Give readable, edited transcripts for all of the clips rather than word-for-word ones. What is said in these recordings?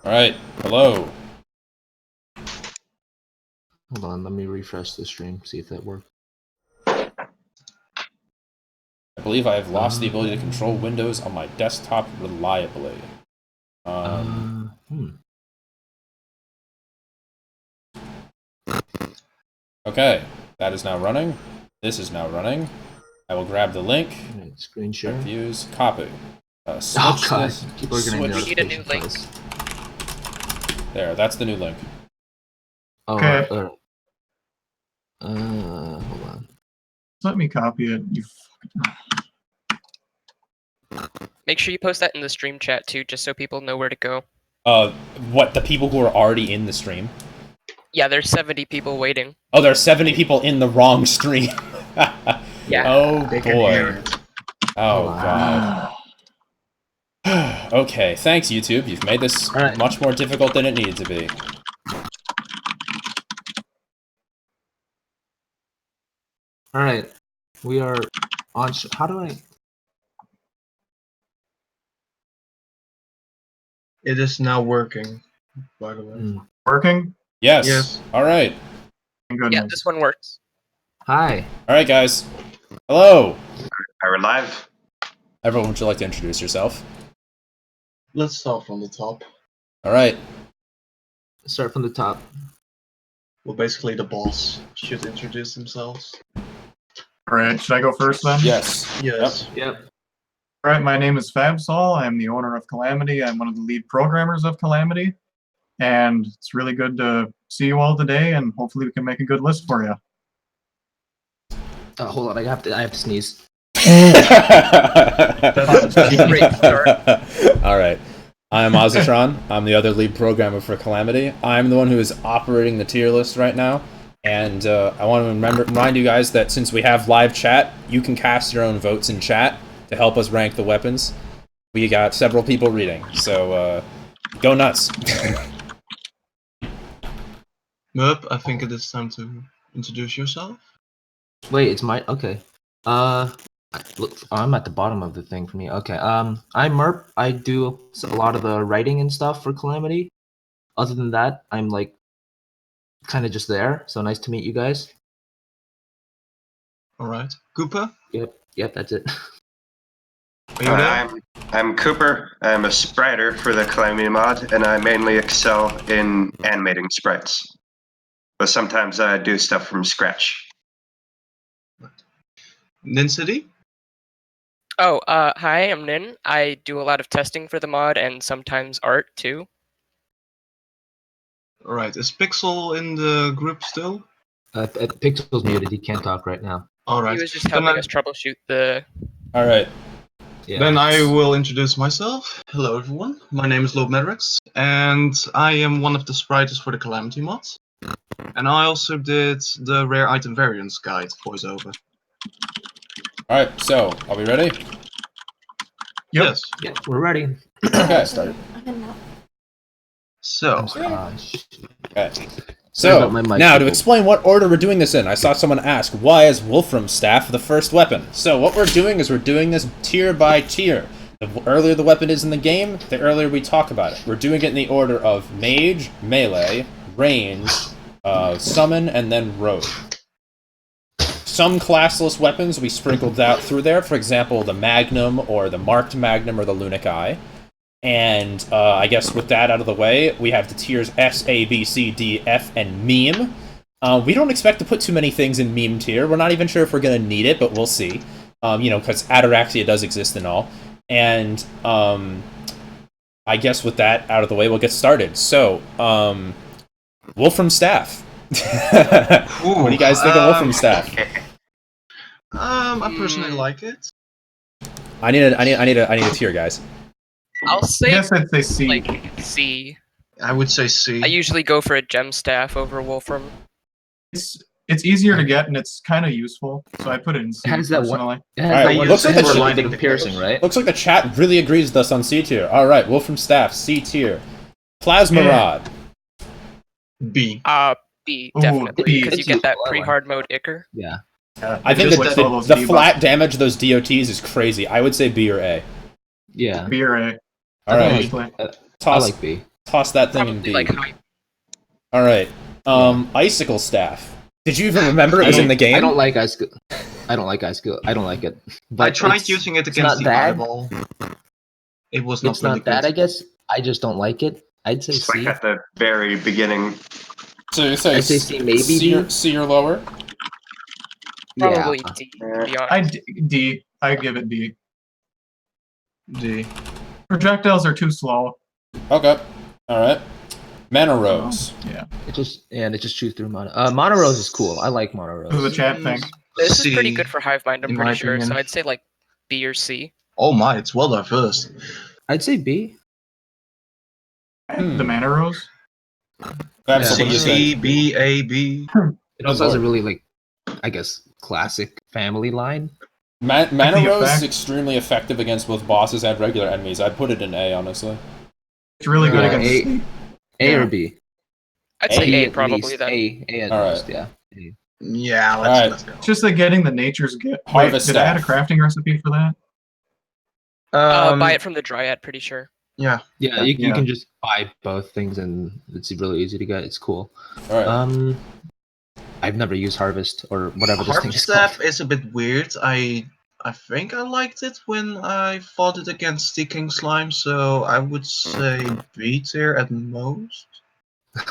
Alright, hello. Hold on, let me refresh the stream, see if that works. I believe I have lost the ability to control Windows on my desktop reliably. Okay, that is now running. This is now running. I will grab the link. Right, screen share. Views, copy. Switch this. People are getting We need a new link. There, that's the new link. Oh, Okay. Hold on. Let me copy it. Make sure you post that in the stream chat too, just so people know where to go. What, the people who are already in the stream? Yeah, there's 70 people waiting. Oh, there are 70 people in the wrong stream. Yeah. Oh, They can hear boy. it. Oh, God. Okay, thanks, YouTube. You've made this much more difficult than it needed to be. Alright, we are on. How do I? It is now working, by the way. Working? Yes. Yes. Alright. Thank goodness. Yeah, this one works. Hi. Alright, guys. Hello. Are we live? Everyone, would you like to introduce yourself? Let's start from the top. Alright. Start from the top. Well, basically the boss should introduce themselves. Alright, should I go first then? Yes. Yes. Yep. Alright, my name is Fabsol. I'm the owner of Calamity. I'm one of the lead programmers of Calamity. And it's really good to see you all today, and hopefully we can make a good list for you. Hold on, I have to sneeze. Great start. Alright. I'm Ozatron. I'm the other lead programmer for Calamity. I'm the one who is operating the tier list right now. And I want to remind you guys that since we have live chat, you can cast your own votes in chat to help us rank the weapons. We got several people reading, so go nuts. Merp, I think it is time to introduce yourself. Wait, it's my okay. Look, I'm at the bottom of the thing for me. Okay. I'm Merp. I do a lot of the writing and stuff for Calamity. Other than that, I'm like kind of just there. So nice to meet you guys. Alright. Cooper? Yep, that's it. Are you there? I'm Cooper. I'm a spriter for the Calamity mod, and I mainly excel in animating sprites. But sometimes I do stuff from scratch. Nin City? Oh, hi, I'm Nin. I do a lot of testing for the mod and sometimes art too. Alright, is Pixel in the group still? Pixel's muted. He can't talk right now. Alright. He was just helping us troubleshoot the... Alright. Yeah. Then I will introduce myself. Hello everyone, my name is Lob Medrix, and I am one of the spriters for the Calamity mod. And I also did the rare item variants guide voiceover. Alright, so, are we ready? Yep. Yes. Yeah, we're ready. Okay, start. So, Okay. So, now to explain what order we're doing this in, I saw someone ask, why is Wolfram Staff the first weapon? So what we're doing is we're doing this tier by tier. The earlier the weapon is in the game, the earlier we talk about it. We're doing it in the order of Mage, Melee, Range, Summon, and then Rogue. Some classless weapons we sprinkled out through there, for example, the Magnum, or the Marked Magnum, or the Lunic Eye. And I guess with that out of the way, we have the tiers S, A, B, C, D, F, and Meme. We don't expect to put too many things in Meme tier. We're not even sure if we're going to need it, but we'll see. You know, because Ataraxia does exist and all. And I guess with that out of the way, we'll get started. So, Wolfram Staff. What do you guys think of Wolfram Staff? I personally like it. I need a tier, guys. I'll I say, guess I'd say C. like, C. I would say C. I usually go for a gem staff over Wolfram. It's easier to get, and it's kind of useful, so I put it in C. It has that personally. one. It has Alright, that one looks like silver the lining of piercing, right? Looks like the chat really agrees with us on C tier. Alright, Wolfram Staff, C tier. Plasma Rod. B. B, Ooh, definitely. B. Because you get that It's- pre-hard mode Icker. Yeah. I think just that like all those the debuffs. flat damage of those DOTs is crazy. I would say B or A. Yeah. B or A. Alright, Actually. I toss, like B. Toss that thing in Probably B. like high. All right. Icicle staff. Did you even remember it was in the game? I don't like ice. I don't like ice. I don't like it. But I tried it's- using it it's against not the bad. eyeball. It was not It's really not bad, good. I guess. I just don't like it. I'd say It's like C. at the very beginning. So you say I'd say C, maybe B. C or lower? Probably Yeah. D, to be honest. D. I give it D. D. Projectiles are too slow. Okay. All right. Mana Rose. Yeah. It just chews through Mono. Mono Rose is cool. I like Mono This is Rose. a chat thing. This is pretty C, good for Hive Mind, I'm in pretty my sure. opinion. So I'd say like B or C. Oh my, it's well diverse. I'd say B. The Mana Rose. That's Yeah. what you C, think. B, A, B. It also has a Lord. really like, I guess, classic family line. Mana the Rose is effect. extremely effective against both bosses and regular enemies. I'd put it in A, honestly. It's really good Yeah, against. A Yeah. or B. I'd say A A at probably least. then. A at All least. right. Yeah. A. Yeah, Alright. let's go. It's just like getting the nature's gift. Wait, Harvest did I add a staff. crafting recipe for that? Buy it from the Dryad, pretty sure. Yeah. Yeah, you Yeah. can just buy both things and it's really easy to get. It's cool. All right. I've never used Harvest or whatever this thing Harvest is staff called. is a bit weird. I think I liked it when I fought it against the King Slime, so I would say B tier at most.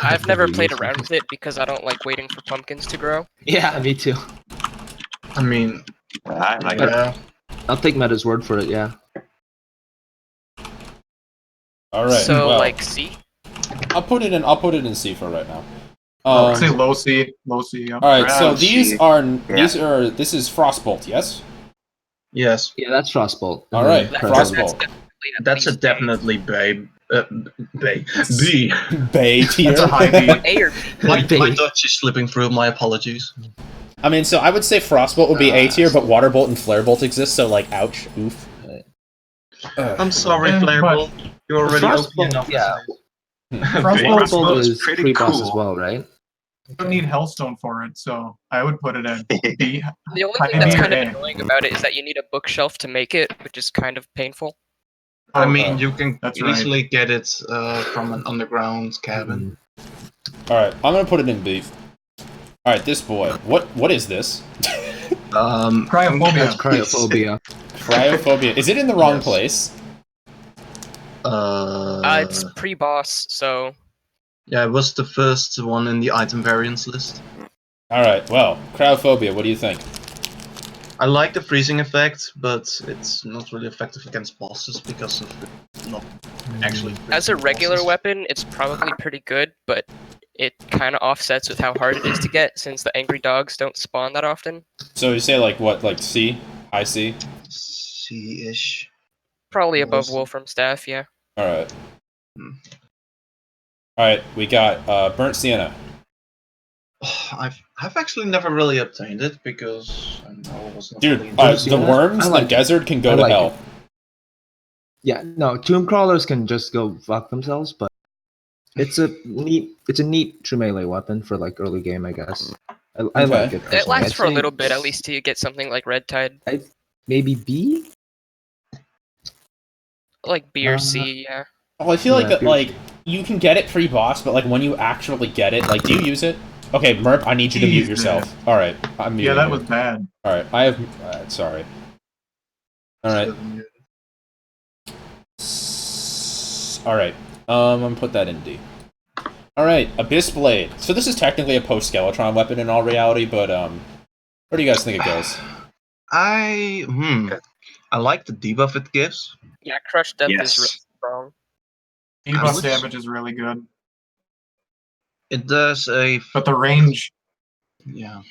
I've never played used around it. with it because I don't like waiting for pumpkins to grow. Yeah, me too. I mean, I like But- it. yeah. I'll take Meta's word for it. Yeah. All right. So well, like C. I'll put it in C for right now. I'd say low C. Low C. Yeah. all right. So Round these C. are Yeah. this is Frostbolt, yes. Yes. Yeah, that's Frostbolt. All right, That's Frostbolt. definitely at That's a least definitely babe. B. Bay tier. That's a high B. A or B. My B. Dutch is slipping through. My apologies. I mean, so I would say Frostbolt would be A tier, but Waterbolt and Flarebolt exist, so like, ouch, oof. I'm sorry, Yeah, Flarebolt. You're already OP Frostbolt, enough. yeah. Frostbolt Frostbolt is is pretty pre-boss as cool. well, right? don't need Hellstone for it, so I would put it at B. The only High thing that's B or kind of A? annoying about it is that you need a bookshelf to make it, which is kind of painful. I Oh, mean, you can That's right. easily get it from an underground cabin. All right, I'm gonna put it in B. All right, this boy. What is this? Cryophobia. That's cryophobia. Cryophobia. Is it in the wrong Yes. place? It's pre-boss, so Yeah, it was the first one in the item variants list. All right. Well, Cryophobia. What do you think? I like the freezing effect, but it's not really effective against bosses because of it not actually. as a freezing regular bosses. weapon, it's probably pretty good, but it kind of offsets with how hard it is to get since the angry dogs don't spawn that often. So you say like what? Like C? High C? C-ish. Probably above Awesome. Wolfram Staff, yeah. All right. Hmm. All right. We got Burnt Sienna. I've actually never really obtained it because I know it was not Dude, really the Sienna? worms I in like the it. desert can go I to like hell. it. Yeah, no, tomb crawlers can just go fuck themselves, but it's a neat true melee weapon for like early game, I guess. I like it. It personally. lasts I'd for a say little bit, at least till you get something like Red Tide. Maybe B. Like B or C, yeah. Well, I feel like Yeah, that, B or like, C. you can get it pre-boss, but like when you actually get it, like, do you use it? Okay, Merp, I need you to mute Jeez, yourself. All right, I'm muting Yeah, that you. was bad. All right, I have. Sorry. All right. All right. I'm gonna put that in D. All right, Abyss Blade. So this is technically a post-Skeletron weapon in all reality, but where do you guys think it goes? I like the debuff it gives. Yeah, Crush Depth is Yes. really strong. Debuff would- damage is really good, It does a but the range. yeah.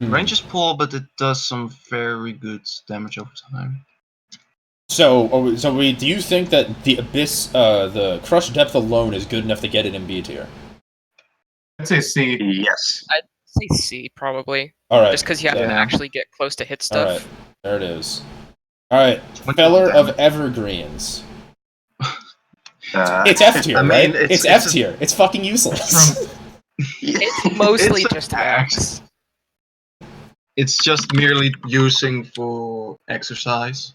Hmm. Range is poor, but it does some very good damage over time. So do you think that the Abyss, the Crush Depth alone is good enough to get it in B tier? I'd say C. Yes. I'd say C, probably. All right. Just because you have to Yeah. actually get close to hit All stuff. right. There it is. All right. 21 Feller of damage. Evergreens. Uh, It's F tier, I mean, right? it's- It's it's F tier. It's fucking useless. It's mostly It's a just tax. max. It's just merely using for exercise.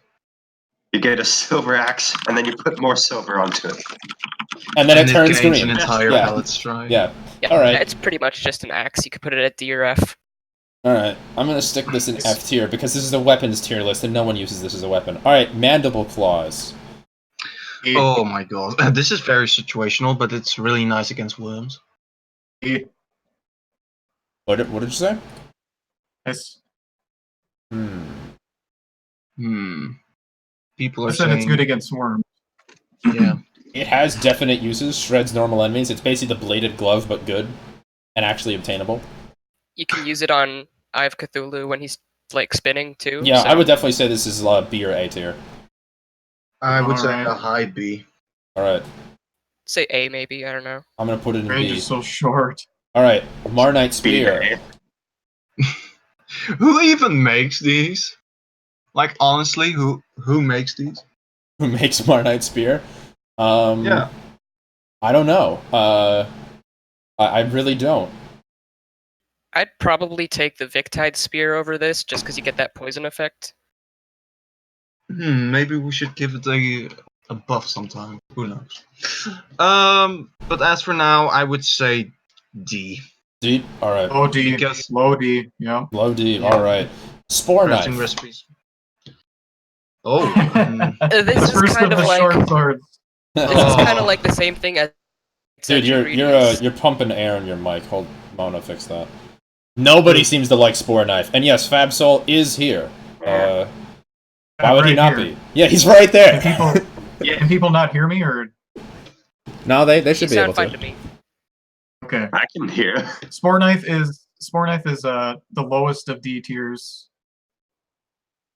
You get a silver axe, and then you put more silver onto it. And then it turns gains green. an entire Yeah. pellet strike. Yeah. Yeah, Alright. it's pretty much just an axe. You could put it at D or F. Alright. I'm gonna stick this in F tier because this is a weapons tier list and no one uses this as a weapon. Alright, mandible claws. Oh my god. This is very situational, but it's really nice against worms. What did you say? Yes. People I are said saying it's good against worms. yeah. It has definite uses, shreds normal enemies. It's basically the bladed glove, but good. And actually obtainable. You can use it on Eye of Cthulhu when he's like spinning too. Yeah, so I would definitely say this is B or A tier. I would say Alright. a high B. Alright, say A maybe. I don't know. I'm gonna put it in Range B. is so short. Alright, Marnite B to Spear. A. Who even makes these? Like honestly, who makes these? Who makes Marnite Spear? Yeah. I don't know. I really don't. I'd probably take the Victide Spear over this, just because you get that poison effect. Maybe we should give it a buff sometime. Who knows? But as for now, I would say D. D? Alright. Low D. Because- Low D. Yeah. Low D, Yeah. alright. Spore Crafting Knife. recipes. Oh. This is First kind of of the like short swords. this Oh. is kind of like the same thing as. Dude, Century you're pumping air in your mic. Hold, Mona, fix that. Nobody seems to like Spore Knife. And yes, Fabsol is here. Why would he Right not here. be? Yeah, he's right there! Can people not hear me, or No, they You should be able sound to. fine to me. okay? I can hear. Spore knife is the lowest of D tiers.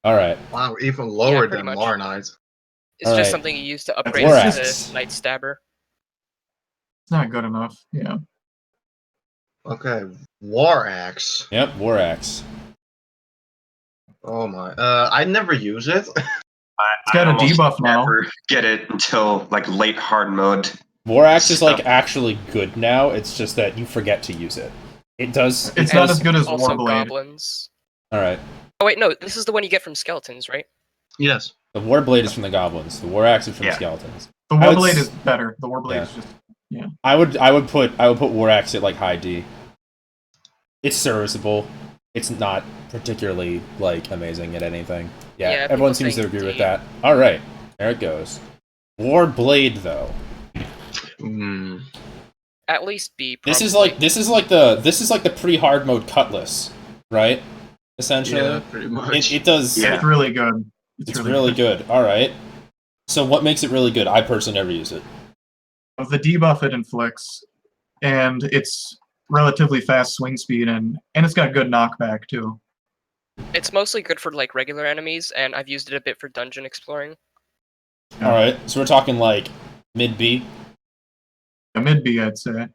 Alright. Wow, even lower pretty than much. Marnite. It's Alright. just something you use to upgrade War to Axe. Night Stabber. It's not good enough. Yeah. Okay, War Axe. Yep, War Axe. Oh my. I never use it. It's got a almost debuff now. never get it until like late hard mode. War Axe is like Stuff. actually good now, it's just that you forget to use it. It does. It's it not does- as good as Also Warblade. goblins. Alright. Oh wait, no, this is the one you get from skeletons, right? Yes. The Warblade is from the goblins. The War Axe is from the Yeah. skeletons. The I would Warblade s- is better. The Warblade Yeah. is just I would put War Axe at like high D. It's serviceable. It's not particularly like amazing at anything. Yeah, Yeah, everyone people seems to saying agree with D. that. All right, there it goes. Warblade though. Hmm. At least B. This is probably. like the pre-hard mode cutlass, right? Essentially, Yeah, pretty much. it does. Yeah. it's really good. It's really good. All right. So what makes it really good? I personally never use it. Of the debuff it inflicts, and it's relatively fast swing speed, and it's got good knockback too. It's mostly good for like regular enemies, and I've used it a bit for dungeon exploring. Yeah. All right. So we're talking like mid B. A mid B, I'd say.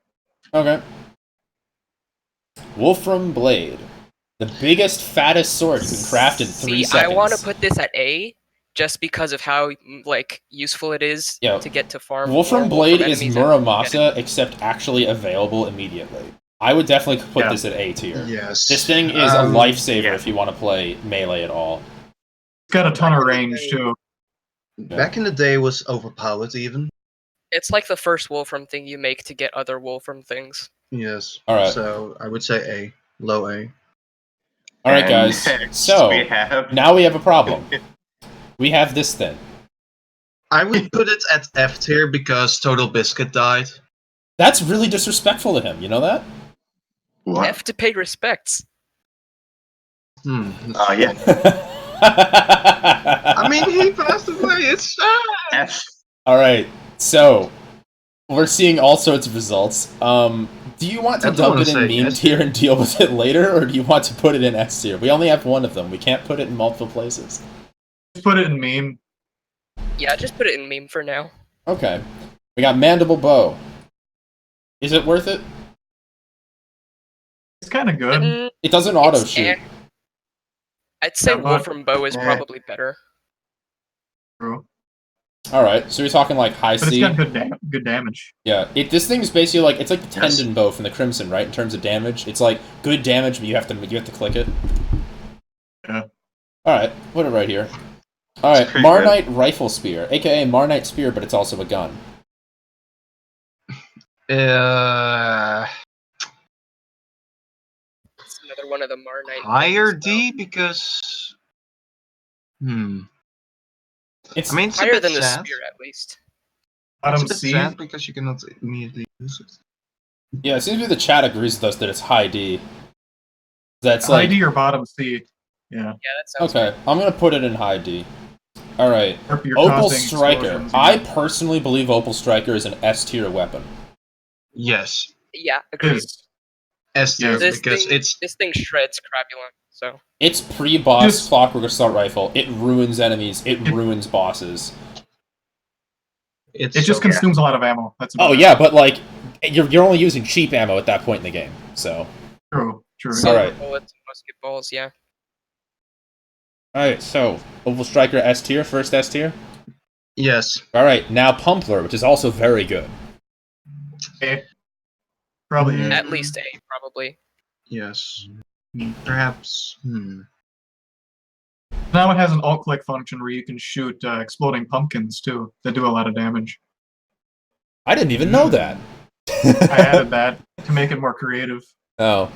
Okay. Wolfram Blade. The biggest, fattest sword you can craft in 3 See, seconds. I want to put this at A, just because of how like useful it is Yeah. to get to farm. Wolfram more Blade Wolfram is enemies and Muramasa, except actually available immediately. I would definitely put Yeah. this at A tier. Yes. This thing is a lifesaver yeah. if you want to play melee at all. It's got a ton of range too. Back in the day, it was overpowered even. It's like the first Wolfram thing you make to get other Wolfram things. Yes. All right. So I would say A, low A. All right, And guys. next So we have now we have a problem. We have this thing. I would put it at F tier because Total Biscuit died. That's really disrespectful to him. You know that? what? F to pay respects. Hmm. Oh yeah, I mean, he passed away. It's sad. F. All right. So we're seeing all sorts of results. Do you want to I don't dump wanna it in say meme S tier and deal with it later, or do you want to put it in S tier? We only have one of them. We can't put it in multiple places. Just put it in meme. Yeah, just put it in meme for now. Okay. We got Mandible Bow. Is it worth it? It's kind of good. Mm, It doesn't auto it's shoot. eh. I'd say Yeah, but- Wolfram Bow is eh. probably better. True. All right. So you're talking like high But it's C. got good damage. Yeah. This thing is basically like it's like the Yes. tendon bow from the Crimson, right? In terms of damage, it's like good damage, but you have to click it. Yeah. All right. Put it right here. All right. pretty Marnite Rifle Spear, aka Marnite Spear, but it's also a gun. It's another one of the Marnite. Higher things, so- D because. It's I mean, it's a Higher bit than the sad. spear, at least. It's a Bottom bit C. sad because you cannot immediately use it. yeah. It seems to be the chat agrees with us that it's high D. That's High like D or bottom C. Yeah. Yeah, that sounds okay. I'm gonna put it in high D. All right. You're Opal causing Striker. explosions, I yeah. personally believe Opal Striker is an S tier weapon. Yes, Yeah, It agreed. is. S tier Yes. because it's This thing shreds Crapulon, so It's pre-boss Just- Clockwork Assault Rifle. It ruins enemies. It ruins bosses. it's It just so- consumes a lot of ammo. That's about Oh it. yeah, but like you're only using cheap ammo at that point in the game. So True. True. silver Alright. bullets and musket balls, yeah. all right. So Opal Striker S tier, first S tier. Yes. All right. Now Pumpler, which is also very good. A. Probably Mm. A. At least A, probably. Yes. Perhaps. Now it has an alt-click function where you can shoot exploding pumpkins too that do a lot of damage. I didn't even know that. I added that to make it more creative. Oh.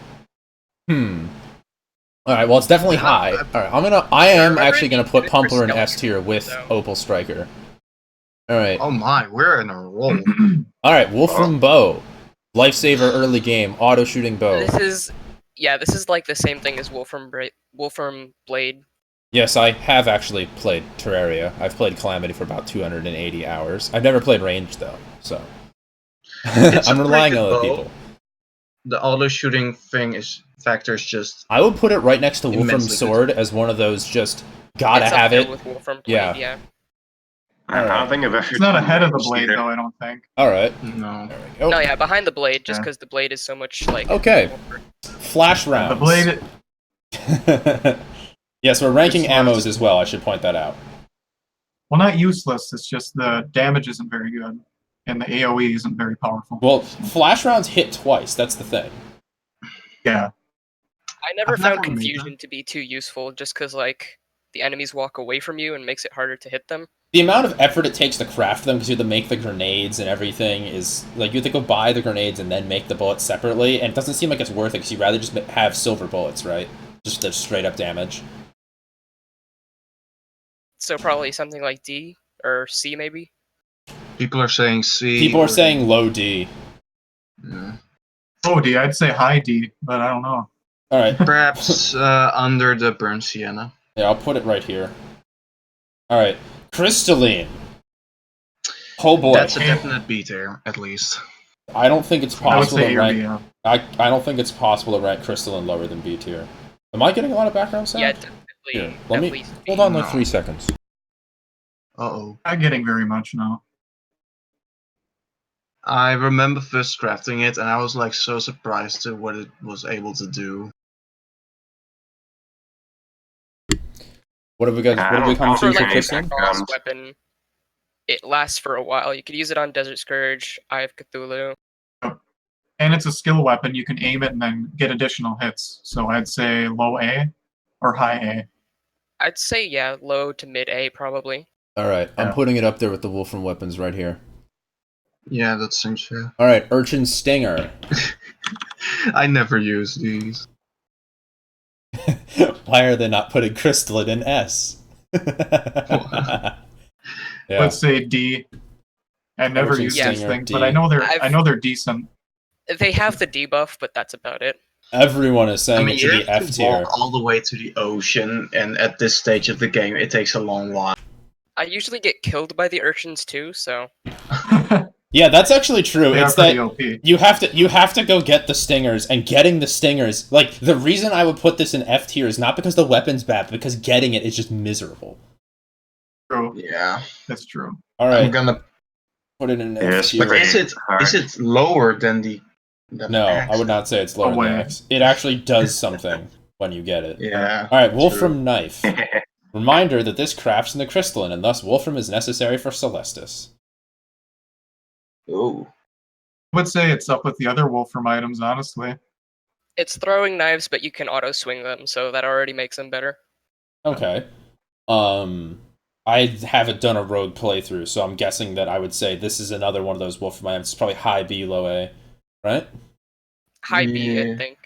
All right. Well, it's definitely high. All right. I am actually gonna put Pumpler in S tier with Opal Striker. All right. Oh my, we're in a roll. All right. Wolfram Bow, lifesaver early game, auto shooting bow. This is like the same thing as Wolfram Blade. Yes, I have actually played Terraria. I've played Calamity for about 280 hours. I've never played ranged though, so It's a I'm relying pretty on good other bow. people. The auto shooting factor is just I would put it right next to Wolfram Immensely good. Sword as one of those just gotta It's up have there it. with Wolfram Blade, Yeah. yeah. I don't think I've ever. It's not ahead of the blade though, I don't think. All right, no. there we go. No, yeah, behind the blade, just Yeah. because the blade is so much like. Okay. Flash rounds. The blade. Yes, we're ranking It's ammos less- as well. I should point that out. Well, not useless. It's just the damage isn't very good, and the AOE isn't very powerful. Well, flash rounds hit twice. That's the thing. Yeah. I never I've found never made confusion to be too useful, just because like the enemies walk away from you and makes it harder to hit them. The amount of effort it takes to craft them, because you have to make the grenades and everything, is like you have to go buy the grenades and then make the bullets separately, and it doesn't seem like it's worth it because you'd rather just have silver bullets, right? Just the straight up damage. So probably something like D or C maybe. People are saying C. People are or- saying low D. Yeah. Oh, D. I'd say high D, but I don't know. All right. Perhaps under the burnt sienna. Yeah, I'll put it right here. All right, crystalline. Oh boy, That's a definite B tier, at least. I don't think it's I would possible say to A or rank. B. Yeah. I don't think it's possible to rank crystalline lower than B tier. Am I getting a lot of background sound? Yeah, definitely. Here, let at me least hold B. on like No. 3 seconds. Uh-oh. Not getting very much now. I remember first crafting it, and I was like so surprised to what it was able to do. What have we got? What have we come For to for like a crystalline? boss weapon, it lasts for a while. You could use it on Desert Scourge, Eye of Cthulhu. And it's a skill weapon. You can aim it and then get additional hits. So I'd say low A or high A. I'd say yeah, low to mid A probably. All right, I'm Yeah. putting it up there with the Wolfram weapons right here. Yeah, that seems fair. All right, Urchin Stinger. I never use these. Why are they not putting crystalline in S? Yeah. Let's say D. I never Urchin use Stinger, these things, D. but I know I've- they're decent. They have the debuff, but that's about it. Everyone is saying I mean, it you should be have F to tier. walk all the way to the ocean, and at this stage of the game, it takes a long while. I usually get killed by the urchins too, so Yeah, that's actually true. They are It's pretty that OP. you have to go get the stingers, and getting the stingers, like the reason I would put this in F tier is not because the weapon's bad, but because getting it is just miserable. True. Yeah. That's true. All I'm right, gonna. put it in F Yes, tier. But is it lower than the? No, I would not say it's lower No way. than X. It actually does something when you get it. Yeah. All right, true. Wolfram Knife. Reminder that this crafts in the crystalline, and thus Wolfram is necessary for Celestis. Ooh. I would say it's up with the other Wolfram items, honestly. it's throwing knives, but you can auto swing them, so that already makes them better. Okay. I haven't done a rogue playthrough, so I'm guessing that I would say this is another one of those Wolfram items. It's probably high B, low A, right? High B, I Yeah. think.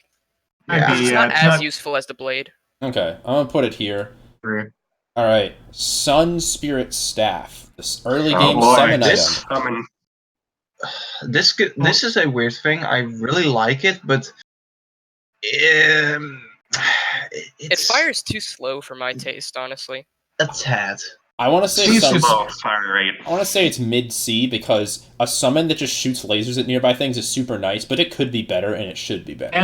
Might be, It's yeah, not it's as not useful as the blade. Okay, I'm gonna put it here. true. Alright, Sun Spirit Staff. This early Oh game boy, summon this- item. This is a weird thing. I really like it, but It it's fires too slow for my taste, honestly. a tad. I want to say She's Sun just- Low fire rate. I want to say it's mid-C because a summon that just shoots lasers at nearby things is super nice, but it could be better and it should be better.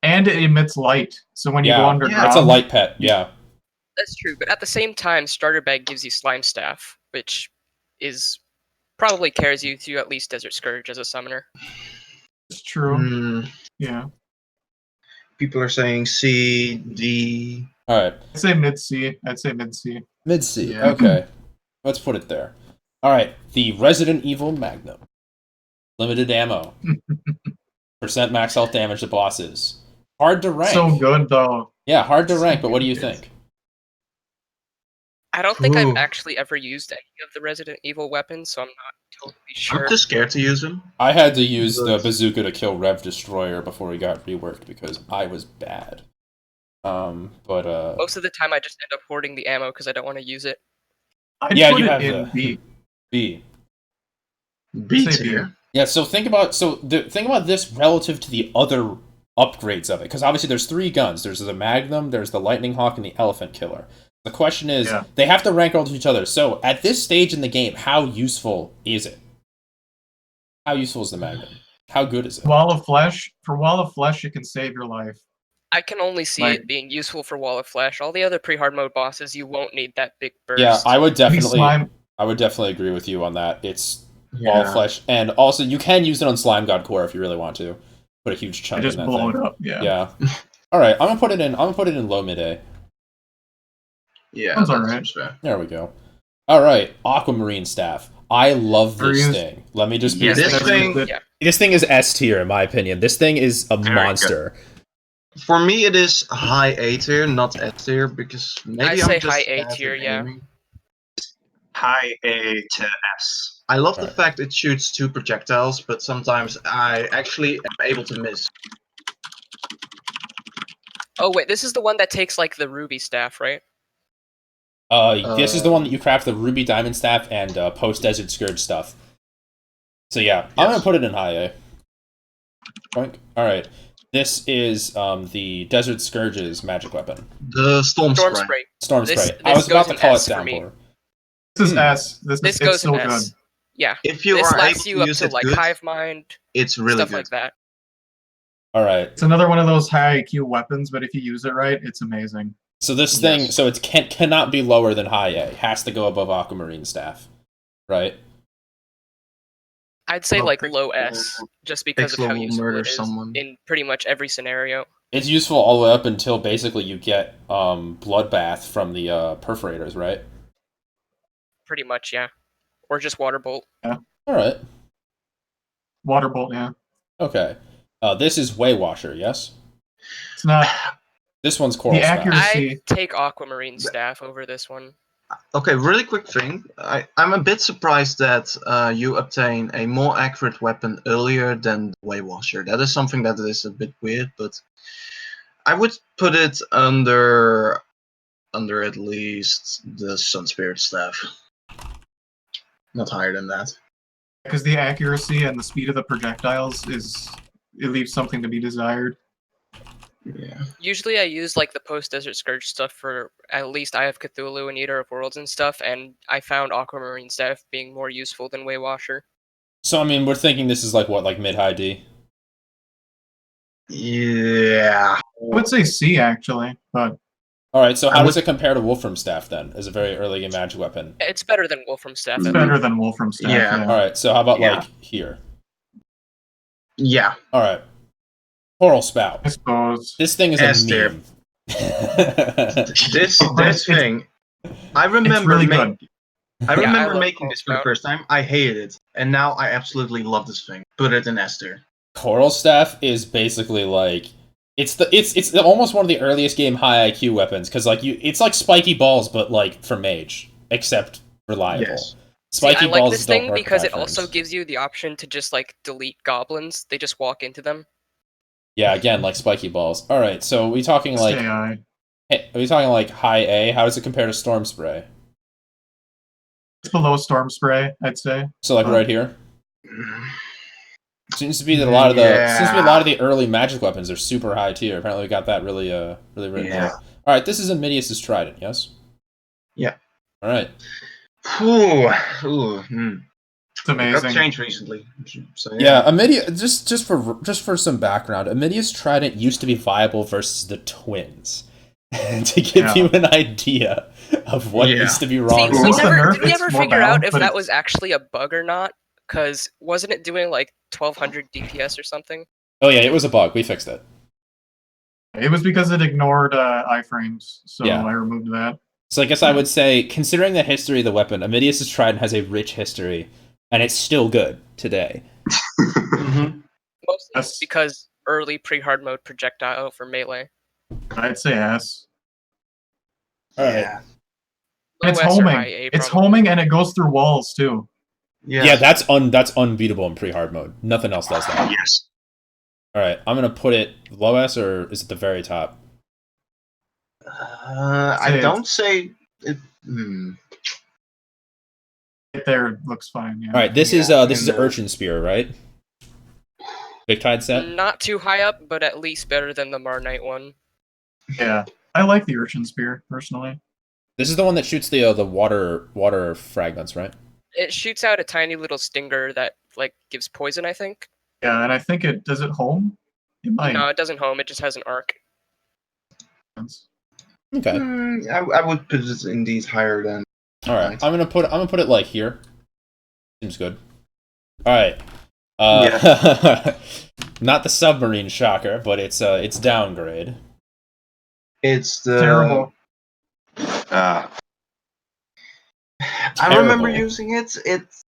And it emits light, so when you Yeah, go yeah, underground, it's a light pet, yeah. That's true, but at the same time, Starter Bag gives you Slime Staff, which is probably carries you through at least Desert Scourge as a summoner. it's true. Hmm, Yeah, people are saying C, D. Alright, I'd say mid C. I'd say mid C. mid-C, Yeah. okay. Let's put it there. Alright, the Resident Evil Magnum. Limited ammo. Percent max health damage to bosses. Hard to rank. So good though. Yeah, hard to rank, but what do you think? I don't think Ooh. I've actually ever used any of the Resident Evil weapons, so I'm not totally sure. I'm too scared to use them. I had to use the Good. bazooka to kill Rev Destroyer before he got reworked because I was bad. But Most of the time, I just end up hoarding the ammo because I don't want to use it. I'd Yeah, put you it have in the- B. B. B Say B. tier. Yeah, so think about this relative to the other upgrades of it, because obviously there's 3 guns. There's the Magnum, there's the Lightning Hawk, and the Elephant Killer. The question is, Yeah. they have to rank relative to each other. So at this stage in the game, how useful is it? How useful is the Magnum? How good is it? Wall of Flesh. For Wall of Flesh, it can save your life. I can only see Like- it being useful for Wall of Flesh. All the other pre-hard mode bosses, you won't need that big burst. Yeah, I would Big definitely slime. agree with you on that. It's Yeah. all flesh, and also you can use it on Slime God Core if you really want to. Put a huge I chunk just in that blow thing. it up. Yeah. Yeah. All right, I'm gonna put it in low mid A. Yeah, Sounds that alright. seems fair. There we go. All right, Aquamarine Staff. I love this Are you- thing. Let me just be. Yeah, This Never thing- used it. Yeah. This thing is S tier in my opinion. This thing is a Very monster. For me, it is high A tier, not S tier, because maybe I'd I'm say just high A bad at tier, yeah. aiming. High A to S. I love the Right. fact it shoots 2 projectiles, but sometimes I actually am able to miss. Oh wait, this is the one that takes like the ruby staff, right? This is the one that you craft the Ruby Diamond Staff and post Desert Scourge stuff. So yeah, I'm gonna Yes. put it in high A. Boink. All right, this is the Desert Scourge's magic weapon, The Storm Storm Spray. Spray. Storm This- Spray. I this was about goes to in call S it for me. Downpour. This is S. This This is goes it's so in S. good. Yeah. If you This are able lasts to you up use to it like good, Hive Mind, it's really stuff good. like that. All right. It's another one of those high IQ weapons, but if you use it right, it's amazing. So this thing, Yes. so it cannot be lower than high A. It has to go above Aquamarine Staff, right? I'd say Well, like Pix- low S, just because of how Pixel will useful murder it is someone. in pretty much every scenario. It's useful all the way up until basically you get Bloodbath from the Perforators, right? Pretty much, yeah. Or just Water Bolt. All right. Water Bolt, yeah. Okay. This is Way Washer, yes? It's not This one's Coral the Staff. accuracy. I'd take Aquamarine Staff over this one. Okay, really quick thing. I'm a bit surprised that you obtain a more accurate weapon earlier than the Waywasher. That is something that is a bit weird, but I would put it under at least the Sun Spirit Staff. Not higher than that. Because the accuracy and the speed of the projectiles it leaves something to be desired. Yeah. Usually I use like the post-Desert Scourge stuff for at least Eye of Cthulhu and Eater of Worlds and stuff, and I found Aquamarine Staff being more useful than Waywasher. So, I mean, we're thinking this is like what, like mid-high D? Yeah. I would say C actually, but All right, so I how would- does it compare to Wolfram Staff then, as a very early game magic weapon? It's better than Wolfram Staff. it's at better least. than Wolfram Staff. Yeah. Yeah. All right, so how about Yeah. like here? Yeah. All right. Coral Spout. I suppose. This thing is S a tier. meme. This It's- thing. I It's remember really ma- good. I Yeah, I remember love making Coral this for the Spout. first time. I hated it, and now I absolutely love this thing. Put it in S tier. Coral Staff is basically like it's almost one of the earliest game high IQ weapons because like it's like spiky balls but like for mage. except reliable. Yes. Spiky See, I like balls this don't thing work because with it also iframes. gives you the option to just like delete goblins. They just walk into them. Yeah, again, like spiky balls. All right, so are we talking like Stay high. are we talking like high A? How does it compare to storm spray? It's below storm spray, I'd say. So like But- right here. Seems to be that a lot of the early magic weapons are super high tier. Apparently, we got that really written down. All right, this is Amidius's trident. Yes. Yeah. All right. Ooh. It's It got amazing. changed recently. So, Yeah, Amidius. Just for some background, Amidius trident used to be viable versus the twins. To give you an idea of what used to be wrong. See, Since the nerf, did we it's ever more figure out balanced, if but that it's- was actually a bug or not? Because wasn't it doing like 1200 DPS or something? Oh yeah, it was a bug. We fixed it. It was because it ignored iframes, so Yeah. I removed that. So I guess I would say, considering the history of the weapon, Amidius's trident has a rich history, and it's still good today. Mhm. Mostly Yes. because early pre-hard mode projectile for melee. I'd say S. All right. Yeah. Low It's S or homing. high A, It's probably. homing and it goes through walls too. Yeah, that's unbeatable in pre-hard mode. Nothing else does that. Yes. All right, I'm gonna put it low S, or is it the very top? I don't say it. Right there looks fine. Yeah. All right, this is Yeah, this is and, Urchin Spear, right? Big Tide set. Not too high up, but at least better than the Mar Knight one. Yeah. I like the urchin spear personally. This is the one that shoots the water fragments, right? It shoots out a tiny little stinger that like gives poison, I think. Yeah, and I think it does it home. It might. No, it doesn't home. It just has an arc. Okay. I would put it indeed higher than. All right. I'm gonna put it like here. Seems good. All right. Not the submarine shocker, but it's downgrade. It's the Terrible. I Terrible. remember using it. It's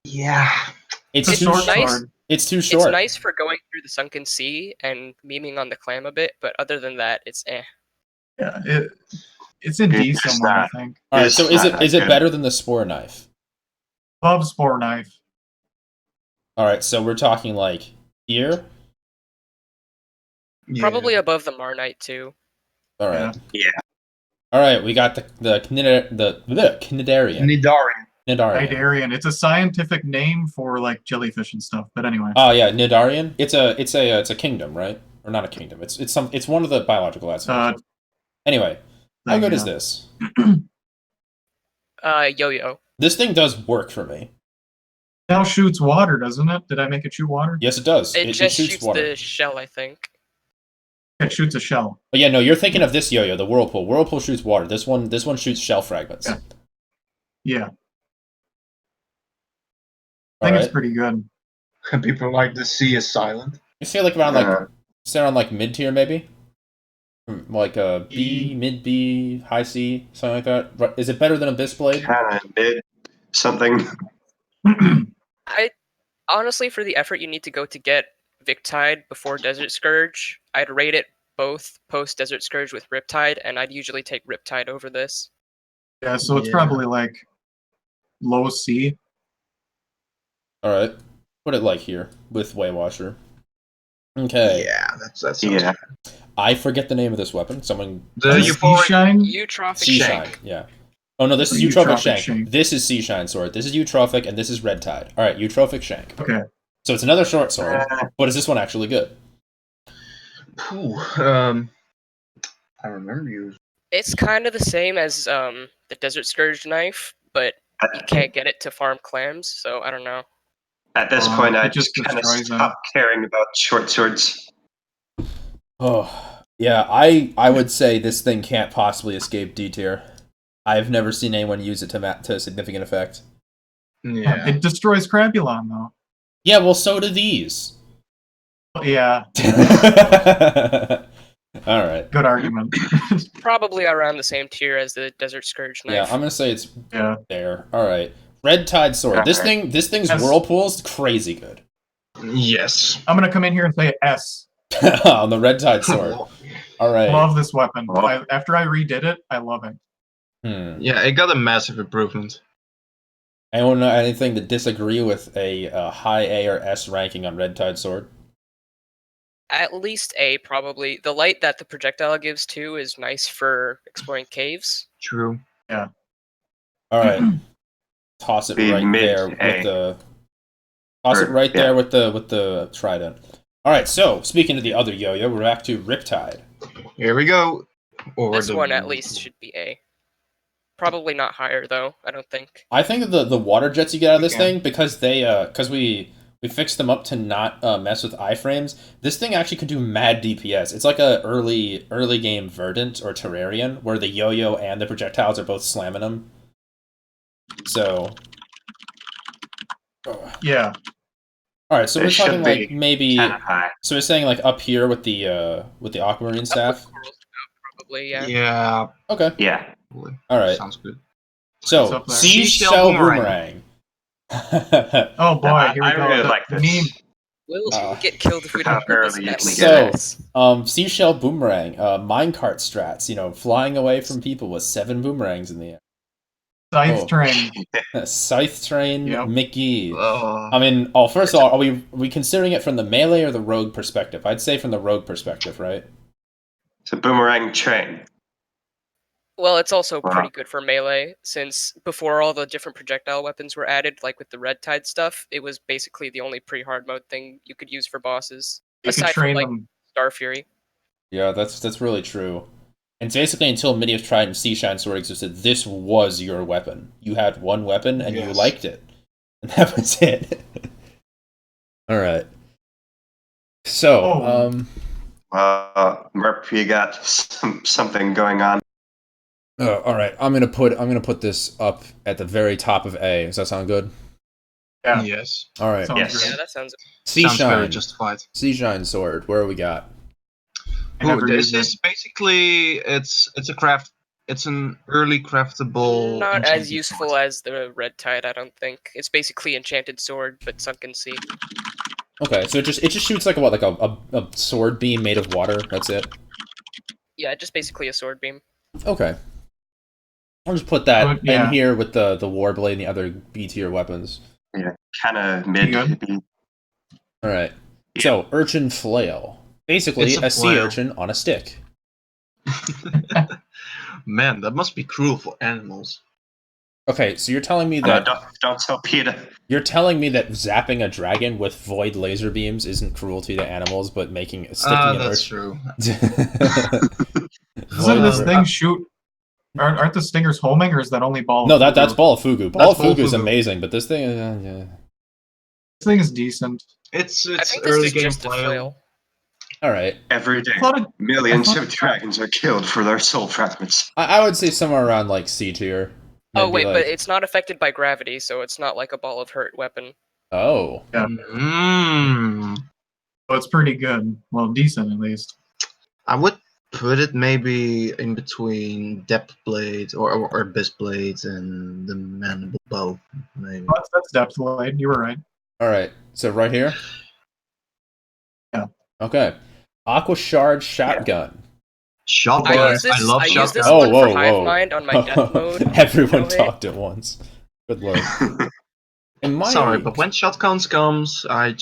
yeah. It's It's too short nice. sword. It's too short. It's nice for going through the sunken sea and memeing on the clam a bit, but other than that, it's eh. Yeah, it's in D It's somewhere, I not. think. All right. It's So is not it that good. better than the spore knife? Above spore knife. All right. So we're talking like here. Probably above the Mar Knight too. All right. Yeah. All right. We got the Cnidarian. Nidarian. Nidarian. Nidarian. It's a scientific name for like jellyfish and stuff. But anyway. Oh yeah, Nidarian. It's a kingdom, right? Or not a kingdom. It's one of the biological aspects. Anyway, how good is this? Yo-yo. This thing does work for me. Now shoots water, doesn't it? Did I make it shoot water? Yes, it does. It just shoots shoots water. the shell, I think. It shoots a shell. But yeah, no, you're thinking of this yo-yo, the whirlpool. Whirlpool shoots water. This one shoots shell fragments. Yeah. Yeah. I All think right. it's pretty good. People like the sea is silent. You feel like around like mid tier maybe, like a B, E. mid B, high C, something like that. Right, is it better than Abyss Blade? Kind of mid something. I honestly, for the effort you need to go to get Victide before Desert Scourge, I'd rate it both post Desert Scourge with Riptide, and I'd usually take Riptide over this. Yeah, so it's Yeah. probably like low C. All right, put it like here with Waywasher. Okay. Yeah, that's Yeah. I forget the name of this weapon. Someone. The Sea euphoric. shine. Eutrophic Sea Shank. Shine. Yeah. Oh no, this is Eutrophic Eutrophic Shank. Shank. This is Sea Shine Sword. This is Eutrophic, and this is Red Tide. All right, Eutrophic Shank. Okay. So it's another short sword, but is this one actually good? Ooh, I remember you. It's kind of the same as the Desert Scourge knife, but you can't get it to farm clams, so I don't know. At this point, I it just just kind of destroys them. stopped caring about short swords. Oh yeah, I would say this thing can't possibly escape D tier. I've never seen anyone use it to significant effect. Yeah. It destroys Crabulon though. Yeah, well, so do these. Yeah, All right. good argument. Probably around the same tier as the Desert Scourge knife. Yeah, I'm gonna say it's Yeah. there. All right. Red Tide Sword. This thing's Yes. whirlpool's crazy good. Yes. I'm gonna come in here and say S. On the Red Tide Sword. All right. Love this weapon. Oh. After I redid it, I love it. Yeah, it got a massive improvement. Anyone know anything to disagree with a high A or S ranking on Red Tide Sword? At least A, probably. The light that the projectile gives too is nice for exploring caves. True. Yeah. All right, toss it Be right there mid-A. with the. Toss it right there with the trident. All right, so speaking of the other yo-yo, we're back to Riptide. Here we go. Or This one at least should be A. Probably not higher though, I don't think. I think the water jets you get out of this Okay. thing, because they because we fixed them up to not mess with iframes. This thing actually could do mad DPS. It's like a early game Verdant or Terrarian where the yo-yo and the projectiles are both slamming them. So Yeah. all right, so It we're talking should like be maybe. Kinda high. So we're saying like up here with the aquamarine staff. Probably, yeah. Yeah. Okay. Yeah. Probably. All right. Sounds good. It's So up there. seashell boomerang. Oh boy, I here we go. really The like this. meme. We'll get killed if we how don't put this early in you that can get list. it. Seashell boomerang, minecart strats, flying away from people with 7 boomerangs in the air. Scythe Oh. train. Scythe train, Yep. Mickey. Oh. I mean, first of all, are we considering it from the melee or the rogue perspective? I'd say from the rogue perspective, right? It's a boomerang train. Well, it's also Wow. pretty good for melee, since before all the different projectile weapons were added, like with the Red Tide stuff, it was basically the only pre-hard mode thing you could use for bosses. You can Aside from, train like, them. Star Fury. Yeah, that's really true. And basically, until Midia's Trident Seashine Sword existed, this was your weapon. You had one weapon, and you Yes. liked it. And that was it. Alright. So, Merp, you got something going on. alright, I'm gonna put this up at the very top of A. Does that sound good? Yeah. Yes. Alright. Sounds Yes. Yeah, great. that sounds... Sounds very Seashine. justified. Seashine Sword. Where we got? I never Ooh, this used it. is basically it's a craft. It's an early craftable. Not enchanted as useful sword. as the Red Tide, I don't think. It's basically Enchanted Sword, but sunken sea. Okay, so it just shoots like a sword beam made of water. That's it. Yeah, just basically a sword beam. Okay. I'll just put that Yeah. in here with the Warblade and the other B tier weapons. Yeah, kind of mid. Good. Alright. So, Urchin Flail. Basically, It's a a sea flail. urchin on a stick. Man, that must be cruel for animals. Okay, so you're telling me that Don't tell Peter. you're telling me that zapping a dragon with void laser beams isn't cruelty to animals, but sticking an That's urchin. true. Doesn't this thing shoot? Aren't the stingers homing, or is that only ball? No, of that's Fugu? Ball of Fugu. Ball of That's Ball of Fugu is Fugu. amazing, but this thing, yeah. This thing is decent. It's I think this early is game just a flail. flail. All right. Every day, I thought it- millions I thought- of dragons are killed for their soul fragments. I would say somewhere around like C tier. Oh Maybe wait, like- but it's not affected by gravity, so it's not like a ball of hurt weapon. Oh. Yeah. So it's pretty good. Well, decent at least. I would put it maybe in between Depth Blade or Abyss Blade and the Mandible Bow. Maybe. That's depth blade. You were right. All right. So right here. Yeah. Okay. Aqua Shard Shotgun. Shotgun. I use this. I love I use shotgun. this Oh, one whoa, for Hive whoa. Mind on my death mode. Everyone Okay. talked at once. Good lord. In my Sorry, but when shotguns comes, I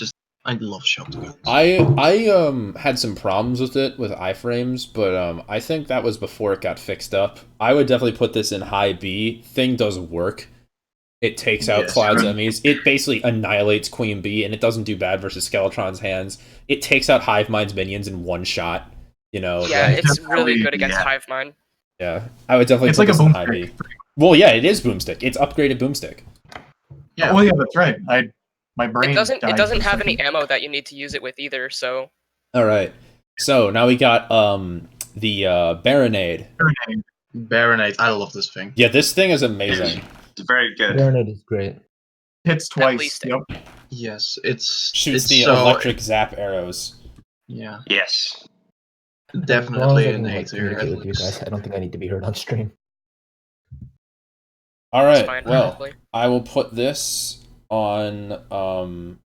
love shotguns. I had some problems with it with iframes, but I think that was before it got fixed up. I would definitely put this in high B. Thing does work. It takes out Yes, Cloud's right. enemies. It basically annihilates Queen Bee, and it doesn't do bad versus Skeletron's hands. It takes out Hive Mind's minions in one shot. Yeah, like- it's really good against Yeah. Hive Mind. yeah. I would definitely It's put like a this in high B. boomstick. Well, yeah, it is Boomstick. It's upgraded Boomstick. Yeah. Oh yeah, that's right. My brain. It doesn't died for a have any second. ammo that you need to use it with either. So All right. So now we got the Baronade. Baronade. I love this thing. Yeah, this thing is amazing. It's very good. Baronade is great. Hits twice. least- Yep. Yes, it's Shoots the so, electric zap arrows. Yeah, Yes. definitely As an long as I A can, like, tier. communicate with you guys, I don't think I need to be heard on stream. All it's right. fine. Well, probably. I will put this on.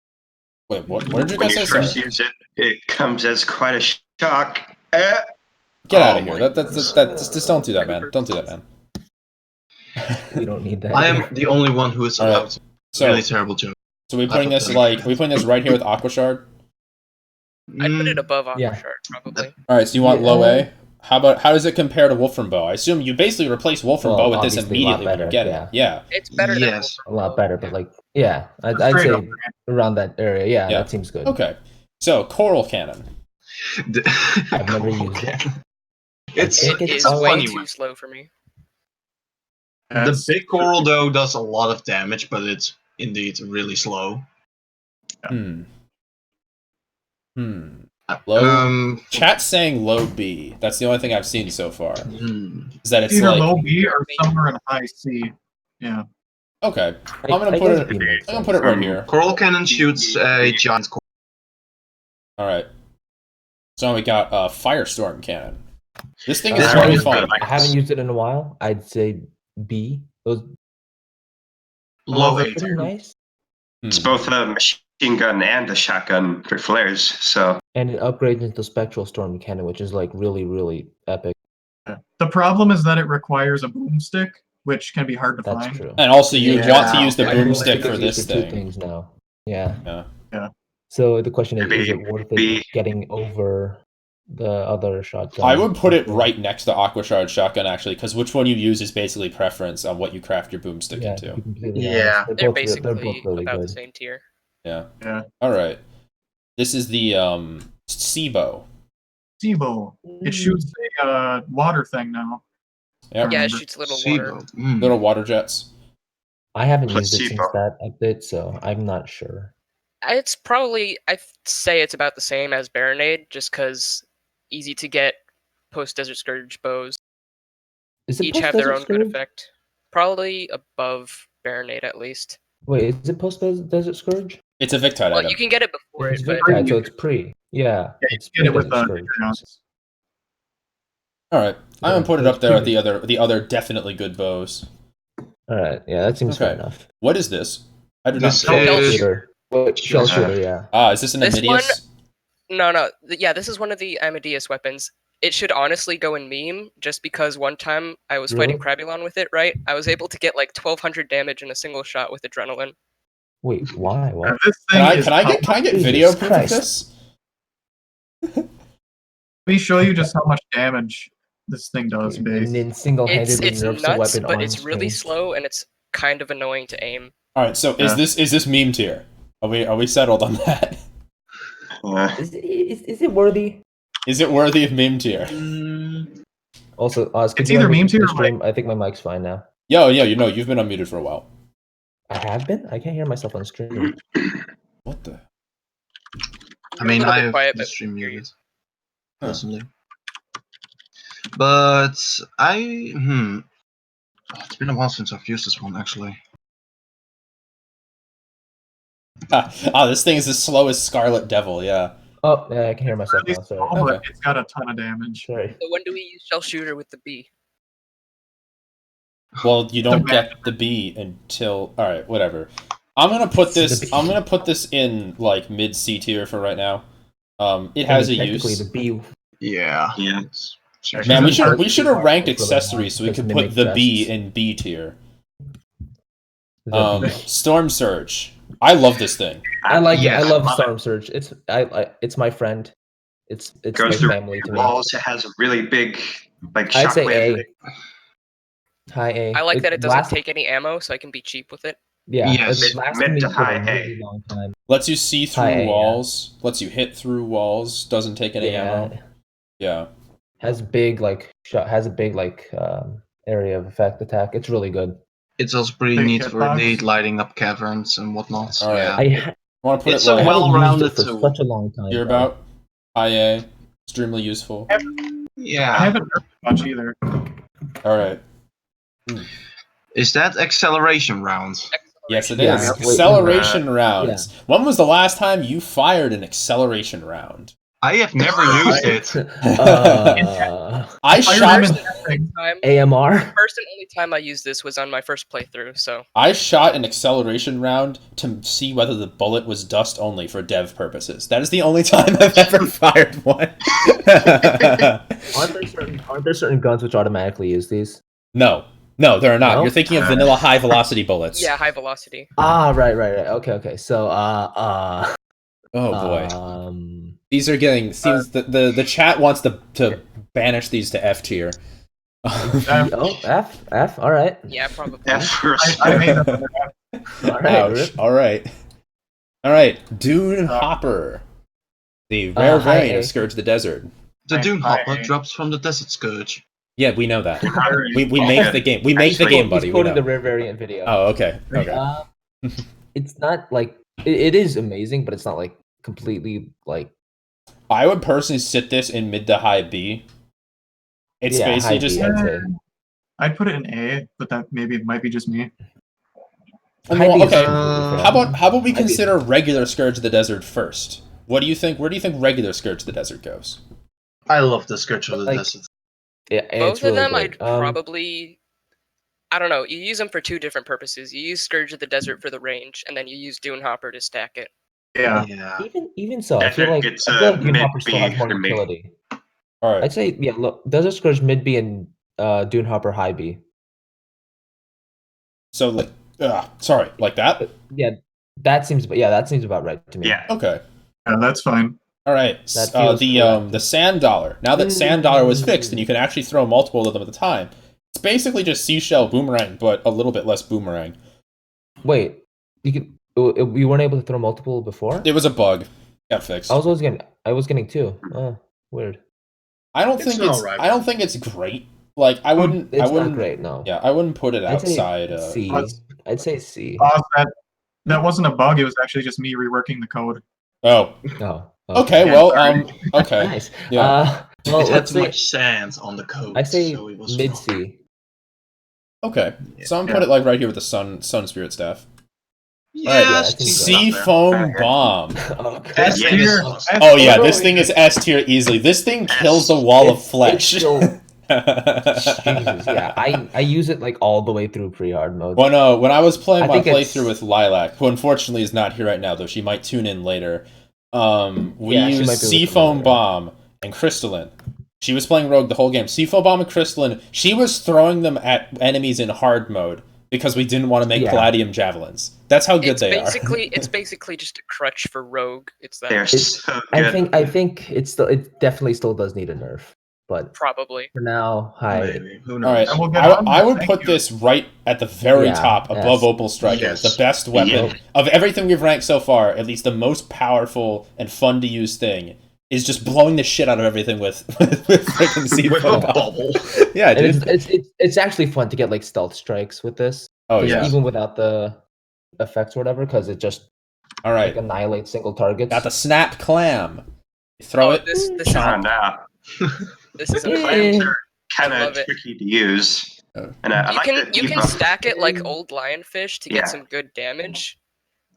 Wait, what did you When guys you say? first Sorry. use it, it comes as quite a shock. Get out Oh of here. my Just don't do that, man. Don't do that, man. We don't need that. I am the only one who is allowed to. So, Really terrible joke. so we putting this like we putting this right here with Aqua Shard? I'd put it above Yeah. Aqua Shard, probably. All right. So you want low Yeah. A? How does it compare to Wolfram Bow? I assume you basically replace Wolfram Bow with this obviously a lot immediately when you better, get yeah. it. Yeah. It's better than Yes. A lot better, but like, yeah, I'd Straight say up. around that area. Yeah, Yeah. that seems good. Okay. So Coral Cannon. I've never used it. It's think It it's is a way funny too one. slow for me. The big coral though does a lot of damage, but it's indeed really slow. Hmm. Low. Chat's saying low B. That's the only thing I've seen so far. Is that it's either like low B or somewhere in high C. Yeah. okay. I I'm gonna guess put B makes it. I'm gonna sense. put it right here. Coral cannon shoots a giant coral. All right. So now we got Firestorm Cannon. This thing is This really one is fun. good. I haven't used it in a while. I'd say B. Those Low Love A. it. pretty nice, It's both a machine gun and a shotgun for flares, so and it upgrades into Spectral Storm Cannon, which is like really, really epic. The problem is that it requires a boomstick, which can be hard to That's find. true. And also, you Yeah. want to use the I feel like boomstick it's for used this two thing. things now. Yeah. Yeah. So the question is Maybe it worth B. it getting over the other shotgun? I would put it right next to Aqua Shard Shotgun, actually, because which one you use is basically preference on what you craft your boomstick Yeah, to into. be completely Yeah. honest. They're They're both basically really about the good. same tier. Yeah. Yeah. All right. This is the Seabow. Sibo. It shoots a water thing now. Yep. Yeah, it Remember. shoots little water. SIBO. Little water jets. I haven't Let's used it see, since Bob. that update, so I'm not sure. It's probably, I'd say it's about the same as Baronade, just because easy to get post-Desert Scourge bows. Is it Each have their own Post-Desert good Scourge? effect. Probably above Baronade, at least. Wait, is it Post-Desert Scourge? It's a Victide Well, item. you can get it before It's it, but Victide, so it's pre. Yeah, Yeah, it's you get it with pre-Desert the Scourge. rounds. All right. I'm gonna Yeah, put it so up it's there at pretty- the other definitely good bows. All right, yeah, that seems fair Okay. enough. What is this? I do This not know. Shell is Shooter. Wait, shell shooter, yeah. Is this an This Amidius? no. Yeah, this is one of the Amadeus weapons. It should honestly go in meme, just because one time I was fighting Crabulon with it, right? I was able to get like 1200 damage in a single shot with Adrenaline. Wait, why? What? This thing Can I get Jesus video proof of Christ. this? Let me show you just how much damage this thing does, And base. then single-handedly It's nerfs a nuts, weapon but on it's really screen. slow and it's kind of annoying to aim. All right. So Yeah. is this meme tier? Are we settled on that? Is it worthy? Is it worthy of meme tier? Also, Oz, could It's you either unmute meme tier the or, stream? I think my mic's fine now. Yo, you know you've been unmuted for a while. I have been? I can't hear myself on stream. What the? I mean, You're a little I bit have quiet, the but stream we hear you. muted personally, but it's been a while since I've used this one actually. This thing is as slow as Scarlet Devil. Yeah. Oh, yeah, I can hear myself Really now. Sorry. small, but Okay. it's got a ton of damage. Sorry. So when do we use Shell Shooter with the B? Well, you don't get the B until. All right, whatever. I'm gonna put this. I'm gonna put this in like mid C tier for right now. It has a technically use. the B. Yeah. Yeah. Man, we Actually, should have ranked for the accessories so we because could mimic put the B vests. in B tier. The B. Storm Surge. I love this thing. I like Yes, it. I love love it. Storm Surge. It's my friend. It's Goes like through family to me. walls. It has a really big, like, I'd say shockwave. A. High A. I like that it doesn't lasts- take any ammo, so I can be cheap with it. Yeah, Yes. it lasts Mid me to for high a A. really long time. Lets you see through High A, yeah. walls. Lets you hit through walls. Doesn't take any Yeah, ammo. Yeah. has big like has a big like area of effect attack. It's really good. It's also pretty Big neat for hitbox. lighting up caverns and whatnot. All right. Yeah. I want to put It's it a like haven't used well-rounded it for tool. such a long time. you're though. about. IA. Extremely useful. I Yeah. haven't heard much either. All right. Is that acceleration round? Yes, it Yeah, is. wait, Acceleration rounds. When was the last time you fired an acceleration round? I have never used it. I shot. Time, AMR. first and only time I used this was on my first playthrough, so I shot an acceleration round to see whether the bullet was dust only for dev purposes. That is the only time I've ever fired one. Aren't there certain guns which automatically use these? No, No, there are not. No? You're thinking of vanilla high velocity bullets. Yeah, high velocity. Ah, right. Okay. So, Oh boy. These are getting. Seems the chat wants to banish these to F tier. F. All right. Yeah, probably. F first. I made them. All right. Ouch. Rip. All right. Dune Hopper, the rare variant of Scourge of the Desert. The Dune Hopper I- drops from the Desert Scourge. Yeah, we know that. Very- We make the game. We make the game, buddy. He's We quoting know. the rare variant video. Oh, okay. It's not like it is amazing, but it's not like completely like. I would personally sit this in mid to high B. It's Yeah, basically high just. B, I'd say. I'd put it in A, but that maybe it might be just me. High B is Okay. completely How fair. about we High B is- consider regular Scourge of the Desert first? What do you think? Where do you think regular Scourge of the Desert goes? I love the Scourge of the Like- Desert. Yeah, Both it's really of them, good. I'd probably. I don't know. You use them for two different purposes. You use Scourge of the Desert for the range, and then you use Dune Hopper to stack it. Yeah. Yeah. Even so, I I feel think like it's, Dune Hopper still has mid-B more for me. utility. All right. I'd say look, Desert Scourge mid B and Dune Hopper high B. So like, sorry, like that. Yeah, that seems about right to me. Yeah. Okay. Yeah, that's fine. All right. That feels The sand dollar. Now that sand dollar was fixed, and you can actually throw multiple of them at the time. It's basically just seashell boomerang, but a little bit less boomerang. Wait, you weren't able to throw multiple before? It was a bug. Got fixed. I was getting two. Oh, weird. I don't It's think an it's. alright I don't think it's great. Like I wouldn't. It's I wouldn't. not great. No. Yeah, I wouldn't put it I'd say outside. C. Let's- I'd say C. That wasn't a bug. It was actually just me reworking the code. Oh. Oh. Okay. Yeah, Well. sorry. Okay. Nice. Yeah. Well, It had let's too say much sand on the code. I say so it was mid wrong. C. Okay. Yeah. So I'm put it like right here with the sun spirit staff. Yeah, Alright, yeah, it's that seems decent Sea up there. foam bomb. Okay. S Yeah, tier. yes. Oh yeah, this thing is S tier easily. This thing kills the wall of It's flesh. still- Jesus, yeah. I use it like all the way through pre-hard mode. When I was playing I my think it's- playthrough with Lilac, who unfortunately is not here right now, though she might tune in later. We Yeah, she used might be Sea listening Foam later. Bomb and Crystalline. She was playing Rogue the whole game. Sea Foam Bomb and Crystalline. She was throwing them at enemies in hard mode because we didn't want to make Yeah. Palladium javelins. That's how good It's they are. basically just a crutch for Rogue. It's that They're It's- so good. I think it definitely still does need a nerf, but probably. for now, high. Maybe. Who All knows? right, And we'll get on I that, would thank put you. this right at the very Yeah, top, above yes. Opal Striker, Yes. the best weapon Yeah. of everything we've ranked so far. At least the most powerful and fun to use thing is just blowing the shit out of everything with freaking Sea With Foam a Bomb. bubble. Yeah, And dude. it's actually fun to get like stealth strikes with this. Oh Just yeah. even without the effects or whatever, because it just All like right. annihilates single targets. Got the snap clam. You throw it. This is Found out. this is Yeah. amazing. Clams are kind I of love it. tricky to use. Oh. And I You like can the you can debuff. stack it like old lionfish to Yeah. get some good damage.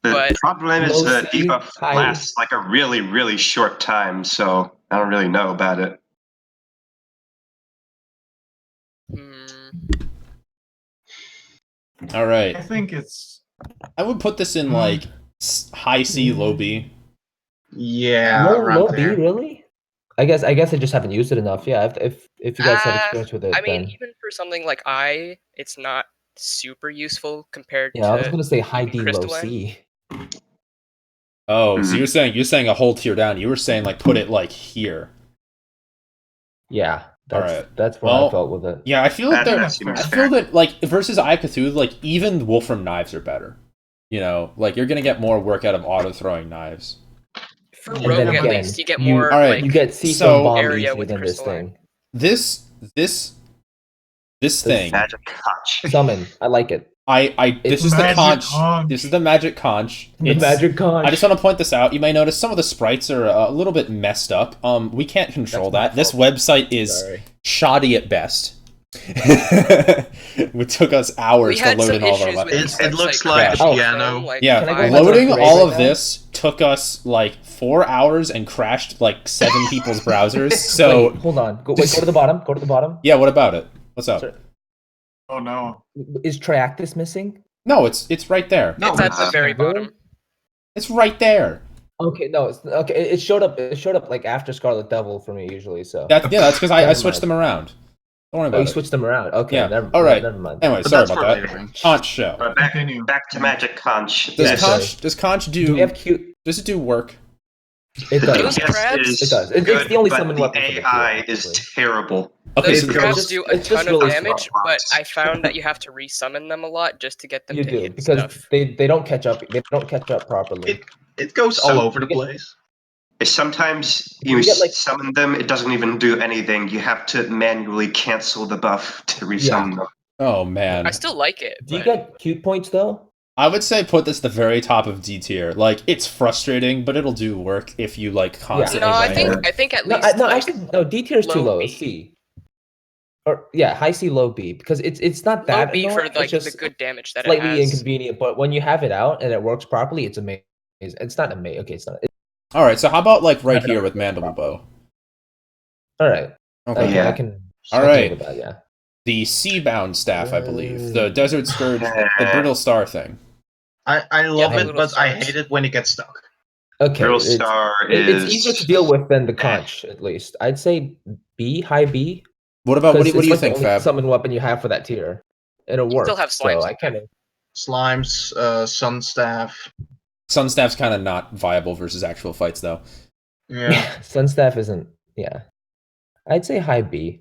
The but problem is the mostly debuff high- lasts like a really, really short time, so I don't really know about it. All right. I think it's I would put this in like high C, low B. Yeah, low around B, there. really? I guess I just haven't used it enough. Yeah, if you guys have experience with it, I mean, then even for something like it's not super useful compared yeah, I was to gonna say high even D, low crystalline. C. Oh, so Mhm. you're saying a whole tier down. You were saying like put it like here. Yeah, Alright. that's where Well, I felt with it. Yeah, I feel like That they're. seems I fair. feel that like versus Eye of Cthulhu, like even Wolfram knives are better. You know, like you're gonna get more work out of auto throwing knives. For And Rogue, then at again, least, you get you- more. Alright, like, You get C so- bomb area easier with than this crystalline. thing. This thing. Magic Conch. Summon, I like it. This It's is the Magic conch. Conch. This is the magic conch. The It's- magic conch. I just want to point this out. You may notice some of the sprites are a little bit messed up. We can't control That's my that. This fault. website is Sorry. shoddy at best. It took us hours We to had load some in all of our issues with weapons. the It looks website like crashing a piano. from, like, Yeah, Can I go five- back to loading the all right of now? this took us like 4 hours and crashed like 7 people's browsers. So Wait, hold on. Go to the bottom. Go to the bottom. yeah, what about it? What's up? Sorry. oh no. Is Triactus missing? No, it's right there. No, It's at the it's- very Really? bottom. It's right there. Okay, no, it's okay. It showed up. It showed up like after Scarlet Devil for me usually. So That's because I Never switched mind. them around. Don't worry Oh, about you it. switched them around. Okay, Yeah. never, All right. never mind. Anyway, But sorry that's about for that. later. Conch show. Back to Magic Conch. Does Yes. Conch Do we do? have cute? Does it do work? It The does. Those DPS crabs- is It does. It's good, the only but summon the weapon for the AI tier, is actually. terrible. Okay, Those so It crabs goes- do a it's just ton of really damage, slow. but I found that you have to resummon them a lot just to get them You to do hit because stuff. they don't catch up. They don't catch up properly. It goes all over the you get- place. Sometimes You you get, like- summon them, it doesn't even do anything. You have to manually cancel the buff to resummon them. Oh man. I still like it. Do you but- get cute points though? I would say put this the very top of D tier. Like it's frustrating, but it'll do work if you like constantly. No, I wrangle. think at No, least like, actually, no. D tier is too low low. B. It's C. Or yeah, high C, low B, because it's not low that B annoying. for It's like the just good damage that it slightly has. inconvenient. But when you have it out and it works properly, it's amazing. It's not amazing. Okay, it's not. All right. So how about like right Have it here on with the Mandible properly. Bow? All right. Okay. Okay, Yeah. I can. All I can right. live with that, yeah. The Seabound staff, I believe. The Desert Scourge, the Yeah. Brittle Star thing. I love the it, little but I stars. hate it when it gets stuck. Okay. Brittle It's, Star it's is easier to deal with than the conch, at least. I'd say B, high B. What about what do Because you it's think, like the only Fab? summon weapon you have for that tier. It'll work. still have so slimes. I kind of. Slimes, Sunstaff. Sunstaff's kind of not viable versus actual fights, though. Yeah. Sunstaff isn't. Yeah. I'd say high B.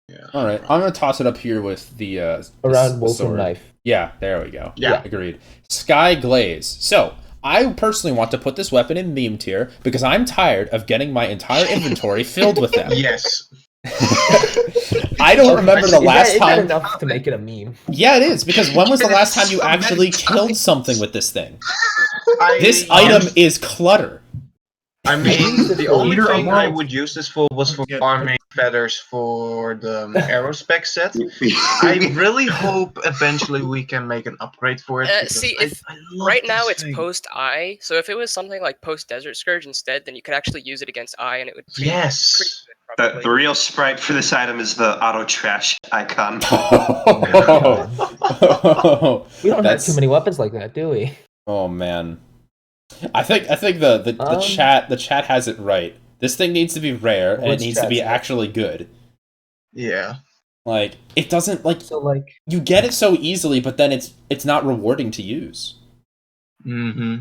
Yeah. All right, I'm gonna toss it up here with the Around the Wolf and sword. Knife. Yeah, there we go. Yeah. Agreed. Sky Glaze. So I personally want to put this weapon in meme tier because I'm tired of getting my entire inventory filled with them. Yes. I don't remember the last is that time. enough to make it a meme? Yeah, it is because when was the last time you So many actually killed times. something with this thing? I, This item is clutter. I mean, the only Leader of thing I worlds. would use this for was for Get- farming feathers for the aerospec set. I really hope eventually we can make an upgrade for it. because See, I- if I love right now this it's thing. post I, so if it was something like post Desert Scourge instead, then you could actually use it against I, and it would be Yes. pretty good, the probably. real sprite for this item is the auto trash icon. We don't have That's- too many weapons like that, do we? Oh man, I think the chat has it right. This thing needs to be rare and it What's needs to be chat's- actually good. Yeah. Like it doesn't like So like, you get it so easily, but then it's not rewarding to use. Mm-hmm.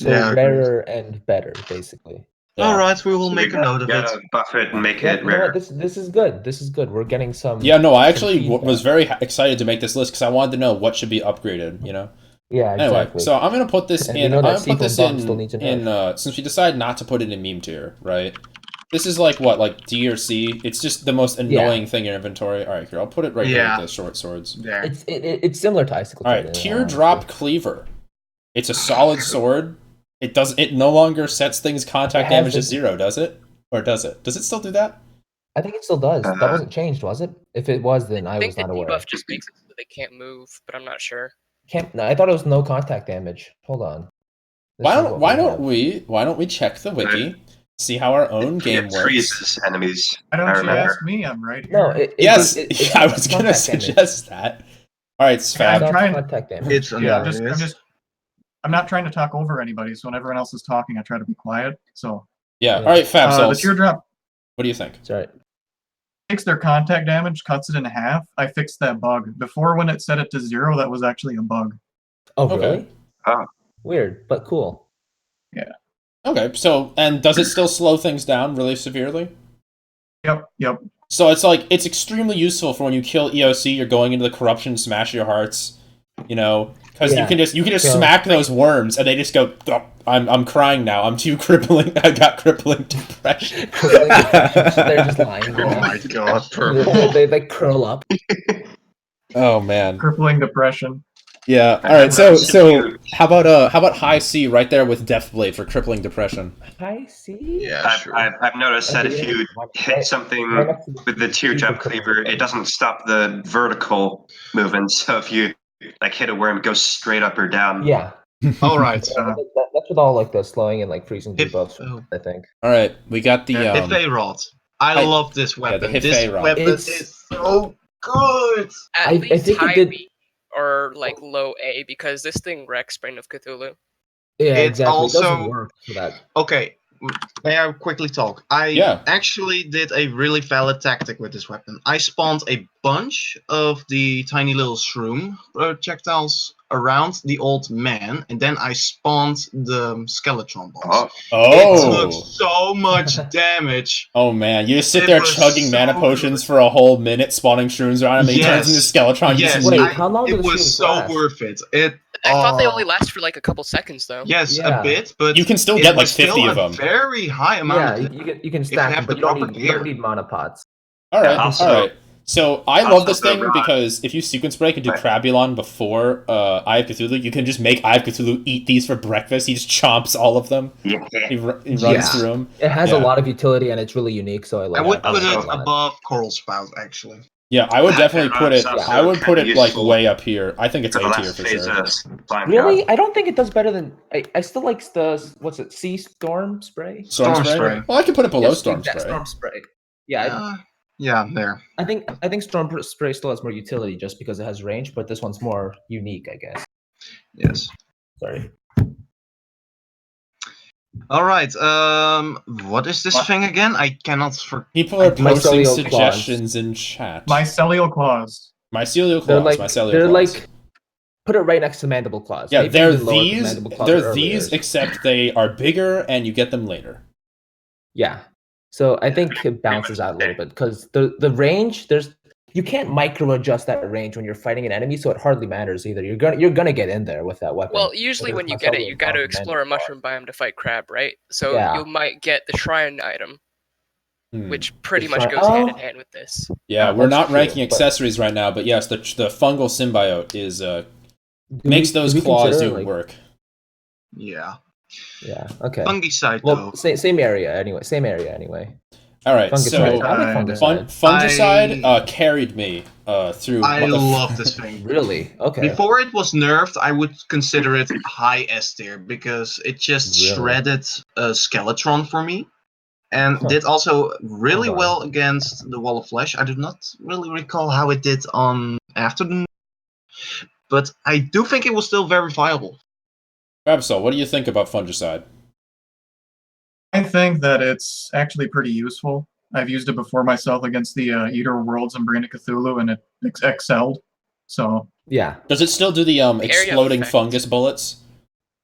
so Yeah. rarer and better, basically. Yeah. All right, we will So make a note of it. gotta buff it and make Yeah, it you know rare. what? This is good. This is good. We're getting some. Yeah, no, I actually feedback. was very excited to make this list because I wanted to know what should be upgraded. You know. Yeah, Anyway, exactly. so I'm gonna put this And in. we know I'm that gonna put this Sequel Bomb still needs a in since we decided not to put it in meme tier, right? This is like what, like D or C? It's just the most annoying thing in your inventory. All right, here I'll put it right here Yeah. with the short swords. There. it's similar to Icicle. All right, Teardrop Cleaver. It's a solid sword. It no longer sets things contact It has damage to this- 0, does it? Or does it? Does it still do that? I think it still does. That wasn't changed, was it? If it was, then I I think was the not aware. debuff just makes it so they can't move, but I'm not sure. No, I thought it was no contact damage. Hold on. This Why is don't what why we don't have. why don't we check the wiki, see how our own game It works? freezes enemies. Why I don't you remember. ask me? I'm right here. No, Yes, it's I not was gonna contact damage. suggest that. All right, It's Sfab. not trying- contact damage. It's Yeah, annoying. I'm not trying to talk over anybody, so when everyone else is talking, I try to be quiet. So Yeah. Yeah. All right, Fab. the Souls. teardrop What do you think? Sorry. takes their contact damage, cuts it in half. I fixed that bug. Before, when it set it to 0, that was actually a bug. Oh, Okay. really? Oh. Weird, but cool. Okay. So, and does it still slow things down really severely? Yep. So it's like it's extremely useful for when you kill EOC. You're going into the corruption, smash your hearts. You know, because Yeah. you can just So- smack those worms and they just go. "Oh, I'm crying now. I'm too crippling. I got crippling depression. They're just lying. Oh my god, They, purple. they curl up. Oh man. Crippling depression. Yeah. All right. So how about high C right there with Deathblade for crippling depression? I see. Yeah, sure. I've noticed that if you hit something with the teardrop cleaver, it doesn't stop the vertical movement. So if you like hit a worm, it goes straight up or down. Yeah. All right. That's with all like the slowing and like freezing If- debuffs, oh. I think. All right. We got the Hife Rod. I love this weapon. the This Hife Rod. weapon It's- is so good. At I least think it high did- B or like low A, because this thing wrecks Brain of Cthulhu. Yeah, It's exactly. It doesn't also- work for that. Okay, may I quickly talk? Yeah. Actually did a really valid tactic with this weapon. I spawned a bunch of the tiny little shroom projectiles around the old man, and then I spawned the Skeletron bombs. It took so much damage. Oh man, you just sit there chugging mana potions for a whole minute, spawning shrooms around him, and he turns into Skeletron. Yes, Wait, how long did it the was shrooms so last? worth it. I thought they only last for like a couple seconds though. Yes, Yeah. a bit, but you can still it get like was 50 still of them. a very high amount. Yeah, you can you stack them, have but the you don't, proper you don't gear. need mana pots. Alright, also- alright. So I love this also thing Ron- because if you sequence break and do Right. Crabulon before Eye of Cthulhu, you can just make Eye of Cthulhu eat these for breakfast. He just chomps all of them. Yeah. He runs Yeah. through them. It has Yeah. a lot of utility and it's really unique, so I like I would it. put Also- it above Coral Spout, actually. Yeah, I would definitely put it. Also I would put it kinda like useful way up here. I think it's For the A tier last for phase sure. of Slime Really? God. I don't think it does better than... I still like the... What's it? Sea Storm Spray? Storm Storm spray? spray. Well, I could put it below Yes, Storm that spray. Storm Spray. Yeah, Yeah, there. I think Storm Spray still has more utility just because it has range, but this one's more unique, I guess. Yes. Sorry. All right. What is this thing again? I cannot. People are Mycelial posting claws. suggestions in chat. Mycelial claws. Mycelial They're claws. like Mycelial they're claws. like put it right next to mandible claws. Yeah, Maybe they're even lower 'cause these. mandible claws They're are these, earlier. except they are bigger, and you get them later. Yeah. So I think it bounces out a little bit because the range you can't micro adjust that range when you're fighting an enemy, so it hardly matters either. You're gonna get in there with that weapon. Well, usually when you get it, you got to explore a mushroom biome to fight crab, right? So Yeah. you might get the shrine item, Hmm. which pretty The much shrine- goes hand in Oh. hand with this. Yeah, Oh, we're that's not true, ranking but- accessories right now, but yes, the fungal symbiote is Do makes we- those do we claws consider, do like- work. Yeah. Yeah. Okay. Fungicide Well, though. same area anyway. Same area anyway. All right, Fungicide. so I like fungicide. fungicide carried me through. I love this thing. Really? Okay. Before it was nerfed, I would consider it high S tier because it just Really? shredded Skeletron for me, and Huh. did also really Oh, wow. well against the Wall of Flesh. I do not really recall how it did on Afternoon, but I do think it was still very viable. Absol, what do you think about fungicide? I think that it's actually pretty useful. I've used it before myself against the Eater of Worlds and Brain of Cthulhu, and it excelled. So Yeah. Does it still do the area exploding effect. fungus bullets?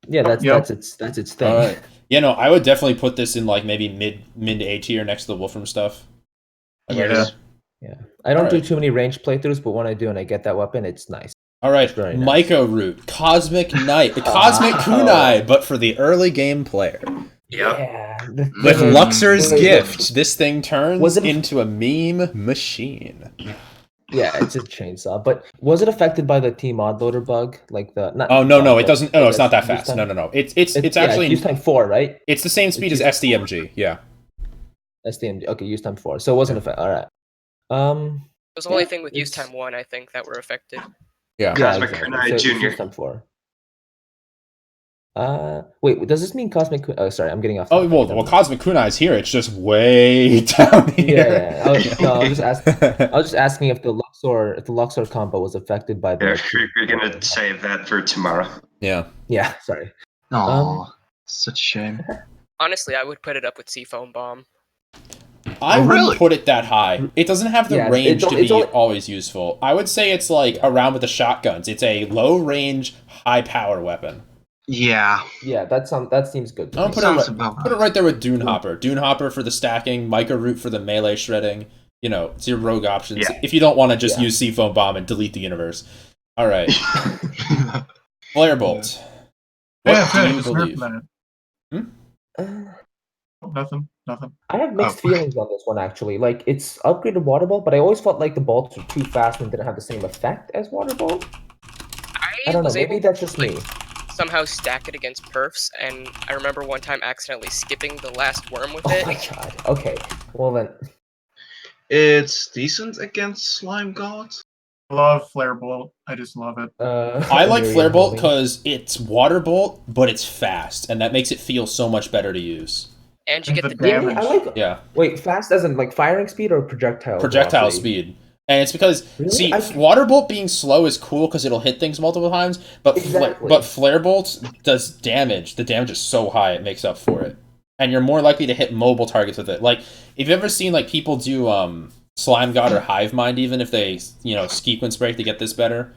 Yeah. That's Yep. that's its thing. Alright. Yeah, no, I would definitely put this in like maybe mid to A tier next to the Wolfram stuff. Like, Yeah. it's- Yeah. I don't do Alright. too many range playthroughs, but when I do and I get that weapon, it's nice. All right, Very nice. Myco Root, Cosmic Knight, Cosmic Kunai, but for the early game player. Yep. Yeah. With Mm. Luxor's Wait, gift, this thing turns Was it- into a meme machine. Yeah, it's a chainsaw. But was it affected by the T mod loader bug? Like the not Oh no, bug, no, it but doesn't. Oh, it's not that use fast. time? No, no, no. It's yeah, actually use time 4, right? it's the same speed as use time SDMG. Yeah. SDMG. Okay, use time 4. So it wasn't affected. All right. It was the only Yeah, thing with use it's- time 1, I think, that were affected. Yeah. Yeah, Cosmic exactly. Kunai So it's Jr.. use time 4. Wait, does this mean Cosmic? Oh, sorry, I'm getting off. Oh topic. well, Cosmic Kunai is here. It's just way down here. Yeah. I was just asking if the Luxor combo was affected by the. You're gonna save that for tomorrow. Yeah. Yeah, sorry. Oh, such a shame. Honestly, I would put it up with Seafoam Bomb. I Oh, wouldn't really? put it that high. It doesn't have the Yeah, range it's to be only- always useful. I would say it's like around with the shotguns. It's a low range, high power weapon. Yeah. Yeah, that seems good. To I'll me. put Sounds it, about put it right there with Dune Hopper. Dune Hopper for the stacking, Myco Root for the melee shredding. You know, it's your rogue options. Yeah. If you don't want to just Yeah. use Seafoam Bomb and delete the universe. All right. Flare Bolt. yeah, What do I you just believe? nerfed that. Nothing. I have mixed Oh. feelings on this one actually. Like it's upgraded water bolt, but I always felt like the bolts were too fast and didn't have the same effect as water bolt. I don't know. was Maybe able that's just to, me. somehow stack it against perfs, and I remember one time accidentally skipping the last worm with Oh it. my god. Okay. Well then. It's decent against Slime God. Love Flare Bolt. I just love it. I like Miriam Flare Bolt Holding. because it's water bolt, but it's fast, and that makes it feel so much better to use. And you And get the the Really? I like. Yeah. Wait, fast as in like firing speed or projectile? Projectile velocity? speed. And it's because, Really? see, I- water bolt being slow is cool because it'll hit things multiple times, but Exactly. but flare bolt does damage. The damage is so high it makes up for it. and you're more likely to hit mobile targets with it. Like, if you've ever seen like people do Slime God or Hive Mind, even if they sequence break to get this better.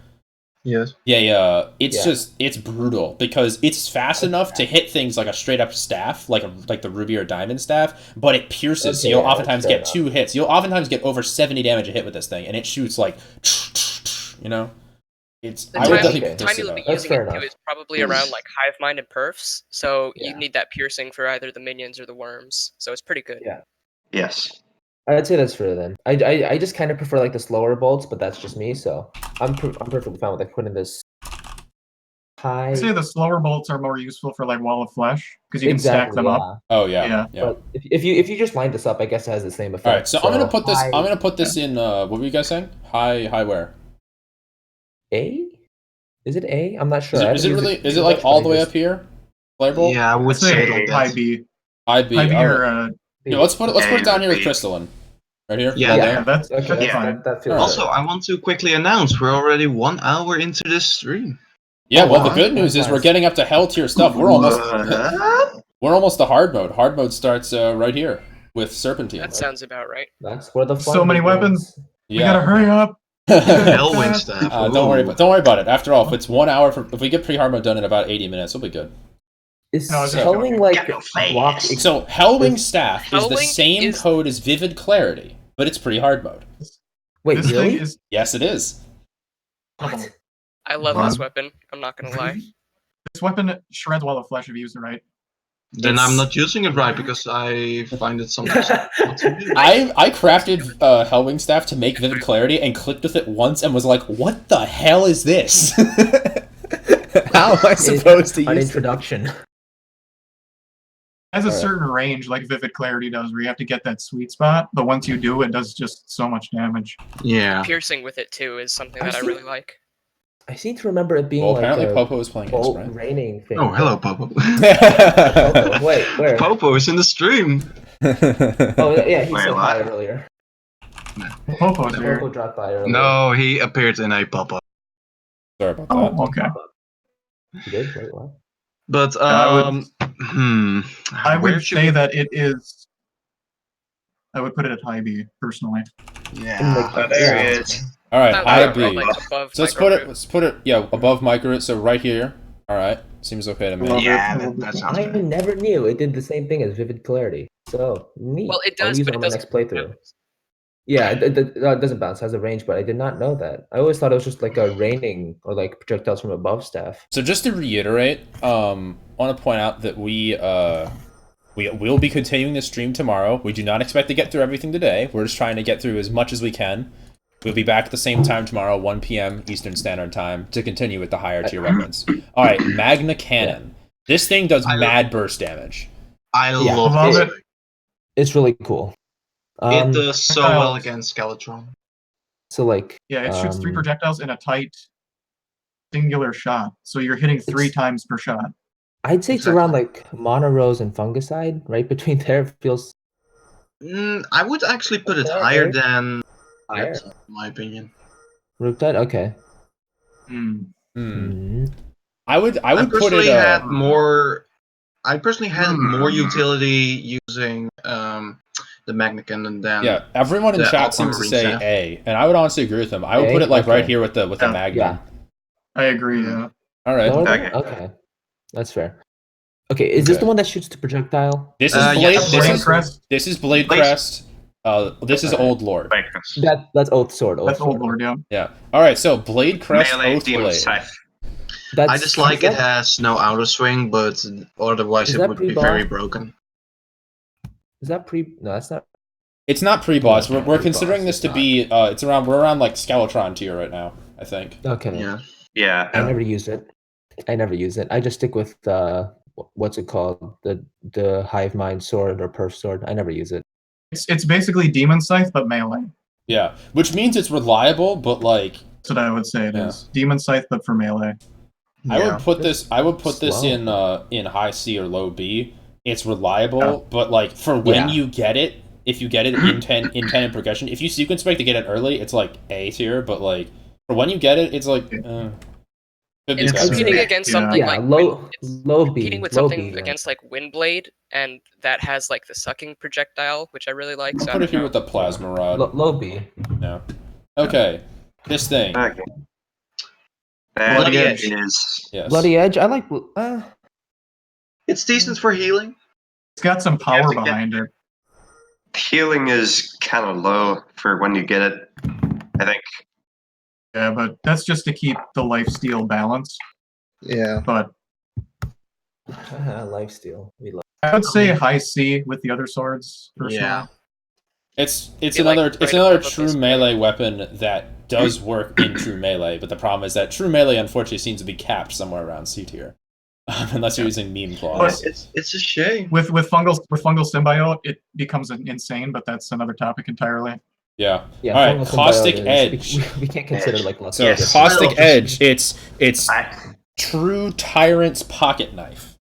Yes. Yeah. It's brutal because it's fast enough to hit things like a straight up staff, like the ruby or diamond staff, but it pierces. So you'll oftentimes get 2 hits. You'll oftentimes get over 70 damage a hit with this thing, and it shoots like, It's. The I would time definitely you'll be using it too is probably around like Hive Mind and Perfs, so you need that piercing for either the minions or the worms. So it's pretty good. Yeah. Yes. I'd say that's fair then. I just kind of prefer like the slower bolts, but that's just me. So I'm perfectly fine with like putting this high. I'd say the slower bolts are more useful for like Wall of Flesh because you can stack them up. Oh yeah. But if you just line this up, I guess it has the same effect. All right, so I'm gonna put this. I'm gonna put this in. What were you guys saying? High where? A? Is it A? I'm not sure. Is it really? Is it like all the way up here? Flare bolt? Yeah, I would say like high B. High B. High B or yeah, let's put it down here with crystalline. Right here. Yeah, that's okay. fine. That feels also, I want to quickly announce we're already 1 hour into this stream. Yeah, well, the good news is we're getting up to hell tier stuff. We're almost the hard mode. Hard mode starts right here with Serpentine. That sounds about right. That's where the fun so many begins. weapons. We gotta hurry up. Hellwind staff. Don't worry about it. After all, if it's 1 hour, if we get pre-hard mode done in about 80 minutes, we'll be good. Is Hellwing like block? So Hellwing staff is the same code as Vivid Clarity, but it's pre-hard mode. Wait, This really? thing is Yes, it is. What? I love this weapon. I'm not gonna lie. this weapon shreds Wall of Flesh if you use it right. Then I'm not using it right because I find it sometimes not to do. I crafted Hellwing staff to make Vivid Clarity and clicked with it once and was like, "What the hell is this? How am I supposed to An use it?" introduction? It has a certain range, like Vivid Clarity does, where you have to get that sweet spot. But once you do, it does just so much damage. Yeah. Piercing with it too is something that I really like. I seem to remember it being Well, like apparently a Popo is playing against, bolt right? raining thing. Oh, hello, Popo. Popo. Wait, where? Popo is in the stream. Oh, yeah, he Wait, said what? hi earlier. Popo's here. Popo dropped by earlier. No, he appeared in a Popo. Sorry about that. Oh, okay. He did? Wait, what? But I where would should say we- that it is. I would put it at high B personally. Yeah. There he is. All right, Not high like- B. like above So let's micro put it above micro root. So right here. All right, seems okay to me. Yeah, that sounds I good. never knew it did the same thing as Vivid Clarity. So neat. Well, it I'll does, use but it it on my doesn't. next playthrough. Yeah, it doesn't bounce. It has a range, but I did not know that. I always thought it was just like a raining or like projectiles from above staff. So just to reiterate, I want to point out that we will be continuing the stream tomorrow. We do not expect to get through everything today. We're just trying to get through as much as we can. We'll be back at the same time tomorrow, 1 p.m. Eastern Standard Time, to continue with the higher tier weapons. All right, Magna Cannon. This thing does mad burst damage. I Yeah. love it. It's really cool. It does so well against Skeletron. So like Yeah, it shoots 3 projectiles in a tight, singular shot. So you're hitting 3 times per shot. I'd say it's around like Monorose and Fungicide, right between there. It feels I would actually put it Okay, higher right? than Higher? Riptide, in my opinion. Riptide. Okay. Hmm. Mhm. I would I put personally it. had more. I personally had more utility using the Magna Cannon than Yeah, everyone in the chat seems to Aquamarine say staff. A, and I would honestly agree with them. I would A? put it like right Okay. here with the Magnum. Yeah. I agree, yeah. All right. No, Okay. okay. That's fair. Okay, is this Okay. the one that shoots the projectile? This is Yeah, Blade. Blade Crest. This is Blade Blade- Crest. This is Old Lord. That's Oath Sword. That's Old Lord, yeah. Yeah. All right. So Blade Crest, Melee Oath Demon Blade. Scythe. That's, I just like is it that- has no outer swing, but otherwise Is it that would be pre-boss? very broken. Is that pre? No, that's not. It's not pre-boss. Yeah, We're pre-boss, considering this it's to not. be. We're around like Skeletron tier right now. I think. Okay. Yeah. Yeah. I never use it. I just stick with what's it called? The Hive Mind sword or Perf sword. I never use it. It's basically Demon Scythe, but melee. Yeah, which means it's reliable, but like That's what I would say it Yeah. is. Demon Scythe, but for melee. I Yeah. would put this. I would put this Slow. in high C or low B. It's reliable, but like for when Yeah. you get it, if you get it in 10 in progression, if you sequence break to get it early, it's like A tier. But like for when you get it, it's like Could be It's better. competing against Yeah. something Yeah, like it's low competing B, with low something B, against like Windblade, and that has like the sucking projectile, which I really like. So I Put it don't here know. with the plasma rod. low B. No. Okay. This thing. Okay. That Bloody Edge. is Yes. Bloody Edge. I like. It's decent for healing. It's got some power to get- behind it. healing is kind of low for when you get it. I think. Yeah, but that's just to keep the lifesteal balance. Yeah. But Lifesteal. We love. I would say high C with the other swords. Personally. Yeah. It's Feel like another right another above true this melee weapon that does work in true melee, but the problem is that true melee unfortunately seems to be capped somewhere around C tier, unless you're using meme claws. It's a shame. With fungal symbiote, it becomes insane, but that's another topic entirely. Yeah. Yeah. All right. Fungal Caustic Symbiote Edge. We can't consider like less. So Yes. caustic Well, edge. It's I, true tyrant's pocket knife.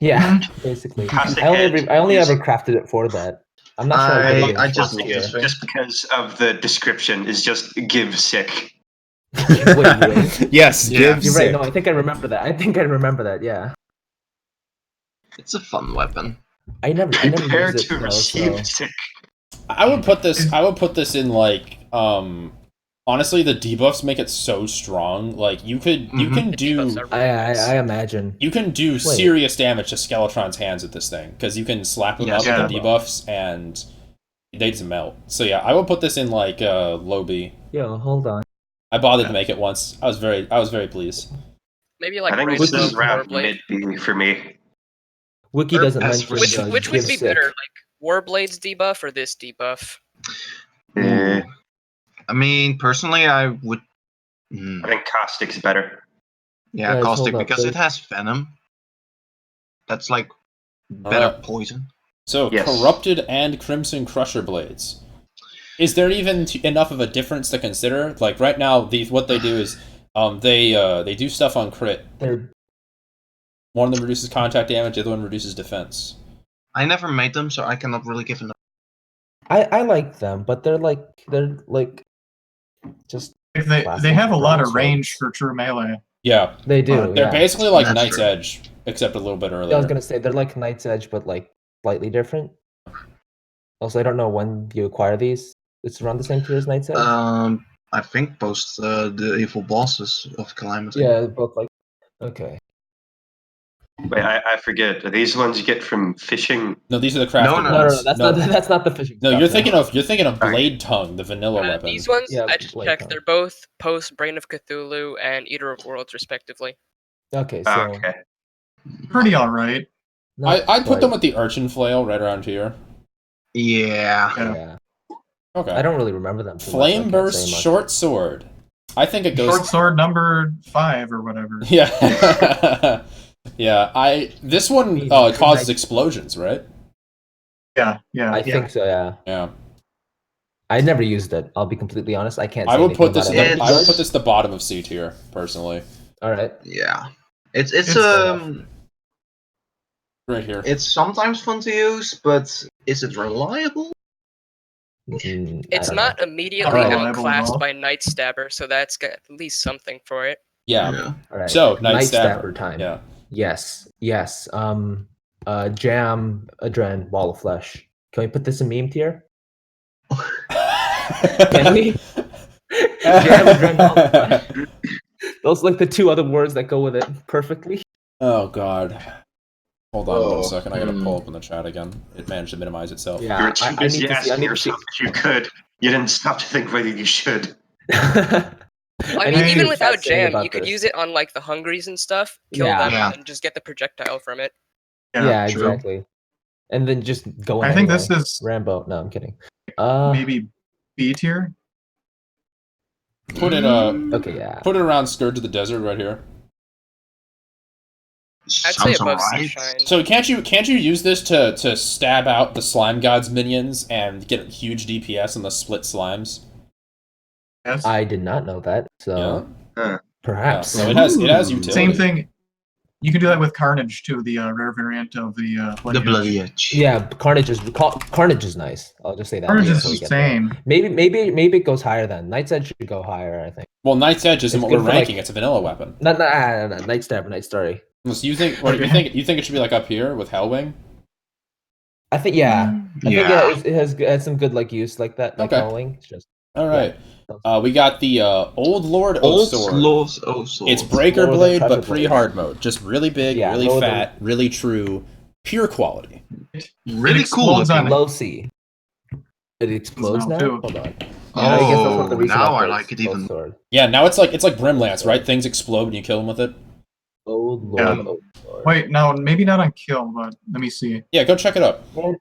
Yeah, basically. Caustic I Edge only is- ever crafted it for that. I'm not sure. I did it I in just first love tier. this thing. just because of the description is just give sick. Wait. Yes. Yeah. Give You're right. sick. No, I think I remember that. Yeah. It's a fun weapon. I never Prepare used it to though. receive So. sick. I would put this in like honestly the debuffs make it so strong. Like you can The do debuffs are really nice. I imagine. you can do serious damage to Skeletron's hands with this thing because you can slap them Yes. up Yeah. with the debuffs and they just melt. So yeah, I would put this in like low B. Yo, hold on. I bothered to make it once. I was very pleased. Maybe like I think right this is above around Warblade. mid B for me. Wiki doesn't As mention for Which give would be sick. better, like Warblade's debuff or this debuff? Uh, I mean, personally, I would. I think caustic's better. Yeah, Guys, caustic hold up, because please. it has venom. That's like better Alright. poison. So Yes. corrupted and crimson crusher blades. Is there even enough of a difference to consider? Like right now, what they do is they do stuff on crit. They're One of them reduces contact damage, the other one reduces defense. I never made them, so I cannot really give an. I like them, but they're like just They Classic have a lot of broadswords. range for true melee. Yeah, they do. they're yeah. basically like That's Knight's true. Edge, except a little bit I was earlier. gonna say they're like Knight's Edge, but like slightly different. Also, I don't know when you acquire these. It's around the same tier as Knight's Edge. I think post the evil bosses of Calamity. Yeah, both like. Okay. Wait, I forget. Are these ones you get from fishing? No, these are the crafted No, No, ones. that's not the fishing. No, stuff, you're thinking of Blade Tongue, the vanilla weapon. These ones, Yeah, I just Blade checked. Tongue. They're both post Brain of Cthulhu and Eater of Worlds, respectively. Okay, so Okay. Pretty alright. I'd put them with the Urchin Flail right around here. Yeah. Yeah. Okay. I don't really remember them. Too much, so I Flame can't Burst say much. Short Sword. I think it goes. Short sword number 5 or whatever. Yeah. Yeah. This one causes explosions, right? Yeah. I think so. Yeah. Yeah. I never used it. I'll be completely honest. I can't. Say I would anything put this. about it. I would put this the bottom of C tier personally. All right. Yeah. It's It's Right here. it's sometimes fun to use, but is it reliable? I It's don't not know. immediately Alright. outclassed by Night Stabber, so that's got at least something for it. Yeah. All right. So Night Night Stabber. Stabber time. Yeah. Yes. Jam, Adren, Wall of Flesh. Can we put this in meme tier? Can we? Jam, Adren, Wall of Flesh. Those are like the two other words that go with it perfectly. Oh God. Hold on one Oh, second. I gotta pull up in the chat again. It managed to minimize itself. You Yeah, were too I need busy to see. I asking need to see. yourself if you could. You didn't stop to think whether you should. I I mean, need even to without chat saying Jam, about you could this. use it on like the Hungries and stuff, kill Yeah. them, Yeah. and just get the projectile from it. Yeah, true. exactly. And then just go. I think this is Rambo. No, I'm kidding. maybe B tier. Put it Okay, yeah. Put it around Scourge of the Desert right here. I'd say Sounds above alright. Seashine. So can't you use this to stab out the Slime God's minions and get huge DPS on the split slimes? Yes. I did not know that. So Yeah. Huh. perhaps. So it has utility. Same thing. You can do that with Carnage too, the rare variant of the The Bloody Edge. Yeah, Carnage is nice. I'll just say that. Carnage is before we get there. insane. Maybe it goes higher then. Knight's Edge should go higher, I think. Well, Knight's Edge isn't It's what good we're for, ranking. like- It's a vanilla weapon. No, Knight's Story. So you think? What do you think? You think it should be like up here with Hellwing? I think yeah. I think Yeah. it has some good like use like that. Like Okay. Howling. It's just All right. We got the Old Lord Old Oathsword. Lord's Oathsword. It's Breaker Lower than Blade, Treasure but Blade. pre-hard mode. Just really big, Yeah, really lower fat, really true, pure quality. really It cool explodes on looking. low C. It explodes now, now. too. Hold on. I guess that's Oh, one of the recent now I updates, like it even. Sword. Yeah, now it's like Brimlance, right? Things explode when you kill them with it. Old Lord. Yeah. Oathsword. Wait, now maybe not on kill, but let me see. Yeah, go check it out. Man,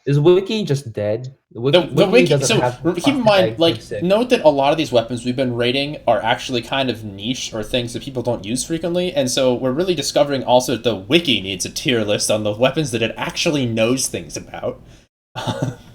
is Wiki just dead? The wiki. doesn't So have keep in mind, like, sick. note that a lot of these weapons we've been rating are actually kind of niche or things that people don't use frequently, and so we're really discovering also that the wiki needs a tier list on the weapons that it actually knows things about.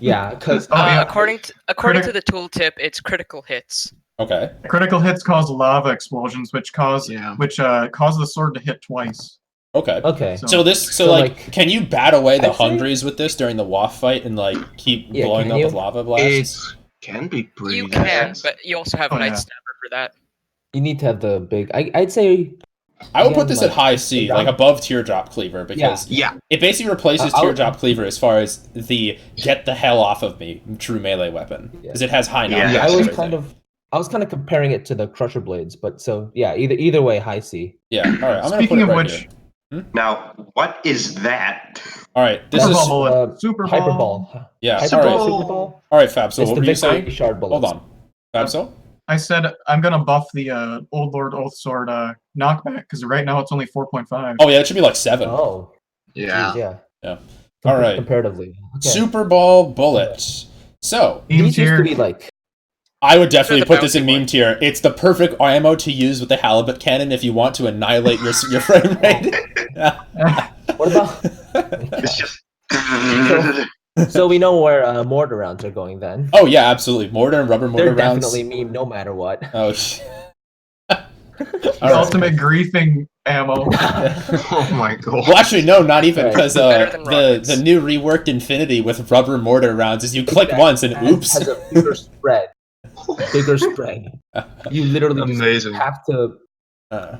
Yeah, because Oh, yeah. According to Critic- the tooltip, it's critical hits. Okay. Critical hits cause lava explosions, which cause Yeah. the sword to hit twice. Okay. okay. So So, like, like, can you bat away the I'd say- Hungries with this during the waff fight and like keep Yeah, blowing can up you? with lava It blasts? can be pretty You can, nice. but you also have Oh, Night yeah. Stabber for that. You need to have the big. I'd say. I would put again, this like, at high C, the like round- above Teardrop Cleaver, because Yeah. it basically replaces I'll- Teardrop Cleaver as far as the get the hell off of me true melee weapon, because it has high Yeah, knockback. Yeah, and I was kind of comparing it to the Crusher Blades, but so yeah, either way, high C. Yeah. All right. I'm gonna put Speaking it of right which, here. Now, what is that? All right. This That's is Super Bullet. Super Hyper Ball. Ball. yeah. Hyper All Ball, right. Super Ball. All right, Fab. So It's what the were you victory saying? shard bullets. Hold on, Fabso. I said I'm gonna buff the Old Lord Oathsword knockback because right now it's only 4.5. Oh yeah, it should be like 7. Oh, Yeah. geez, yeah. Yeah. All right. Comparatively. Okay. Super Ball bullets. So Meme These used tier. to be like. I would definitely the put this in bouncy meme one. tier. It's the perfect ammo to use with the halibut cannon if you want to annihilate your frame rate. What about? It's just. So we know where mortar rounds are going then. Oh yeah, absolutely. Mortar and rubber mortar They're rounds. definitely meme no matter what. Oh. The ultimate griefing ammo. Oh my god. Well, actually, no, not even, Right. because Better than rockets. the new reworked Infinity with rubber mortar rounds is you click once and oops. Has a bigger spread. Bigger spread. You literally just Amazing. have to.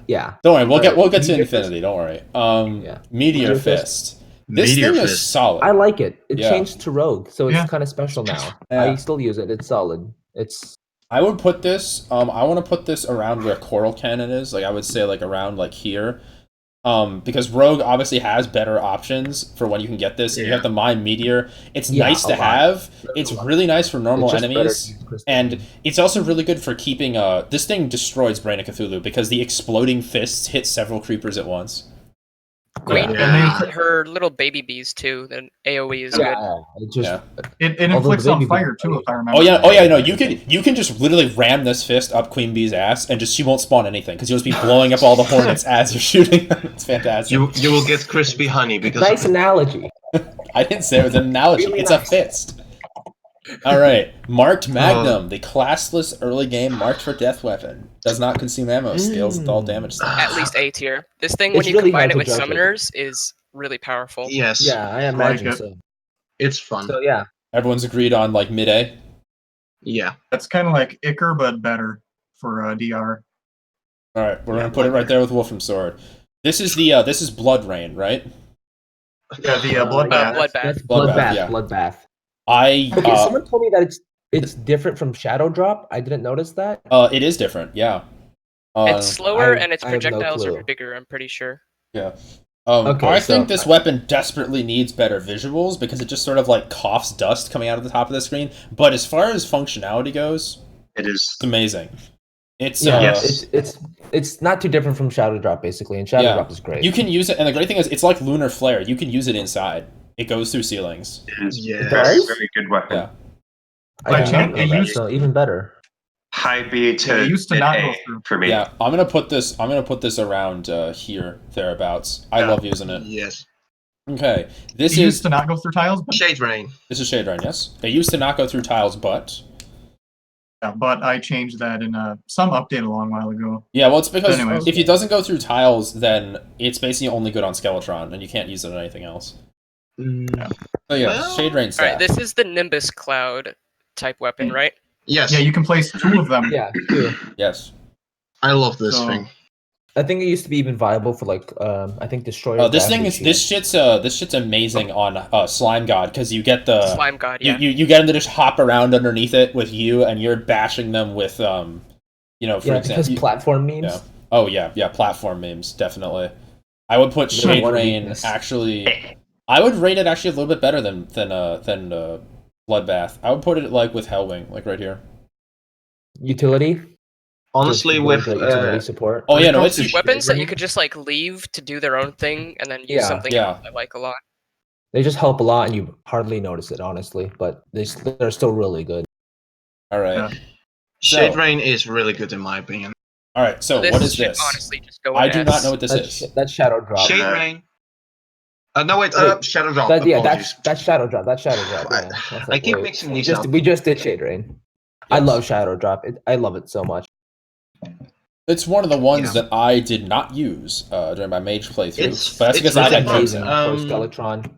Yeah. Don't worry, we'll Right. get to Meteor Infinity. Don't worry. Yeah. Meteor Meteor Fist. This Meteor thing is Fist. solid. I like it. It Yeah. changed to Rogue, so it's Yeah. kind of special now. Yeah. I still use it. It's solid. It's I would put this. I want to put this around where Coral Cannon is. Like I would say, like around like here. Because Rogue obviously has better options for when you can get this. And you have the Mine Meteor. It's Yeah, nice a to lot. have. Very It's a lot. really nice for normal it's just better enemies. to use crystal. And it's also really good for keeping this thing destroys Brain of Cthulhu because the exploding fists hit several creepers at once. Queen Yeah. Bee, her little baby bees too. The AOE is yeah, good. it just Yeah. It Although inflicts the on baby fire bees- too, if I remember. Oh yeah, no, you can just literally ram this fist up Queen Bee's ass and just she won't spawn anything because you'll just be blowing up all the hornets as you're shooting them. It's fantastic. You will get crispy honey because nice analogy. I didn't say it was an analogy. Really It's nice. a fist. All right, Marked Magnum, the classless early game marked for death weapon. Does not consume ammo. Scales with all damage stats. At least A tier. This thing, It's when you really combine hard it to with judge it. summoners, is really powerful. yes, Yeah, I imagine it. so. it's fun. So yeah, Everyone's agreed on like mid A. Yeah. That's kind of like Icar, but better for DR. All right, we're gonna put it right there with Wolfram Sword. This is this is Blood Rain, right? Yeah, the bloodbath. Bloodbath. That's Bloodbath, bloodbath. yeah. Bloodbath. I Okay, someone told me that it's different from Shadow Drop. I didn't notice that. it is different, yeah. It's slower I- and its I have no projectiles clue. are bigger. I'm pretty sure. Yeah. Okay, I so- think this weapon desperately needs better visuals because it just sort of like coughs dust coming out of the top of the screen. But as far as functionality goes, It is. it's amazing. It's Yeah, Yes. it's not too different from Shadow Drop basically, and Shadow Yeah. Drop is great. you can use it, and the great thing is it's like Lunar Flare. You can use it inside. It goes through ceilings. It is Yeah. a very, Does? very good weapon. Yeah. I did not It know that, used- so even better. High B to Yeah, it used to mid not A go through. for me. Yeah, I'm gonna put this around here, thereabouts. I Yeah. love using it. Yes. Okay, It this used is to not go through tiles, but Shade Rain. Shade Rain. Yes, it used to not go through tiles, but Yeah, but I changed that in some update a long while ago. Yeah, well, it's because Anyways. if it doesn't go through tiles, then it's basically only good on Skeletron, and you can't use it on anything else. Mm, So yeah, Well- Shade Rain All staff. right, this is the Nimbus Cloud type weapon, right? yes. Yeah, you can place 2 of them. Yeah, true. Yes. I love this So- thing. I think it used to be even viable for like I think Destroyer. Oh, this Gravity thing is Shield. this shit's amazing on Slime God because you get the Slime God, yeah. you get them to just hop around underneath it with you, and you're bashing them with for Yeah, example. because platform memes. Yeah. Oh yeah, platform memes definitely. I would put They're Shade one Rain weakness. actually. I would rate it actually a little bit better than Bloodbath. I would put it like with Hellwing, like right here. Utility. Honestly, Just with really great utility support. Oh yeah, no, comes it's to you- Weapons that you Rain- could just like leave to do their own thing and then use Yeah. something Yeah. else I like a lot. They just help a lot, and you hardly notice it, honestly. But they're still really good. all right. Yeah. Shade So- Rain is really good in my opinion. All right. So this what is should this? honestly just go I in do S. not know what this That's is. that's Shadow Drop. Shade Uh, Rain. No wait, Wait, Shadow Drop. Yeah, apologies. that's Shadow Drop. That's Shadow Drop. I- Yeah. That's I keep wait, mixing we these just up. we just did Shade Rain. I Yes. love Shadow Drop. I love it so much. It's one of the ones Yeah. that I did not use during my mage playthrough, It's- but that's it's because I really had fun. Amazing Crimson. for Skeletron.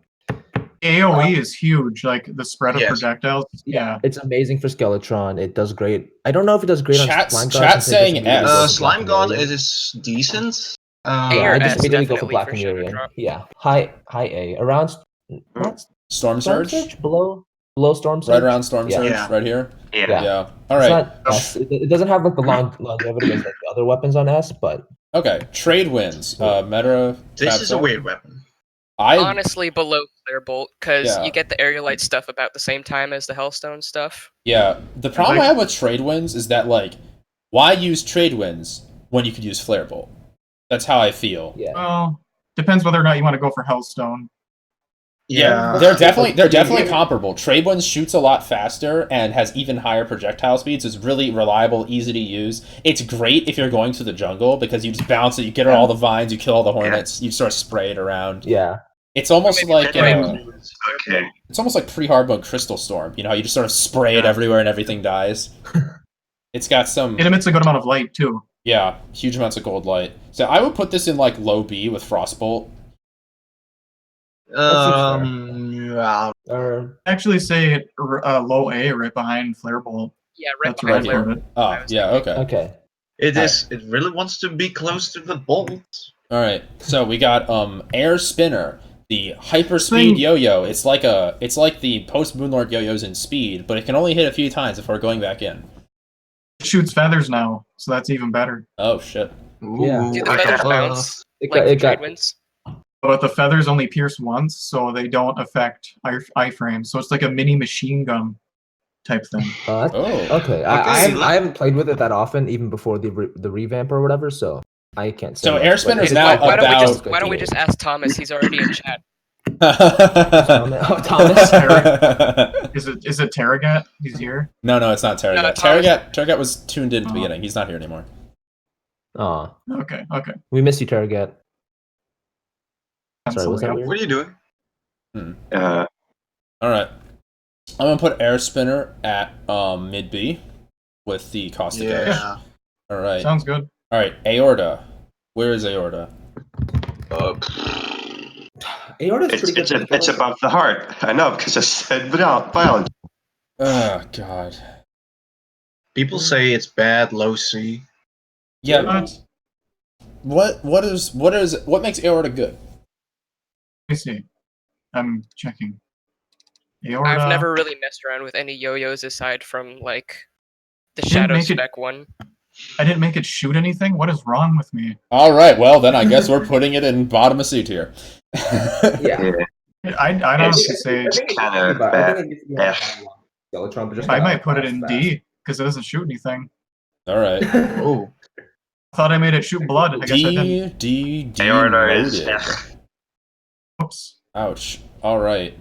AoE is huge, like the spread of Yes. projectiles. Yeah. It's amazing for Skeletron. It does great. I don't know if it does great Chat's- on Slime God. chat's since it just saying immediately S. goes to Slime Black God Chameleon. is decent. A Yeah, or I just S immediately go for definitely Black for Shadow Chameleon. Drop. Yeah, high A around not Storm Storm Surge, Surge below Storm Surge. right around Storm Yeah. Surge, Yeah. right here. Yeah. Yeah. Yeah. All It's right. not S. It doesn't have like the longevity as like the other weapons on S, but Okay. Trade wins. Meta. This is a Capsule. weird weapon. I Honestly, below Flare Bolt, because Yeah. you get the Aerialite stuff about the same time as the Hellstone stuff. yeah. The problem I have with trade wins is that like, why use trade wins when you could use Flare Bolt? That's how I feel. yeah. Well, depends whether or not you want to go for Hellstone. Yeah, Yeah. they're definitely Yeah. comparable. Trade Winds shoots a lot faster and has even higher projectile speeds. It's really reliable, easy to use. It's great if you're going through the jungle because you just bounce it, you get all the vines, you kill all the hornets, you sort of spray it around. Yeah. It's almost Maybe like Okay. it's almost like pre-hardmode Crystal Storm. You know how you just sort of spray it Yeah. everywhere and everything dies. It's got some It emits a good amount of light too. huge amounts of gold light. So I would put this in like low B with Frostbolt. Yeah. Or Actually, say low A right behind Flare Bolt. Yeah, right That's where behind I Flare put Bolt. it. Oh I was yeah, thinking. okay. okay. It is. It really wants to be close to the bolt. All right, so we got Air Spinner, the hyper speed Thing- yo-yo. It's like the post Moonlord yo-yos in speed, but it can only hit a few times before going back in. It shoots feathers now, so that's even better. Oh shit! Yeah. Do the Okay. feathers bounce It like got, the it got Trade Winds? But the feathers only pierce once, so they don't affect iframes. So it's like a mini machine gun type thing. that's- Oh, okay. I Okay, haven't played with it that often, even before the revamp or whatever. So I can't say. So much, Air but Spinner is it- now Why don't we just about- why don't we just ask Thomas? He's already in chat. Oh, Thomas. Is it Terragat? He's here. No, it's not Terragat. No, Thomas- Terragat was tuned in at the Oh. beginning. He's not here anymore. Aw, Okay. we miss you, Terragat. Sorry, Cancel, was that yeah. weird? What are you doing? All right, I'm gonna put Air Spinner at mid B with the caustic edge. Yeah. All right, Sounds good. all right. Aorta, where is Aorta? Aorta's pretty good. for It's above the heart. I know because I said biology. Oh god. People say it's bad, low C. Yeah. What makes Aorta good? Let me see. I'm checking. Aorta. I've never really messed around with any yo-yos aside from like the Didn't Shadow make it- Spec one. I didn't make it shoot anything. What is wrong with me? All right, well then I guess we're putting it in bottom of C tier. Yeah. I'd honestly say Kinda bad. I might put it in D because it doesn't shoot anything. All right. Oh. I thought I made it shoot blood. I guess I didn't. D Aorta is. loaded. Oops. Ouch. All right.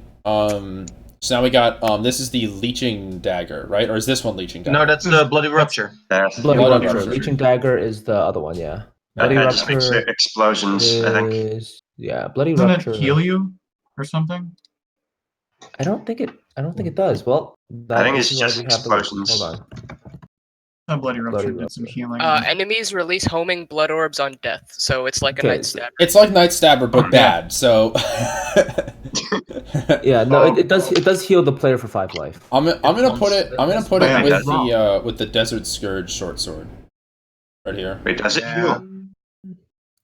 So now we got this is the leeching dagger, right? Or is this one leeching dagger? No, that's the bloody rupture. That's Bloody Bloody Rupture. Rupture. Leeching Dagger is the other one, yeah. Bloody I just mixed Rupture the explosions. I think. is yeah. Bloody Doesn't Rupture. it heal you or something? I don't think it does. Well, I think this it's is why just we have the- explosions. Hold on. Bloody Rupture Bloody did some Rupture. healing. Enemies release homing blood orbs on death, so it's like a Okay, Night Stabber. It's like Night Stabber, but bad. So. Yeah, no, it does heal the player for 5 life. I'm gonna put it Yeah. with the Desert Scourge short sword. Right here. Wait, does it Yeah. heal?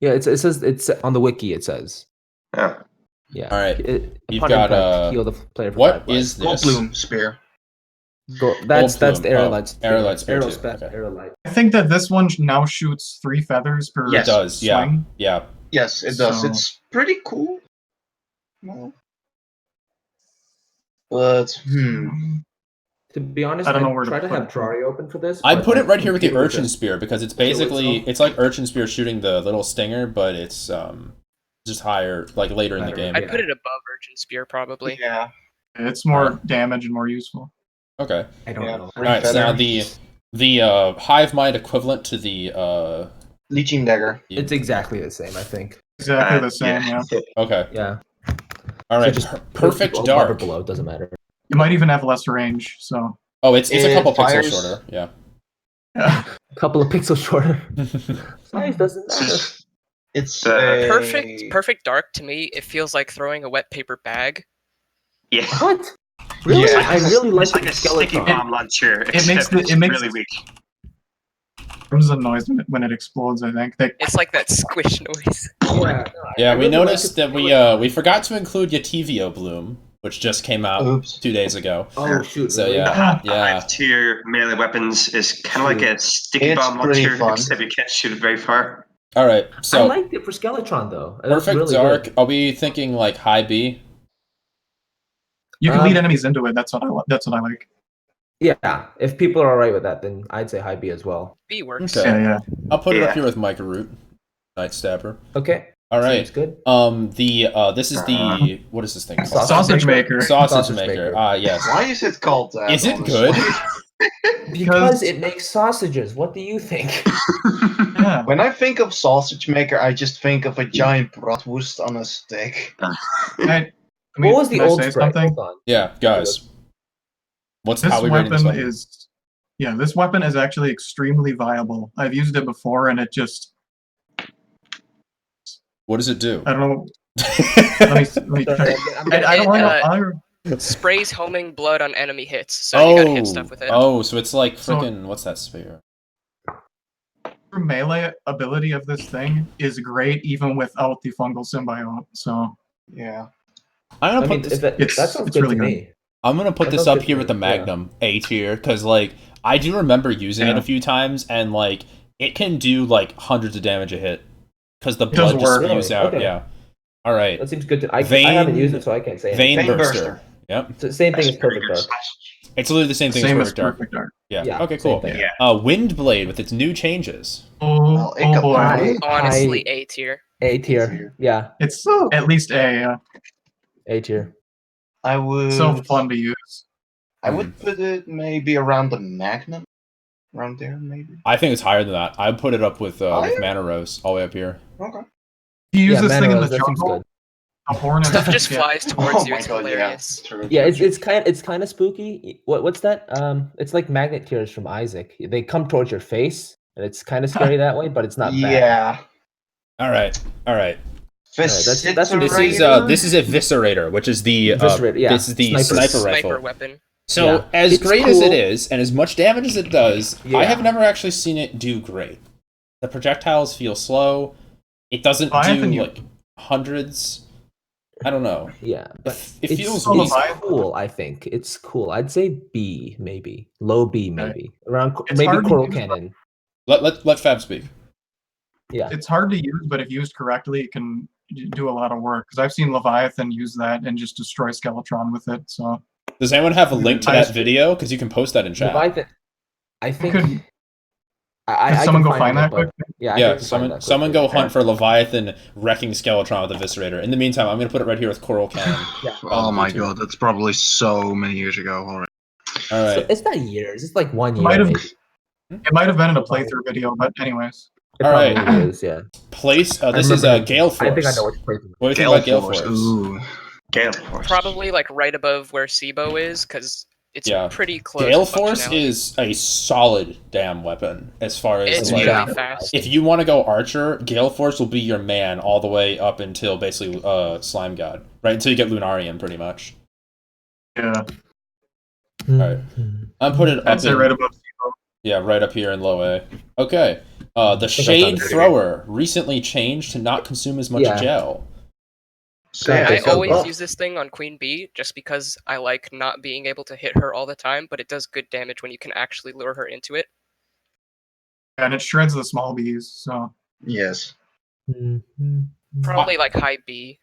Yeah, it says it's on the wiki. It says. Oh. Yeah. All right. You've upon got, impact, heal the player for What 5 life. is Gold this? Bloom Spear. That's Gold the Plume. arrow Oh, light. arrow light spear Arrow too. spec. Okay. Arrow light. I think that this one now shoots 3 feathers per Yes. It does. Yeah. swing. Yeah. Yes, it does. So- It's pretty cool. Well, but To be honest, I don't know I'd where to try to put have it. Drari open for this. I'd but put my it right here with the computer would Urchin just- Spear because it's kill basically itself. it's like Urchin Spear shooting the little stinger, but it's just higher, like later in the Better, game. I'd put it above Urchin Spear, probably. yeah. It's more damage and more useful. Okay. I don't Yeah. know. All right. So now the Hive Mind equivalent to the Leeching Dagger. It's exactly the same, I think. Exactly the same, yeah. Okay. Yeah. All So right. just Perfect above or Dark. below, doesn't matter. It might even have less range, so Oh, it's a It couple fires- pixels shorter. Yeah. yeah. A couple of pixels shorter. Size doesn't It's matter. just- It's Perfect Dark to me, it feels like throwing a wet paper bag. Yeah. What? Really? Yeah. I really like It's like the a sticky skeleton. bomb launcher. It makes except the- it's it makes- really weak. There's a noise when it explodes, I think. It's like that squish noise. Yeah, Yeah, we really like noticed the that skeleton. we forgot to include Yativio Bloom, which just came out Oops. 2 days ago. Oh shoot! So really? yeah, yeah. Tier melee weapons is kind of like a sticky It's bomb pretty launcher, fun. except you can't shoot it very far. All right. I So liked it for Skeletron though. It was Perfect really Dark. good. Are we thinking like high B? You can lead enemies into it. That's what I like. Yeah, if people are alright with that, then I'd say high B as well. B works. Okay. Yeah. I'll put it up Yeah. here with Micro Root, Night Stabber. Okay. All right. Seems good. This is the what is this thing called? Sausage maker. Sausage maker. Ah, yes. Why is it called that? Is it honestly? good? Because it makes sausages. What do you think? Yeah. When I think of sausage maker, I just think of a giant bratwurst on a stick. What What was the old say spread? something? Hold on. Yeah, guys. What's This how we rating this weapon weapon? is, this weapon is actually extremely viable. I've used it before, and it just, What does it do? I don't know. Let me Sorry, try. I'm I don't know. Sprays homing blood on enemy hits, so you gotta hit stuff with it. Oh, so it's like So- freaking what's that spear? The melee ability of this thing is great even without the fungal symbiote. So Yeah. I'm I gonna mean, put this. that it's- sounds it's good really to good. me. I'm gonna put that this sounds up good here to with the me, yeah. Magnum A tier because like I do remember using it Yeah. a few times and like it can do like hundreds of damage a hit because the It does blood just work. spews Really? out. Okay. Yeah. All right. That seems good to. I Vein- haven't used it, so I can't say anything. Vein Vein burster. burster. Yep. It's the same thing as That's pretty Perfect good Dark. slash. It's literally the same thing Same as as Perfect Dark. Perfect Dark. Yeah. Yeah, Okay. same Cool. thing. Yeah. Wind Blade with its new changes. Oh it boy. combines- Honestly, A tier. A tier. Yeah, It's at least A. A tier. I would. So fun to use. I would put it maybe around the Magnum. Around there, maybe. I think it's higher than that. I'd put it up with Higher? Mana Rose all the way up here. Okay. You use Yeah, this thing in Mana the Rose, that seems jungle. good. A horn Stuff and just flies towards Oh you. my It's god, yeah. hilarious. True, Yeah, true, it's kind of spooky. What's that? It's like magnet tears from Isaac. They come towards your face, and it's kind of scary that way, but it's not bad. Yeah. All right. All right. that's- This is Viscerator? this is a Viscerator, which is the Eviscerate, yeah. this is the Sniper. sniper Sniper rifle. weapon. So Yeah. as It's great as it cool. is, and as much damage as it does, I Yeah. have never actually seen it do great. The projectiles feel slow. It doesn't Leviathan, do you- like hundreds. I don't know. Yeah, but It it's, feels it's weak. cool. I think it's cool. I'd say B, maybe low B, maybe around It's maybe hard to Coral use, Cannon. Let Fab speak. Yeah, It's hard to use, but if used correctly, it can do a lot of work. Because I've seen Leviathan use that and just destroy Skeletron with it. So Does anyone have a link to I- that video? Because you can post that in chat. Leviathan. I think. could- I someone can go find it, that but- quick? Yeah, I Yeah, can find someone that someone quickly. go hunt for Leviathan wrecking Skeletron with the Viscerator. In the meantime, I'm gonna put it right here with Coral Cannon. Yeah. Oh my YouTube. god, that's probably so many years ago already. All So right. it's not years. It's like 1 year. Might have- Maybe. It might have been in a playthrough video, but anyways. It All right. probably is. Yeah. This I is remember- Gale Force. I think I know which place. What do you think about Gale Force? Ooh. Gale Force. Probably like right above where SIBO is, because It's Yeah. pretty close. Gale in Force functionality. is a solid damn weapon as far as It's like. really fast. If you want to go Archer, Gale Force will be your man all the way up until basically Slime God, right until you get Lunarian, pretty much. Yeah. Alright. I'm putting it up That's it in, right above Sivo. yeah, right up here in low A. Okay. The Shade Thrower recently changed to not consume as much gel. I so always buff. use this thing on Queen Bee just because I like not being able to hit her all the time, but it does good damage when you can actually lure her into it. And it shreds the small bees, so. Yes. Probably like high B.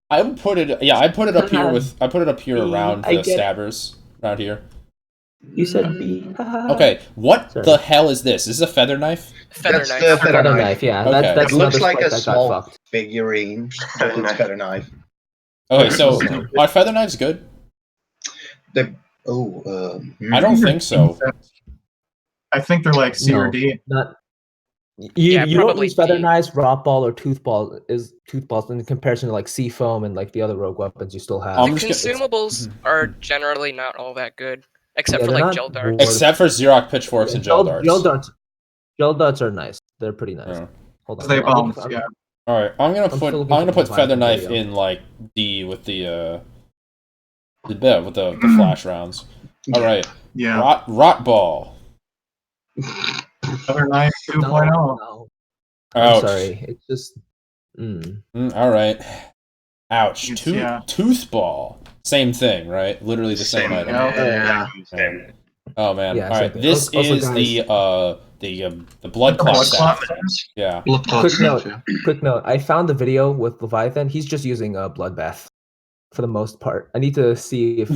I would put it, yeah, I put it up here with, I put it up here B, around I the get- stabbers, around here. You said B. Okay, what Sorry. the hell is this? Is this a feather knife? Feather That's knife. the feather Feather knife. knife, yeah. Okay. That's It looks another like sprite a that small got fucked. figurine, but it's feather knife. Okay, so are feather knives good? I I don't think so. I think they're like C or No. D. Not. Yeah, You don't probably use feather D. knives, rock ball, or toothballs in comparison to like sea foam and like the other rogue weapons you still have. The I'm just gonna- consumables are generally not all that good, except Yeah, for they're like not gel darts. worth- Except for Xerox pitchforks and gel darts. Gel darts are nice. They're pretty nice. Yeah. Hold on. They I'm bounce, looking- yeah. All right, I'm still looking gonna for put the feather Leviathan knife video. in like D with the flash rounds. All right, Yeah. rot ball. Feather knife 2.0. No. I'm Ouch. sorry. It's just. All right. Ouch. It's- yeah. Tooth ball. Same thing, right? Literally the same item. Yeah. Oh man. Yeah, All right. same thing. This Also, is guys- the blood clot Blood staff. clot things? Yeah. Blood clot Quick stuff, note. Quick note. I found the video with Leviathan. He's just using a bloodbath for the most part. I need to see if.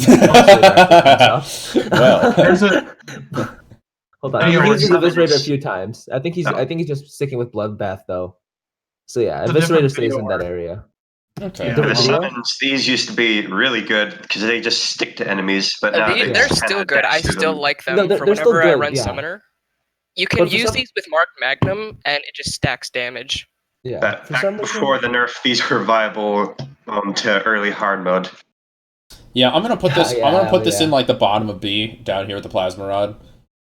Well. There's a- Hold on. Video He where uses Eviscerator a summons- few times. I think he's just sticking with bloodbath though. So yeah, It's a different Eviscerator stays video in that where- area. Okay. Yeah. The Video? summons, these used to be really good because they just stick to enemies, but now They're they still kinda good. I dash through still them. like them No, for they're still whenever I good, run yeah. Summoner. You can But for use some- these with Mark Magnum, and it just stacks damage. Yeah. But For back some before reason, the nerf, these were viable to early hard mode. Yeah, I'm gonna put this. Yeah, I'm gonna put this yeah. in like the bottom of B down here with the plasma rod,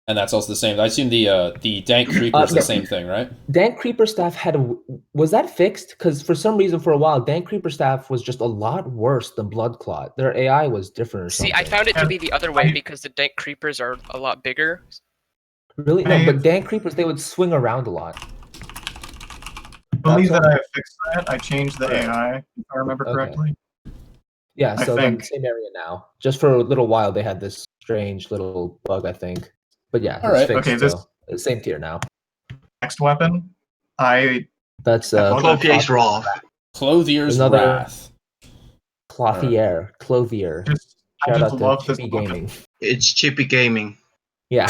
and that's also the same. I assume the dank creeper is the no. same thing, right? Dank Creeper staff was that fixed? Because for some reason, for a while, Dank Creeper staff was just a lot worse than Blood Clot. Their AI was different or See, something. I found it to be the other way because the dank creepers are a lot bigger. Really? No, I- but Dank Creepers, they would swing around a lot. I believe That's that I have fixed that. I changed the AI, if I remember Okay. correctly. Yeah, I so then think. same area now. Just for a little while, they had this strange little bug, I think. But yeah, All it's right. fixed. Okay, this- So it's same tier now. Next weapon, I That's Cloakier's Raw. Clothier's Another- Wrath. Clothier. Clothier. I Shout just out love to this Chippy weapon. Gaming. It's Chippy Gaming. Yeah.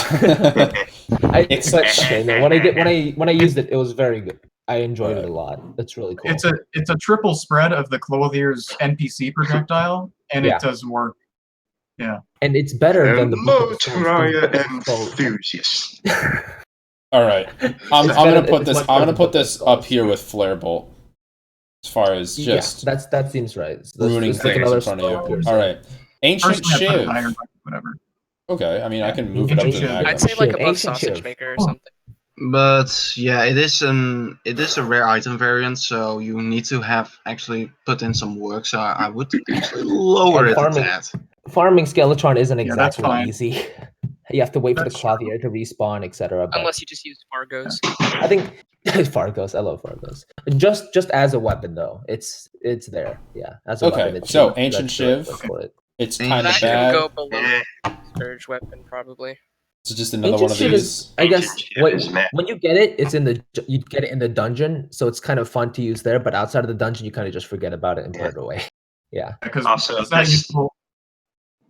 It's- Okay, no, when I used it, it was very good. I enjoyed it a lot. That's really cool. It's a triple spread of the Clothier's NPC projectile, and Yeah. it does work. Yeah. and it's better than the Book of the Souls, 'cause Motoraya the Book of the Souls- enthusiast. All right. I'm It's gonna better- put it's this. much I'm better gonna than put the this Book of up the here with Flare Bolt. As far as just yeah, that seems right. It's ruining it's like things another in front of you. Scourge. All right. Ancient Personally, I put it Shiv. higher, but whatever. Okay. I mean, I can Yeah. move it up to Ancient the Shiv. magnum. I'd say like Shiv, above Ancient Sausage Shiv. Maker or Oh. something. But yeah, it is a rare item variant, so you need to have actually put in some work. So I would actually lower And it a farming- tad. Farming Skeletron isn't Yeah, that's exactly fine. easy. You have to wait for the That's true. Clothier to respawn, etc. But Unless you just use Fargos. I think Fargos. I love Fargos. Just as a weapon, though, it's there. Yeah, as a Okay, weapon. It's so good. Ancient That's the right Shiv. word for it. It's That kind of That bad. can go below Eh, Scourge weapon, probably. It's just another Ancient one of Shiv these. is, I guess, Ancient Shiv is meh. when you get it, you get it in the dungeon, so it's kind of fun to use there. But outside of the dungeon, you kind of just forget about it and put it away. Yeah. Because Also, it's not this- useful.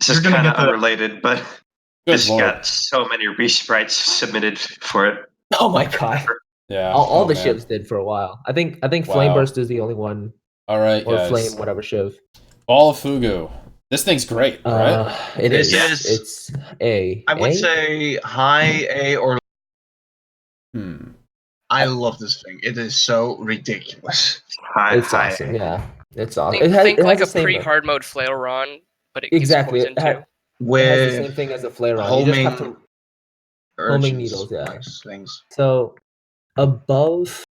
This is You're gonna kind of get the- unrelated, but Good this lord. got so many resprites submitted for it. Oh my god. Yeah. All oh, the man. shivs did for a while. I think Wow. Flame Burst is the only one, All right, or guys. Flame whatever shiv. Ball of Fugu. This thing's great, right? It This is. is- It's A. I would A? say high A or Hmm. I love this thing. It is so ridiculous. High, It's high. awesome. Yeah, it's awesome. Think, it has like the a same- pre-hard mode Flailron, but it Exactly. gives poison too. It has the with same thing as a Flare-on. You just have to homing urchins, needles, yeah. like slings. So above,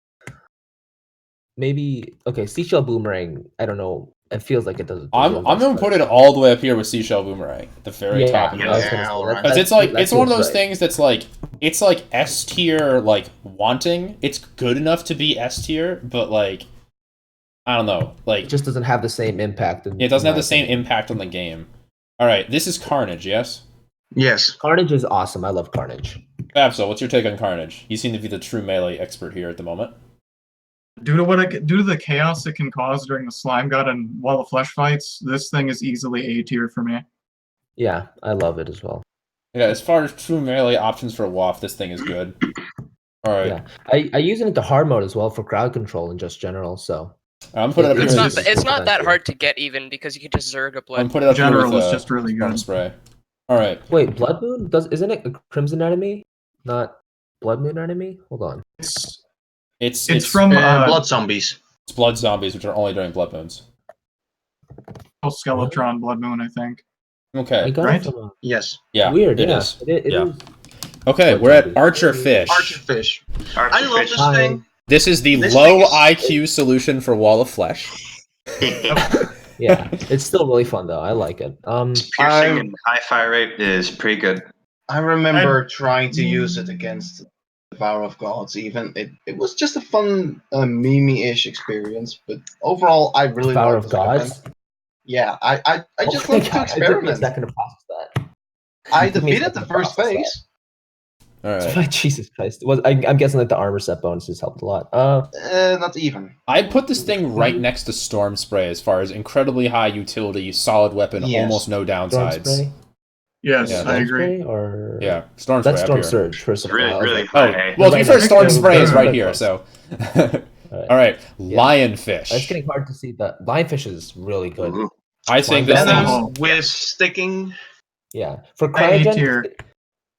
maybe seashell boomerang. I don't know. It feels like it does. I'm gonna put it all the way up here with seashell boomerang, at the very top of the I was list. gonna say, alright. Because it's like it's one of those right. things that's like it's like S tier, like wanting. It's good enough to be S tier, but like I don't know, like It just doesn't have the same impact. it doesn't have the same impact on the game. All right, this is Carnage, yes. Yes. Carnage is awesome. I love Carnage. Babsel, what's your take on Carnage? You seem to be the true melee expert here at the moment. Due to the chaos it can cause during the Slime God and Wall of Flesh fights, this thing is easily A tier for me. Yeah, I love it as well. Yeah, as far as true melee options for WoF, this thing is good. All right, Yeah, I use it into hard mode as well for crowd control and just general. So I'm putting it up It's here. not- with- It's not that Yeah. hard to get even because you can just Zerg a I'm blood. putting it up here General with is just really Storm good. Spray. All right, wait, Blood Moon isn't it a Crimson enemy, not Blood Moon enemy? Hold on. It's from Blood zombies. it's blood zombies, which are only during blood moons. Skeletron Blood Moon, I think. I Okay, got right? it from Yes. yeah, weird. it Yeah, is. it Yeah. is. Okay, Blood we're at zombies. Archer Fish. Archerfish. I love Archerfish. this Hi. thing. This is the This low thing is- IQ solution for Wall of Flesh. Yeah, it's still really fun though. I like it. Piercing and high fire rate is pretty good. I remember trying to use it against the Power of Gods. Even it was just a fun meme-ish experience, but overall, I really Power like of this Gods. weapon. Yeah, I just Oh my love to God, it took me a experiment. second to process that. I It took me a defeated the second to first process that. phase. All right, Jesus Christ! I'm guessing that the armor set bonuses helped a lot. Not even. I'd put this thing right next to Storm Spray as far as incredibly high utility, solid weapon, Yes. almost no Storm downsides. Spray. Yes, Yeah, I Storm agree. Spray or Yeah, Storm Spray that's up Storm here. Surge. First of all, Really, I was really like, high. Well, to be fair, Right Storm next to Spray it. is right Very here. close. So, Right. all right, Yeah. Lionfish. It's getting hard to see that. Lionfish is really good. Ooh. I think this Venom. thing. Venom with sticking. Yeah, for A cryogen, tier.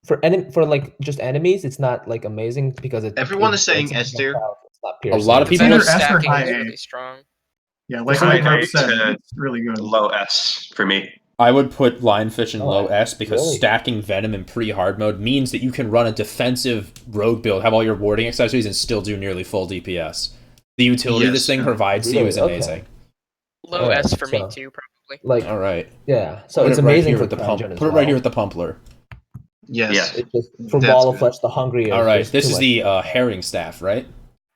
for like just enemies, it's not like amazing because Everyone is saying it's S tier. It's not A piercing. lot of people Venom Either S or stacking high is A. really strong. Yeah, like High Herb A said, to it's really good. low S for me. I would put Lionfish in Oh, low S because really? stacking Venom in pre-hard mode means that you can run a defensive road build, have all your warding accessories, and still do nearly full DPS. The utility this Yes. thing provides to you Really? is Okay. amazing. Low Alright, S for me so- too, probably. Like All right, yeah, so put it's it right amazing here for with the pump. cryogen as Put it well. right here with the Pumpler. Yes. Yeah. It's just for That's Wall of good. Flesh, the hungry. All right, just this too is much the fun. herring staff, right?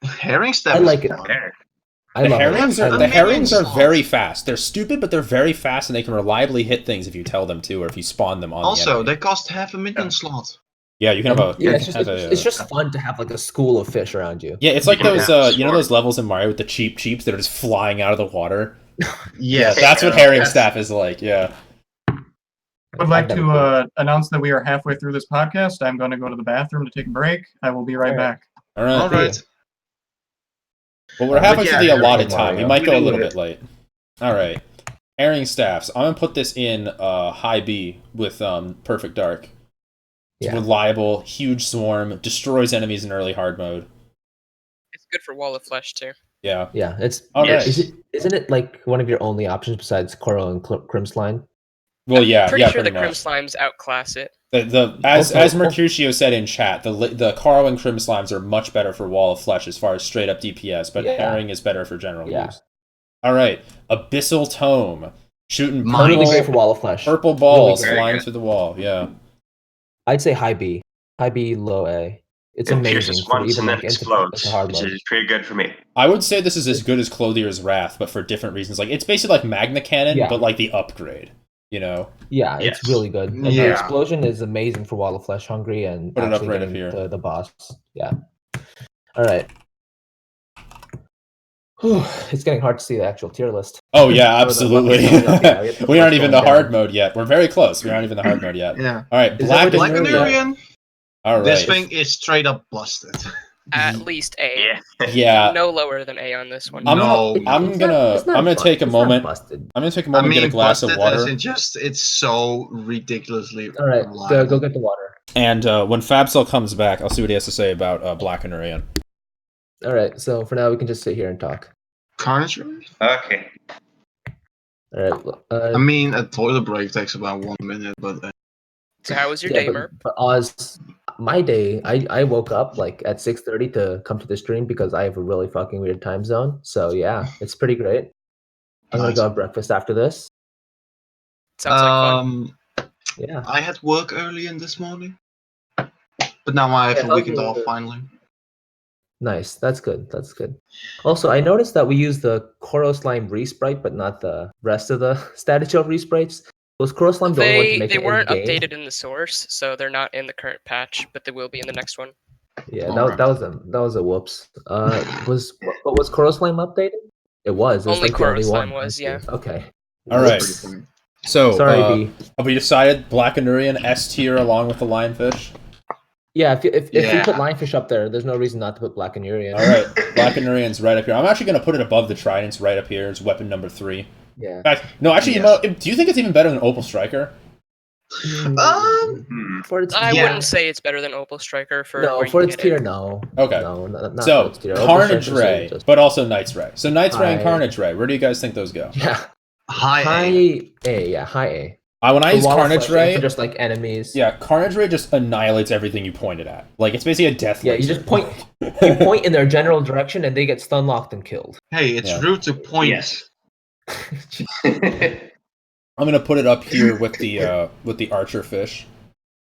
Herring staff. I is like it. fun. There. I The love herrings it. are I the love it. herrings are slots. very fast. They're stupid, but they're very fast, and they can reliably hit things if you tell them to, or if you spawn them on the Also, enemy. they cost half a minion slot. Yeah, you can have a Yeah, you it's can just, have it's just fun to have like a school of fish around you. yeah, it's like You can those have you know swarm. those levels in Mario with the cheeps that are just flying out of the water. Yeah, Yes. that's what Yeah, herring that's- staff is like. Yeah. I would like I've to never announce that we are halfway through this podcast. I'm going to go to the bathroom to take a break. I will be right Alright. back. All right. All right. Well, we're But halfway yeah, through the herring allotted Mario. time. We might go a We little do bit late. All right. Herring staffs. I'm gonna put this in high B with perfect dark. It's Yeah. reliable, huge swarm, destroys enemies in early hard mode. It's good for Wall of Flesh too. Yeah. Yeah, it's All Yes. right. isn't it like one of your only options besides Coral and Crimslime? Well, yeah, Pretty yeah, sure the pretty Crim much. Slimes outclass it. As Also- Mercutio said in chat, the Carl and Crim Slimes are much better for Wall of Flesh as far as straight up DPS, but Yeah. Herring is better for general Yeah. use. All right, Abyssal Tome, shooting Mine- Really great for purple, Wall of Flesh. purple balls Really flying good. through the wall. Yeah, I'd say high B, low A. It's It amazing pierces for once even and then like explodes, into hard which mode. is pretty good for me. I would say this is as good as Clothier's Wrath, but for different reasons. Like it's basically like Magna Cannon, Yeah. but like the upgrade. You know, Yeah, Yes. it's really good. And the Yeah. explosion is amazing for Wall of Flesh Hungry and Put it up actually right up getting here. the boss. Yeah. All right. Whew, it's getting hard to see the actual tier list. oh yeah, Or the absolutely. weapons going up, yeah, we have to We aren't keep even going the hard down. mode yet. We're very close. We aren't even the hard mode yet. Yeah. All right, Is Black that Black Anurian? Anurian. All right. This thing is straight up busted. At least A. Yeah. Yeah. No lower than A on this one. I'm No, gonna, I'm It's gonna, not- it's not I'm gonna bu- take a it's not moment. busted. I'm gonna take a I moment and mean, get a glass busted of water. as in just it's so ridiculously All right, reliable. go get the water. And when Fabcell comes back, I'll see what he has to say about Black Anurian. All right, so for now we can just sit here and talk. Carnage Road? Okay. All I right. mean, a toilet break takes about 1 minute, but So how was your day, Merp? But Oz, my day, I woke up like at 6:30 to come to the stream because I have a really fucking weird time zone. So yeah, it's pretty great. I'm gonna Nice. go have breakfast after this. Sounds like fun. Yeah. I had work early in this morning, but now I have Yeah, a how's weekend your- off finally. Nice. That's good. That's good. Also, I noticed that we use the Coral Slime resprite, but not the rest of the Static Shell resprites. Was Coral Slime the only one to make They it weren't in-game? updated in the source, so they're not in the current patch, but they will be in the next one. Yeah, Alright. that was a whoops. Was Coral Slime updated? It was. It's Only like the only Coral Slime one. I was, see. yeah. Okay. All That's right. pretty funny. So, Sorry, B. have we decided Black Anurian S tier along with the lionfish? Yeah, if we Yeah. put lionfish up there, there's no reason not to put Black Anurian. All right, Black Anurian's right up here. I'm actually going to put it above the Tridents right up here as weapon number 3. Yeah. In fact, no, actually, you know, do you think it's even better than Opal Striker? For its I Yeah. wouldn't say it's better than Opal Striker for no, where for you its get tier, it. no. Okay. No, not So, for its tier. Opal Carnage Striker's Ray, just- but also Knight's Ray. So Knight's Ray and High. Carnage Ray, where do you guys think those go? Yeah. High A. High A, yeah, high A. When I For use Wall of Carnage Flesh and Ray, for just like enemies. yeah, Carnage Ray just annihilates everything you pointed at. Like, it's basically a death Yeah, you laser. just point you point in their general direction and they get stun locked and killed. Hey, it's Yeah. rude to point. Yes. I'm going to put it up here with the Archer Fish.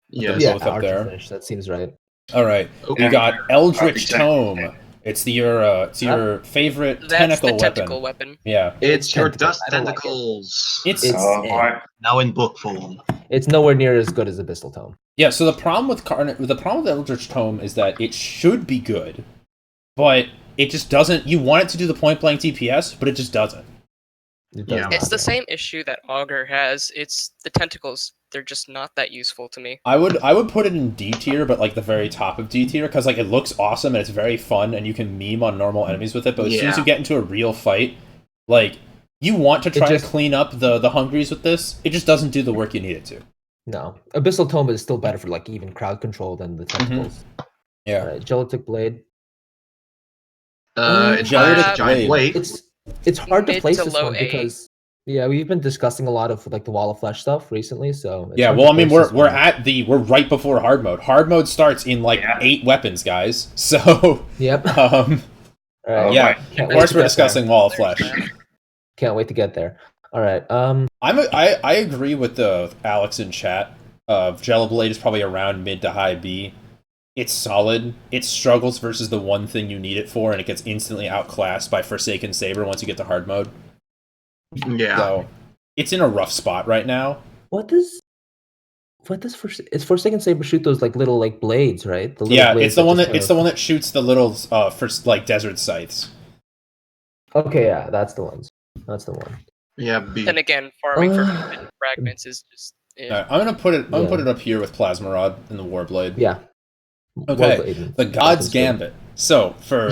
Yes. Yeah. Both up there. Archerfish, that seems right. All right, we Okay. got Eldritch Exactly. Tome. It's your favorite That's tentacle the tentacle weapon. weapon. Yeah, It's your tentacle. dust I don't like it. tentacles. it's Oh boy. Now in book form. It's nowhere near as good as Abyssal Tome. yeah. So the problem with Eldritch Tome is that it should be good, but it just doesn't. You want it to do the point blank DPS, but it just doesn't. It does Yeah. not, It's the yeah. same issue that Augur has. It's the tentacles. They're just not that useful to me. I would put it in D tier, but like the very top of D tier, because like it looks awesome and it's very fun, and you can meme on normal enemies with it. But as soon as Yeah. you get into a real fight, like you want to try just- to clean up the hungries with this, it just doesn't do the work you need it to. No. Abyssal Tome is still better for like even crowd control than the tentacles. Yeah. Alright, Gelatic Blade. It's Gelatic a giant blade. blade. It's hard to Mid place to this low one A. because we've been discussing a lot of like the Wall of Flesh stuff recently, so it's Yeah, hard well, to I mean, place this we're one. we're right before hard mode. Hard mode starts in like Yeah. 8 weapons, guys. So, Yep. um, Alright. yeah, Can't of wait course to we're get discussing Wall of Flesh. Can't wait to get there. Alright. I agree with the Alex in chat. Gelablade is probably around mid to high B. It's solid. It struggles versus the one thing you need it for, and it gets instantly outclassed by Forsaken Saber once you get to hard mode. Yeah. So, it's in a rough spot right now. What does it's Forsaken Saber shoot those like little like blades, right? The little Yeah, blades it's the one just that it's the one that shoots the little for like desert scythes. Okay, yeah, that's the ones. That's the one. Yeah, B. And again, farming for Uh, forbidden fragments is just. Alright, I'm gonna put Yeah. it up here with Plasma Rod and the Warblade. Yeah. Okay, Warblade. the God's Weapons good. Gambit. So, for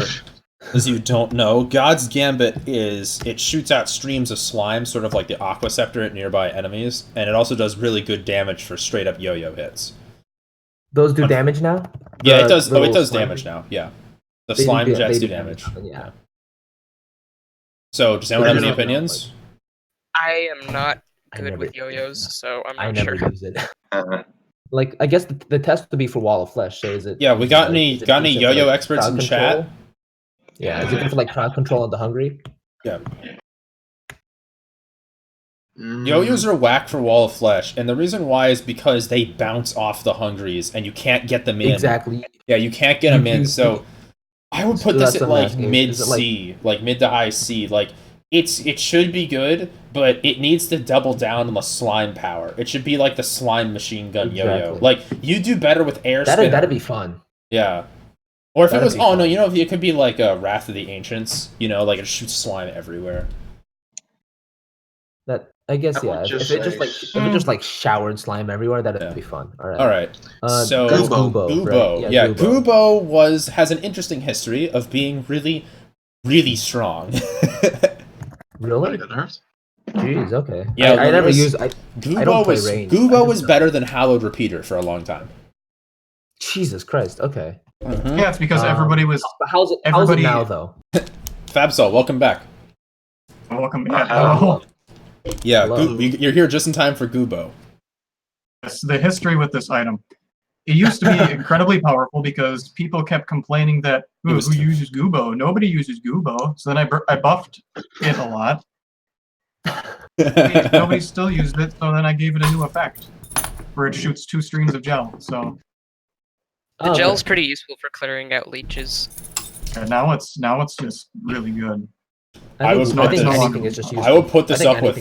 as you don't know, God's Gambit it shoots out streams of slime, sort of like the Aqua Scepter at nearby enemies, and it also does really good damage for straight up yo-yo hits. Those do damage now? Yeah, The it does. Oh, it little does slime- damage now. Yeah, the They do slime da- jets they do do damage. damage, yeah. So, does anyone have I any don't know, opinions? I am not I good never- with yo-yos, so I'm I not never sure. use it. Uh, Like, I guess the test would be for Wall of Flesh. So is it? Yeah, we is it, got like- any is it got any decent for, yo-yo like, experts crowd in control? chat? Yeah, is it good for like crowd control on the hungry? Yeah. Mm. Yo-yos are whack for Wall of Flesh, and the reason why is because they bounce off the hungries, and you can't get them in. Exactly. Yeah, you can't get them in. So I would put So this that's at what I'm like asking, mid is it like- C, like mid to high C. Like it should be good, but it needs to double down on the slime power. It should be like the slime machine gun yo-yo. Exactly. Like you do better with air spinner. That'd be fun. Yeah. Or if it That'd was, be oh no, fun. you know, it could be like Wrath of the Ancients. You know, like it shoots slime everywhere. That I guess I yeah. would If just it just say- like if it just like showered slime everywhere, that'd Yeah. be fun. All right. All right. So that's Goobo. Goobo, Goobo, right? yeah, Goobo. Goobo has an interesting history of being really, really strong. Really? That hurt. Jeez. Okay. Yeah, I there never was- use. I Goobo don't play was range. I Goobo just was know. better than Hallowed Repeater for a long time. Jesus Christ. Okay. Yeah, it's because everybody was But how's it Everybody- now though? Fabsol, welcome back. welcome. Yeah, Uh-oh. hello. Yeah, Hello. you're here just in time for Gubo. Yes, the history with this item. It used to be incredibly powerful because people kept complaining that who uses Gubo? Nobody uses Gubo. So then I buffed it a lot. Nobody still used it, so then I gave it a new effect where it shoots 2 streams of gel. So the gel's pretty useful for clearing out leeches. yeah, now it's just really good. I think anything is just useful. I will put this up with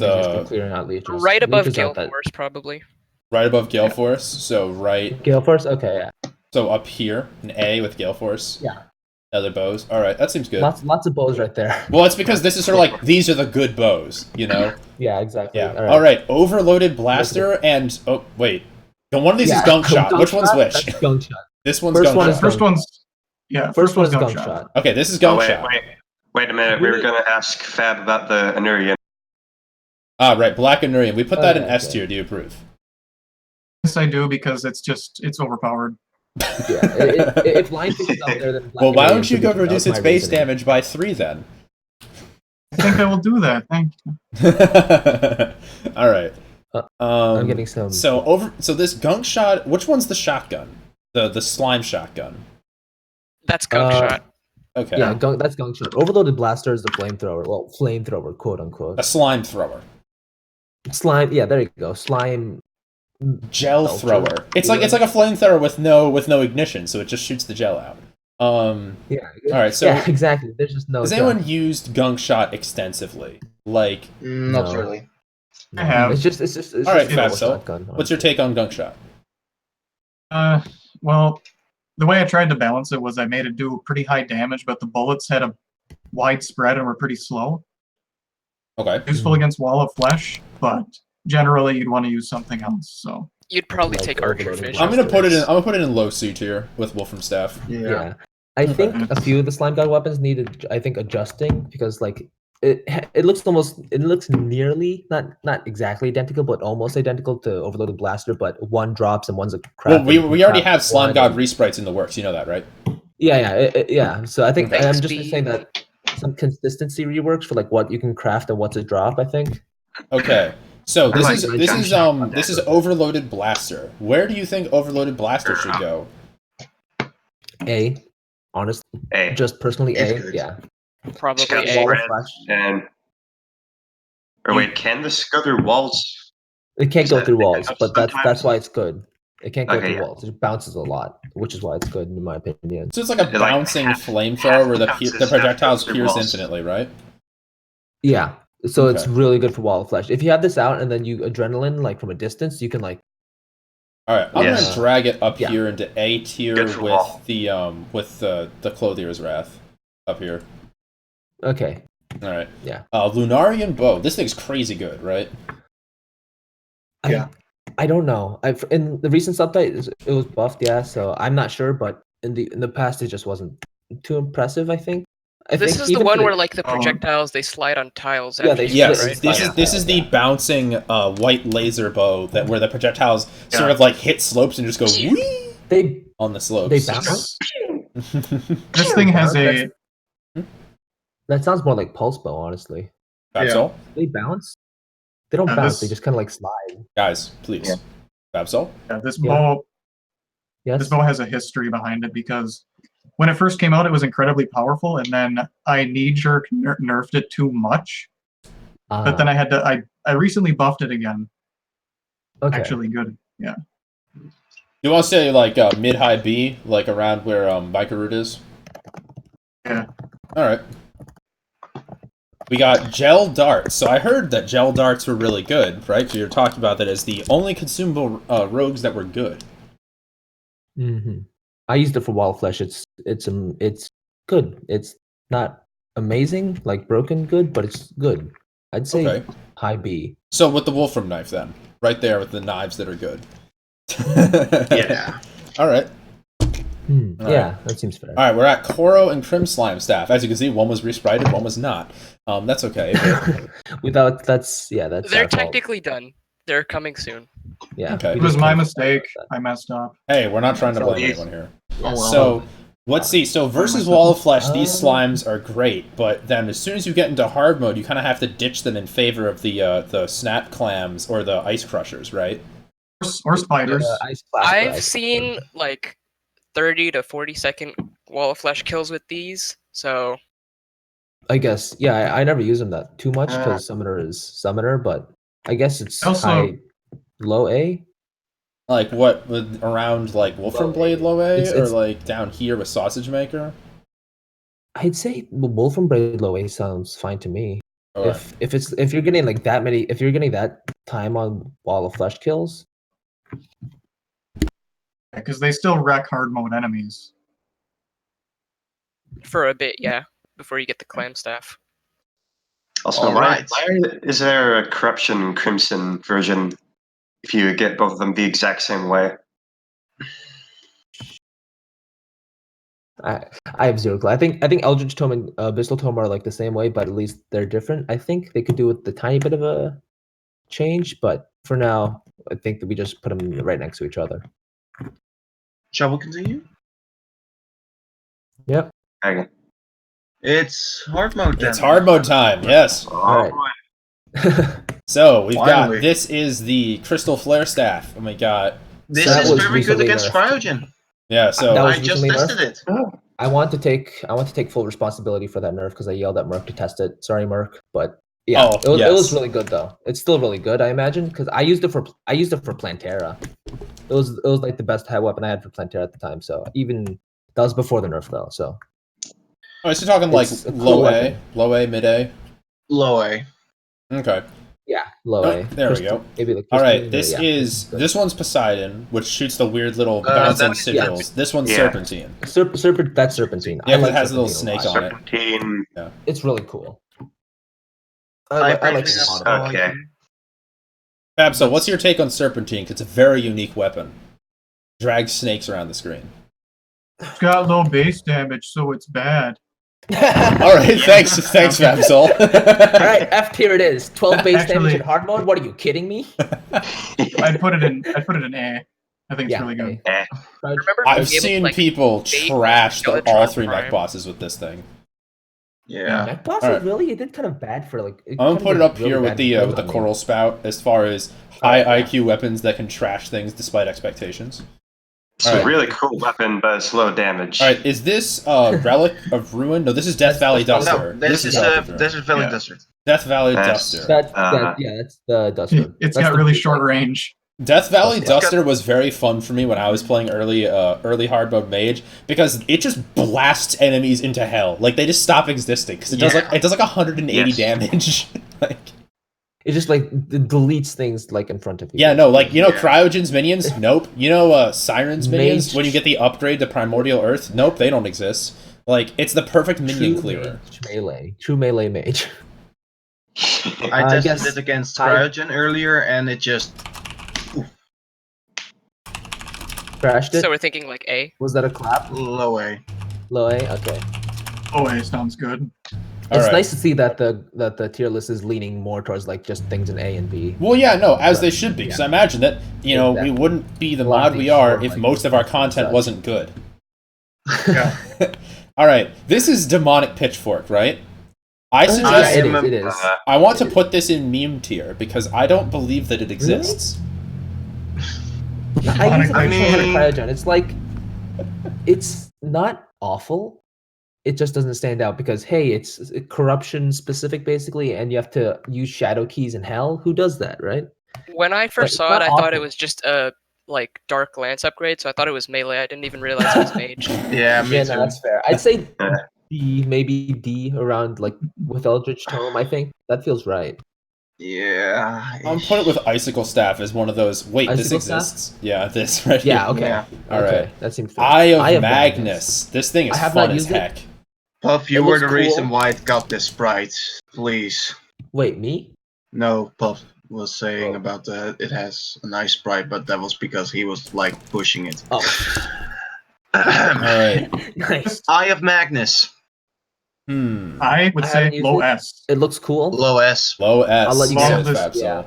clearing out leeches. Right above Gale Force, probably. Right above Gale Force, so right. Gale Force, okay, yeah. So up here, an A with Gale Force. Yeah. Other bows. All right, that seems good. Lots of bows right there. Well, it's because this is sort of like these are the good bows, you know. Yeah, exactly. Yeah. All right. Overloaded blaster and oh wait, one of these is gunk shot. Which one's which? That's gunk shot. This one's gunk shot. First one's gunk shot. Okay, this is gunk shot. Wait a minute. We were gonna ask Fab about the Anurian. Ah, right. Black Anurian. We put that in S tier. Do you approve? Yes, I do because it's overpowered. Yeah, if Lionfish is up there, then well, why don't you go reduce its base damage by 3 then? I think I will do that. Thank you. All right. I'm getting some. So this gunk shot. Which one's the shotgun? The slime shotgun. That's gunk shot. Okay. Yeah, that's gunk shot. Overloaded blaster is the flamethrower. Well, flamethrower, quote unquote. A slime thrower. Slime. Yeah, there you go. Slime. Gel thrower. It's like a flamethrower with no ignition, so it just shoots the gel out. Yeah. All right. So yeah, exactly. There's just no. Has anyone used gunk shot extensively? Like not really. I have. It's just all right, Fabso. What's your take on gunk shot? Well, the way I tried to balance it was I made it do pretty high damage, but the bullets had a wide spread and were pretty slow. Okay. Useful against Wall of Flesh, but generally you'd want to use something else. So you'd probably take Archer Fish. I'm gonna put it in low C tier with Wolfram Staff. Yeah. I think a few of the slime god weapons needed adjusting because like it looks nearly not exactly identical but almost identical to Overloaded Blaster, but one drops and one's a crap. Well, we already have slime god resprites in the works, you know that, right? Yeah. So I think I'm just saying that some consistency reworks for like what you can craft and what's a drop, I think. Okay. So this is Overloaded Blaster. Where do you think Overloaded Blaster should go? A. Honestly. A. Just personally A. Yeah. Probably A. Can this go through walls? It can't go through walls, but that's why it's good. It can't go through walls. It bounces a lot, which is why it's good in my opinion. So it's like a bouncing flamethrower where the projectiles pierce infinitely, right? Yeah. So it's really good for Wall of Flesh. If you have this out and then you adrenaline like from a distance, you can like. All right, I'm gonna drag it up here into A tier with the Clothier's Wrath up here. Okay. All right. Yeah. Lunarian Bow. This thing's crazy good, right? I don't know. In the recent update it was buffed, yeah. So I'm not sure, but in the past it just wasn't too impressive. I think. This is the one where like the projectiles they slide on tiles. Yeah, this is the bouncing white laser bow where the projectiles sort of like hit slopes and just go whee on the slopes. They bounce. This thing has a. That sounds more like pulse bow, honestly. That's all. They bounce. They don't bounce. They just kind of like slide. Guys, please. Yeah. Babsol? Yeah, this bow. Yes. This bow has a history behind it because when it first came out, it was incredibly powerful, and then I knee-jerk nerfed it too much. But then I recently buffed it again. Okay. Actually, good. Yeah. You want to say like mid-high B, like around where Micro Root is? Yeah. All right. We got gel darts. So I heard that gel darts were really good, right? So you're talking about that as the only consumable rogues that were good. Mm-hmm. I used it for Wall of Flesh. It's good. It's not amazing, like broken good, but it's good. I'd say high B. So with the Wolfram knife then, right there with the knives that are good. Yeah. All right. Yeah, that seems fair. All right, we're at Koro and Crim Slime Staff. As you can see, one was resprited, one was not. That's okay. That's they're technically done. They're coming soon. Yeah. Okay. It was my mistake. I messed up. Hey, we're not trying to blame anyone here. Oh, well. So Let's see. So versus Wall of Flesh, these slimes are great, but then as soon as you get into hard mode, you kind of have to ditch them in favor of the snap clams or the ice crushers, right? Or spiders. I've seen like 30 to 40-second Wall of Flesh kills with these, so I guess, yeah, I never use them that too much because Summoner is Summoner, but I guess it's Also- low A. Like what, around like Wolfram Blade low A, It's- or like down here with Sausage Maker? I'd say Wolfram Blade low A sounds fine to me. Okay. If you're getting like that many, if you're getting that time on Wall of Flesh kills, Because they still wreck hard mode enemies. for a bit, yeah, before you get the clam staff. Also, All right. why is there a Corruption Crimson version if you get both of them the exact same way? I have zero clue. I think Eldritch Tome and Abyssal Tome are like the same way, but at least they're different. I think they could do with the tiny bit of a change, but for now, I think that we just put them right next to each other. Shall we continue? Yep. Okay. It's hard mode. It's hard mode time. Yes. All right. So we've Finally. got this is the Crystal Flare Staff, and we got This That is was very good recently against nerfed. cryogen. yeah. So That was I just recently tested it. I want to take full responsibility for that nerf because I yelled at Merc to test it. Sorry, Merc, but yeah, Oh, it was yes. really good though. It's still really good, I imagine, because I used it for plantera. It was like the best weapon I had for plantera at the time. So even that was before the nerf though. So oh, so you're talking like It's a cool low A, weapon. low A, mid A. Low A. Okay. yeah, low Oh, A. there we go. Maybe like All right. Crystalline, This but yeah, is good. this one's Poseidon, which shoots the weird little bouncing that's- sigils. This one's Yeah. Serpentine. That's Serpentine. Yeah, I 'cause like it has a little Serpentine snake lot. on it. Serpentine. It's really cool. I I like personally it a have lot. no Okay. idea. Fab, so what's your take on Serpentine? 'Cause it's a very unique weapon. Drags snakes around the screen. It's got low base damage, so it's bad. All right, thanks, Fabsol. All right, F tier it is. 12 base damage Actually- in hard mode. What are you kidding me? I'd put it in A. I think it's really good. Eh. Remember I've being able to, seen like, people bait trash all Skeletron 3 mech Prime? bosses with this thing. Yeah. Mech bosses, Alright. really? It did kind of bad for like. I'm gonna put it up here with the coral spout as far as high yeah. IQ weapons that can trash things despite expectations. It's Alright. a really cool weapon, but it's low damage. All right, is this Relic of Ruin? No, this is Death Valley Duster. No, this is Relic of Ruin. Desert Valley Yeah. Desert. Death Valley That's- Duster. That's the Duster. It's That's got the really big short one. range. Death Valley It's got- Duster was very fun for me when I was playing early hard mode mage because it just blasts enemies into hell. Like they just stop existing because it does Yeah. like 180 Yes. damage. Like It just like deletes things like in front of you. yeah, no, like Yeah. Cryogen's minions. Nope. Siren's minions Mage- when you get the upgrade to Primordial Earth. Nope, they don't exist. Like it's the perfect minion clearer. True melee mage. I I tested guess it against I- cryogen earlier, and it just Crashed it. So we're thinking like A. Was that a clap? low A. Low A. Okay. Oh, A sounds good. All It's right. nice to see that the tier list is leaning more towards like just things in A and B. Well, yeah, no, as they But, should be. Because yeah. I imagine that we Exactly. wouldn't be the A lot of mod we these are were, if like, most of our content such. wasn't good. Yeah. All right, this is demonic pitchfork, right? I Yeah, suggest it is. I want to put this in meme tier because I don't believe that it exists. I use it I for mean- cryogen. It's like, it's not awful. It just doesn't stand out because hey, it's corruption specific basically, and you have to use shadow keys in hell. Who does that, right? When I But first it's saw not it, I thought it awful. was just a like dark lance upgrade, so I thought it was melee. I didn't even realize it was mage. Yeah, me Yeah, too. no, that's fair. I'd say Yeah. D, maybe D around like with Eldritch Tome. I think that feels right. Yeah. I'm put it with icicle staff as one of those. Wait, this Icicle staff? exists? Yeah, this right Yeah. here. Okay. Yeah. All okay. right. That seems fair. Eye of Eye of Magnus. This thing is I have fun not as used it. heck. Puff, you It were looks the cool. reason why it got this sprite. Please. Wait, me? No, Puff was saying Oh. about that it has a nice sprite, but that was because he was like pushing it. Oh, All right. nice. Eye of Magnus. I would I say haven't used low it. S. It looks cool. Low S. Low S. I'll let you go. says Love Fabsol. yeah.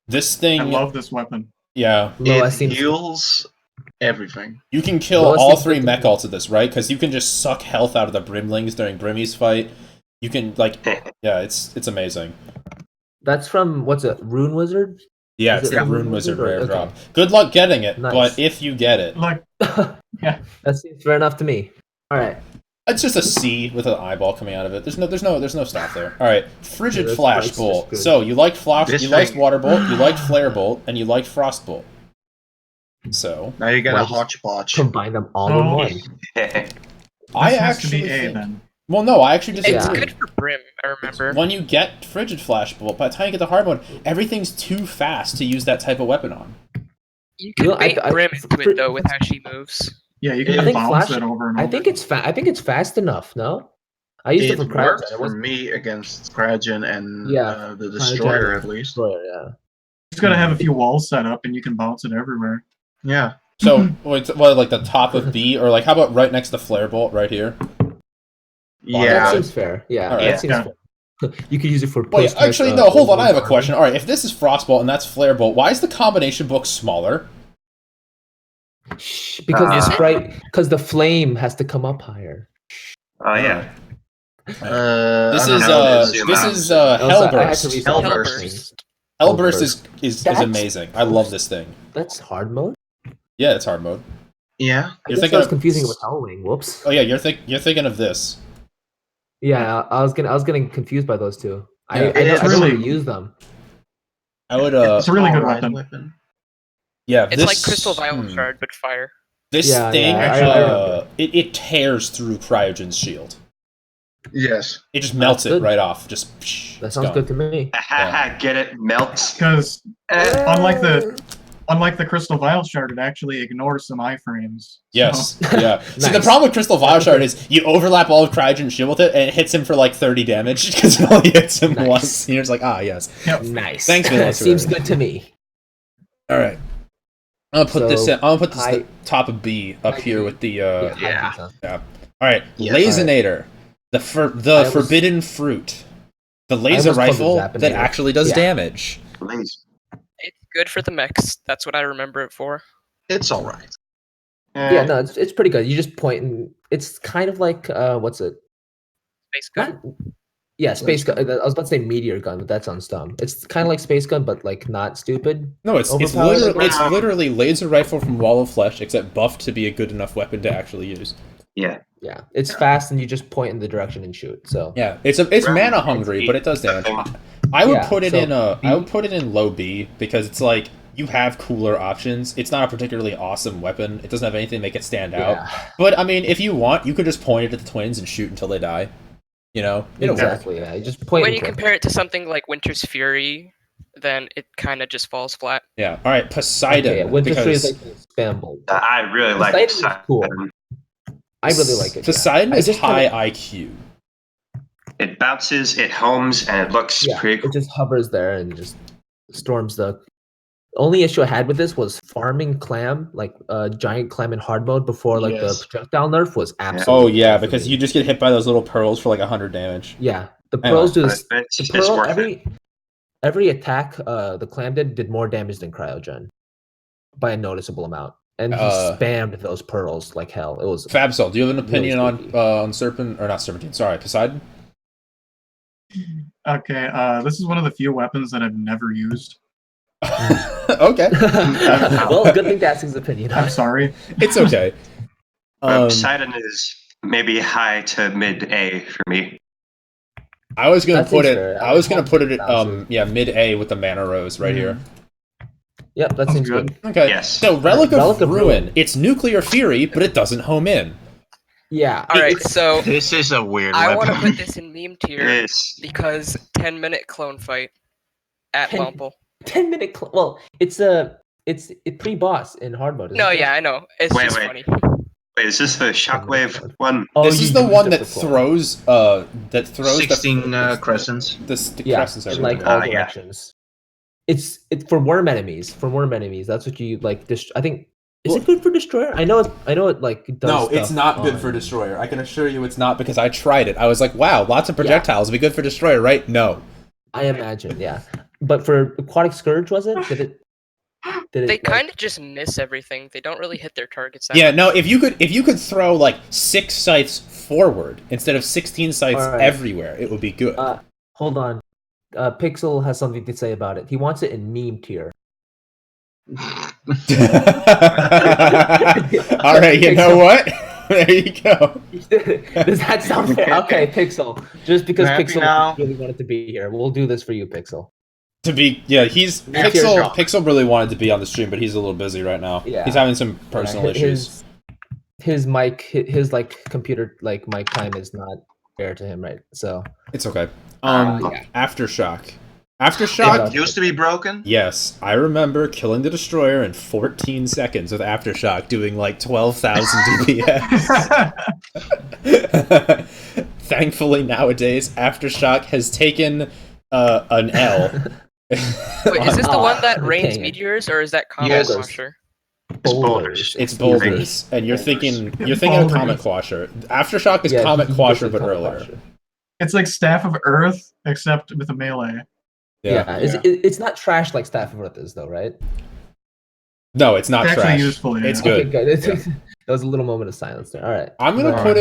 This I thing, love this weapon. yeah. Low It S seems heals everything. You can kill all 3 mech ults of this, right? Because you can just suck health out of the Brimlings during Brimmy's fight. You can, like, yeah, it's amazing. That's from, what's it, Rune Wizard? Yeah, it's the Rune Wizard rare drop. Good luck getting it, but if you get it... Like, yeah. That seems fair enough to me. Alright. It's just a C with an eyeball coming out of it. There's no staff there. Alright, Frigid Flash Bolt. So, you liked Water Bolt, you liked Flare Bolt, and you liked Frost Bolt. So... Now you get a hodgepodge. Combine them all in one. I actually think... Well, no, I actually disagree. It's good for Brim, I remember. When you get Frigid Flash Bolt, by the time you get the hard mode, everything's too fast to use that type of weapon on. You can bait Brim into it, though, with how she moves. Yeah, you can bounce it over and over. I think it's fast enough, no? I used it for Cryogen. For me against Cryogen and the Destroyer, at least. Yeah. Just gotta have a few walls set up and you can bounce it everywhere. Yeah. So, like the top of B, or like, how about right next to Flare Bolt, right here? Yeah. That seems fair. Yeah, that seems fair. You could use it for... Wait, actually, no, hold on, I have a question. Alright, if this is Frostbolt and that's Flare Bolt, why is the combination book smaller? Because the flame has to come up higher. Oh, yeah. This is Hellburst. Hellburst is amazing. I love this thing. That's hard mode? Yeah, it's hard mode. Yeah. I was confusing it with Howling. Whoops. Oh yeah, you're thinking of this. Yeah, I was getting confused by those two. Yeah. I really use them. I would it's a really good weapon. Yeah, it's like Crystal Violent Shard, but fire. This thing, it tears through Cryogen's shield. Yes. It just melts it right off. Just that sounds good to me. Get it? Melts. Because unlike the Crystal Vial Shard, it actually ignores some iframes. Yes. Yeah. See, the problem with Crystal Vial Shard is you overlap all of Cryogen's shield with it, and it hits him for like 30 damage because it only hits him once. And you're just like, yes. Yep. Nice. Thanks for that. Seems good to me. All right. I'm gonna put this the top of B up here with the yeah. All right, Lazinator, the forbidden fruit, the laser rifle that actually does damage. It's good for the mechs. That's what I remember it for. It's all right. Yeah, no, it's pretty good. You just point and it's kind of like what's it? Space gun. Yeah, space gun. I was about to say meteor gun, but that sounds dumb. It's kind of like space gun, but like not stupid. No, it's literally laser rifle from Wall of Flesh, except buffed to be a good enough weapon to actually use. Yeah. Yeah, it's fast and you just point in the direction and shoot. So yeah, it's mana hungry, but it does damage. I would put it in low B because it's like you have cooler options. It's not a particularly awesome weapon. It doesn't have anything to make it stand out. But I mean, if you want, you could just point it at the twins and shoot until they die. You know, exactly. Yeah, you just point. When you compare it to something like Winter's Fury, then it kind of just falls flat. Yeah. All right, Poseidon. Okay, Winter's Fury is like spam bolt. I really like Poseidon. Cool. I really like it. Poseidon is high IQ. It bounces, it homes, and it looks pretty cool. It just hovers there and just storms the... Only issue I had with this was farming clam, like giant clam in hard mode before like the projectile nerf was absolutely... Oh yeah, because you just get hit by those little pearls for like 100 damage. Yeah, the pearls do this. The pearl, every attack the clam did more damage than Cryogen by a noticeable amount. And he spammed those pearls like hell. It was Fabsol, do you have an opinion on Serpent, or not Serpentine, sorry, Poseidon? Okay, this is one of the few weapons that I've never used. Okay. Well, good thing to ask his opinion. I'm sorry. It's okay. Poseidon is maybe high to mid A for me. I was gonna put it at mid A with the Mana Rose right here. Yep, that seems good. Okay. Yes. So Relic of Ruin. It's Nuclear Fury, but it doesn't home in. Yeah. Alright, so this is a weird weapon. I want to put this in meme tier because 10-minute clone fight at Womple. 10-minute well, it's pre-boss in hard mode. No, yeah, I know. It's just funny. Wait, is this the Shockwave one? Oh, this is the one that throws 16 crescents. The crescents in like all directions. It's for worm enemies. For worm enemies, that's what you like. I think. Is it good for Destroyer? I know it like does. No, it's not good for Destroyer. I can assure you, it's not because I tried it. I was like, wow, lots of projectiles would be good for Destroyer, right? No. I imagine, yeah. But for Aquatic Scourge, was it? Did it? They kind of just miss everything. They don't really hit their targets. Yeah, no. If you could throw like 6 scythes forward instead of 16 scythes everywhere, it would be good. Hold on. Pixel has something to say about it. He wants it in meme tier. All right, you know what? There you go. Does that sound fair? Okay, Pixel. Just because Pixel really wanted to be here, we'll do this for you, Pixel. Pixel really wanted to be on the stream, but he's a little busy right now. Yeah. He's having some personal issues. His mic, his computer mic time is not fair to him, right? So it's okay. Aftershock. Aftershock it used to be broken. Yes, I remember killing the destroyer in 14 seconds with Aftershock, doing like 12,000 DPS. Thankfully, nowadays, Aftershock has taken an L. Wait, is this the one that rains meteors, or is that Comet Quasher? It's boulders, and you're thinking of Comet Quasher. Aftershock is Comet Quasher, but earlier. It's like Staff of Earth, except with a melee. Yeah. It's not trash like Staff of Earth is, though, right? No, it's not trash. Useful, yeah. It's good. Okay, good. That was a little moment of silence there. All right. I'm gonna put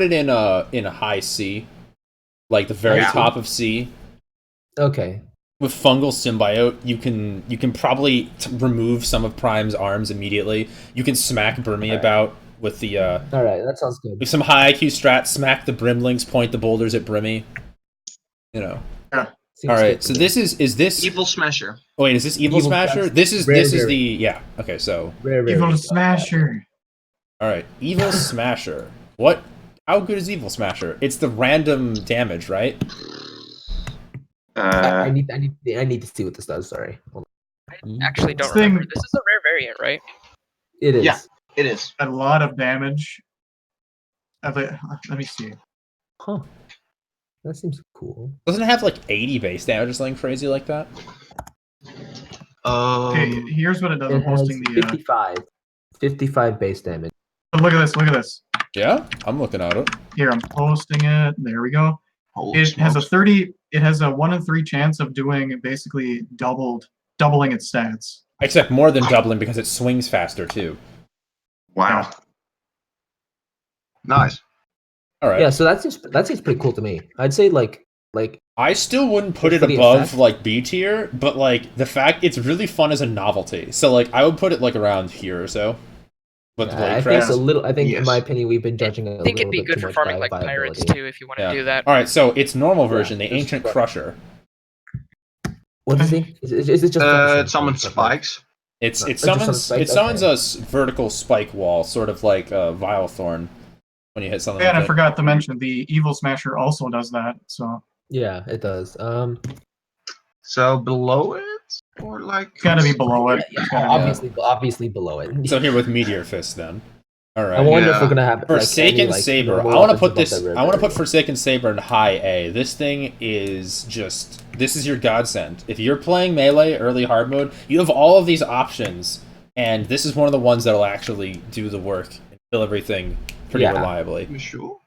it in a high C, like the very top of C. Okay. With Fungal Symbiote, you can probably remove some of Prime's arms immediately. You can smack Burmy about with the. All right, that sounds good. With some high IQ strat, smack the Brimlings, point the boulders at Brimmy. You know. Yeah. All right, so this is this Evil Smasher? Oh wait, is this Evil Smasher? This is the Okay, so Evil Smasher. All right, Evil Smasher. What? How good is Evil Smasher? It's the random damage, right? I need to see what this does. Sorry. I actually don't remember. This is a rare variant, right? It is. Yeah, it is. A lot of damage. Let me see. Huh. That seems cool. Doesn't it have like 80 base damage or something crazy like that? Okay, here's what it does. I'm posting the 55 base damage. Oh, look at this. Look at this. Yeah, I'm looking at it. Here, I'm posting it. There we go. It has a 1 in 3 chance of doing basically doubling its stats. Except more than doubling because it swings faster too. Wow. Nice. All right. Yeah, so that seems pretty cool to me. I'd say like I still wouldn't put it above like B tier, but like the fact it's really fun as a novelty. So like I would put it like around here or so. But I think it's a little. I think in my opinion we've been judging it. I think it'd be good for farming like pirates too, if you want to do that. All right, so it's normal version, the Ancient Crusher. What is it? Is it just? It summons spikes. It summons a vertical spike wall, sort of like Vile Thorn. When you hit something. Yeah, and I forgot to mention the Evil Smasher also does that. So yeah, it does. So below it, or like it's gotta be below it. Obviously below it. So here with Meteor Fist, then. All right. I wonder if we're gonna have Forsaken Saber. I want to put this. I want to put Forsaken Saber in high A. This thing is just. This is your godsend. If you're playing melee early hard mode, you have all of these options, and this is one of the ones that'll actually do the work and fill everything pretty reliably. You sure?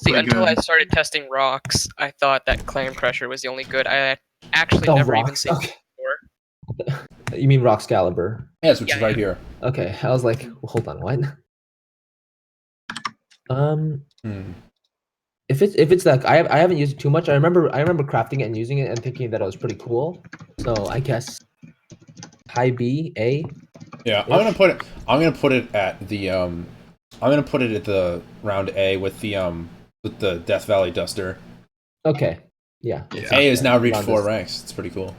See, until I started testing rocks, I thought that Claim Crusher was the only good. I actually never even seen it before. You mean Roxcalibur? Yes, which is right here. Okay, I was like, well, hold on, what? If it's that I haven't used it too much. I remember crafting it and using it and thinking that it was pretty cool. So I guess high B A. Yeah, I'm gonna put it at the I'm gonna put it at the round A with the Death Valley Duster. Okay. Yeah. A has now reached 4 ranks. It's pretty cool.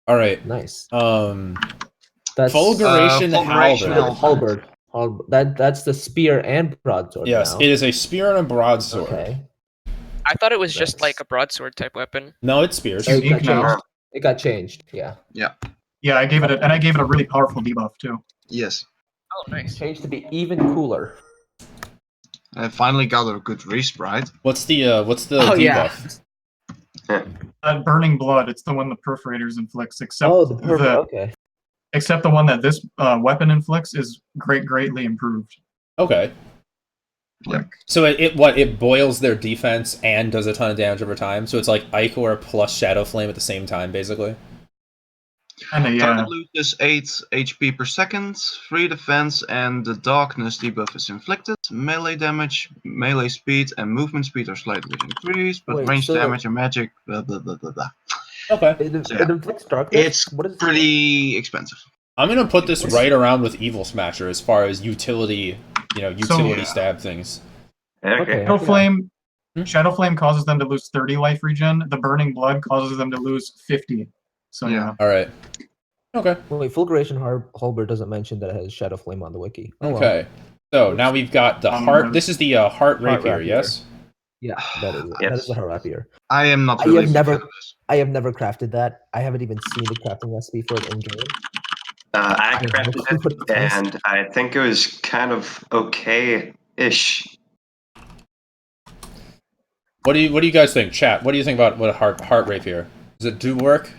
All right. Nice. That's Fulguration Halberd. That's the spear and broadsword. Yes, it is a spear and a broadsword. Okay. I thought it was just like a broadsword type weapon. No, it's spears. It got changed. Yeah. Yeah. Yeah, I gave it a really powerful debuff too. Yes. Oh, nice. Changed to be even cooler. I finally got a good resprite. What's the debuff? Burning Blood. It's the one the Perforators inflicts. Except except the one that this weapon inflicts is greatly improved. Okay. Yeah. So it boils their defense and does a ton of damage over time. So it's like Ichor plus Shadow Flame at the same time, basically. And Target loses 8 HP per second, 3 defense, and the darkness debuff is inflicted. Melee damage, melee speed, and movement speed are slightly increased, but Wait, range so damage and magic, blah blah blah blah blah. Okay. It inflicts darkness. It's what is pretty expensive. I'm gonna put this right around with Evil Smasher as far as utility, stab things. Okay. Shadow Flame causes them to lose 30 life regen. The Burning Blood causes them to lose 50. So yeah. All right. Okay. Wait, Fulguration Halberd doesn't mention that it has Shadow Flame on the wiki. Oh, okay. Well. So now we've got the heart. This is the heart rapier, yes? Yeah, that is it. Yes. That is the heart rapier. I am not. I Really have never crafted that. I haven't even seen the crafting recipe for it in game. I crafted it, and I think it was kind of okay-ish. What do you guys think, chat? What do you think about what a heart rapier? Does it do work? Is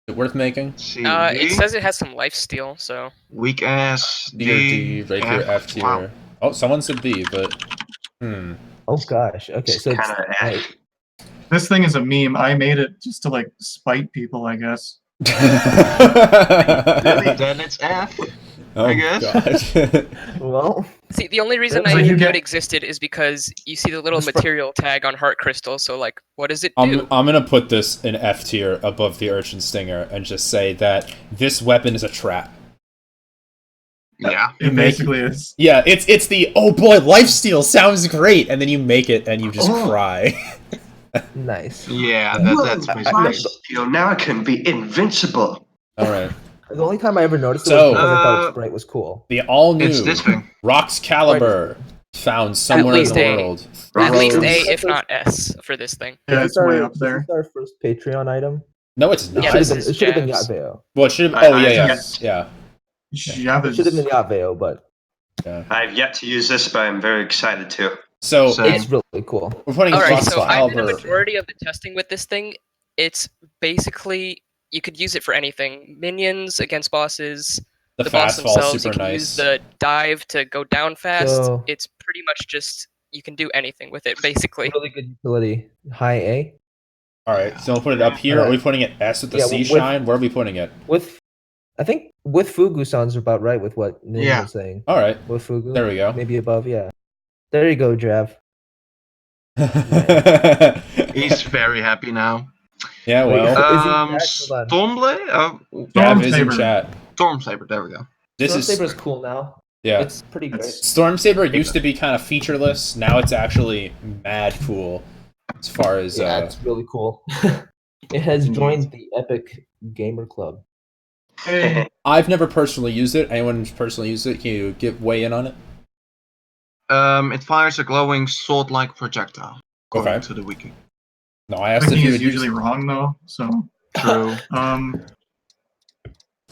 it worth making? It says it has some lifesteal, so weak ass D, rapier F tier. Wow. Oh, someone said B, but Oh gosh. Okay, so it's Kind of like, This thing is a meme. I made it just to like spite people, I guess. Then it's F. Oh, I guess. God. well, see, the only reason So I you knew get- it existed is because you see the little material tag on Heart Crystal. So like, what does it I'm do? gonna put this in F tier above the Urchin Stinger and just say that this weapon is a trap. Yeah. It basically is. Yeah, it's the oh boy, lifesteal sounds great, and then you make it and you just cry. nice. Yeah, that's basically. Now I can be invincible. All right. The only time I ever noticed it So- was because I thought its sprite was cool. The all new It's this thing. Rock's Caliber found somewhere in least the A. world. At least Rose. A, if not S, for this thing. Yeah, it's way up Is there. this our first Patreon item? No, it's not. Yeah, It this should is have been Javs. Yatveo. Well, it should have. I- Oh yeah, I- yeah, yes. yeah. It should have been Yatveo, but I've yet to use this, but I'm very excited to. So Same. it's really cool. we're putting Alright, Rock's so I did the Caliber. majority of the testing with this thing. It's basically, you could use it for anything. Minions against bosses. The The boss fast fall themselves, you super can nice. use the dive to go down fast. So- It's pretty much just, you can do anything with it, basically. Really good utility. High A. All right, so we'll put it up here. Are we putting it S with the Yeah, C with- shine? Where are we putting it? I think with Fugu sounds about right with what Ninja Yeah. was saying. All right, With Fugu. there we go. Maybe above, yeah. There you go, Jav. He's very happy now. Yeah, Wait, well, is he back? Hold Stormblade? Gav is in Stormsaber. chat. Stormsaber, there we go. This is Saber's cool now. yeah. It's pretty great. Stormsaber used to be kind of featureless. Now it's actually mad cool. As far as Yeah, it's really cool. It has joined the Epic Gamer Club. Hey, I've never personally used it. Anyone who's personally used it, can you weigh in on it? It fires a glowing sword-like projectile. According Okay. to the wiki. No, I asked if clicking you is would usually use. wrong though. So True.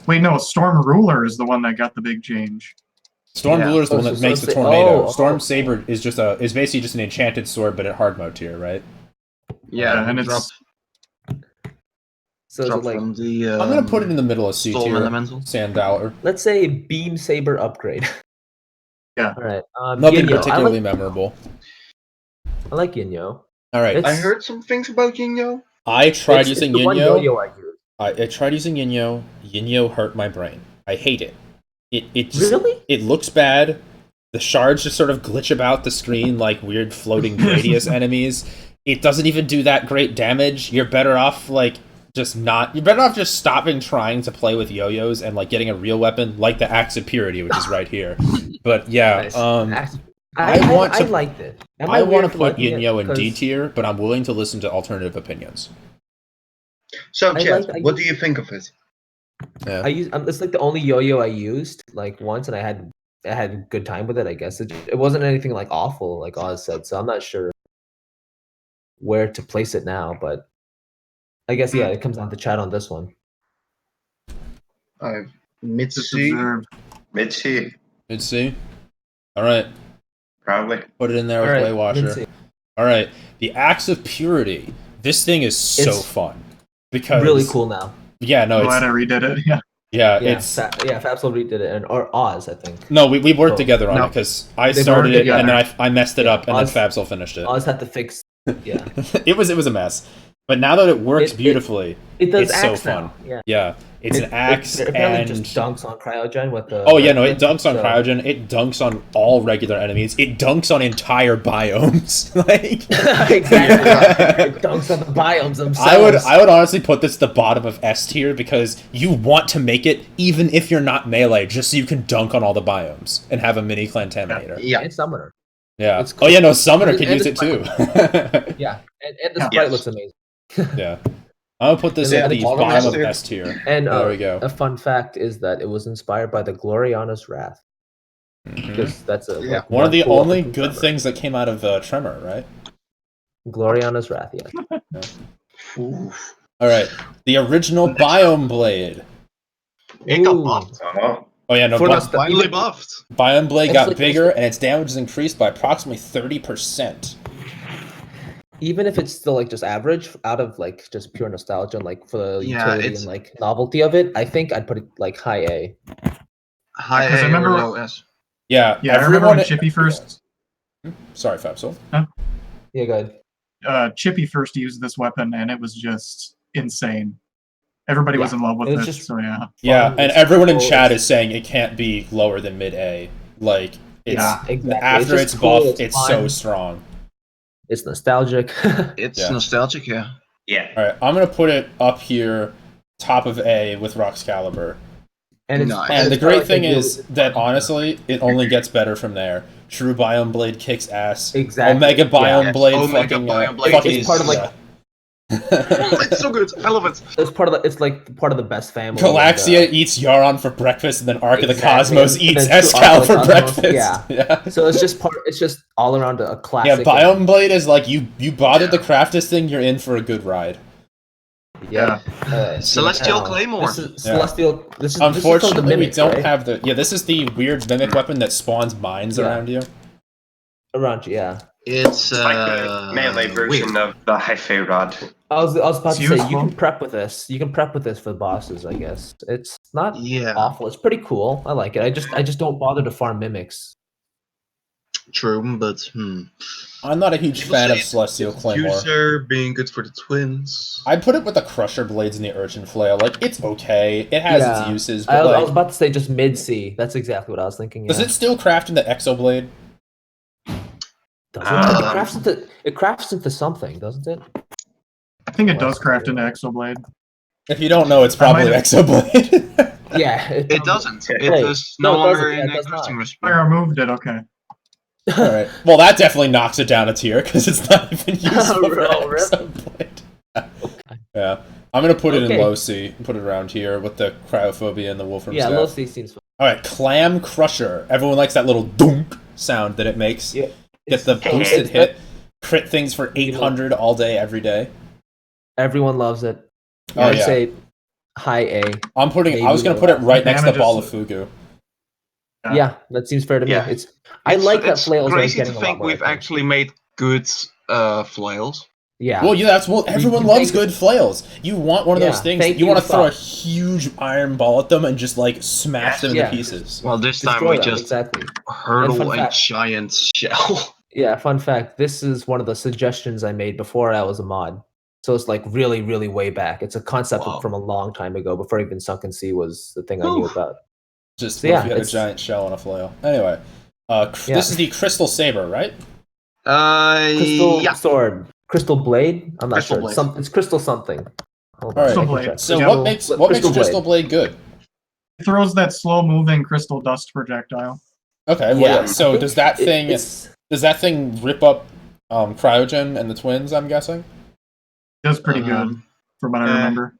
wait, no, Storm Ruler is the one that got the big change. Storm Yeah. Ruler is the Oh, one so that makes the Storm tornado. Sa- Storm oh. Saber is basically just an enchanted sword, but at hard mode tier, right? Yeah, and drop, it's So is drop it like, from the. I'm gonna put it in the middle of C Storm tier. Elemental. Sandalor. let's say Beam Saber upgrade. Yeah. All right. Nothing Yin-Yo. particularly memorable. I like Yin-Yo. All right. It's- I heard some things about Yin-Yo. I tried It's using the one Yin-Yo. yo-yo I used. I tried using Yin-Yo. Yin-Yo hurt my brain. I hate it. It just, Really? It looks bad. The shards just sort of glitch about the screen like weird floating Gradius enemies. It doesn't even do that great damage. You're better off You're better off just stopping trying to play with yo-yos and like getting a real weapon like the Axe of Purity, which is right here. But yeah, Nice. I want to- I liked it. Am I want weird to for put liking it? Yin-Yo in D 'Cause tier, but I'm willing to listen to alternative opinions. So, I Chad, like- what do you think of it? Yeah. I use it's like the only yo-yo I used like once, and I had a good time with it. I guess it wasn't anything like awful, like Oz said. So I'm not sure where to place it now, but I guess yeah, it comes down to chat on this one. I've Just mid-C. observed. Mid-C, Mid C. All right, probably. put it in there with Alright, Waywatcher. Lindsay. All right, the Axe of Purity. This thing is so It's fun because Really cool now. Yeah, no, Glad I it's redid it. Yeah. yeah, Yeah, it's Fabsol redid it, or Oz, I think. no. We worked Oh, together on no. it because I They started worked it and then together. I messed it up and Oz- then Fabsol finished it. Oz had to fix. Yeah, It was a mess. But now that it works beautifully, it does it's axe so fun. now. Yeah, it's an axe It apparently and just dunks on cryogen with the. oh yeah, no, it dunks on cryogen. It dunks on all regular enemies. It dunks on entire biomes. Like exactly, it dunks on the biomes themselves. I would honestly put this at the bottom of S tier because you want to make it even if you're not melee, just so you can dunk on all the biomes and have a mini Clantaminator. Yeah, and Summoner. Yeah. It's cool. Oh yeah, no, Summoner can And use it too. Yeah, and the sprite looks amazing. Yeah. I'm gonna put this And at then the all the bottom of rest- S tier. And there we go. a fun fact is that it was inspired by the Gloriana's Wrath. Because that's One of the cool only from good Tremor. things that came out of Tremor, right? Gloriana's Wrath, yeah. Oof. All right, the original Biome Blade. It got Ooh. buffed. Oh yeah, no, For us- Finally buffed. Biome Blade It's got like- bigger and its damage is increased by approximately 30%. Even if it's still like just average, out of like just pure nostalgia and like for the Yeah, utility it's- and like novelty of it, I think I'd put it like high A. High Because I A or remember- low S. Yeah, Yeah, I remember when Chippy first Sorry, Fabsol. Yeah, go ahead. Chippy first used this weapon, and it was just insane. Everybody was Yeah. in love with It it. was just- So yeah, Yeah, Fun, and it's everyone in cool, chat it's- is saying it can't be lower than mid A. Like it's Yeah, exactly. after It's it's just cool, buffed, it's so fun, strong. It's nostalgic. It's Yeah. nostalgic, yeah. Yeah. All right, I'm gonna put it up here, top of A with Roxcalibur. and it's Nice. fun. And the It's kinda great like thing they is do- that honestly, it only gets better from there. True Biome Blade kicks ass. Exactly, Omega Biome yeah. Blade Omega fucking Biome Blade fucking is part of, like- yeah. It's so good. I love it. it's part of the, it's like part of the best family. Galaxia and, eats Yaron for breakfast, and then Ark of the Exactly, Cosmos and eats then True Escal Ark of for the Cosmos, breakfast. yeah. So it's just part. It's just all around a Yeah, classic. Biome Blade is like you bothered Yeah. to craft this thing, you're in for a good ride. Yeah. Celestial now, Claymore. This is Celestial. This is from the Unfortunately, mimic, we don't right? have the. Yeah, this is the weird mimic weapon that spawns mines Yeah. around you. around. Yeah. It's It's like the melee version of the Hyphae Rod. I was about to It's say you useful. can prep with this. You can prep with this for bosses. I guess it's not Yeah, awful. It's pretty cool. I like it. I just don't bother to farm mimics. true, but I'm not a huge People fan say of Celestial it's Claymore. user being good for the twins. I'd put it with the Crusher Blades and the Urchin Flail. Like, it's okay. It has its Yeah. uses, I but was like, about to say just mid C. That's exactly what I was thinking. does yeah. it still craft into Exoblade? Does it? Um, It crafts into something, doesn't it? I think it does craft into Exoblade. If you don't know, it's I probably might have- Exoblade. Yeah. It doesn't. It Wait, is no, no it longer doesn't. Yeah, in it the does not. crafting I recipe. removed it. Okay. Alright. Well, that definitely knocks it down a tier, because it's not even useful for Oh, really? Exoblade. Yeah. I'm gonna put it in Okay. low C, put it around here with the Cryophobia and the Wolfram Yeah, Staff. low C seems fun. Alright, Clam Crusher. Everyone likes that little dunk sound that it makes. Yeah. Get the It's- boosted it's- hit. Crit things for 800 all day, every day. Everyone loves it. Oh, I'd yeah. say high A. I was Maybe gonna put it low. right next to Damages- Ball of Fugu. Yeah, that seems fair to me. Yeah. I like that It's flails are crazy getting to a lot think more we've attention. actually made good flails. Yeah. Well, yeah, everyone you loves think- good flails. You want one of those Yeah, things. thank You you, want to throw a Fox. huge iron ball at them and just like smash them Yeah. into pieces. Well, this time Destroy we them, just exactly. hurdle fun a fact- giant shell. Yeah, fun fact. This is one of the suggestions I made before I was a mod. So it's like really, really way back. It's a concept Wow. from a long time ago, before even Sunken Sea was the thing I knew Oof. about. Just So, what yeah, if you had a it's- giant shell on a flail. Anyway, Yeah. this is the Crystal Saber, right? Crystal Yeah. sword, crystal blade. I'm not Crystal sure. blade. It's crystal something. Hold All right. I can Blade. check. So Yeah. what makes Crystal Crystal Blade good? It throws that slow-moving crystal dust projectile. Okay, well, Yeah. yeah. So does that thing rip up Cryogen and the twins? I'm guessing. It does pretty good, Um, from what I remember.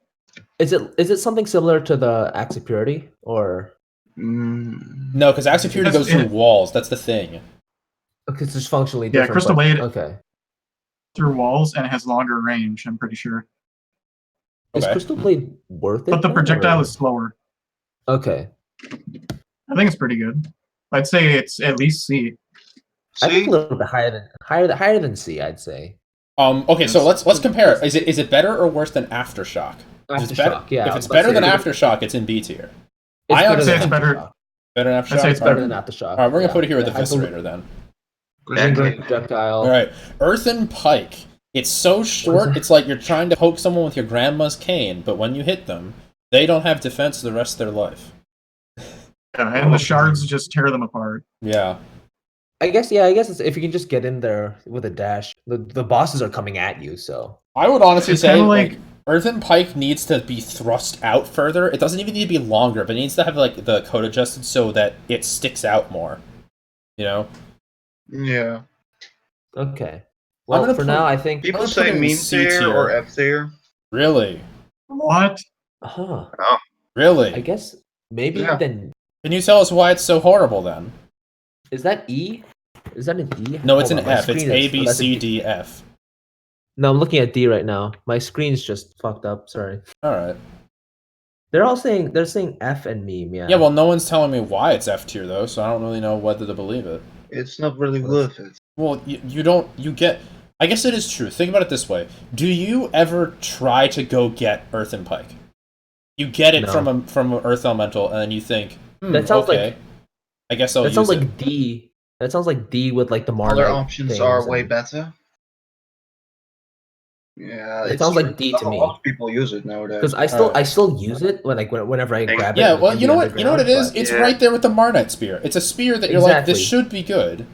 Is it something similar to the Axe of Purity or? No, because Axe of Purity That's goes through it. walls. That's the thing. Okay, it's just functionally Yeah, different. Crystal but- Blade- Okay. Through walls, and it has longer range. I'm pretty sure, Is Okay. Crystal Blade worth it? but the then, projectile or- is slower. Okay. I think it's pretty good. I'd say it's at least C. I think See? a little bit higher than C. I'd say. Okay, so let's compare. Is it better or worse than Aftershock? If it's better, Aftershock, yeah. if I it's was about to better than say, Aftershock, it's in B tier. it's I better honestly than think it's better. Aftershock. Better than I'd say Aftershock. it's Better better. than Aftershock. All right, we're gonna yeah. put it here with the It has a Viscerator then. lingering projectile. All right, Earthen Pike. It's so short, it's like you're trying to poke someone with your grandma's cane, but when you hit them, they don't have defense the rest of their life. Yeah, and the shards just tear them apart. Yeah. I guess it's, if you can just get in there with a dash, the bosses are coming at you, so. I would honestly It's say, kinda like, like- Earthen Pike needs to be thrust out further. It doesn't even need to be longer, but it needs to have, like, the code adjusted so that it sticks out more. You know? Yeah. Okay. I'm Well, gonna for put- now, I think. People I'm gonna say put it in meme C tier tier. or F tier. Really? What? Huh. Really? I guess maybe Yeah. then. Can you tell us why it's so horrible then? Is that E? Is that an E? No, it's Hold an on, my F. It's screen A, is- oh, B, that's a C, D. D, F. No, I'm looking at D right now. My screen's just fucked up. Sorry. Alright. They're saying F and meme. Yeah. Yeah, well, no one's telling me why it's F tier, though, so I don't really know whether to believe it. It's not really worth it. Well, you get... I guess it is true. Think about it this way. Do you ever try to go get Earthen Pike? You get it No. from an Earth Elemental, and then you think, That sounds okay, like- I guess I'll that use sounds it. like D. That sounds like D with like the Marmite Other options things are way and- better. Yeah, It it's sounds like true. D Not to a me. lot of people use it nowadays. Because I still use it whenever I grab it. Yeah, in well, the you know what it underground, is? but- It's Yeah. right there with the Marnite Spear. It's a spear that you're like, this Exactly. should be good.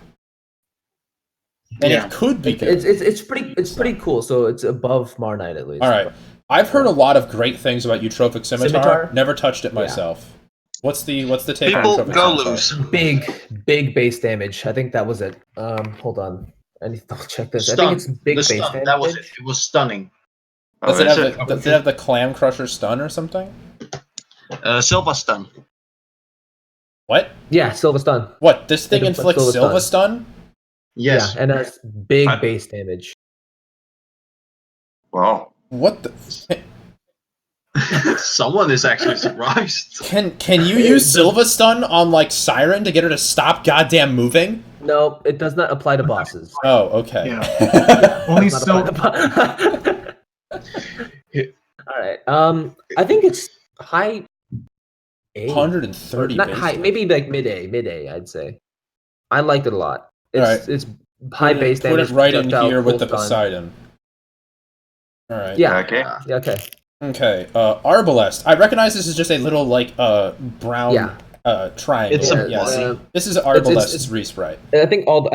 And Yeah. it could be good. It's pretty cool. So it's above Marnite at least. Alright. I've heard a lot of great things about Eutrophic Scimitar. Scimitar? Never touched it Yeah. myself. What's the take on People Eutrophic go Scimitar? loose. Big base damage. I think that was it. Hold on. I need to double check this. I Stun. think it's big The base stun. damage. That was it. It was stunning. Does Oh, it is have it? does it have the Clam Crusher stun or something? Silva stun. What? Yeah, Silva stun. What? This thing Like a inflicts Silva Silva stun? Yes. Yeah, and that's big What? base damage. Wow. What the? Someone is actually surprised. Can you use Silva stun on like Siren to get her to stop goddamn moving? No, it does not apply to bosses. Oh, okay. Yeah. Only Does not so. apply to All right. I think it's high A. 130 Not base high, damage. maybe like mid A, I'd say. I liked it a lot. It's high base Put damage. it right in projectile, here with the full stun. Poseidon. Alright. Yeah. Okay. Yeah, okay. Okay. Arbalest. I recognize this is just a little like brown triangle. It's a yes. body. This is Arbalest's resprite. I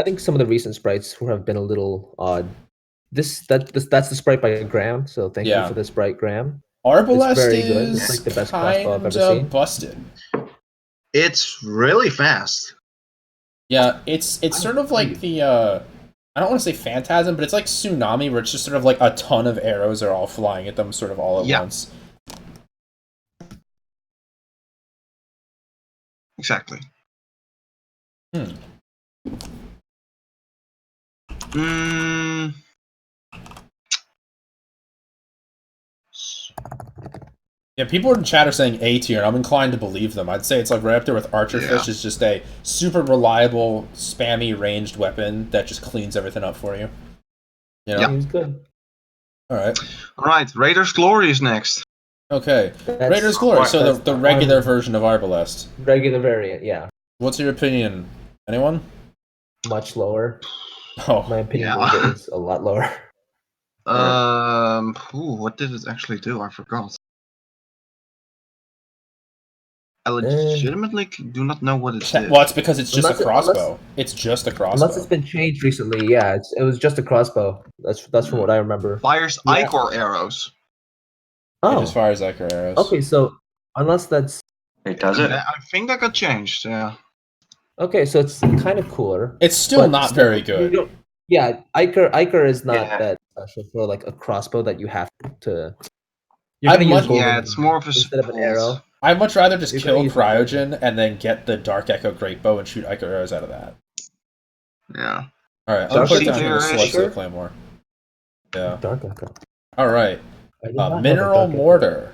think some of the recent sprites have been a little odd. That's the sprite by Graham, so thank you Yeah. for the sprite, Graham. Arbalest very good. is It's like the best crossbow I've ever kinda seen. busted. It's really fast. Yeah, it's sort of like the I don't want to say phantasm, but it's like tsunami, where it's just sort of like a ton of arrows are all flying at them sort of all at Yeah. once. Exactly. Hmm. Mm, Yeah, people in chat are saying A tier, and I'm inclined to believe them. I'd say it's like right up there with Archerfish. Yeah. Is just a super reliable, spammy ranged weapon that just cleans everything up for you. You know? Yeah. He's good. All right. all right, Raider's Glory is next. Okay. That's Raider's Glory. So that's the regular version of Arbalest. regular variant, yeah. What's your opinion? Anyone? Much lower. Oh, My opinion Yeah. is a lot lower. What did it actually do? I forgot. I legitimately do not know what it did. well, it's because it's just Unless a it- unless- crossbow. It's just a crossbow. Unless it's been changed recently, yeah. It was just a crossbow. That's from what I remember. Fires Yeah. Ichor arrows. It Oh, just fires Ichor arrows. okay. So unless that's It does it. I think that got changed. Yeah. okay, so it's kind of cooler. It's still but not still, very you good. don't- Yeah, Ichor is not Yeah. that special for like a crossbow that you have to. You're I'd gonna much- use golden Yeah, it's more of a instead of an support. arrow. I'd much rather just You're kill gonna use Cryogen and then get the Dark Echo Greatbow and shoot Ichor arrows out of that. Yeah. Alright, Dark I'll put Echo down here the Greatbow? Celestial Claymore. Yeah. Dark Echo. Alright. I did not know that Mineral Dark Echo- Mortar.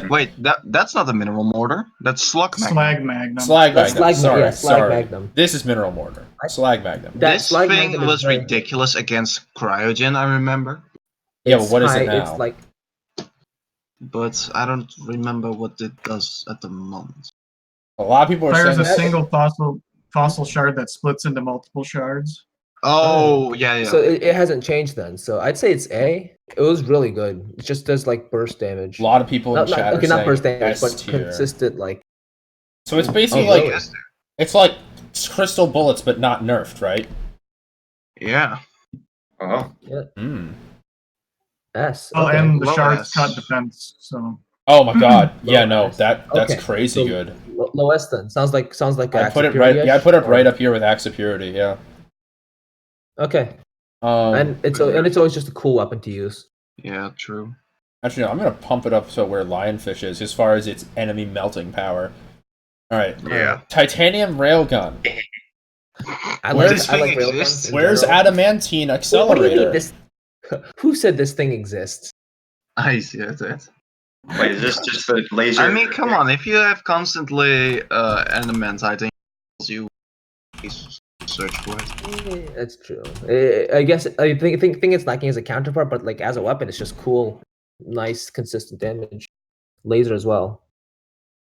Wait, that's not a mineral mortar. That's slug magma. Slag Magnum. Slag That's Magnum. Slag- Sorry, yeah, Slag sorry. Magnum. This is Mineral Mortar. Slag Magnum. That This Slag thing Magnum is was very- ridiculous against Cryogen, I remember. Yeah, but It's what is it high- now? It's like But I don't remember what it does at the moment. A lot of people are Fires saying a that- single fossil shard that splits into multiple shards. Oh, yeah. So it hasn't changed then. So I'd say it's A. It was really good. It just does like burst damage. A lot of people in Not, chat are okay, not burst saying damage, but S tier. consistent like. So it's basically Oh, like really? it's like crystal bullets, but not nerfed, right? Yeah. Oh. Yeah. Mm. S. Oh, Okay. and the Low shards S. cut defense. So Oh my god! Yeah, Low no, S. that's Okay, crazy so good. Low S then sounds like I put it Acts of right. Yeah, I Purity-ish, put it right or- up here with Axe of Purity. Yeah. Okay, Um, and it's always just a cool weapon to use. Yeah, true. actually, no, I'm gonna pump it up to where Lionfish is, as far as its enemy melting power. All right. Yeah. Titanium railgun. I Where's- like This thing railguns exists? in Where's general. adamantine What do you mean accelerator? this? Who said this thing exists? I see it. Wait, is this just the laser? I mean, come on. If you have constantly element, I think you search for it. That's true. I guess I think it's lacking as a counterpart, but like as a weapon, it's just cool, nice, consistent damage. Laser as well.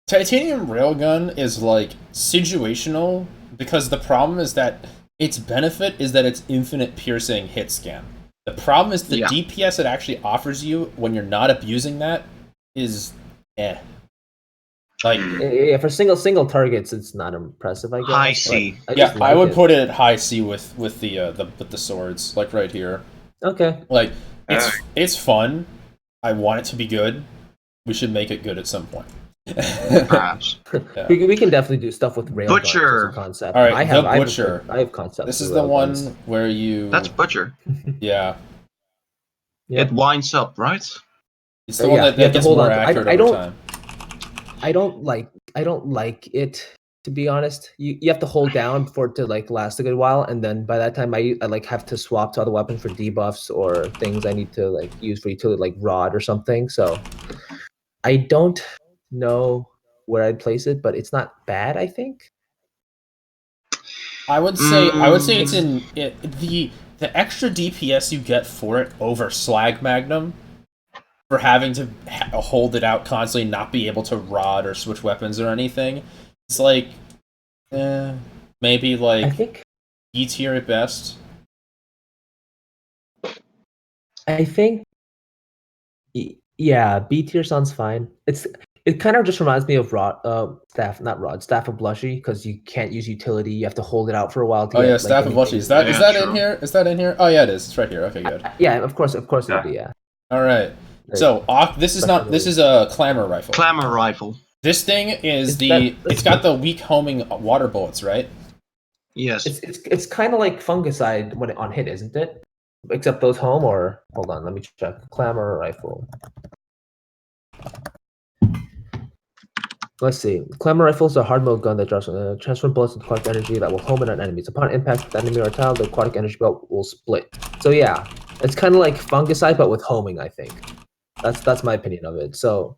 Titanium railgun is like situational because the problem is that its benefit is that it's infinite piercing hit scan. The problem is the Yeah. DPS it actually offers you when you're not abusing that is Like Yeah, for single targets, it's not impressive. I guess. High but C. I yeah, just I like would it. put it at high C with the swords, like right here. Okay. Like it's fun. I want it to be good. We should make it good at some point. Perhaps. Yeah. We can definitely do stuff with railguns Butcher. as a concept. All right, I have Butcher. I have concepts. This for is the one railguns. where you. That's Butcher. Yeah, Yeah. It winds up, right? it's the one Yeah, that, you have to gets hold more on to- accurate I over don't- time. I don't like it, to be honest. You have to hold down for it to like last a good while, and then by that time I like have to swap to other weapons for debuffs or things I need to like use for utility, like rod or something. So I don't know where I'd place it, but it's not bad, I think. I would say it's in the extra DPS you get for it over Slag Magnum for having to hold it out constantly, not be able to rod or switch weapons or anything. It's like maybe I like think E tier at best. Yeah, B tier sounds fine. It kind of just reminds me of Staff of Blushy, because you can't use utility. You have to hold it out for a while to Oh get, yeah, like, Staff of anything. Blushy. Is that Yeah, in true. here? Is that in here? Oh yeah, it is. It's right here. Okay, good. Yeah, of course it'll be, yeah. All right. So this is not. This is a clamor rifle. Clamor rifle. This thing is It's it's got the weak homing water bullets, right? Yes. It's kind of like fungicide when on hit, isn't it? Except those home, or hold on, let me check. Clamor rifle. Let's see. Clamor rifle is a hard mode gun that drops transform bullets into aquatic energy that will home in on enemies. Upon impact with the enemy or tile, the aquatic energy belt will split. So yeah, it's kind of like fungicide but with homing, I think. That's my opinion of it. So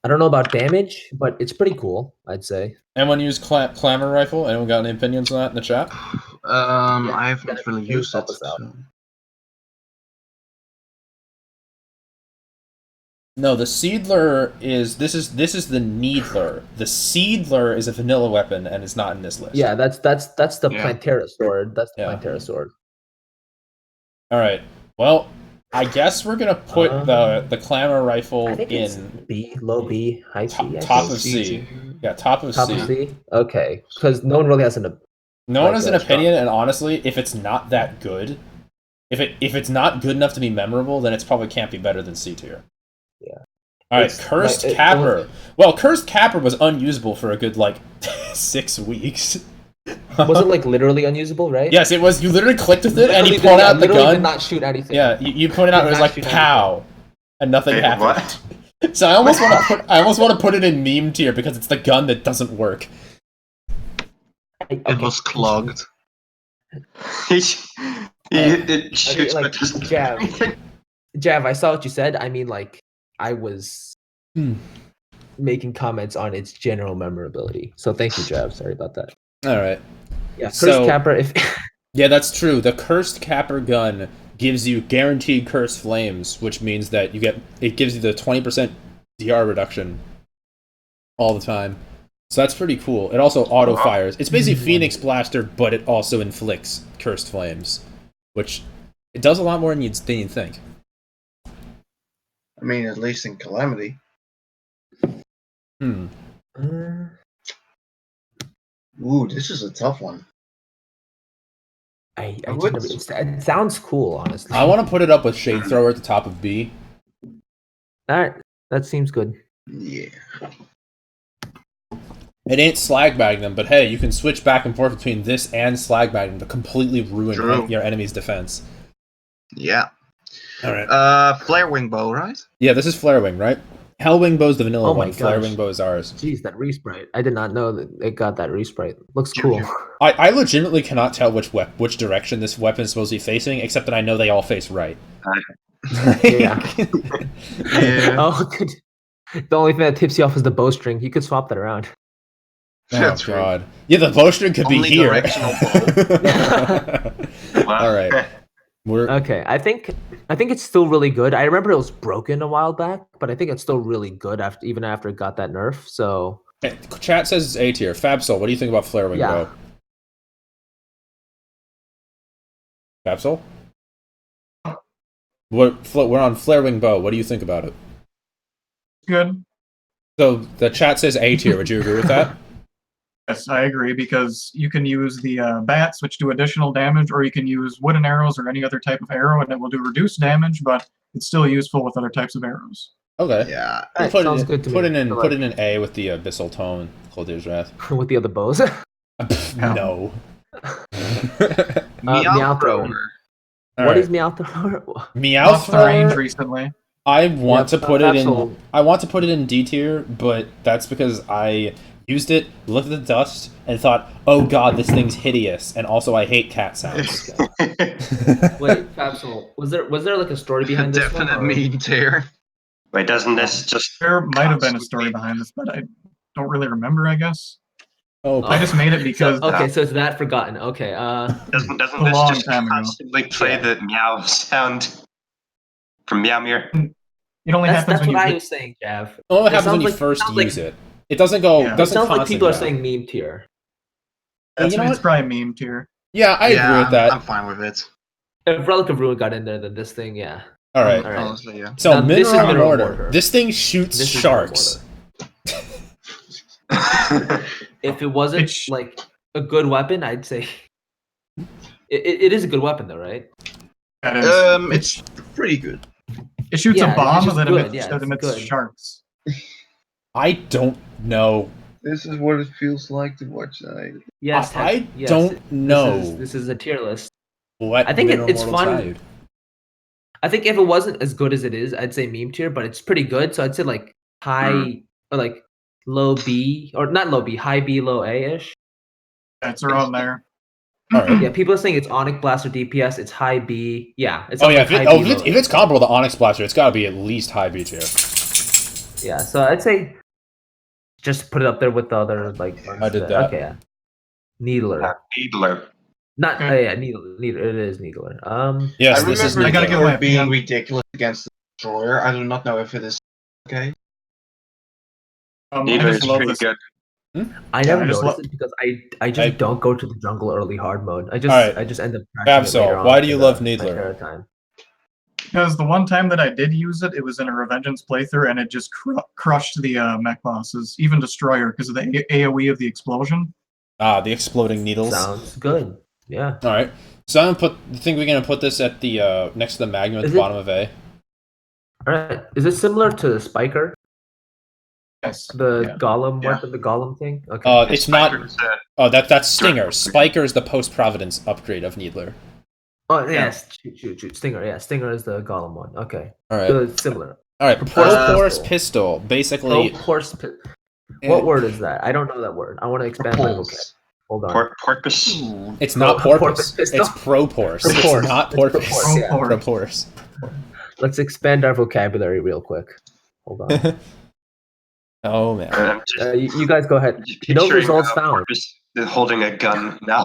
I don't know about damage, but it's pretty cool, I'd say. Anyone use clamor rifle? Anyone got any opinions on that in the chat? I haven't really please used help it. us out. So. No, the Seedler is this is the Needler. The Seedler is a vanilla weapon and is not in this list. Yeah, that's the Yeah. plantera sword. That's the Yeah. plantera sword. All right. Well, I guess we're gonna put the clamor rifle I think it's in B, low B, high C. I top think. of C. Yeah, top of Top C. of C. Okay, because no one really has an. No one Like has an a strong- opinion, and honestly, if it's not that good, if it's not good enough to be memorable, then it's probably can't be better than C tier. Yeah. All right, It's Cursed like- it Capper. Well, Cursed Capper was unusable for a good like 6 weeks. Was it like literally unusable, right? Yes, it was. You literally clicked with it, and you Literally pulled out the literally gun. did not shoot anything. Yeah, you put it out. Did It was not like shoot pow, and nothing Wait, happened. what? So I almost want to put it in meme tier because it's the gun that doesn't work. It was clogged. He shoots, like, but doesn't do jab. anything. Jav, I saw what you said. I mean, like, I was making comments on its general memorability. So thank you, Jav. Sorry about that. All right. Yeah, Cursed So- Capper. If Yeah, that's true. The Cursed Capper gun gives you guaranteed Cursed Flames, which means that it gives you the 20% DR reduction all the time. So that's pretty cool. It also auto fires. It's basically Phoenix Blaster, but it also inflicts Cursed Flames, which it does a lot more than you'd think. I mean, at least in Calamity. Hmm. Ooh, this is a tough one. It sounds cool, honestly. I want to put it up with Shade Thrower at the top of B. All right, that seems good. Yeah. It ain't slag bagging them, but hey, you can switch back and forth between this and slag bagging to completely ruin your enemy's defense. Yeah. All right. Flare Wing Bow, right? Yeah, this is Flare Wing, right? Hellwing Bow's the vanilla one. gosh. Flare Wing Bow is ours. Jeez, that resprite. I did not know that it got that resprite. Looks cool. I legitimately cannot tell which direction this weapon is supposed to be facing, except that I know they all face right. Yeah. Yeah. Oh, good. The only thing that tips you off is the bowstring. You could swap that around. Oh That's god. Yeah, the bowstring could be Only here. directional All right. Okay, I think it's still really good. I remember it was broken a while back, but I think it's still really good even after it got that nerf. So Okay, chat says it's A tier. Fabsol, what do you think about Flare Wing Bow? Fabsol? We're on Flare Wing Bow. What do you think about it? Good. So the chat says A tier. Would you agree with that? Yes, I agree, because you can use the bats, which do additional damage, or you can use wooden arrows or any other type of arrow, and it will do reduced damage, but it's still useful with other types of arrows. Okay. Yeah. We'll sounds good to me. put it in A with the Abyssal Tome, Clothier's Wrath. with the other bows. No. Meow Thrower. What is Meow Thrower? Meow Lost the range Thrower? recently. I want to put it in. Absol. I want to put it in D tier, but that's because I used it, looked at the dust, and thought, "Oh God, this thing's hideous," and also I hate cat sounds. Wait, Fabsol, was there like a story behind this one? Definite or- mean tear. Wait, doesn't this just... There might have been a story behind this, but I don't really remember, I guess. Oh, I just made it because... Okay, so it's that forgotten. Okay, Doesn't A this long just time ago. constantly play the meow sound from Meowmere? It only happens that's when what you... I was saying, Jav. Well, it It happens when sounds you like- first sounds like- use it. It doesn't go. Yeah. It Doesn't sounds like constantly people are go. saying meme tier. That's You know it's what? probably meme tier. Yeah, I agree with that. I'm fine with it. If Relic of Ruin got in there, then this thing, yeah. All right. All right. Honestly, yeah. So Now, this is mineral Mineral mortar. Mortar. This thing shoots This is sharks. If it wasn't It's- like a good weapon, I'd say it is a good weapon, though, right? That is, It's pretty good. it shoots yeah, a it's bomb just that good, emits, yeah, that it's emits good. sharks. I don't know. This is what it feels like to watch. Yes, I yes, don't know This is a tier list. what I think mineral it's mortal's fun. valued. I think if it wasn't as good as it is, I'd say meme tier, but it's pretty good. So I'd say like high or like low B, or not low B, high B, low A ish. That's around there. All right. Yeah, people are saying it's Onyx Blaster DPS. It's high B. Yeah. It's Oh yeah, like high B, low if it's comparable to Onyx Blaster, it's got to be at least high B tier. Yeah, so I'd say just put it up there with the other like. I did that. Okay, yeah. Needler. Needler. Not yeah, Needler. It is Needler. Yes, I this is. remember I gotta Nico. get my being opinion. ridiculous against the destroyer. I do not know if it is okay. I Needler just is love pretty this. good. I never I just noticed it because I just don't go to the jungle early hard mode. I Alright. just end up crashing it later Fabsol, on why do you for love the Needler? Plantera time. Because the one time that I did use it, it was in a Revengeance playthrough, and it just crushed the mech bosses, even Destroyer, because of the AoE of the explosion. Ah, the exploding needles. Sounds good. Yeah. All right. So I'm gonna think we're gonna put this at the next to the Magnum at Is the it- bottom of A. All right. Is it similar to Spiker, Yes. the Yeah. Golem Yeah. weapon, the Golem thing? Okay. It's not. Spiker's, Oh, that's Stinger. Spiker is the post Providence upgrade of Needler. Oh yes. Shoot. Stinger. Yeah. Stinger is the Golem one. Okay. All right. So it's similar. All right. Proporse pistol. pistol. Basically, What word is that? I don't know that word. I want to expand my vocab. Pulse. Hold on. Porpoise. it's not Porpoise porpoise. pistol? It's proporse. Proporse. It's not It's porpoise. proporse, yeah. Proporse. Let's expand our vocabulary real quick. Hold on. Oh man. I'm just, You guys go ahead. just No picturing results a found. porpoise holding a gun now.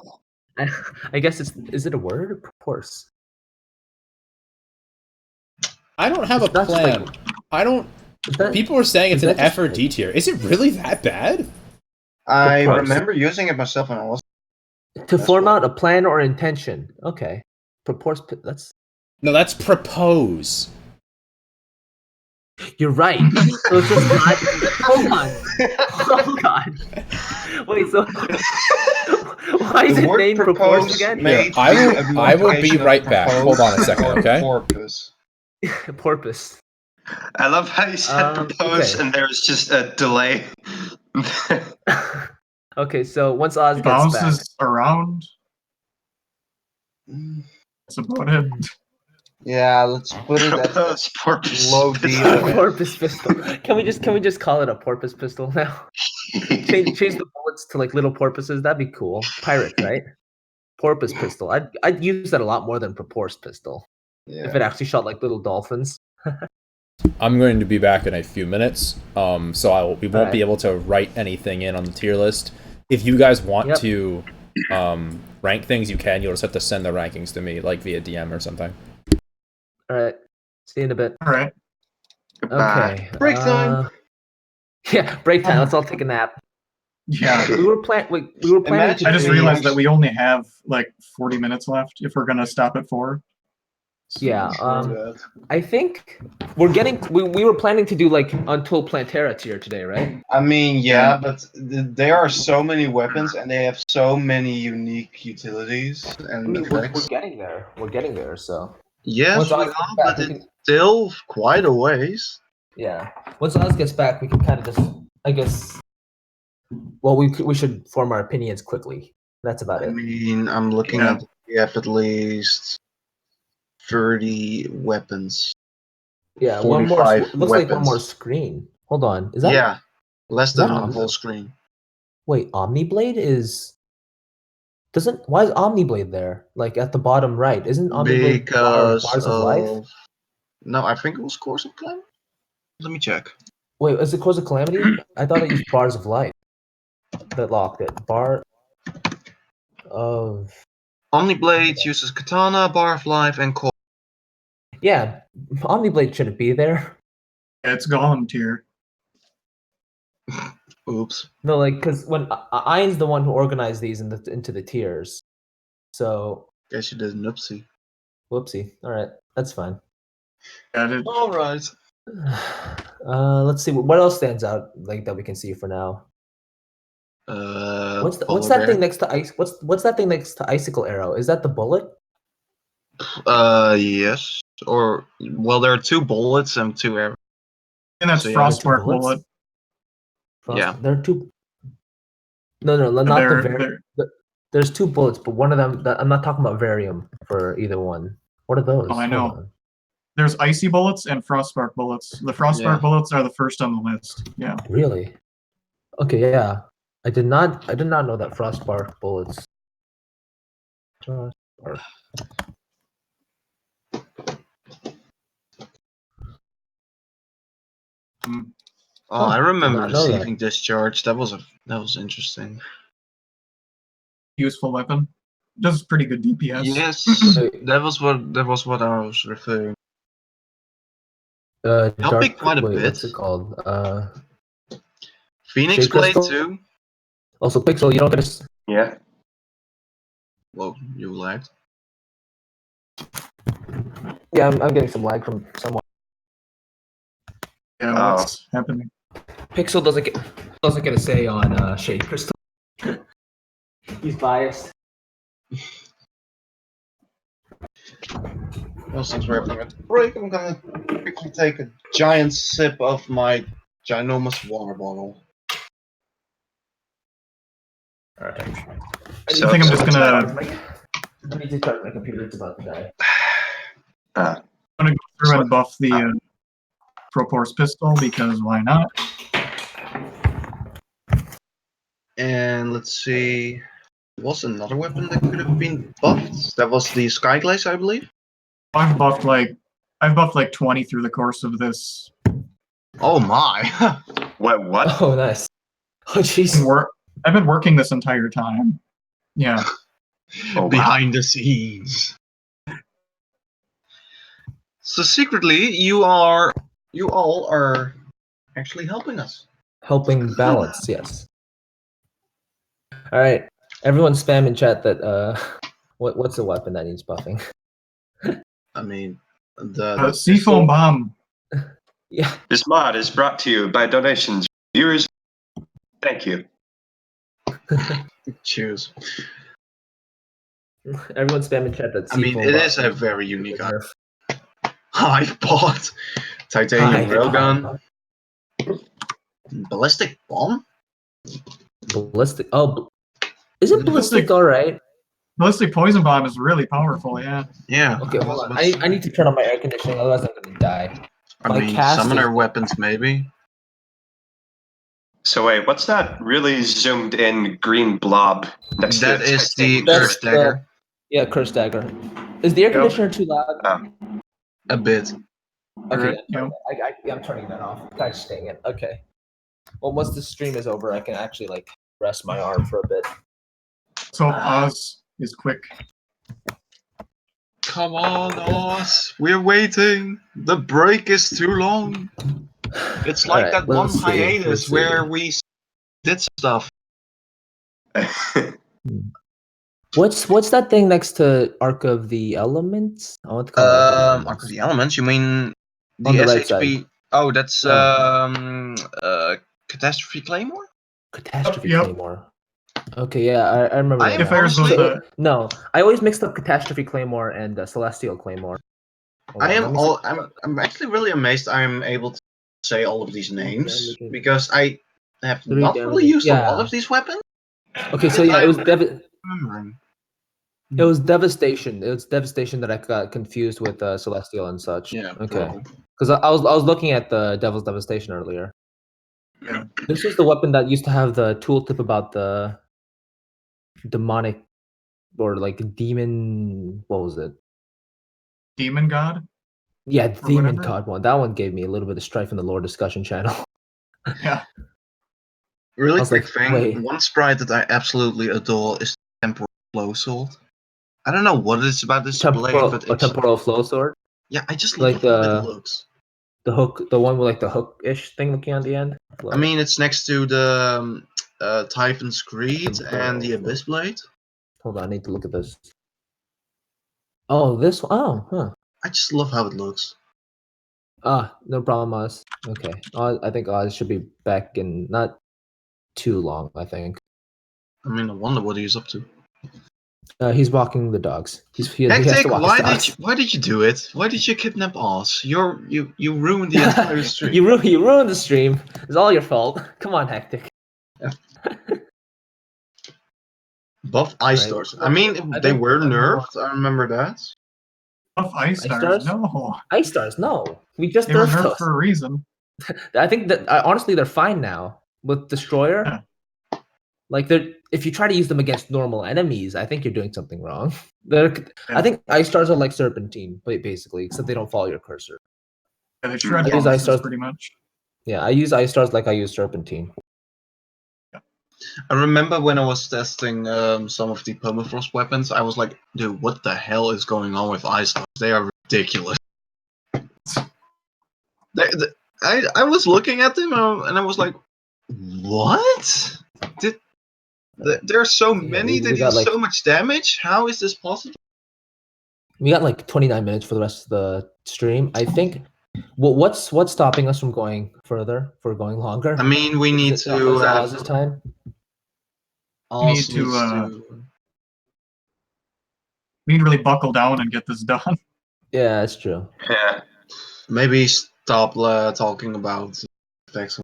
I guess is it a word or proporse? I don't have a It's not just plan. like- I don't. Is that- People are saying it's is an that just F or like- D tier. Is it really that bad? I Propose. remember using it myself when I was. To That's form cool. out a plan or intention. Okay. That's. No, that's propose. You're right. So it's just not. Hold on. Oh God. Wait. So why is The it word named propose propose again? made I will- a I will be modification of right back. Hold on a propose second, or okay? Porpoise. Porpoise. I love how you said propose okay. and there's just a delay. Okay. So once Oz It gets back. bounces around. Mm, That's about it. Yeah, let's put it at Propose porpoise. low deal. Porpoise pistol. Can we just call it a porpoise pistol now? Change the bullets to like little porpoises. That'd be cool. Pirate, right? Porpoise pistol. I'd use that a lot more than propose pistol. If it Yeah. actually shot like little dolphins. I'm going to be back in a few minutes, so we won't be Alright. able to write anything in on the tier list. If you guys want Yep. to rank things, you can. You'll just have to send the rankings to me, like via DM or something. All right. See you in a bit. All right. Goodbye. Okay. Break time. Yeah, break time. Let's all take a nap. Yeah. We were planning Imagine to I just do- realized that we only have like 40 minutes left if we're gonna stop at 4. Yeah. True that. I think we were planning to do like until plantera tier today, right? I mean, yeah, but there are so many weapons and they have so many unique utilities I and mean, we're effects. getting there. We're getting there. So Yes, Once we Oz are, gets back, but we it's can- still quite a ways. yeah. Once Oz gets back, we can kind of just, I guess. Well, we should form our opinions quickly. That's about I it. mean, I'm looking Yeah. at we have at least 30 weapons. Yeah, one more. 45 It looks like one weapons. more screen. Hold on. Is that? Yeah, less is that than on- one full screen. Wait, Omniblade is. Doesn't why is Omniblade there? Like at the bottom right, isn't Omniblade Because bars of life? No, I think it was Course of Calamity. Let me check. Wait, is it Course of Calamity? I thought it used bars of life that locked it. Bar of Omniblade uses Katana, Bar of Life, and Core. yeah, Omniblade shouldn't be there. Yeah, it's Golem tier. Oops. No, like because when Ian's the one who organized these into the tiers, so Guess you did an oopsie. whoopsie. All right, that's fine. Yeah, it, Alright. Let's see what else stands out like that we can see for now. What's Polar that bear. thing next to ice? What's that thing next to icicle arrow? Is that the bullet? Yes. Or, well, there are 2 bullets and 2 arrows. and that's So, yeah, Frostmark bullets? bullet. Yeah. There are 2. No, not the They're- varium. There's 2 bullets, but one of them. I'm not talking about varium for either one. What are those? Oh, I Hold know. on. There's icy bullets and Frostmark bullets. The Frostmark Yeah. bullets are the first on the list. Yeah. Really? Okay, yeah. I did not know that frostbark bullets. Frostbark. Mm. Oh, I did remember not know that. receiving Discharge. That was interesting. Useful weapon. Does pretty good DPS. Yes, that was what I was referring. Helped me quite a bit. What's it called? Phoenix Shade Blade Crystal? too. Also, Pixel, you don't get a. Yeah. Whoa, you lagged. Yeah, I'm getting some lag from someone. Yeah, Oh. what's happening? Pixel doesn't get a say on Shade Crystal. He's biased. Well, since we're having a break, I'm gonna quickly take a giant sip of my ginormous water bottle. Alright. I think I'm just gonna I need to charge my computer. It's about to die. Uh, go through and buff the Proporse pistol because why not? And let's see, was another weapon that could have been buffed? That was the Sky Glaze, I believe. I've buffed like 20 through the course of this. Oh my! what? Oh, nice. Oh, jeez. I've been working this entire time. Yeah. Oh, wow. Behind the scenes. So secretly, you all are actually helping us. Helping balance, yes. All right, everyone, spam in chat that what's the weapon that needs buffing? I mean, the Seafoam bomb. Yeah. This mod is brought to you by donations. Viewers, thank you. Choose. Everyone spam in chat that. I mean, it is a very unique item. I bought titanium railgun, ballistic bomb. Ballistic. Oh, is it ballistic? All right. Ballistic poison bomb is really powerful. Yeah. Yeah. Okay, hold on. I need to turn on my air conditioning, otherwise I'm gonna die. I mean, summoner weapons maybe. So wait, what's that really zoomed in green blob next That to is the cursed dagger. Yeah, cursed dagger. Is the air conditioner too loud? A bit. Okay, I'm turning that off. Gosh dang it. Okay. Well, once the stream is over, I can actually like rest my arm for a bit. So Oz is quick. Come on, Oz. We're waiting. The break is too long. It's like Alright, that one let's see, hiatus let's see. where we did stuff. What's that thing next to Arc of the Elements? I want to call it Arc of the Elements. You mean the on the right SHP? side. Oh, that's Catastrophe Claymore. Catastrophe Claymore. Okay, yeah, I remember. I am that. honestly- No, I always mixed up Catastrophe Claymore and Celestial Claymore. Hold on, let me see. I'm actually really amazed I'm able to say all of these names because I have not really used a lot of these weapons. Okay, so yeah, it was remembering. It was Devastation. It was Devastation that I got confused with Celestial and such. Yeah. Okay. Because I was looking at the Devil's Devastation earlier. Yeah. This was the weapon that used to have the tooltip about the demonic or like demon. What was it? Demon God. Yeah, demon whatever? god one. That one gave me a little bit of strife in the lore discussion channel. Yeah. Really I was quick like, thing. wait. One sprite that I absolutely adore is Temporal Flow Sword. I don't know what it is about this blade, but A it's temporal flow sword. yeah, I just Like love how it looks. The hook, the one with like the hook-ish thing looking on the end. I mean, it's next to the Typhon's Creed and the Abyss Blade. Hold on, I need to look at this. Oh, this one. Oh, huh. I just love how it looks. Ah, no problem, Oz. Okay, I think Oz should be back in not too long. I think. I mean, I wonder what he's up to. He's walking the dogs. He has Hectic, to walk his dogs. why did you do it? Why did you kidnap Oz? You ruined the entire stream. you ruined the stream. It's all your fault. Come on, Hectic. Buff Ice Stars. I mean, they were nerfed. I remember that. Buff Ice Stars? No. Ice Stars, no. We just They were nerfed nerfed those. for a reason. I think that honestly they're fine now with Destroyer. Yeah. Like if you try to use them against normal enemies, I think you're doing something wrong. I think Ice Stars are like Serpentine, basically, except they don't follow your cursor. Yeah, they shred I use Ice monsters Stars pretty much. Yeah, I use Ice Stars like I use Serpentine. I remember when I was testing some of the permafrost weapons, I was like, dude, what the hell is going on with Ice Stars? They are ridiculous. I was looking at them and I was like, what? There are so many, they do so much damage? How is this possible? We got like 29 minutes for the rest of the stream. I think what's stopping us from going further, for going longer? I mean, we need to Oz's time. We need to really buckle down and get this done. Yeah, that's true. Yeah. Maybe stop talking about effects,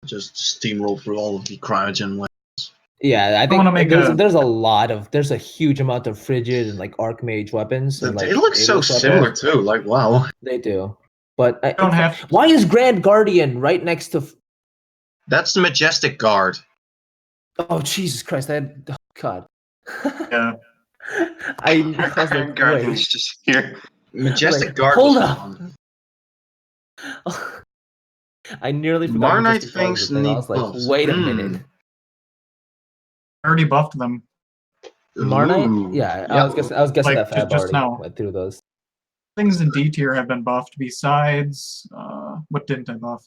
just steamroll through all of the cryogen weapons. Yeah, I think there's a huge amount of frigid and like archmage weapons. And, like, they look so similar too. Like, wow. They do, but why is Grand Guardian right next to? That's the Majestic Guard. Oh Jesus Christ! Oh God. Yeah. I was like, Guardian's just here. Majestic Guard. Hold up. I nearly forgot. Marnite things need I was like, buffs. wait a minute. I already buffed them. Marnite? Yeah, I was guessing like, that Fab just already now. went through those. Things in D tier have been buffed besides what didn't I buff?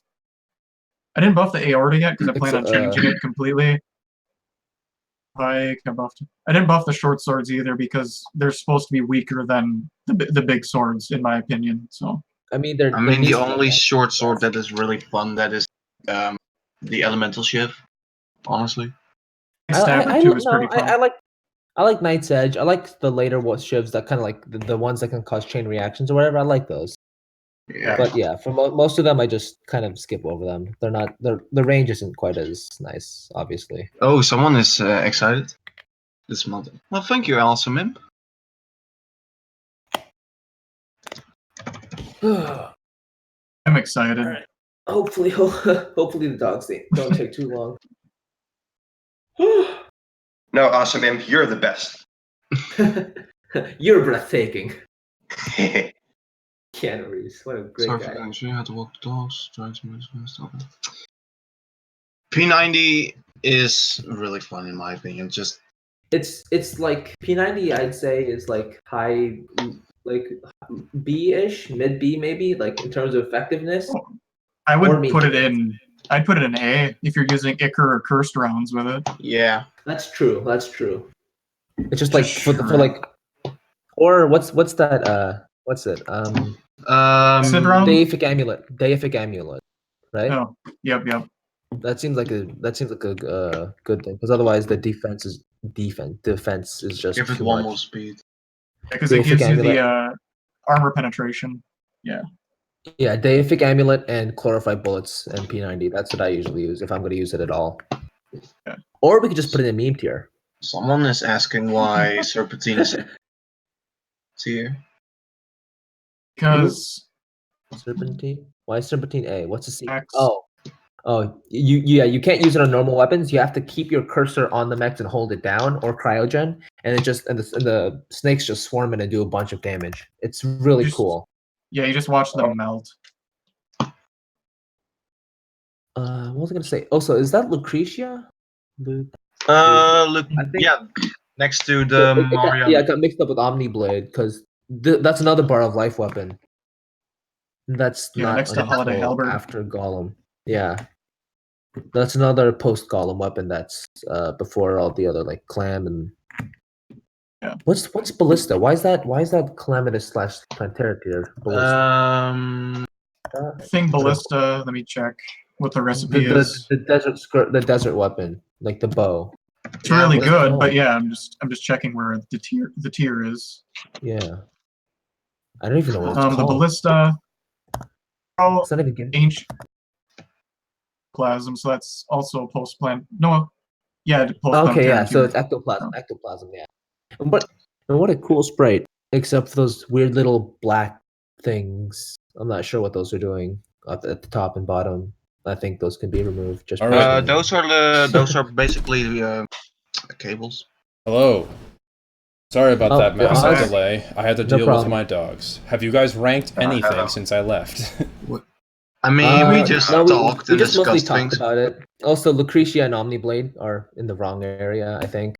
I didn't buff the aorta yet because I plan on changing it completely. I didn't buff the short swords either because they're supposed to be weaker than the big swords, in my opinion. So I mean, the only short sword that is really fun that is the elemental shiv. Honestly, Stabber too is pretty fun. I like Knight's Edge. I like the later shivs that kind of like the ones that can cause chain reactions or whatever. I like those. yeah. But yeah, for most of them, I just kind of skip over them. They're not the range isn't quite as nice, obviously. Oh, someone is excited this month. Well, thank you, Awesome Imp. I'm excited. Right. Hopefully the dogs don't take too long. No, Awesome Imp, you're the best. You're breathtaking. Keanu Reeves, what a great Sorry guy. for going, how to walk the dogs. P90 is really fun in my opinion. Just it's like P90. I'd say is like high, like B-ish, mid B maybe, like in terms of effectiveness. I would put it in. I'd put it in A if you're using Ichor or Cursed rounds with it. yeah, that's true. It's just like for like, or what's that? What's it? Deific amulet, right? Oh, yep. That seems like a good thing because otherwise the defense is just give it too one much. more speed. Because it gives you the armor penetration. Yeah. Yeah, Deific Amulet and Chlorified Bullets and P90. That's what I usually use if I'm going to use it at all. Yeah. Or we could just put it in meme tier. Someone is asking why Serpentine is tier. Because Serpentine? Why is Serpentine A? What's the C? X. Oh, you can't use it on normal weapons. You have to keep your cursor on the mech and hold it down, or cryogen, and the snakes just swarm in and do a bunch of damage. It's really cool. Yeah, you just watch them melt. What was I gonna say? Also, is that Lucretia? Look, I think, yeah, next to the Mario. Yeah, I got mixed up with Omniblade because that's another bar of life weapon. That's not next to Holiday Halberd after Golem. Yeah, that's another post Golem weapon. That's before all the other like Clam and. Yeah. What's Ballista? Why is that Calamitous / Plantera tier? I think Ballista. Let me check what the recipe is. The desert weapon, like the bow. It's really good, but yeah, I'm just checking where the tier is. Yeah. I don't even know what it's called. The Ballista. Oh, it's not even getting ancient plasm, so that's also post plant. No, yeah, post. Okay, yeah, so it's ectoplasm. Ectoplasm, yeah. And what a cool sprite, except for those weird little black things. I'm not sure what those are doing at the top and bottom. I think those can be removed. Just those are basically cables. Hello. Sorry about that massive delay. I had to deal with problem. my dogs. Have you guys ranked anything since I left? I mean, we just talked and just mostly discussed talked things. about it. Also, Lucretia and Omniblade are in the wrong area, I think.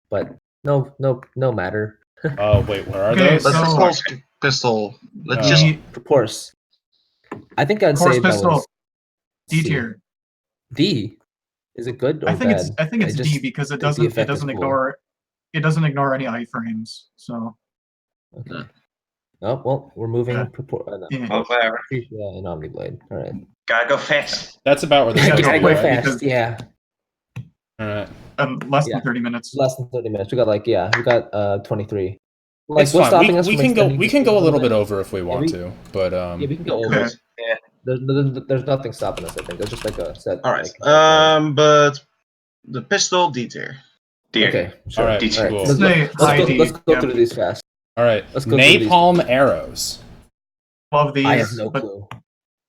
But no matter. Oh wait, where are those? Let's pistol. Let's just Course. I think I'd Course say pistol. that was D tier. D. Is it good or I think bad? it's D because it doesn't ignore any iframes. So. Okay. Oh well, we're moving. Yeah. And Omniblade. All right. Gotta go fast. That's about where the Gotta go right? fast. Yeah. All right. Less than 30 minutes. Less than 30 minutes. We got 23. Like, It's fine. We can go a little bit over if we want to, but yeah, we can go over. Okay. Yeah. There's nothing stopping us. I think it's just like a set. all right. Like, But the pistol D tier. okay. Sure. All right. D tier. Cool. Let's go through these fast. All right. Let's go Napalm arrows. Love these. I have no clue.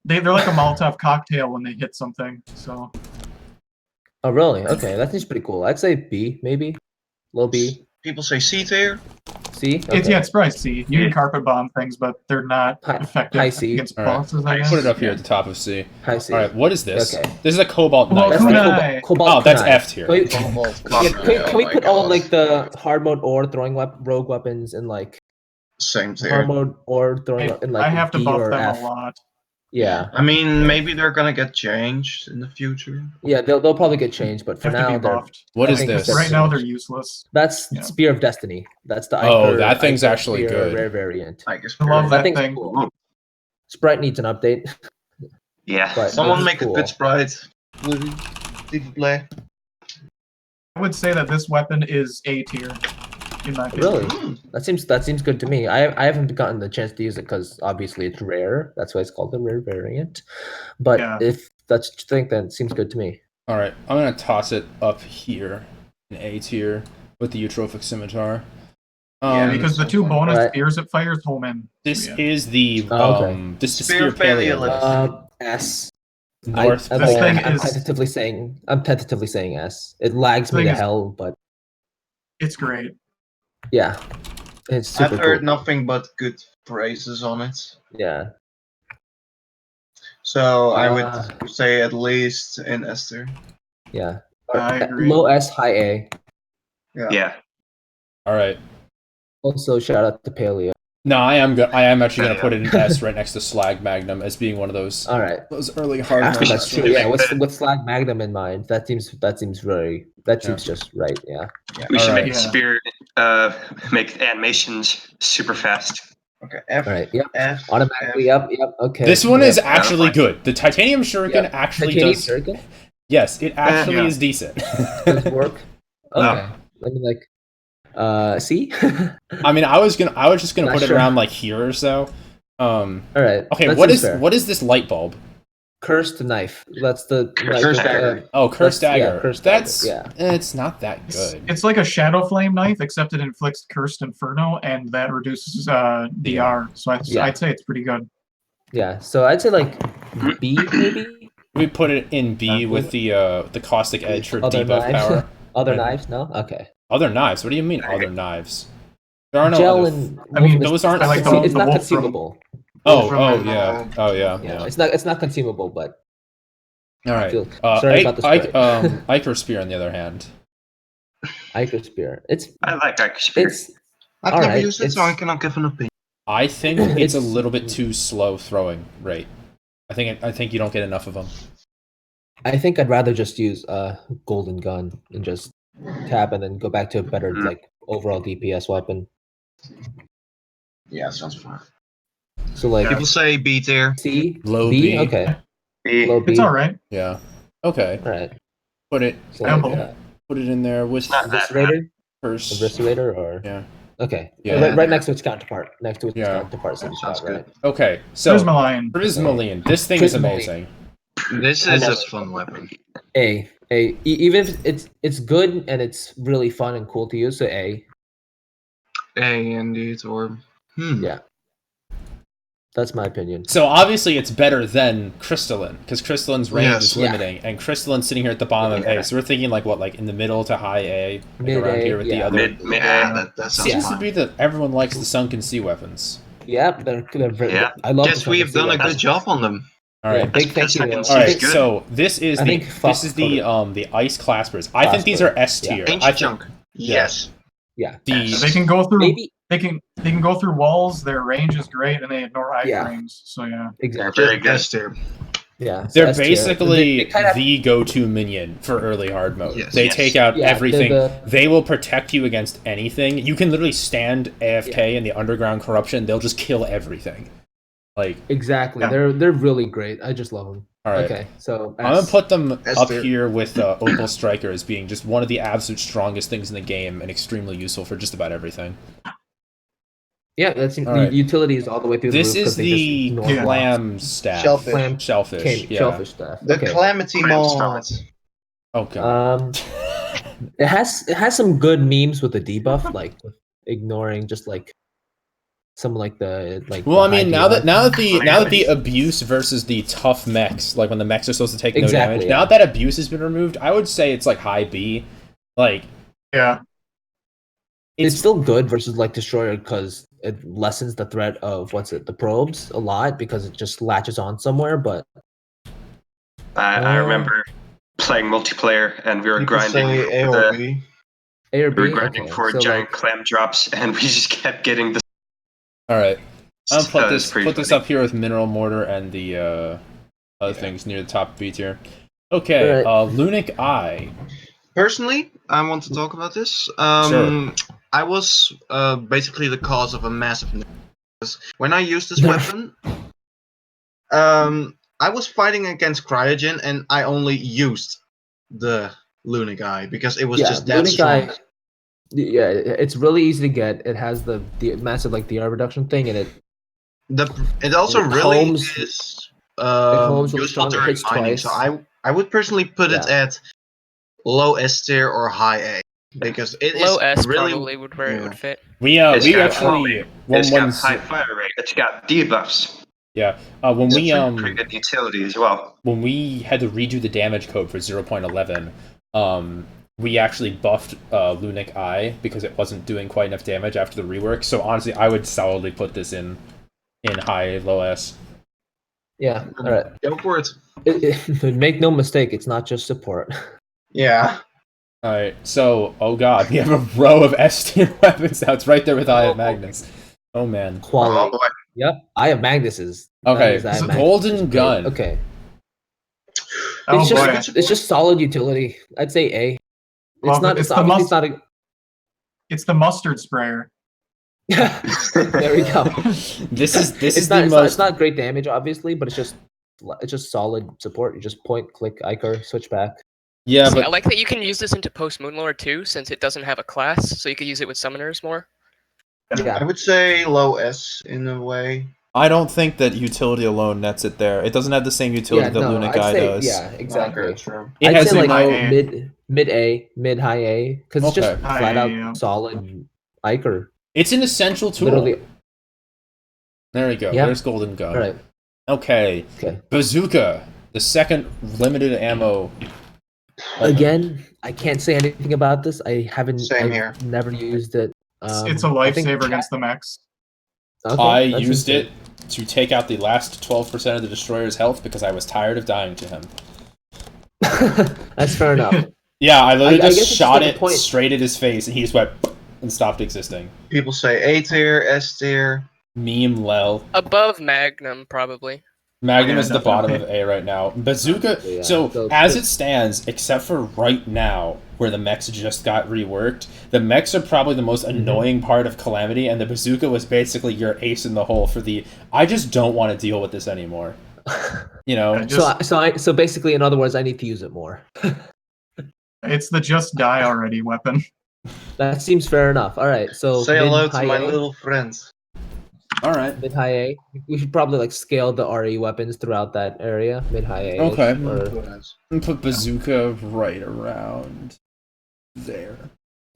They're like a Molotov cocktail when they hit something. So. Oh really? Okay, that seems pretty cool. I'd say B, maybe. Low B. People say C tier. C. Okay. It's probably C. You can carpet bomb things, but they're not effective high C. against All right. bosses. I guess. Put it up here at the top of C. High C. All right. What is this? Okay. This is a cobalt knife. That's Kunai. the Cobalt That's Kunai. F tier. Can we put all like the hard mode or throwing rogue weapons in like Same tier. hard mode or throwing in like I have to D buff or them F? a lot. Yeah. I mean, maybe they're gonna get changed in the future. Yeah, they'll probably get changed, but for Have to now be they're. buffed. What I is think this? Right now they're changed. useless. That's Yeah. Spear of Destiny. That's the Oh, Iker, that thing's Iker actually Spear good. rare variant. I guess. I love That that thing's thing. cool. Sprite needs an update, Yeah. but Someone it's make cool. a good sprite. Leave it play. I would say that this weapon is A tier. In my opinion. Really? That seems good to me. I haven't gotten the chance to use it because obviously it's rare. That's why it's called the rare variant. But Yeah. if that's what you think, then it seems good to me. All right, I'm gonna toss it up here in A tier with the Eutrophic Scimitar. Yeah, because the two bonus Right. spears it fires home in. This Yeah. is the Okay. this is the Spear Spear Paleo. Paleolith. S. North This Pole. thing I'm is- tentatively saying S. It lags me Thing to is- hell, but It's great. yeah, it's super I've heard cool. nothing but good praises on it. Yeah. So I would Uh, say at least in Esther. Yeah. I agree. Low S, high A. Yeah. All right. Also, shout out to Paleo. No, I am actually gonna Yeah. put it in S right next to Slag Magnum as being one of those All right. early hard After modes. that's true. Yeah, with Slag Magnum in mind, that seems just right. Yeah. We should Alright. make Yeah. Spear make animations super fast. Okay. F. All right. Yep. F. Automatically. F. Yep. Okay. This one yep. is actually good. The Titanium Shuriken Yep. actually Titanium does. Shuriken Yes, it actually Yeah. is decent. does work. No. Okay. Let me see. I mean, I was just gonna Not put it sure. around like here or so. All right. Okay, that what seems is fair. what is this light bulb? Cursed knife? That's the Cursed dagger. Oh, Cursed That's- yeah, Dagger. Cursed That's Dagger, it's not that good. It's like a Shadow Flame knife, except it inflicts Cursed Inferno, and that reduces DR. So Yeah. I'd say it's pretty good. Yeah. So I'd say like B maybe. We put it in B with the caustic edge for Other debuff knives. power. Other Right. knives? No. Okay. Other knives? What do you mean other knives? There are no Gel other. and I mean, those aren't- I like the- it's the not Wolfram. consumable. Oh Wolfram yeah. and, Oh yeah. Yeah, Yeah. it's not consumable, but All right. feel- sorry about the sprite. Iker Spear, on the other hand. Iker Spear. It's I like Iker Spear. I've All never right, used it, so I it's- cannot give an opinion. I think it's a It's- little bit too slow throwing rate. I think you don't get enough of them. I think I'd rather just use Golden Gun and just tap and then go back to a better like overall DPS weapon. Yeah, sounds fine. So like People say B tier. C, Low B, B. okay, B. low B. It's all right. Yeah. Okay. All right. Put it So Ample. like, put it in there with not that Eviscerator, first. Eviscerator, or Yeah. okay, Yeah. right next to its counterpart, next to its Yeah. counterpart. Seems Sounds about right. Okay. So Prismaline. Prismaline. This thing is Prismaline. amazing. This I is love a it. fun weapon. A. Even if it's good and it's really fun and cool to use, so A. A indeed, or Yeah. That's my opinion. So obviously it's better than Crystalline, because Crystalline's range Yes. is Yeah. limiting, and Crystalline's sitting here at the bottom of A. So we're thinking like what, like in the middle to high A, like Mid around A, here with the yeah. other. Mid Yeah, A. that sounds Seems to fine. be that everyone likes the sunken sea weapons. Yeah, they're very. Yeah. I love. Guess the we have done a weapons. good job on them. All Yeah, right. big thank you. Second All right, It's good. so this is I the think Fox the ice claspers. I think these Clasper, are S yeah. tier. Ancient I think junk. Yes. Yeah. They can go through. Maybe. They can go through walls. Their range is great, and they ignore Yeah. iframes. So yeah. Exactly. Very good. S tier. Yeah. so they're S tier. basically They kind of- the go-to minion for early hard mode. Yes. They Yes. take out Yeah, they're everything. the- They will protect you against anything. You can literally stand AFK in the underground corruption. They'll just kill everything. Like, Exactly. Yeah. They're really great. I just love them. all right. Okay. So I'm gonna put them S up tier. here with Opal Striker as being just one of the absolute strongest things in the game and extremely useful for just about everything. yeah, that's All right. utility is all the way through This the roof. is 'cause they just the ignore blocks. clam staff. Shellfish. Clam- Shellfish. Yeah. Shellfish stuff. The Okay. Calamity Clam mod. Oh god. It has some good memes with the debuff, like ignoring just like some like the like. Well, I the high mean, now that debuff. the abuse versus the tough mechs, like when the mechs are supposed to take no Exactly, damage, yeah. now that abuse has been removed, I would say it's like high B. Like, Yeah. it's still good versus like Destroyer because it lessens the threat of the probes a lot because it just latches on somewhere. But I remember playing multiplayer, and we were People grinding. say A for or the- B. A or we were B, grinding okay. for So, giant like, clam drops, and we just kept getting the. all right. I'll put That's pretty this funny. up here with mineral mortar and the other things near the top B tier. Okay, Alright. Lunic Eye. Personally, I want to talk about this. Sure. I was basically the cause of a massive nerf. When I used this weapon, I was fighting against Cryogen, and I only used the Lunic Eye because it was just that Lunic strong. Eye, yeah, it's really easy to get. It has the massive like DR reduction thing, and It also it really homes- is really useful strong. It during hits mining. twice. So I would personally put it at low S tier or high A because it is Low S really probably would where it would fit. We It's we got actually It's got once high fire rate. It's got debuffs. yeah when It's we pretty good utility as well. when we had to redo the damage code for 0.11, we actually buffed Lunic Eye because it wasn't doing quite enough damage after the rework. So honestly, I would solidly put this in high, low S. Yeah. All right. Go for it. Make no mistake, it's not just support. Yeah. All right. So, oh god, we have a row of S tier weapons now. It's right there with Eye of Magnus. Oh man. Quality. Oh boy. Yep. I have Magnuses. Okay. Magnus, I have Magnus. Golden gun. Okay. Oh It's boy. just it's just solid utility. I'd say A. It's Well, not. it's It's the obviously it's not a. It's the mustard sprayer. There we go. This is It's the not. most. It's not great damage, obviously, but it's just solid support. You just point, click, Icar, switch back. Yeah, See, but I like that you can use this into Post Moonlore too, since it doesn't have a class, so you could use it with summoners more. I Yeah. would say low S in a way. I don't think that utility alone nets it there. It doesn't have the same utility that Lunic I'd Eye say, does. yeah, exactly. Okay, true. It I'd has say like no. mid A, mid high A, because it's just Okay. flat High out A, yeah. solid Icar. It's an essential tool. Literally. There we go. Yeah. There's Golden Gun. All right. Okay. Okay. Bazooka, the second limited ammo. Again, I can't say anything about this. I haven't. Same I've here. never used it. It's a I think lifesaver against the mechs. Okay, I that's used it interesting. to take out the last 12% of the destroyer's health because I was tired of dying to him. That's fair enough. Yeah, I literally I guess just it's shot just like a it point. straight at his face, and he just went and stopped existing. People say A tier, S tier. Meme lel. Above Magnum, probably. Magnum Yeah, is the bottom of definitely. A right now. Bazooka. Yeah, So so as the- it stands, except for right now, where the mechs just got reworked, the mechs are probably the most annoying part of Calamity, and the bazooka was basically your ace in the hole for the. I just don't want to deal with this anymore. You know. Yeah, So basically, in other words, I need to use it more. It's the just die already weapon. That seems fair enough. All right, so Say hello to mid-high my A, little friends. All right. mid-high A. We should probably like scale the RE weapons throughout that area. Mid-high A. Okay. Or Put bazooka right around there.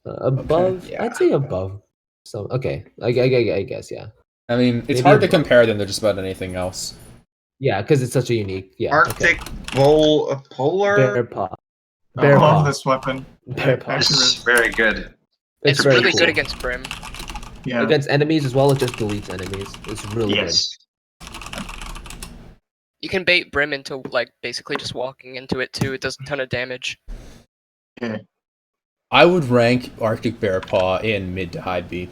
above. yeah. I'd say above. So okay, I guess yeah. I mean, it's Maybe hard to above. compare them to just about anything else. Yeah, because it's such a unique. Yeah. Arctic Bowl Polar. Bear paw. I Bear love paw. this weapon. Bear paw. Actually, It's very good. It's very really cool. good against Brim. yeah. Against enemies as well. It just deletes enemies. It's really Yes. You can bait Brim into like basically just walking into it too. It does a ton of damage. I would rank Arctic Bear Paw in mid to high B.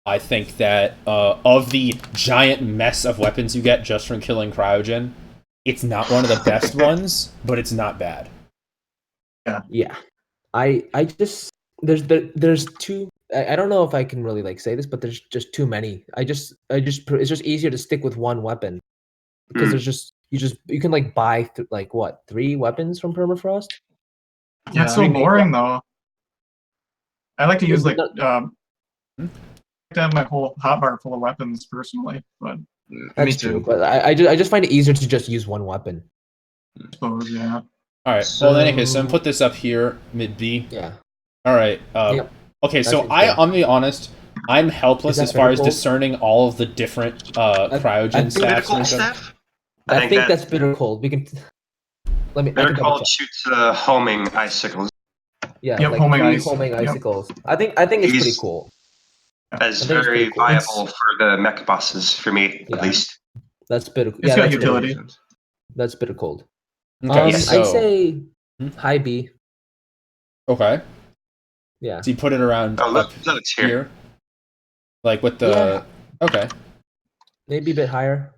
I think that of the giant mess of weapons you get just from killing Cryogen, it's not one of the best ones, but it's not bad. good. Yeah. I just there's two. I don't know if I can really like say this, but there's just too many. It's just easier to stick with one weapon because there's just you can like buy like what 3 weapons from Permafrost. Yeah, it's so Remake boring though. I like to use like Hmm? to have my whole hotbar full of weapons personally, but That's Me true, too. but I just find it easier to just use one weapon. I suppose yeah. All right. Well, in any case, so I'm put this up here, mid B. Yeah. All right. Yep. Okay, That so seems good. I'm gonna be honest. I'm helpless Is that as far as critical? discerning all of the different cryogen I think- stats. Critical and stuff. staff? I think that's bitter cold. We can let me. I Better can double call check. shoots homing icicles Yeah, Yep, like homing 3 ice. homing Yep. icicles. I think it's pretty He's- cool. as I think it's very pretty cool. viable for the mech bosses for me, Yeah. at least. That's bitter. It's Yeah, got that's utility. bitter, that's bitter cold. Okay, Yes. so I'd say Hmm? high B. okay, Yeah. so you put it around Oh, up look, here. here, like with the okay. Maybe a bit higher.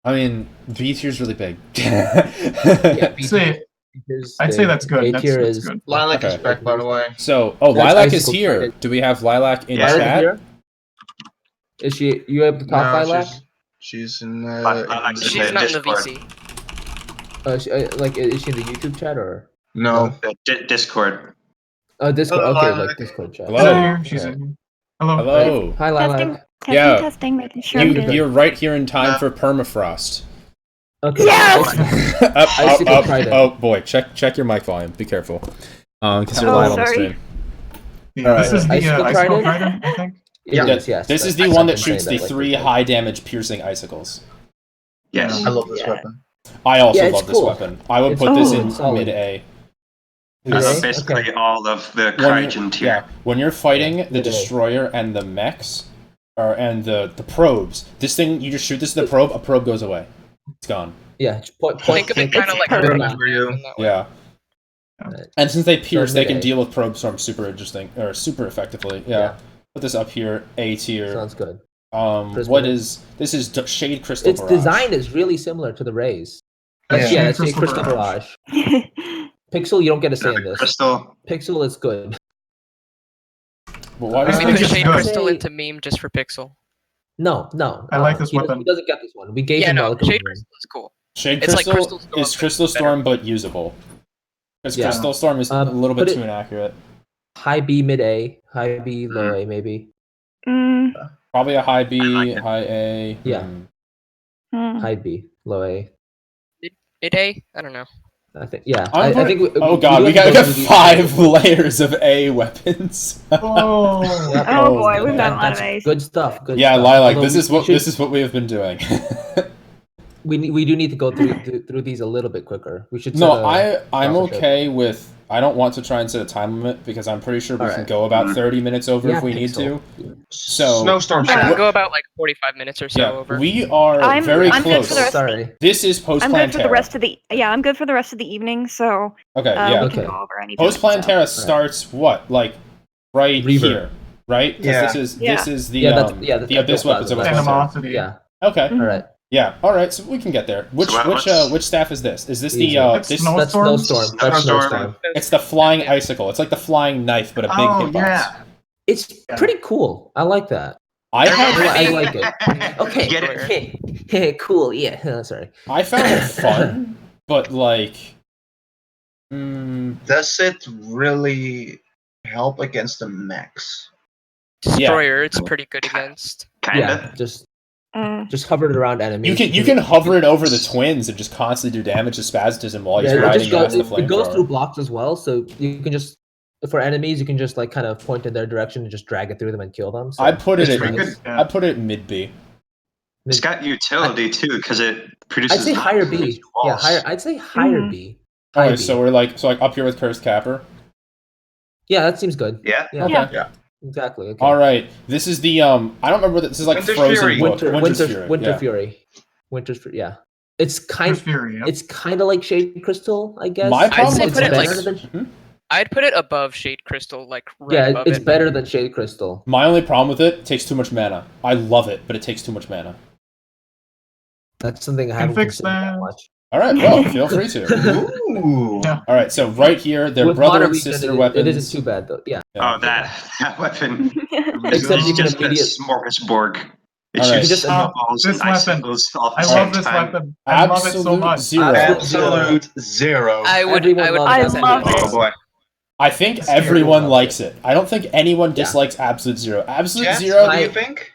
I mean, B tier's really big. Yeah, B Say, tier's I'd say big. that's good. A That's, tier that's is good. Lilac is Okay. back, by the way. So, That's Lilac is Icicle here. Trident. Do we have Lilac in Yeah. Lilac is chat? here? Is she? You able to talk, No, Lilac? she's in. Lilac's in She's the not in the Discord. VC. Like, is she in the YouTube chat or? No. Discord. Oh, Discord. Hello, Okay, Lilac. like Discord chat. Hello. She's in here. She's in here. Hello. Hello. Hi, Lilac. Yeah. Testing, making sure I'm good. You're right here in time for permafrost. Okay. Yes! Up. Trident. Oh boy, check your mic volume. Be careful. Because you're Oh, live on the sorry. stream. Yeah, Alright. this is the Icicle Icicle Trident? Trident, I think. Yes. This is the that's one that something shoots the saying that, like, 3 okay. high damage piercing icicles. Yes. I love this Yeah. weapon. I also Yeah, it's love this cool. weapon. I would It's put this cool. in It's solid. mid A. That's Okay. basically all of the When Cryogen tier. yeah, when you're fighting the mid A. destroyer and the mechs, and the probes, this thing you just shoot this to the probe, a probe goes away. It's gone. Yeah. Just point Think of it click. kind of like perfect. Rogue For you. in that way. Yeah. Right. And since they pierce, they can mid-A. deal with probe storm super interesting or super effectively. Yeah. Yeah. Put this up here, A tier. Sounds good. What Prismatic. is this? Is Shade Crystal Its Barrage. design is really similar to the Rays. That's Yeah, Shade that's a Crystal Crystal Barrage. Pixel, you don't get a say Yeah, in the this. crystal. Pixel is good. But why I does I made think the it's Shade good. Crystal into meme just for Pixel. No. I like this He weapon. doesn't get this one. We gave Yeah, him no, Welcome Shade Room. Crystal is cool. Shade It's like Crystal Crystal Storm, is but Crystal better. Storm but usable. Because Yeah. Crystal Storm is a little bit put it- too inaccurate. High B, mid A, high B, low A, maybe. Mm, Probably a high B, I like it. high A. Yeah. mm. High B, low A. Mid A? I don't know. I think. Yeah. I'm I putting- think. Oh god, do we have to got go through these 5 layers of A weapons. Oh. Yep. Oh boy, we've man. got a lot of That's A's. good stuff. Good Yeah, stuff. Lilac, Although this is what should- this is what we have been doing. We do need to go through these a little bit quicker. We should. No, set a I'm buffer okay with. I don't want to try and set a time limit because I'm pretty sure we can Alright. go about Mhm. 30 minutes over Yeah, if we need Pixel. to. So- Snowstorm I Yeah. can Shadow. go about like 45 minutes or so Yeah, over. we are I'm very good close. for the rest- Sorry. This is post I'm good for the plantera. rest of the I'm good for the rest of the evening, so Okay, we yeah. can Okay. go over anything. Post plantera starts what? Like right Reaver. here, right? 'Cause Yeah. this is the the abyss that's weapons of Plasma. Post-plantera. Animosity. Yeah. Okay. All right. Yeah. All right. So we can get there. Which So which staff is this? Is this the Easy. It's this? Snow- That's Snowstorm? snowstorm. That's Snowstorm. snowstorm. It's the flying icicle. It's like the flying knife, but a big Oh, hitbox. yeah. It's pretty cool. I like that. I I had like it. Okay. Get it? Cool. Yeah. Sorry. I found it fun, but like, Does it really help against the mechs? Destroyer, it's pretty good against. Kinda. Yeah. Mm. Just hover it around enemies. you can hover it over the twins and just constantly do damage to Spastism while he's Yeah, it riding just goes, against the it goes through flamethrower. blocks as well, so you can just for enemies you can just like kind of point in their direction and just drag it through them and kill them. So I'd put it It's at pretty good. Yeah. I'd put it mid B. It's got utility too because it produces. I'd say higher B. Yeah, walls. higher. I'd say higher Mhm. B. High Okay, B. so we're like up here with Cursed Capper. Yeah, that seems good. Yeah. Yeah. Okay. Yeah. Exactly. Okay. All right. This is the I don't remember what this is like Winter's Frozen Fury. book. Winter's Fury. yeah. Winter's Fury. Yeah. It's kind. Winter's Fury. Yep. It's kind of like Shade Crystal, I guess. My problem say with put it like- this, than, I'd put it above Shade Crystal, like right yeah, above it's it. better than Shade Crystal. my only problem with it takes too much mana. I love it, but it takes too much mana. That's something I Can haven't fix considered that that. much. All right, well, feel free to. Ooh. Yeah. All right, so right here, they're With brother Mono and Regen, sister it weapons. isn't too bad though. Yeah. Yeah. Oh, that weapon. Except It's you can just a immediate- smorgasbord. It All right. shoots Just- snowballs this and weapon. icicles all at I the love same this time. weapon. I love it so Absolute much. zero. Absolute zero. I would. Everyone I would. loves I that love weapon. it. Oh boy. I think Scary. everyone Loves likes it. it. I don't think anyone Yeah. dislikes Absolute Zero. Absolute Chat, Zero. what do you think?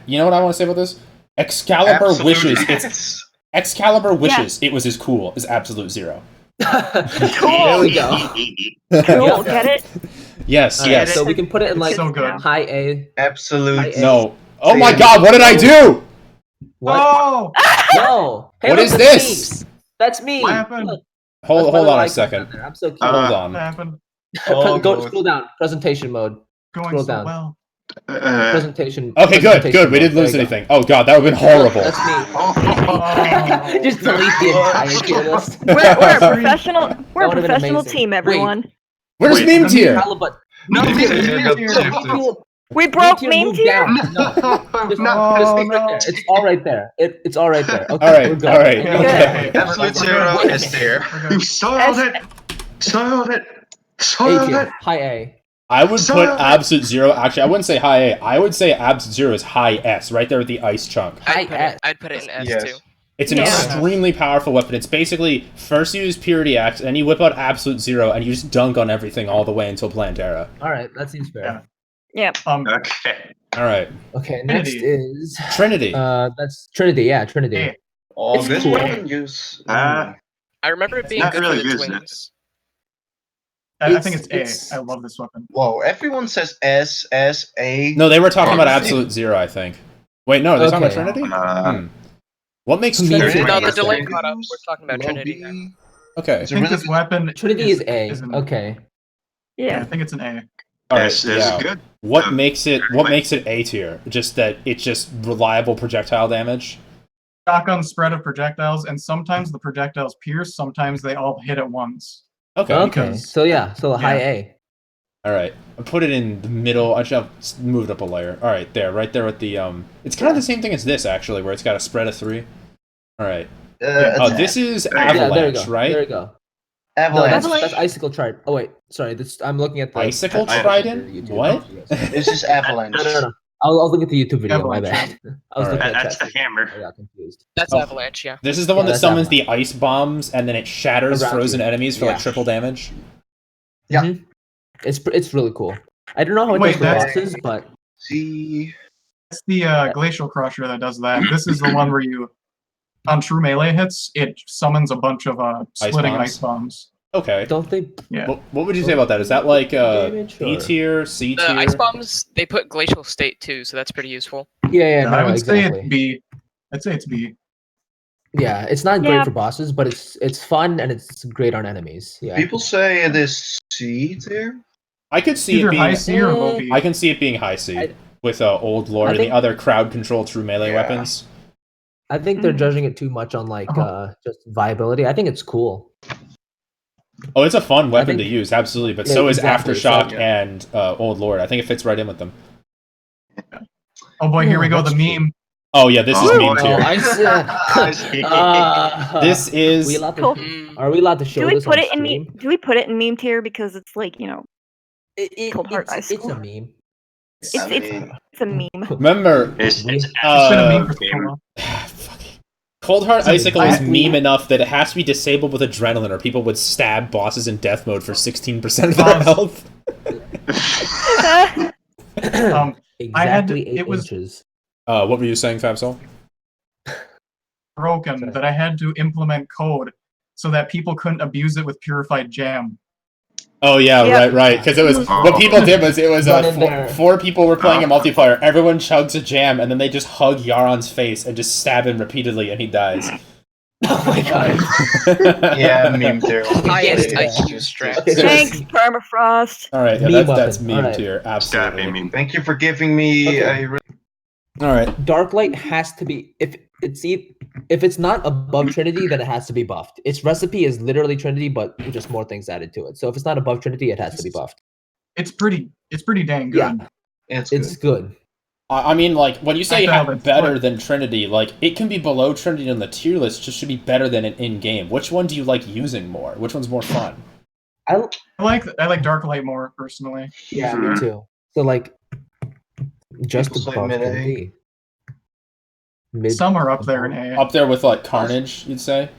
You know what I want to say about this? Excalibur Absolute wishes it's yes. Excalibur wishes it was as cool as Absolute Zero. There we go. Cool, get it? Yes, Alright, yes. So we can put it in It's like so good. high A. Absolute. No. Oh my God! What did I do? What? Oh! No. Hey, What look is at this? me. That's me. What happened? Look, Hold that's my on little a icon second. down there. I'm so cute. Hold What on. happened? Oh, Go God. scroll down. Presentation mode. Going Scroll so down. well. Presentation. Okay, good, presentation good. We mode. didn't lose There you go. anything. Oh God, that would have been horrible. That's me. Oh. Just delete the entire tier list. We're a professional. We're a would've been professional amazing. team, everyone. Where's Wait, meme tier? Halibut. No, Here, here, here, here, here. here. We broke main move tier. down. No, just, Oh, just stick right no. there. It's all right there. It's all right there. Okay, All right, we're good. all right, And okay. Absolute zero is there. You soiled it! Soiled it! A Soiled tier, it! high A. I would put Soiled it! absolute zero. Actually, I wouldn't say high A. I would say absolute zero is high S, right there with the ice chunk. I'd put it in S Yes. too. It's an Yeah. extremely powerful weapon. It's basically first you use Purity Axe, and you whip out absolute zero, and you just dunk on everything all the way until Plantera. All right, that seems fair. Yeah. Okay. All right, Okay, next Trinity. is Trinity. that's Trinity. Yeah, Trinity. Hey. Oh, It's this cool. one use. I remember it being not good really for the using it. twins. I think it's It's- A. I love this weapon. Whoa, everyone says S, S, A. No, they were talking about Oh, absolute zero, I think. Wait, no, they're talking about Okay. Trinity? What makes Me Trinity? too. No, the Yes, delay sir. caught up. We're talking about Trinity now. Okay. It's I a think really this weapon Trinity is A. an- Okay. Yeah, I Yeah. think it's an A. All right. This is Yeah. good. What makes it? What makes it A tier? Just that it's just reliable projectile damage. Shotgun spread of projectiles, and sometimes the projectiles pierce, sometimes they all hit at once. Okay. Okay. Because- So yeah, so a high yeah. A. All right. I put it in the middle. I should have moved up a layer. All right, there, right there with the It's kind of the same thing as this actually, where it's got a spread of 3. All right. Oh, it's this is Yeah, Yeah, there you avalanche, go. right? There you go. No, Avalanche. that's icicle trident. Oh wait, sorry. This I'm looking at the Icicle I- trident? YouTube. What? This is avalanche. No. I was looking at the YouTube video. My Avalanche. bad. I was Alright. looking at That's the chat. hammer. I got confused. That's Oh. Avalanche, yeah. This is the one Yeah, that that's summons avalanche. the ice bombs, and then it shatters Around frozen you. enemies for Yeah. like triple damage. Yeah. Mhm. It's really cool. I don't know how it Wait, does for that's- bosses, but See. It's the Glacial Crusher that does that. This is the one where you, on true melee hits, it summons a bunch of splitting bombs? ice bombs. Okay. don't they? Yeah. What would you say about that? Is that like Damage B or- tier, C The tier? ice bombs, they put glacial state too, so that's pretty useful. Yeah, no, I would say exactly. it's B. I'd say it's B. Yeah, it's not Yeah. great for bosses, but it's fun and it's great on enemies. Yeah. People say it is C tier. I could see Either it high being. C or low Eh, B. I can see it being high C I- with Old Lord I and think- the other crowd control true melee Yeah. weapons. I think they're Mhm. judging it too much on like just viability. I think it's cool. Oh, it's a fun weapon to think- use, absolutely. But Yeah, so is exactly, Aftershock so- and Old Lord. I think it fits right in with them. Oh boy, here we Yeah, go. The that's true. meme. Oh yeah, this is Oh, meme Oh, tier. I see. I see. This is. we allowed to, Cool. are we allowed to show Do we this put on it in stream? do we put it in meme tier because it's like, you know, Cold Heart It's a Icicle. meme. it's I it's mean, it's a meme. Remember, It's We- It's been a meme for so game. long. Cold Heart It's a Icicle is exactly- meme enough that it has to be disabled with adrenaline, or people would stab bosses in death mode for 16% of their health. Exactly it 8 was- inches. What were you saying, Fabsol? Broken Sorry. that I had to implement code so that people couldn't abuse it with purified jam. Oh yeah, Yep. right. Because it was Oh. what people did was it was Run in there. four people were playing a multiplayer. Everyone chugs a jam, and then they just hug Yaron's face and just stab him repeatedly, and he dies. Oh my god. yeah, meme tier. Highest Yeah. IQ strat. Okay, so Thanks, permafrost. All right, yeah, Meme that's weapon. meme Alright. tier, absolutely. Stab meme. Thank you for giving me Okay. a. All right, Darklight has to be if it's not above Trinity, then it has to be buffed. Its recipe is literally Trinity, but with just more things added to it. So if it's not above Trinity, it has to be buffed. It's pretty dang good. Yeah, It's it's good. good. I mean, like when you say I know, but better what- than Trinity, like it can be below Trinity on the tier list. Just should be better than it in game. Which one do you like using more? Which one's more fun? I like Darklight more personally. Yeah, Mhm. me too. So like, just People say above mid-A. Trinity. Some are up there in A. Up there with like Carnage, you'd say.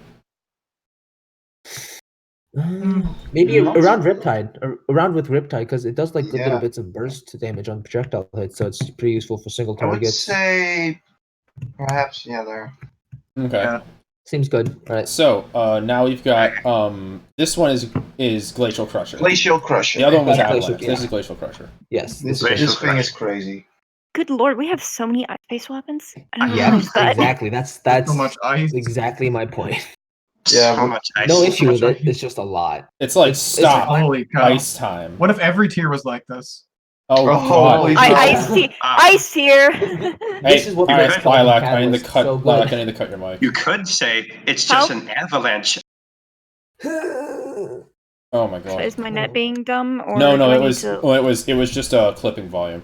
Maybe Not around so- Riptide, or around with Riptide, because it does like good little Yeah. bits of burst damage on projectile hits, so it's pretty useful for single I would targets. say perhaps there. Okay. Yeah. Seems good. All right. So now we've got this one is Glacial Crusher. Glacial Crusher. The other one was That's Avalanche. Glacial, This yeah. is Glacial Crusher. Yes. This Glacial thing is Crusher. crazy. Good lord, we have so many ice-based weapons. I don't Yeah, realize that. exactly. That's So much ice. exactly my point. Yeah, So much ice. No issue with much it. It's just a lot. It's like It's stop Holy cow. ice time. What if every tier was like this? Oh, Oh, God. holy I cow. ice tier. Ice tier. Hey, This is what all right, makes Colin Lilac, Cat I need was to cut. so good. Lilac, I need to cut your mic. You could say it's just How? an avalanche. Oh my god. Is my net being dumb, or No, do I it need was. to- Well, it was just a clipping volume.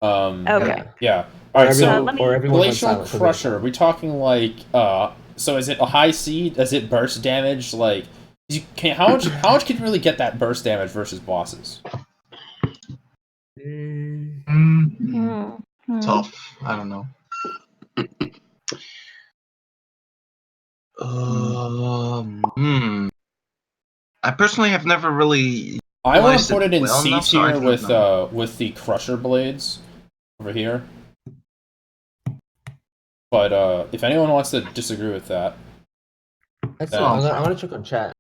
Okay. Yeah. All right. So Glacial Crusher. Are we talking like so is it a high C? Does it burst damage? Like, how much can you really get that burst damage versus bosses? Tough. I don't know. I personally have never really. I want to put it in well C enough, so I tier don't with the Crusher blades over here. But if anyone wants to disagree with that, I'm gonna check on chat.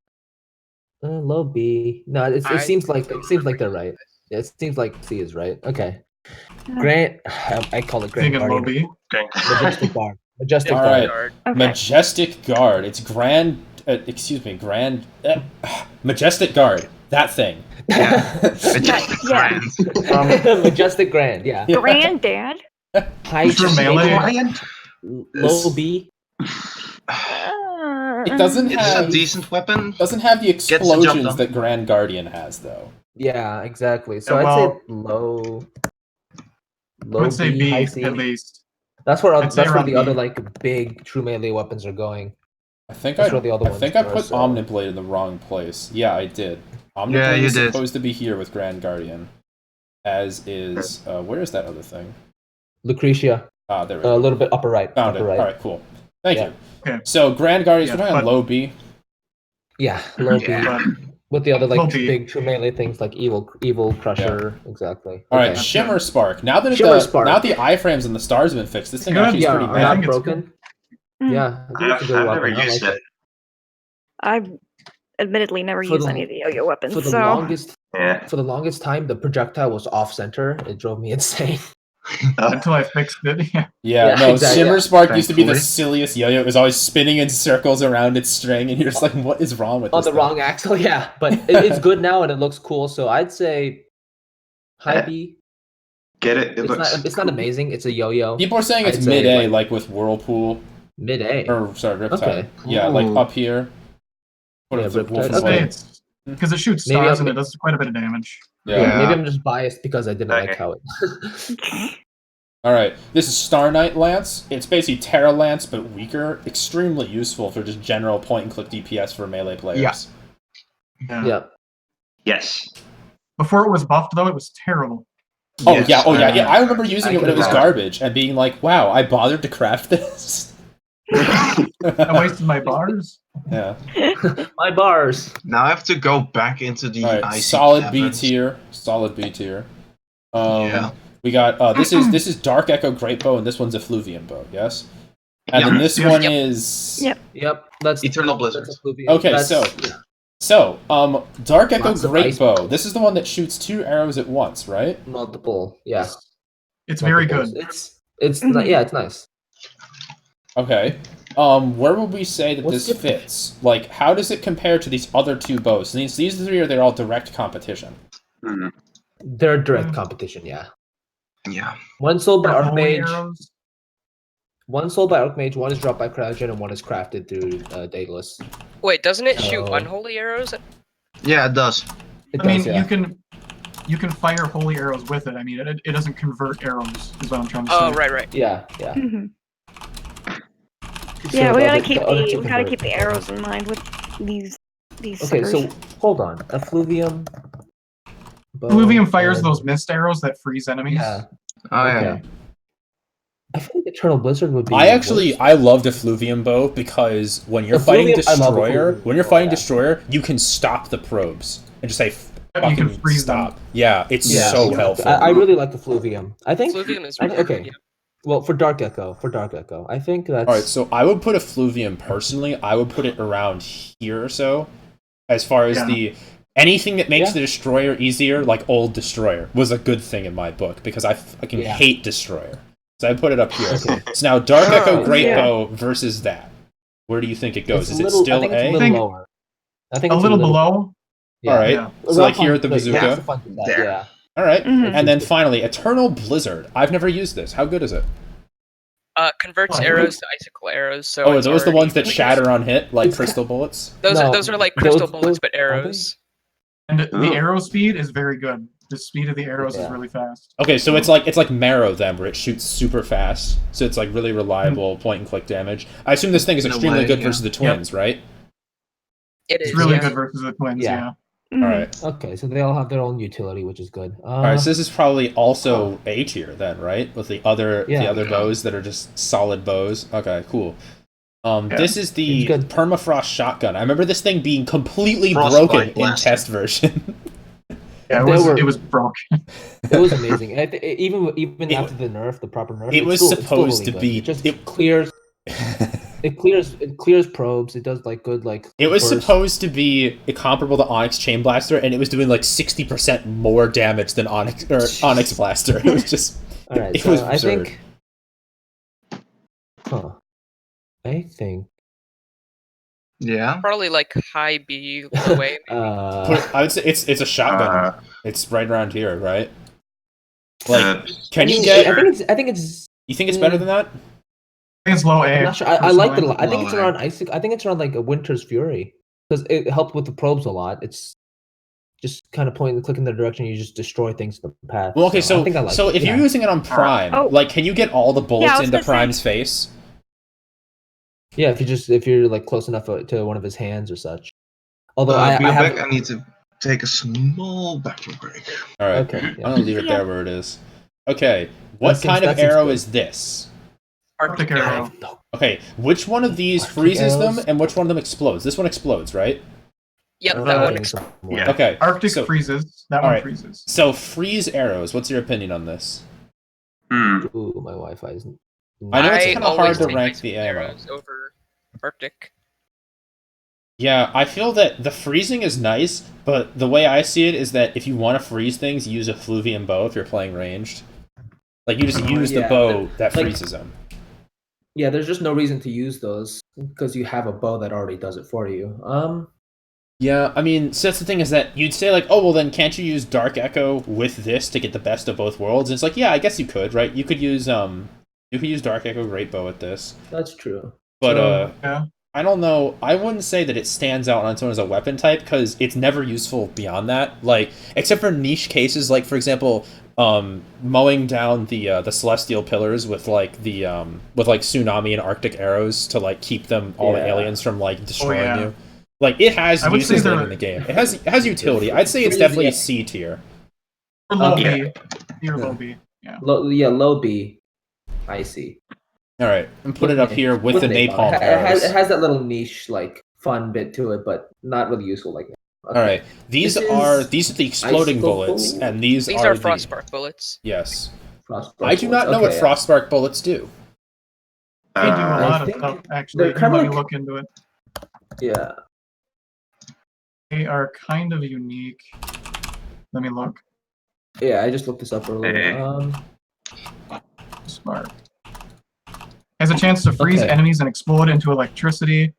Low B. No, it seems like they're right. It seems like C is right. Okay. Grant, I call it Grand Thinking low Guardian. B. Majestic Guard. Majestic all Guard. right, Okay. Majestic Guard. It's Grand. Majestic Guard. That thing. Majestic Yeah. Grand. Majestic Grand. Yeah. Granddad. High For C, melee? low B. It doesn't It's have a decent weapon. Doesn't have the the job explosions done. that Grand Guardian has, though. Yeah, exactly. So Yeah, I'd well, say low. I would say B high C. at least. That's where I'd say the around other B. like big true melee weapons are going. I think That's where the other I ones think I are, put so- Omniblade in the wrong place. Yeah, I did. Omniblade Yeah, you is did. supposed to be here with Grand Guardian, as is where is that other thing? Lucretia. Ah, there we A go. little bit upper right. Found it. upper right. All right, cool. Thank Yeah. you. Okay. So Grand Guardian, we're talking on but- low B. Yeah, low B. But With the other Low like B. big true melee things like evil crusher. Exactly. All right, Okay. Shimmer Spark. Now that Shimmer Spark. now the iframes and the stars have been fixed, this thing Good. actually is Yeah, pretty are I bad. not think it's broken. Mm. Yeah, I think it's a I've good never weapon. I used like it. I've admittedly never For used the- any of the yo-yo weapons, For the so longest Yeah. for the longest time, the projectile was off center. It drove me insane. until I fixed it, yeah. Yeah, Yeah, no, exactly. Shimmer Spark used to be the Thankfully. silliest yo-yo. It was always spinning in circles around its string, and you're just like, what is wrong with On this the thing? wrong axle, yeah. But it's good now and it looks cool. So I'd say high B. Get it? It It's looks. not it's it's a yo-yo. People are saying it's I'd say, mid-A, like- like with Whirlpool, Mid A. or sorry, Riptide. Okay. Yeah, like Ooh. up here. Put Yeah, it with Riptide. Wolf I'd Okay. say it's because it shoots Maybe stars I'm- and it does quite a bit of damage. Yeah. Yeah. Maybe I'm just biased because I didn't like Okay. how it. All right, this is Star Knight Lance. It's basically Terra Lance, but weaker. Extremely useful for just general point-and-click DPS for melee players. Yeah. Yeah. Yes. Before it was buffed, though, it was terrible. Oh Yes, yeah, yeah. I remember using I it when it was can garbage and being like, "Wow, I bothered to craft this." I wasted my bars. Yeah. My bars. Now I have to go back into the All right, icy solid B caverns. tier. Solid B tier. Yeah. We got this is Dark Echo Great Bow and this one's Effluvium Bow. Yes. And Yeah. then this Yes. one Yep. is Yep. That's Eternal Blizzard. that's Effluvium. Okay, That's- so Dark Echo Lots of Great ice Bow. This is the one that shoots 2 arrows at once, right? multiple. Yeah. It's very multiples. good. It's Mhm. yeah, it's nice. Okay. Where would we say that What's this different? fits? Like, how does it compare to these other 2 bows? These 3 are they're all direct competition. Mhm. They're direct competition. Yeah. Yeah. One sold by They're holy Archmage. arrows. One sold by Archmage. One is dropped by Cryogen, and one is crafted through Daedalus. Wait, doesn't it shoot Oh. unholy arrows? Yeah, it does. It I mean, does, yeah. you can fire holy arrows with it. I mean, it doesn't convert arrows, is what I'm trying to say. Oh, right. Yeah, yeah. Mhm. So Yeah, we the gotta other- keep the other the two we gotta convert. keep the arrows in mind with these Okay, suckers. so hold on. Effluvium. bow, Fluvium fires and- those mist arrows that freeze enemies. Yeah. Oh, yeah. Okay. I feel like Eternal Blizzard would be. I loved Effluvium Bow because when you're fighting Effluvium- I love Destroyer, Effluvium when you're Bow, fighting yeah. Destroyer, you can stop the probes and just say You can fucking freeze them. stop. Yeah, it's Yeah. so helpful. I really like the Fluvium. I think. Fluvium is I- really okay. good, yeah. Well, for Dark Echo, I think that's. All right, so I would put Effluvium personally. I would put it around here or so, as far as Yeah. anything that makes Yeah. the Destroyer easier, like old Destroyer, was a good thing in my book because I fucking Yeah. hate Destroyer. So I put it up here. Okay. So now Dark Echo Great Yeah. Bow versus that. Where do you think it goes? It's Is a it little- still I think it's A? a little Think- lower. I think A it's little below. Yeah. All right. Yeah. So like here at the Around bazooka. Yeah, it's a fun to that, There. yeah. All right. Mhm. And then finally, Eternal Blizzard. I've never used this. How good is it? Converts Oh, arrows to icicle arrows. So Oh, are it's those the already- ones that shatter on hit, like It's- crystal bullets? Those No, are like crystal those- bullets, but are they? arrows. And the Ooh. arrow speed is very good. the speed of the arrows is really fast. Okay, so it's like Marrow then, where it shoots super fast, so it's like really reliable point and click damage. I assume this thing is extremely good versus the twins, right? It's really good versus the twins. Yeah. All right. Okay, so they all have their own utility, which is good. All right, so this is probably also A tier then, right? With the other bows that are just solid bows. Okay, cool. This is the permafrost shotgun. I remember this thing being completely broken in test version. Yeah, it was broken. It was amazing. Even after the nerf, the proper nerf, it was supposed to be. It clears. It clears probes. It does like good like. It was supposed to be comparable to Onyx Chain Blaster, and it was doing like 60% more damage than Onyx Blaster. It was just. All right, it was absurd. I think. Yeah. Probably like high B, low A. I would say it's a shotgun. It's right around here, right? Like, can you get? I think it's. You think it's better than that? I think it's low A. I'm not sure. I liked it a lot. I think it's around I think it's around like a Winter's Fury because it helped with the probes a lot. It's just kind of pointing, click in the direction you just destroy things in the path. Well, okay, so if you're using it on Prime, like, can you get all the bullets into Prime's face? Yeah, if you're like close enough to one of his hands or such. Although I need to take a small bathroom break. All right, okay, I'm gonna leave it there where it is. Okay, what kind of arrow is this? Arctic arrow. Okay, which one of these freezes them and which one of them explodes? This one explodes, right? Yep, that one explodes. Yeah. Okay. Arctic freezes. That one freezes. So freeze arrows. What's your opinion on this? Ooh, my Wi-Fi isn't. I know it's kind of hard to rank the arrows over Arctic. Yeah, I feel that the freezing is nice, but the way I see it is that if you want to freeze things, use a Fluvium bow if you're playing ranged. Like, you just use the bow that freezes them. Yeah, there's just no reason to use those because you have a bow that already does it for you. Yeah, I mean, so that's the thing is that you'd say, like, oh, well, then can't you use Dark Echo with this to get the best of both worlds? And it's like, yeah, I guess you could, right? You could use Dark Echo Great Bow with this. That's true. But, I don't know. I wouldn't say that it stands out on its own as a weapon type because it's never useful beyond that. Like, except for niche cases, like, for example, mowing down the Celestial Pillars with like tsunami and Arctic arrows to like keep them the aliens from like destroying you. Like, it has uses in the game. It has utility. I'd say it's definitely C tier. Low B. Low B. Yeah. Low B. I see. All right, and put it up here with the napalm arrows. It has that little niche like fun bit to it, but not really useful like that. Okay. All right, these are the exploding bullets, and these are frostspark bullets. Yes. I do not know what frostspark bullets do. They do a lot of stuff, actually. When you look into it. Yeah. They are kind of unique. Let me look. Yeah, I just looked this up earlier. Spark. Has a chance to freeze enemies and explode into electricity.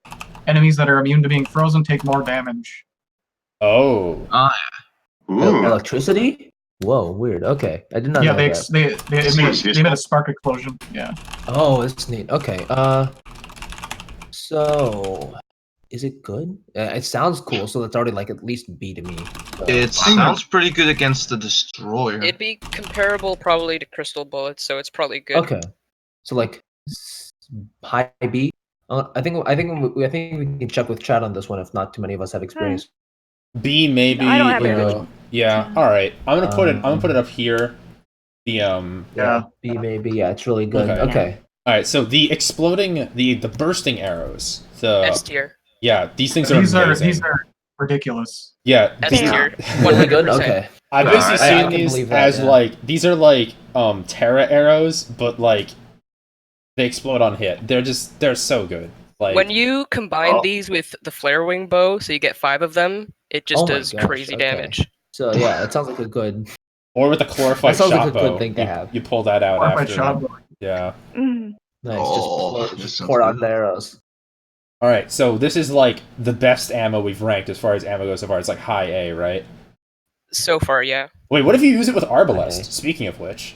Enemies that are immune to being frozen take more damage. Oh. Electricity? Whoa, weird. Okay, I did not know that. They made a spark explosion. Yeah. Oh, that's neat. Okay. So, is it good? It sounds cool. So it's already like at least B to me. It sounds pretty good against the Destroyer. It'd be comparable probably to Crystal Bullets, so it's probably good. Okay. So like high B. I think we can check with chat on this one if not too many of us have experience. B maybe. I don't have it. Yeah. All right. I'm gonna put it up here. The B maybe. Yeah, it's really good. Okay. All right. So the exploding, the bursting arrows. The S tier. Yeah, these things are amazing. These are ridiculous. Yeah. S tier. Really good. Okay. I've basically seen these as like these are like Terra arrows, but like they explode on hit. They're so good. Like, when you combine these with the Flare Wing bow, so you get 5 of them, it just does crazy damage. So yeah, it sounds like a good. Or with a Chlorified Shot like a bow. good thing to have. You pull that out after. Shot bow. Yeah. Nice. Just pour out the arrows. All right, so this is like the best ammo we've ranked as far as ammo goes so far. It's like high A, right? So far, yeah. Wait, what if you use it with Arbalest? Speaking of which.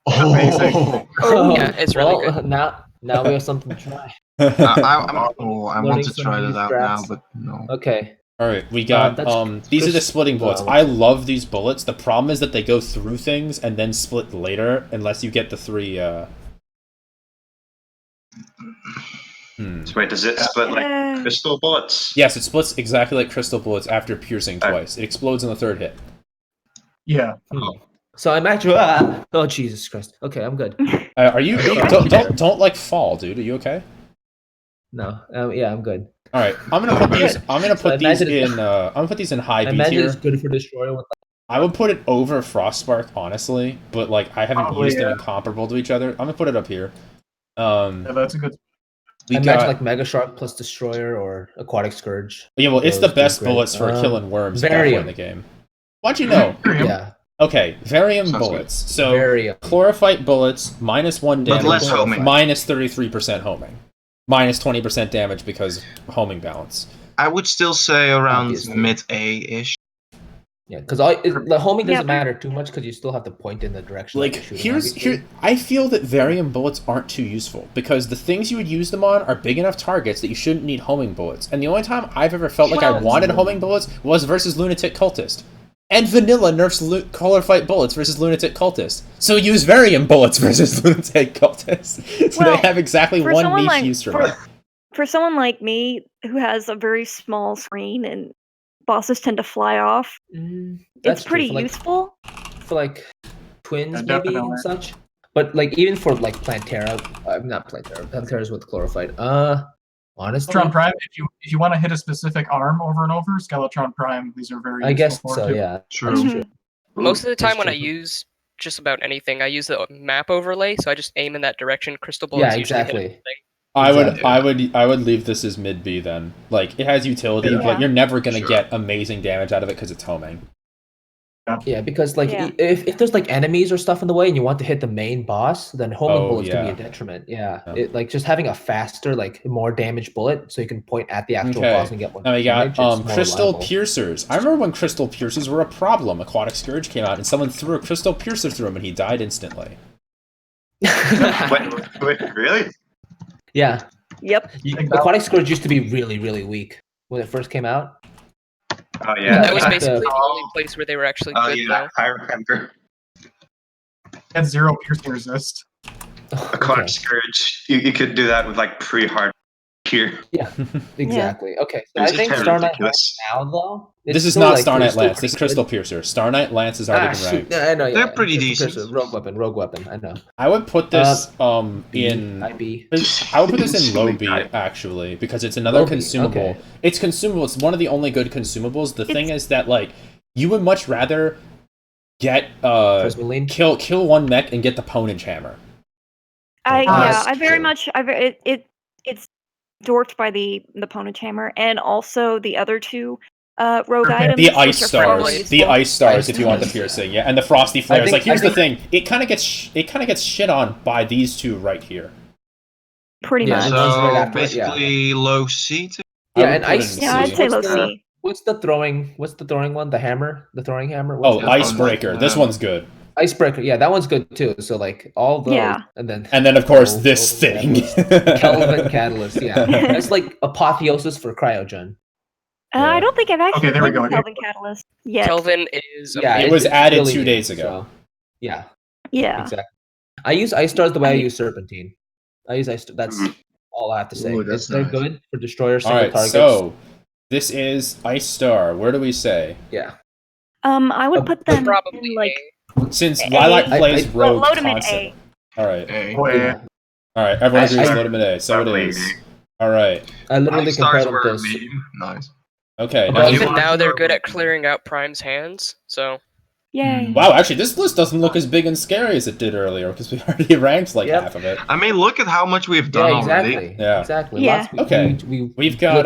Amazing. Yeah, it's really good. Now we have something to try. I want to try that out now, but no. Okay. All right, we got these are the splitting bullets. I love these bullets. The problem is that they go through things and then split later, unless you get the 3. So wait, does it split like crystal bullets? Yes, it splits exactly like crystal bullets after piercing twice. It explodes on the 3rd hit. Yeah. So I'm actually. Oh Jesus Christ! Okay, I'm good. Are you? Don't like fall, dude. Are you okay? No. Yeah, I'm good. All right, I'm gonna put these. I'm gonna put these in. I'm gonna put these in high B tier. It's good for destroyer. I would put it over Frostspark, honestly, but like I haven't used them comparable to each other. I'm gonna put it up here. Yeah, that's a good. I imagine like Mega Shark plus Destroyer or Aquatic Scourge. Yeah, well, it's the best bullets for killing worms at that point in the game. Why'd you know? Yeah. Okay, Varium bullets. So Chlorophyte bullets, -1 damage, but less homing. -33% homing, -20% damage because homing balance. I would still say around mid-A-ish. Yeah, because the homing doesn't matter too much because you still have to point in the direction. Like I feel that Varium bullets aren't too useful because the things you would use them on are big enough targets that you shouldn't need homing bullets. And the only time I've ever felt like I wanted homing bullets was versus Lunatic Cultist. And Vanilla nerfs Chlorophyte bullets versus Lunatic Cultist. So use Varium bullets versus Lunatic Cultist. So they have exactly one niche use for me. For someone like me who has a very small screen and bosses tend to fly off, it's pretty useful. For like twins maybe and such. But like even for like plantera, not plantera, plantera's with chlorophyte. Honestly, Skeletron Prime. If you want to hit a specific arm over and over, Skeletron Prime. These are very. I guess so. Too. Yeah, true. Most of the time when I use just about anything, I use the map overlay, so I just aim in that direction. Crystal bullets. Yeah, exactly. I would leave this as mid B then. Like it has utility, but you're never gonna get amazing damage out of it because it's homing. Yeah, because like if there's like enemies or stuff in the way and you want to hit the main boss, then homing bullets can be a detriment. Yeah. It, like just having a faster, like more damage bullet, so you can point at the actual boss and get one. Now we got crystal piercers. I remember when crystal piercers were a problem. Aquatic Scourge came out and someone threw a crystal piercer through him and he died instantly. Wait, really? Yeah. Yep. Aquatic Scourge used to be really, really weak when it first came out. Oh yeah, that was basically the only place where they were actually good. Yeah, I remember. Had 0 piercing resist. Aquatic Scourge, you could do that with like pre-hard here. Yeah, exactly. Okay, so I think Star Knight Lance now though. This is not Star Knight Lance. This is Crystal Piercer. Star Knight Lance is already been ranked. I know. They're pretty decent. Rogue weapon. I know. I would put this in. IB. I would put this in low B actually because it's another consumable. Okay. It's consumable. It's one of the only good consumables. The thing is that like you would much rather get kill one mech and get the Ponage Hammer. I very much. It's dwarfed by the Ponage Hammer and also the other two rogue items. The ice stars. The ice stars if you want the piercing, yeah, and the frosty flares. Like here's the thing, it kind of gets shit on by these two right here. Pretty much. So basically low C. Yeah, and ice. Yeah, I'd say low C. What's the throwing one? The hammer? The throwing hammer? Icebreaker. This one's good. Icebreaker, yeah, that one's good too. So like all those, and then of course this thing, Kelvin Catalyst, yeah, that's like apotheosis for cryogen. I don't think I've actually there we go. Kelvin Catalyst yet. Kelvin is it was added really 2 days ago. So, yeah, exactly. I use ice stars the way I use serpentine. I use ice. That's all I have to say. They're good for destroyer single targets. So this is ice star. Where do we say? Yeah. I would put them probably in, like. Since Lilac plays rogue constantly. Alright. Alright, everyone agrees low to mid A, so it is. Alright. I literally compared them to this. Nice. Okay, now they're good at clearing out Prime's hands, so... Yay. Wow, actually, this list doesn't look as big and scary as it did earlier, because we already ranked like half of it. I mean, look at how much we've done already. Yeah, exactly. Yeah. Okay, we've got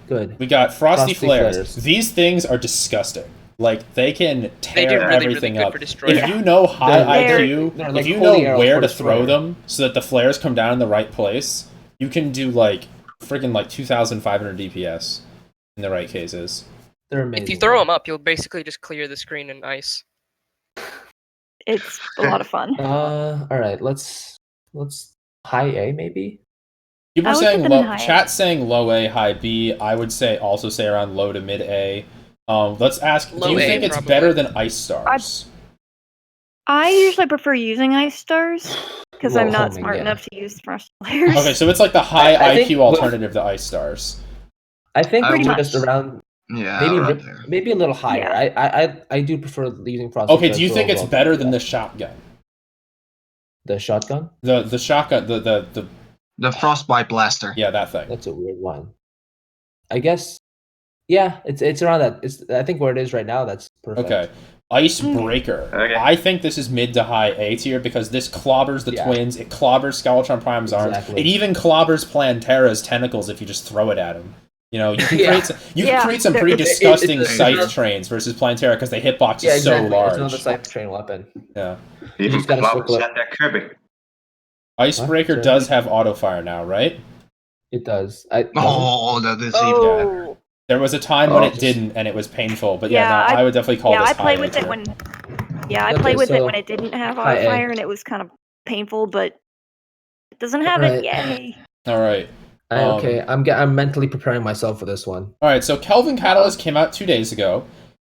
good. We got Frosty Flares. These things are disgusting. Like they can tear everything up. If you know high IQ, if you know where to throw them so that the flares come down in the right place, you can do like freaking like 2,500 DPS in the right cases. They're amazing. If you throw them up, you'll basically just clear the screen in ice. It's a lot of fun. All right, let's high A maybe. People are saying low. Chat's saying low A, high B. I would say also say around low to mid A. Let's ask. Do you think it's better than ice stars? I usually prefer using ice stars because I'm not smart enough to use frost players. Okay, so it's like the high IQ alternative to ice stars. I think pretty much just around. Yeah, maybe a little higher. Yeah. I do prefer using frost. Okay, do you think it's better than the shotgun? The shotgun? The shotgun, the frostbite blaster. Yeah, that thing. That's a weird one. I guess. Yeah, it's around that. I think where it is right now. That's perfect. Okay. Icebreaker. Okay. I think this is mid to high A tier because this clobbers the twins. It clobbers Skeletron Prime's arms. It even clobbers Plantera's tentacles if you just throw it at him. You know, you can create some pretty disgusting scythe trains versus Plantera because the hitbox is so large. It's another scythe train weapon. Yeah. You just gotta circle it. That Kirby. Icebreaker does have auto fire now, right? It does. That is even. Yeah. There was a time when it didn't, and it was painful. But I would definitely call this high. I played with it when. Yeah, I played with it when it didn't have auto fire, and it was kind of painful. But it doesn't have it. Yay! All right. Okay, I'm mentally preparing myself for this one. All right. So Kelvin Catalyst came out 2 days ago.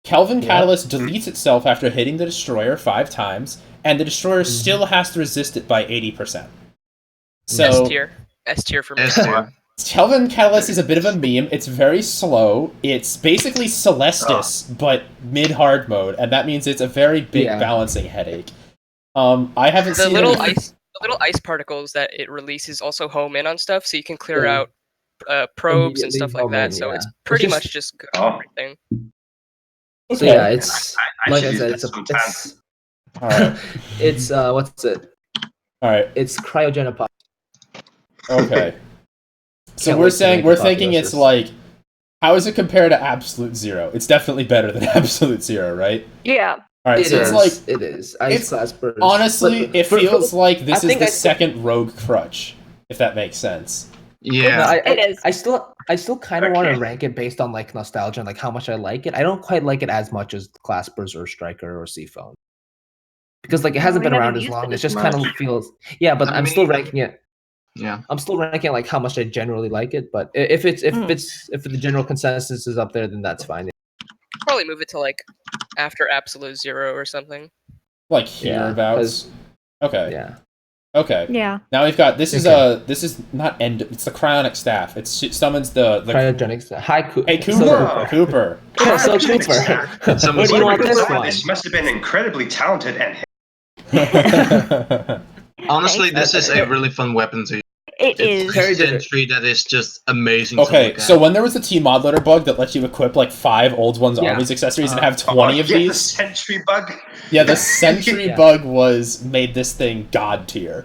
Kelvin Catalyst deletes itself after hitting the destroyer 5 times, and the destroyer still has to resist it by 80%. So S tier for me. Kelvin Catalyst is a bit of a meme. It's very slow. It's basically Celestis, but mid-hard mode, and that means it's a very big balancing headache. I haven't seen the little ice particles that it releases also home in on stuff, so you can clear out probes and stuff like that. So it's pretty much just good for everything. So yeah, it's like I said, it's all right. It's what's it? All right. It's cryogenopod. Okay. So we're thinking it's like, how is it compared to Absolute Zero? It's definitely better than Absolute Zero, right? Yeah. All right, so it's like it is. Ice class burst. Honestly, it feels like this is the second rogue crutch, if that makes sense. Yeah, it is. I still kind of want to rank it based on like nostalgia and like how much I like it. I don't quite like it as much as Claspers or Striker or Seafoam. Because like it hasn't been around as long. It just kind of feels but I'm still ranking it. Yeah, I'm still ranking like how much I generally like it, but if the general consensus is up there, then that's fine. Probably move it to like after Absolute Zero or something. Like hereabouts. Okay. Yeah. Okay. Yeah. Now we've got this is not end. It's the cryonic staff. It summons the cryogenic staff. Hi, Cooper. Hey, Cooper. Cooper. So Cooper. What do you want this one? This must have been incredibly talented and. Honestly, this is a really fun weapon to use. It is. Very sentry that is just amazing. Okay, so when there was the T-mod loader bug that lets you equip like 5 Old One's armies accessories and have 20 of these. The sentry bug. Yeah, the sentry bug made this thing god tier.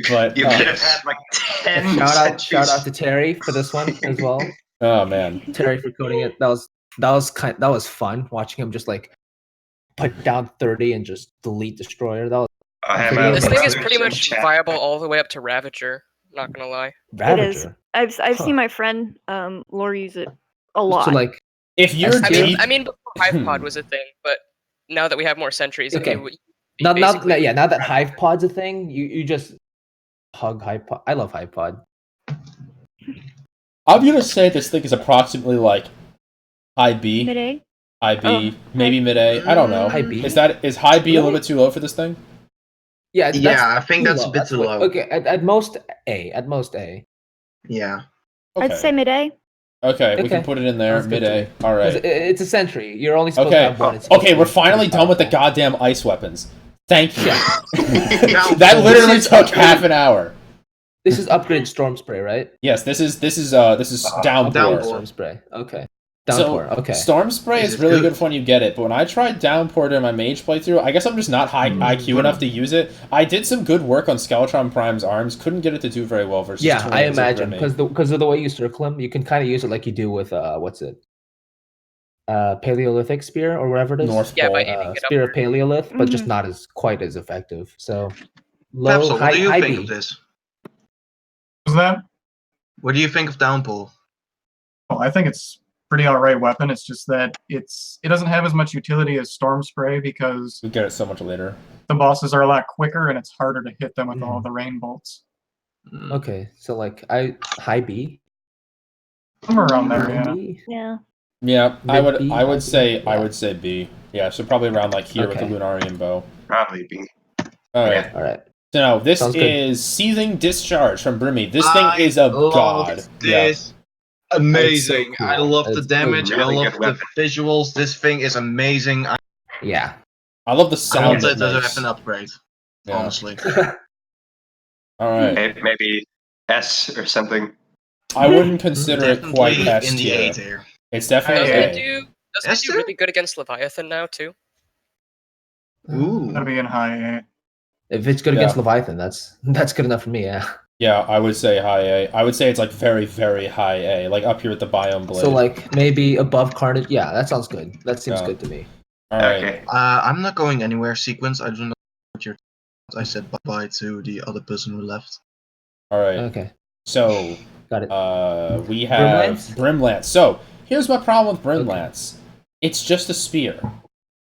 But you could have had like 10. Shout out to Terry for this one as well. Oh man, Terry for coding it. That was fun watching him just like put down 30 and just delete destroyer. That was. This thing is pretty much viable all the way up to Ravager. Not gonna lie. Ravager. It is. I've seen my friend Lore use it a lot. So like, if you're I mean, before Hive Pod was a thing, but now that we have more sentries, okay. Now that Hive Pod's a thing, you just hug Hive Pod. I love Hive Pod. I'm gonna say this thing is approximately like high B. Mid A. High B, maybe mid A. I don't know. High B. Is high B a little bit too low for this thing? Yeah, I think that's a bit too low. Okay, at most A. At most A. Yeah. Okay. I'd say mid A. Okay, we can put it in there, mid A. All right. It's a sentry. You're only supposed to have one. Okay, we're finally done with the goddamn ice weapons. Thank you. That literally took half an hour. This is upgraded storm spray, right? Yes, this is downpour. Storm spray. Okay. Downpour. Okay. Storm spray is really good for when you get it, but when I tried downpour during my mage playthrough, I guess I'm just not high IQ enough to use it. I did some good work on Skeletron Prime's arms, couldn't get it to do very well versus. Yeah, I imagine because of the way you circle him, you can kind of use it like you do with what's it? Paleolithic spear or whatever it is. North Pole. by aiming it spear of Paleolith, but just not quite as effective. So low, Pepsil, high, what do you high think B. of this? Was that? What do you think of downpour? Well, I think it's pretty alright weapon. It's just that it doesn't have as much utility as storm spray because we get it so much later. The bosses are a lot quicker and it's harder to hit them with all the rain bolts. Okay, so like high B. Somewhere around there, High yeah. B? Yeah. Yeah, I would Mid-B, I would high say B? I Yeah. would say B. Yeah, so probably around like here with the Okay. Lunarian bow. Probably B. All right. All right. So now this Sounds good. is Seething Discharge from Brimmy. This thing is a god. This amazing. It's so cool. I love the It's damage. I really love good the weapon. visuals. This thing is amazing. I Yeah. I love the want sound it it as a makes. weapon upgrade. Yeah. Honestly. All right. Maybe S or something. I wouldn't consider it quite Definitely S in the A tier. tier. It's definitely Doesn't A. it do Esther? really good against Leviathan now too? Ooh. That'd be in high A. If it's good against Leviathan, that's good enough for me. Yeah. Yeah, I would say high A. I would say it's like very, very high A, like up here with the Biome Blade. So like maybe above Carnage. Yeah, that sounds good. That seems good to me. All right. Okay. I'm not going anywhere. Sequence. I don't know what you're. I said bye to the other person who left. All right. Okay. So Got it. we have Brimlance? Brimlance. So here's my problem with Brimlance. It's just a spear.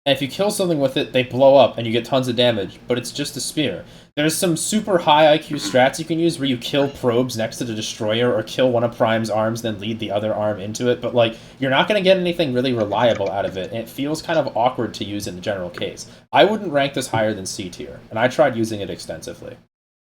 And if you kill something with it, they blow up and you get tons of damage, but it's just a spear. There's some super high IQ strats you can use where you kill probes next to the destroyer or kill one of Prime's arms, then lead the other arm into it, but like you're not going to get anything really reliable out of it, and it feels kind of awkward to use in the general case. I wouldn't rank this higher than C tier, and I tried using it extensively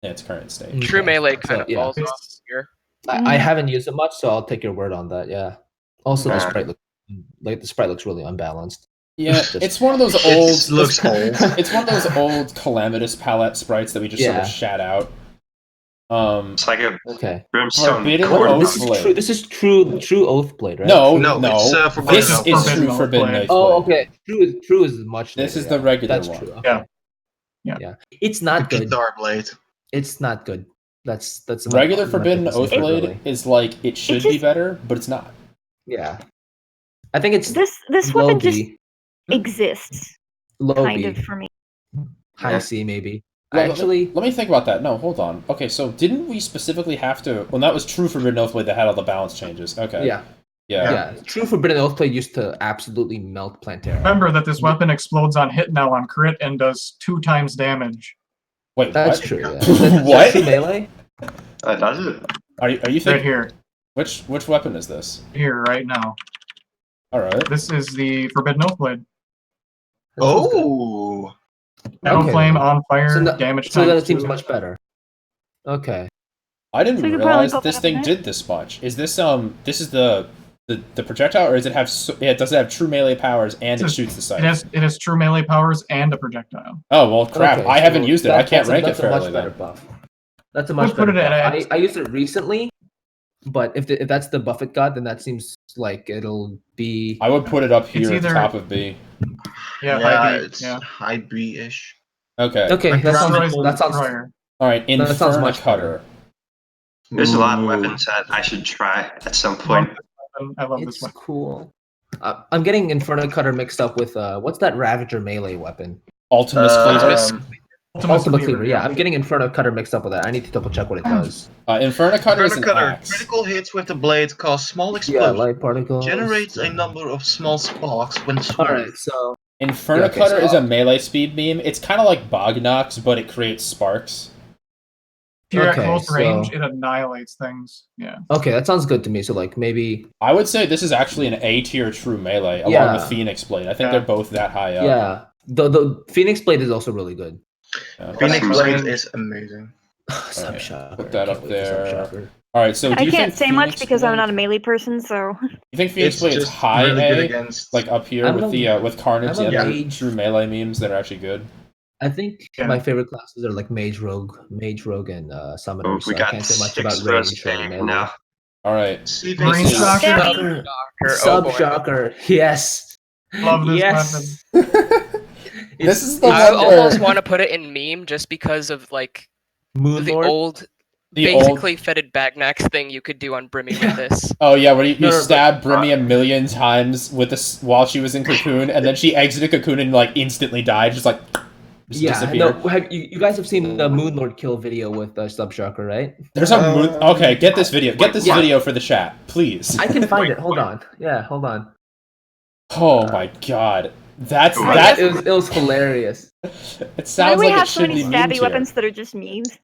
in its current state. True Okay. melee kind So, of yeah. falls off here. I haven't used it much, so I'll take your word on that. Yeah. Also, the Yeah. sprite looks really unbalanced. Yeah, Just- it's one of those old. It looks old. It's one of those old calamitous palette sprites that we just sort of shat out. It's like a Okay. brimstone. Forbidden cord. Oath This is Blade. true. This is true Oathblade, right? No, No, no. it's Forbidden This Oath. is Forbidden true Oath Forbidden Blade. Oath Oh, Blade. okay. True is much. This later, is yeah. the regular That's one. true. Okay. Yeah. It's not The good. guitar blade. It's not good. That's about Regular all I'm Forbidden gonna say for it, Oathblade really. is like it should be just- better, but it's not. Yeah. I think it's This low weapon just B, exists, low kind B, of for me. high Yeah. C maybe. Let Actually, me think about that. No, hold on. Okay, so didn't we specifically have to? Well, that was true Forbidden Oathblade that had all the balance changes. Okay. yeah. True Forbidden Oathblade used to absolutely melt Plantera. Remember that this weapon explodes on hit now on crit and does 2 times damage. Wait, That's what? true. Yeah. What? True melee? Does it? Are you Right thinking here. which weapon is this? Here, right now. All right. This is the Forbidden Oathblade. That sounds good. Oh. Metal Okay, flame then. on fire, So, damage so then times it seems 2. much better. Okay. I didn't So you could probably realize go that this back thing up did this much. Is this this is the projectile, or does it have? Does it have true melee powers and it shoots the sight? It has true melee powers and a projectile. Oh well, crap! Okay, I haven't so used it. I can't that's rank it that's a much fairly better then. buff. That's a much We'll put better it at buff. X. I used it recently, but if that's the Buffett god, then that seems like it'll be. I would put it up here at the either- top of B. Yeah, high B. It's Yeah. high B-ish. Okay. Okay, Like that Destroys sounds. That sounds. Destroyer. All right. That sounds much Infernacutter. There's a lot of Ooh. weapons that I should try at some point. I love this It's weapon. cool. I'm getting Inferno Cutter mixed up with what's that Ravager melee weapon? Ultimus Cleaver. Ultimate Cleaver. Yeah, I'm getting Inferno Cutter mixed up with that. I need to double check what it does. Infernacutter is an Cutter. axe. Critical hits with the blade cause small Yeah, explosions. light particles. Generates a number of small sparks when All swung. right, so Infernacutter so is a melee speed beam. It's kind of like Bognox, but it creates sparks. If you're Okay, at close range, so- it annihilates things. Yeah. okay, that sounds good to me. So like maybe I would say this is actually an A tier true melee, along Yeah. with Phoenix Blade. I think Yeah. they're both that high up. yeah, the Phoenix Blade is also really good. Yeah. Phoenix Range. Blade is amazing. Subshocker. put that Can't up wait for there. Subshocker. All right, so do I you can't think say much Phoenix because I'm Blade- not a melee person, so You think Phoenix Blade is just high really good A, against. like up here I'm with a- the with Carnage I'm a and the mage. true melee memes that are actually good? I think Yeah. my favorite classes are like Mage Rogue, and Summoner. Oh, so we I got can't say much 6 about of those range or A melee. now. All right, Marine This is- Shocker. Shocker. Oh boy. Subshocker. Yes. Love this yes. this is the I one almost where want to put it in meme just because of like Moon the Lord. old, the old. basically fetid Bagnax thing you could do on Brimmy with this. Oh yeah, where you No, no, stabbed Brimmy a million times with this while she was in cocoon, and then she exited cocoon and like instantly died, just like just Yeah, disappeared. no. You guys have seen the Moon Lord kill video with Subshocker, right? There's a moon. Okay, get this video. Get this Yeah. video for the chat, please. I can find it. Hold on. Yeah, hold on. Oh my god, that's Ooh, that. It was hilarious. It why do sounds we like have it so should many be meme stabby tier. weapons that are just memes?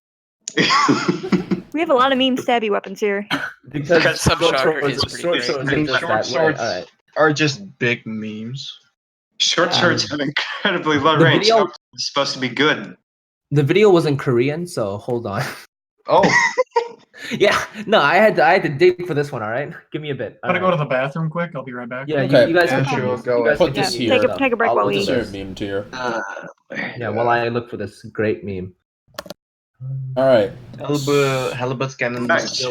We have a lot of meme stabby weapons here. Because short Subshocker is pretty great. I mean, short swords are just big memes. Short swords have incredibly low range. It's supposed to be good. The video was in Korean, so hold on. Oh. Yeah, no, I had to dig for this one. All right, give me a bit. I'm gonna go to the bathroom quick. I'll be right back. Yeah, Okay. you guys Yeah, can sure, use- go you guys Put can this use here. stuff. Take a break I'll while look we What's at your this. meme tier? Yeah, while I look for this great meme. All right. Halibut cannon. Nice.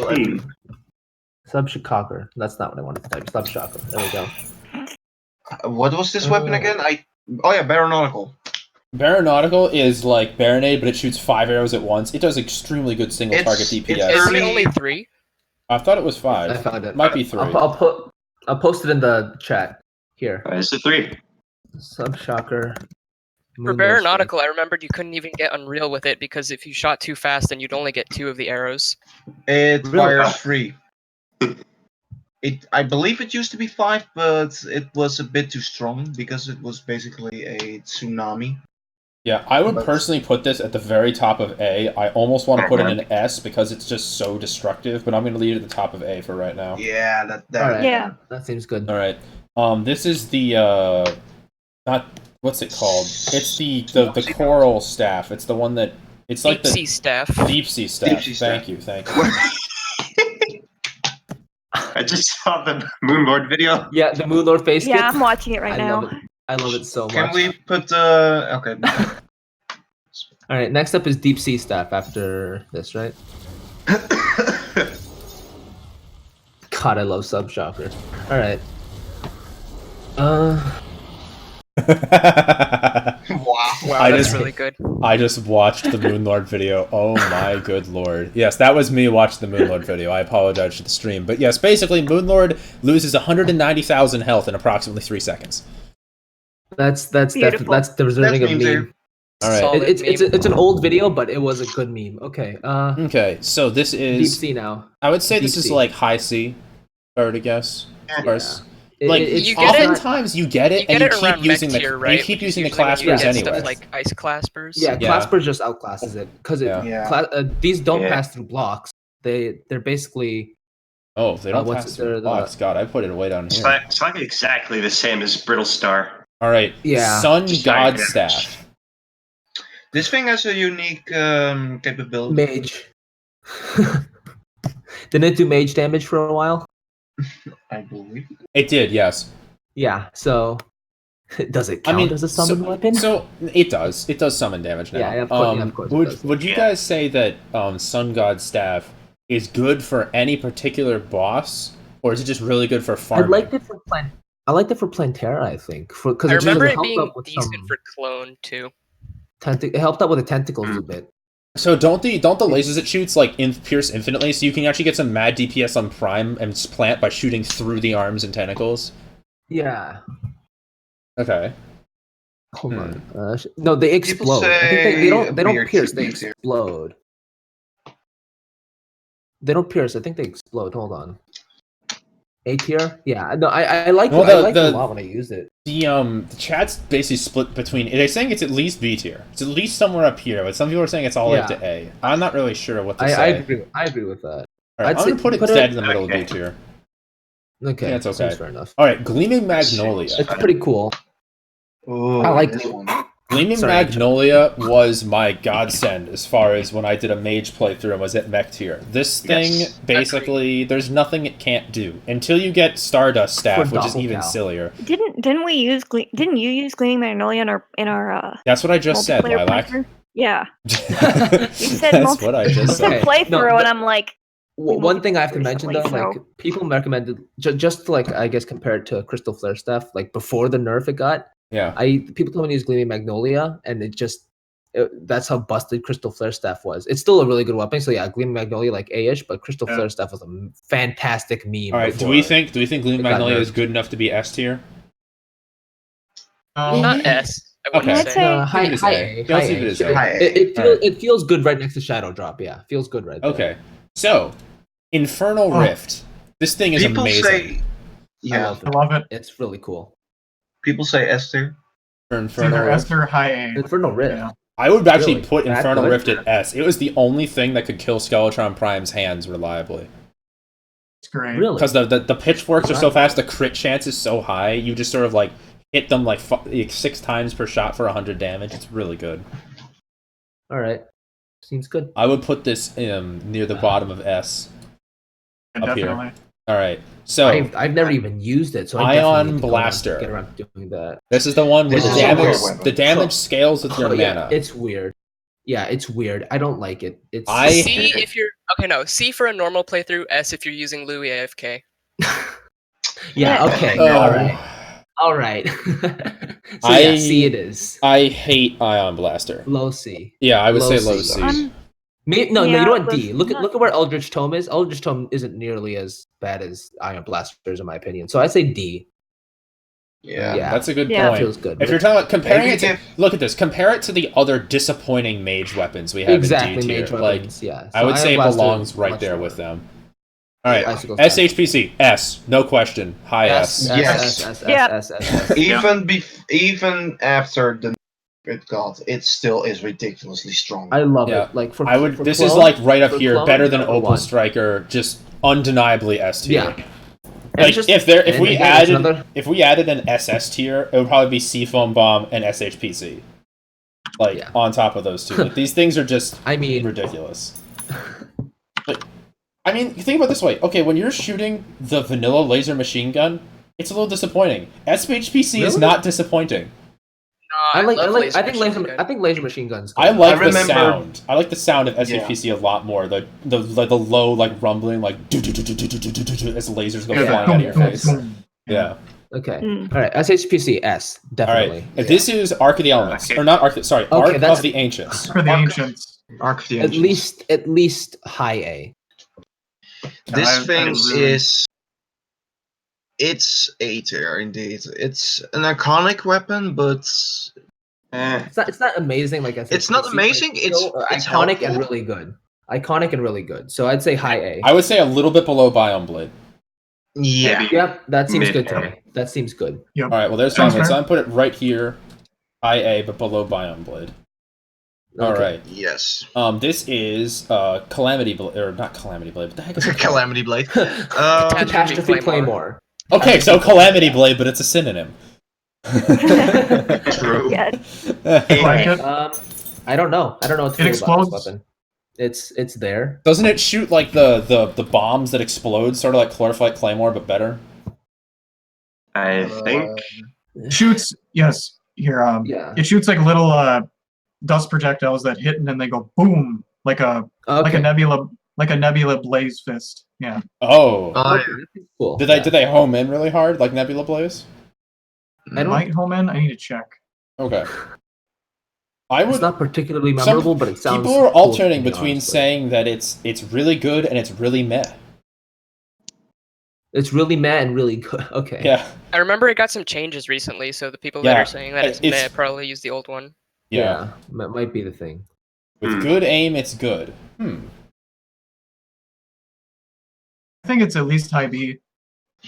Subshocker. That's not what I wanted to type. Subshocker. There we go. What was this weapon again? Oh yeah, Baronautical. Baronautical is like Baronade, but it shoots 5 arrows at once. It does extremely good single target DPS. Isn't it only 3? I thought it was 5. I found it. Might be 3. I'll post it in the chat here. It's a 3. Subshocker. For Baronautical, I remembered you couldn't even get Unreal with it because if you shot too fast, then you'd only get 2 of the arrows. It fires 3. I believe it used to be 5, but it was a bit too strong because it was basically a tsunami. Yeah, I would personally put this at the very top of A. I almost want to put it in S because it's just so destructive, but I'm going to leave it at the top of A for right now. Yeah, All right. Yeah. That seems good. All right. This is the not what's it called? It's the coral staff. It's the one that it's like Deep sea staff. Deep sea staff. Thank you. I just saw the Moonlord video. Yeah, the Moonlord face kit. Yeah, I'm watching it right now. Love it. I love it so much. Can we put okay? All right, next up is Deep Sea Staff after this, right? God, I love Subshocker. All right. Wow, that's really good. I just watched the Moonlord video. Oh my good lord. Yes, that was me watching the Moonlord video. I apologize for the stream. But yes, basically, Moonlord loses 190,000 health in approximately 3 seconds. That's deserving of meme. All right. It's an old video, but it was a good meme. Okay. Okay, so this is Deep Sea now. I would say Deep this is sea. like high C, if I were to guess. Like You get it- oftentimes you get it, You and get you it around keep using mech tier, right? you keep Which is using the usually when you claspers get anyway. Stuff like ice claspers. Yeah, Clasper just outclasses it because these don't pass through blocks. They're basically they don't pass through blocks. God, I put it way down here. It's like exactly the same as Brittle Star. All right. Yeah. Sun Just God like Staff. This thing has a unique capability. Mage. Didn't it do mage damage for a while? I believe. It did, yes. Yeah. So does it count as a summon weapon? So it does. It does summon damage now. Yeah, of course it does. Would you guys say that Sun God Staff is good for any particular boss, or is it just really good for farming? I liked it for Plantera, I think, because I it remember just it helped being out with decent some for clone too. it helped out with the tentacles a bit. So don't the lasers it shoots like pierce infinitely, so you can actually get some mad DPS on Prime and plant by shooting through the arms and tentacles? Yeah. Okay. Hold on. No, they explode. I think they don't pierce. They explode. They don't pierce. I think they explode. Hold on. A tier? Yeah. No, I like it a lot when I used it. The chat's basically split between. They're saying it's at least B tier. It's at least somewhere up here, but some people are saying it's all the way up to A. I'm not really sure what to say. I agree with that. All right, I'm gonna put it dead in the middle of B tier. Okay, that's okay. Seems fair enough. All right, Gleaming Magnolia. It's pretty cool. Oh, I like this one. Gleaming Magnolia was my godsend as far as when I did a mage playthrough and was at mech tier. This thing, basically, there's nothing it can't do until you get Stardust Staff, which is even sillier. Didn't you use Gleaming Magnolia in our That's what I just said, multiplayer Lilac. playthrough? Yeah. You said that's what I just said. Playthrough, and I'm like. One thing I have to mention though, so. like people recommended just to, like I guess compared to Crystal Flare Staff, like before the nerf it got. Yeah. People told me to use Gleaming Magnolia, and that's how busted Crystal Flare Staff was. It's still a really good weapon, so yeah, Gleaming Magnolia like A-ish, but Crystal Flare Staff was a fantastic meme. All right, do we think Gleaming Magnolia is good enough to be S tier? Not S. I wouldn't say. High A. It feels good right next to Shadow Drop. Yeah, feels good right there. Okay, so Infernal Rift. This thing is amazing. Yeah, I love it. It's really cool. People say S tier. Infernal S tier, high A. Infernal Rift. Yeah. I would actually Really? put That Infernal good? Rift at S. It was the only thing that could kill Skeletron Prime's hands reliably. It's great. Really? Because the pitchforks are so fast, the crit chance is so high, you just sort of like hit them like 6 times per shot for 100 damage. It's really good. All right. Seems good. I would put this near the bottom of S. Yeah, Up here. definitely. All right, so I've never even used it, so I Ion definitely need to Blaster. get around to doing that. this is the one where This the is a weird damage weapon. scales with your Yeah, mana. it's weird. Yeah, it's weird. I don't like it. It's C if you're C for a normal playthrough, S if you're using Louis AFK. yeah. Okay. Oh. All right. So yeah, C it is. I hate Ion Blaster. Low C. Yeah, I would Low say low C. C. No, you know what? Yeah, D. Look at where Eldritch Tome is. Eldritch Tome isn't nearly as bad as Ion Blasters, in my opinion. So I'd say D. Yeah. Yeah. That's a good Yeah. point. Feels good. If you're talking about comparing Maybe it to, look at this, compare it to the other disappointing mage weapons we have exactly in D tier. mage Like, weapons, yeah. I would Ion say it Blaster belongs is right much there lower. with them. All right, Yeah. SHPC, S, no question, high S. Yes. Yeah. Even after the it got, it still is ridiculously strong. I love Yeah. it. Like for I would. for This clone, is like right up for here, clone, better than number Opal one. Striker, just undeniably S tier. Yeah. And Like it's just- if and we again, it's added another- if we added an SS tier, it would probably be Seafoam Bomb and SHPC. Like Yeah. on top of those two. Like, these things are just I mean, ridiculous. But, I mean, think about it this way. Okay, when you're shooting the vanilla laser machine gun, it's a little disappointing. SHPC is Really? not disappointing. No, I think laser machine guns. I like I the remember- sound. I like the sound of SHPC a lot more. The low like rumbling like as lasers go Yeah, flying out of your face. Yeah. Okay. Mm. All right. SHPC S All definitely. right. This is Arc of the Elements, or not Arc. Sorry, Okay, Arc that's- of the Ancients. For the ancients. Arc of the At Ancients. least high A. This I thing really- is. It's A tier indeed. It's an iconic weapon, but It's not amazing like SHPC. It's not but amazing, it's iconic and helpful. really good. Iconic and really good. So I'd say high A. I would say a little bit below Biome Blade. yeah. Maybe. Yep, that seems good to Mid-A. me. That seems good. All right. Well, there's Sounds Biome Blade. So fair. I'm put it right here, high A, but below Biome Blade. All Okay. right. Yes. This is Calamity Blade, or not Calamity Blade. What the heck is it? called? Calamity Blade. Catastrophe Claymore. Claymore. Okay, so Calamity Blade, but it's a synonym. True. Yes. Like it. I don't know. I don't know what to It feel about this explodes. weapon. It's there. Doesn't it shoot like the bombs that explode, sort of like Chlorophyte Claymore, but better? I think. Shoots. Yes. Here. Yeah. It shoots like little dust projectiles that hit and then they go boom like a Okay. nebula blaze fist. Yeah. Oh, Okay, cool. did Yeah. they home in really hard like Nebula Blaze? I don't- Might home in. I need to check. Okay. I It's would. not particularly some memorable, but it sounds. People are cool, alternating to be between honest with saying that it's really good and it's really meh. you. It's really meh and really good. Okay. Yeah. I remember it got some changes recently, so the people that Yeah, are saying that it's it's- meh probably use the old one. Yeah. That might be the thing. With good aim, it's good. I think it's at least high B.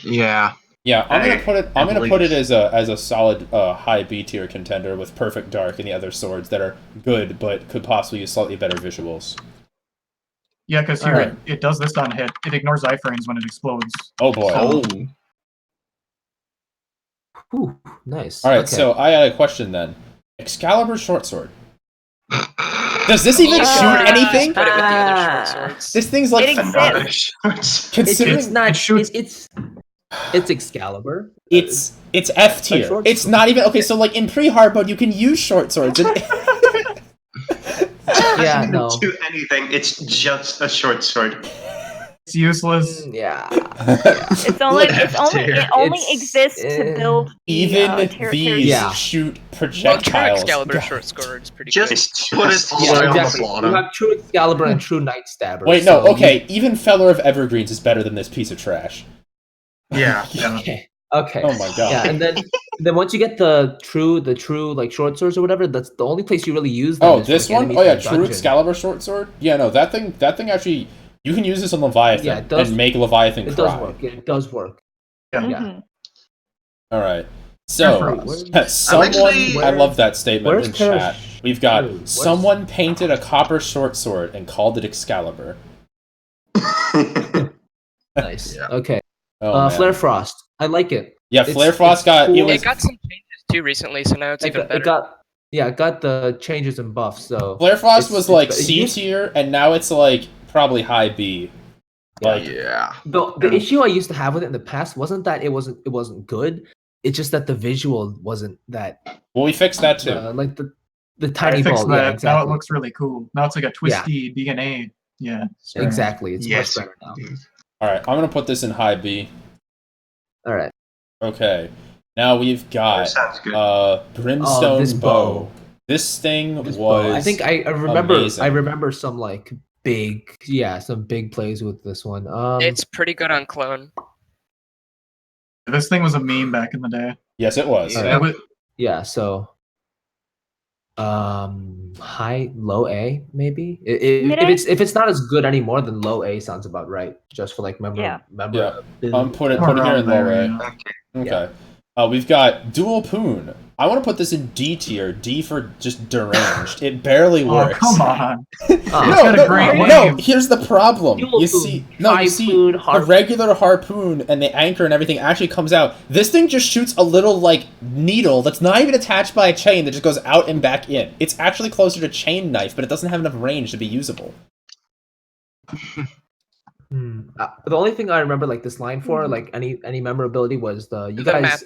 Yeah. Yeah, I'm gonna put it. I'm gonna put it believe- as a solid high B tier contender with Perfect Dark and the other swords that are good but could possibly use slightly better visuals. Yeah, because here Alright. it does this on hit. It ignores iframes when it explodes. Oh boy! Oh. Whew, nice. All right, Okay. so I had a question then. Excalibur short sword. Does this even shoot anything? Put it with the other short swords. This thing's like It exists. considering it's not. it shoots- It's Excalibur. it's F tier. short It's sword. not even okay. So like in pre-hard mode, you can use short swords. And Yeah, no. Do anything. It's just a short sword. It's useless. Yeah. It's only Look, it's only F-tier. it only It's- exists to build the, even territory. these Yeah. shoot Well, True projectiles. Excalibur God. short sword is pretty Just good. It's put it just- all Yeah, the way on the exactly. You bottom. have True Excalibur and True Night Stabber. Wait, no. so Okay, even Feller of Evergreens is better than this piece of trash. Yeah. Yeah. Okay. Okay. Oh my god. Yeah, and then once you get the true like short swords or whatever, that's the only place you really use them. Oh, is this like one? enemies Oh yeah, in the True dungeon. Excalibur short sword. Yeah, no, that thing actually you can use this on Leviathan Yeah, it does- and make Leviathan It cry. does work. It does work. Yeah. Yeah. Mhm. All right. So, Good for us. someone, actually- I love that statement Where's in chat. We've got someone painted a copper short sword and called it Excalibur. Nice. Yeah. Okay. Oh, Flare Frost. I like it. Yeah, Flare Frost got cool. It got some changes too recently, so now it's even better. It got the changes and buffs. So Flare Frost was like C tier, and now it's like probably high B. Like, yeah. The issue I used to have with it in the past wasn't that it wasn't good. It's just that the visual wasn't that. Well, we fixed that too. Like the tiny ball. That. Yeah, exactly. Now it looks really cool. Now it's like a twisty DNA. Yeah. Exactly. It's much better now. All right, I'm gonna put this in high B. All right. Okay. Now we've got Brimstone this bow. This thing was. I think I remember. Amazing. I remember some like some big plays with this one. It's pretty good on clone. This thing was a meme back in the day. Yes, it was. Yeah. So, low A maybe. If it's not as good anymore, then low A sounds about right. Just for like Put it here in low A. Okay. We've got Dual Poon. I want to put this in D tier. D for just deranged. It barely works. Oh, come on. No, here's the problem. You see, the regular harpoon and the anchor and everything actually comes out. This thing just shoots a little, like, needle that's not even attached by a chain that just goes out and back in. It's actually closer to chain knife, but it doesn't have enough range to be usable. The only thing I remember like this line for, like any memorability, was you guys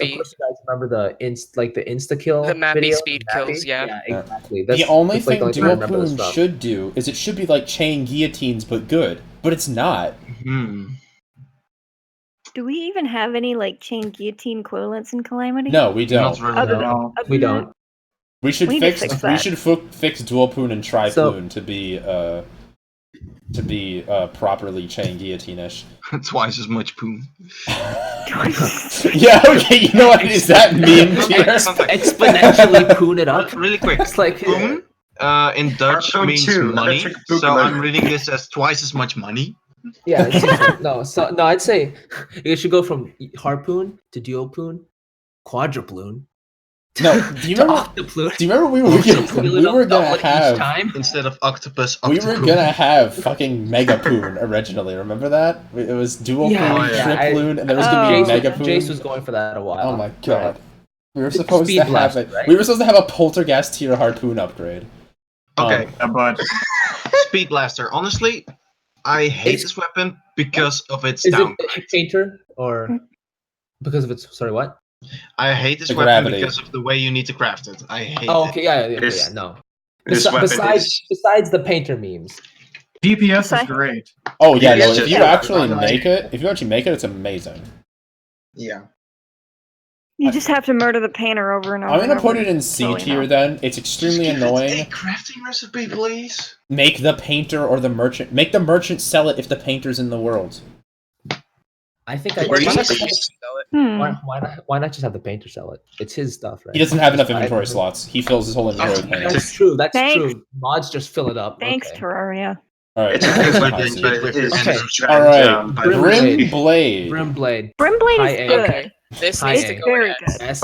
remember the insta kill, the mappy video? speed kills, yeah exactly. The only thing Dual Poon should do is it should be like chain guillotines but good, but it's not. Do we even have any like chain guillotine equivalents in Calamity? No, we don't. We don't. We should fix Dual Poon and Tri Poon to be properly chain guillotine-ish. Twice as much poon. Yeah, okay, you know what? Is that meme tier? Exponentially poon it up. Really quick. It's like poon in Dutch means money, so I'm reading this as twice as much money. Yeah, no, I'd say it should go from harpoon to dual poon, quadruploon. No, do you remember we were gonna have instead of octopus? We were gonna have fucking mega poon originally. Remember that? It was dual poon, triploon, and there was gonna be a mega poon. Jace was going for that a while. Oh my god, we were supposed to have it. Right? We were supposed to have a poltergeist tier harpoon upgrade. Okay, but Speed Blaster. Honestly, I hate this weapon because of its down. Is it painter or because of its? Sorry, what? I hate this weapon because of the way you need to craft it. I hate it. Okay, yeah, no. Besides the painter memes. DPS is great. Oh yeah, no, if you actually make it, it's amazing. Yeah. You just have to murder the painter over and over. I'm gonna put it in C tier then. It's extremely annoying. A crafting recipe, please. Make the painter or the merchant. Make the merchant sell it if the painter's in the world. I think why not just have the painter sell it? It's his stuff, right? He doesn't have enough inventory slots. He fills his whole inventory with painters. That's true. That's true. Mods just fill it up. Thanks, Terraria. All right. All right. Brimblade. Brimblade is good. Okay. This needs to go very good. S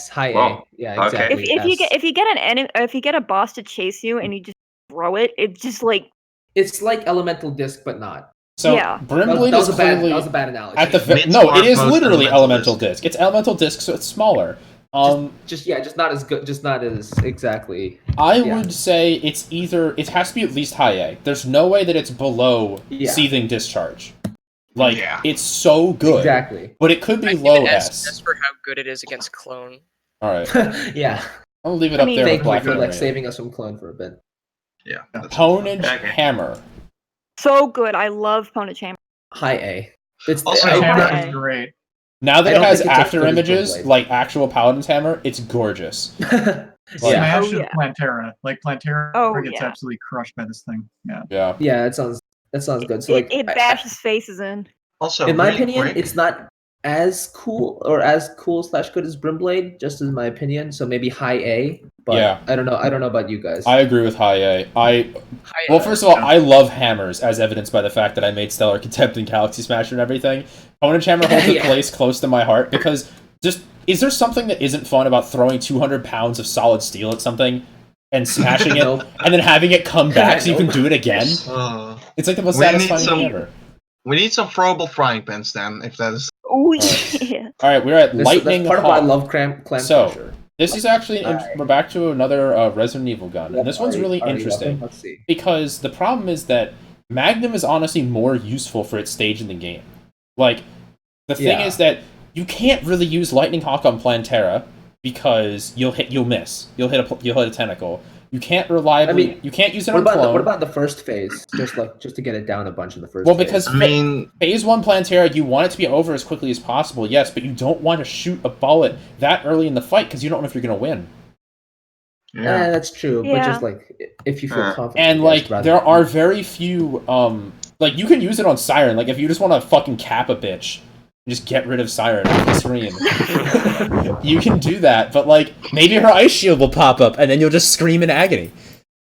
high A. Yeah, exactly. If you get a boss to chase you and you just throw it, it's just like it's like elemental disc, but not. So Brimblade is clearly that was a bad analogy. It is literally elemental disc. It's elemental disc, so it's smaller. Just not as good. Just not as exactly. I would say it's either. It has to be at least high A. There's no way that it's below seething discharge. Like it's so good. Exactly. But it could be low S. That's for how good it is against clone. All right. Yeah. I'll leave it up there. Thank you for like saving us from clone for a bit. Yeah. Ponage Hammer. So good. I love Ponage Hammer. High A. It's also Hammer is great. Now that it has after images, like actual Paladin's Hammer, it's gorgeous. Smash is Plantera. Like Plantera gets absolutely crushed by this thing. Yeah. Yeah, that sounds good. So it bashes faces in. Also, in my opinion, it's not as cool / good as Brimblade, just in my opinion. So maybe high A. But I don't know about you guys. I agree with high A. Well, first of all, I love hammers, as evidenced by the fact that I made Stellar Contempt and Galaxy Smasher and everything. Ponage Hammer holds a place close to my heart because is there something that isn't fun about throwing 200 pounds of solid steel at something? and smashing it, and then having it come back so you can do it again. It's like the most satisfying thing ever. We need some throwable frying pans then, if that is. Oh yeah. All right, we're at Lightning That's part Hawk. of why I love clam So, pressure. this is actually, we're back to another Resident Evil gun, and this one's really interesting. Let's see. Because the problem is that Magnum is honestly more useful for its stage in the game. Like, the thing is that you can't really use Lightning Hawk on Plantera because you'll miss. You'll hit a tentacle. You can't reliably. You can't use it on clone. What about the first phase? Just to get it down a bunch in the first. Well, phase. because phase 1 Plantera, you want it to be over as quickly as possible. Yes, but you don't want to shoot a bullet that early in the fight because you don't know if you're going to win. Yeah, that's true. Yeah. But just like if you feel confident, and like there are very few. Like you can use it on Siren. Like if you just want to fucking cap a bitch. Just get rid of Siren off the screen. You can do that, but like maybe her ice shield will pop up, and then you'll just scream in agony.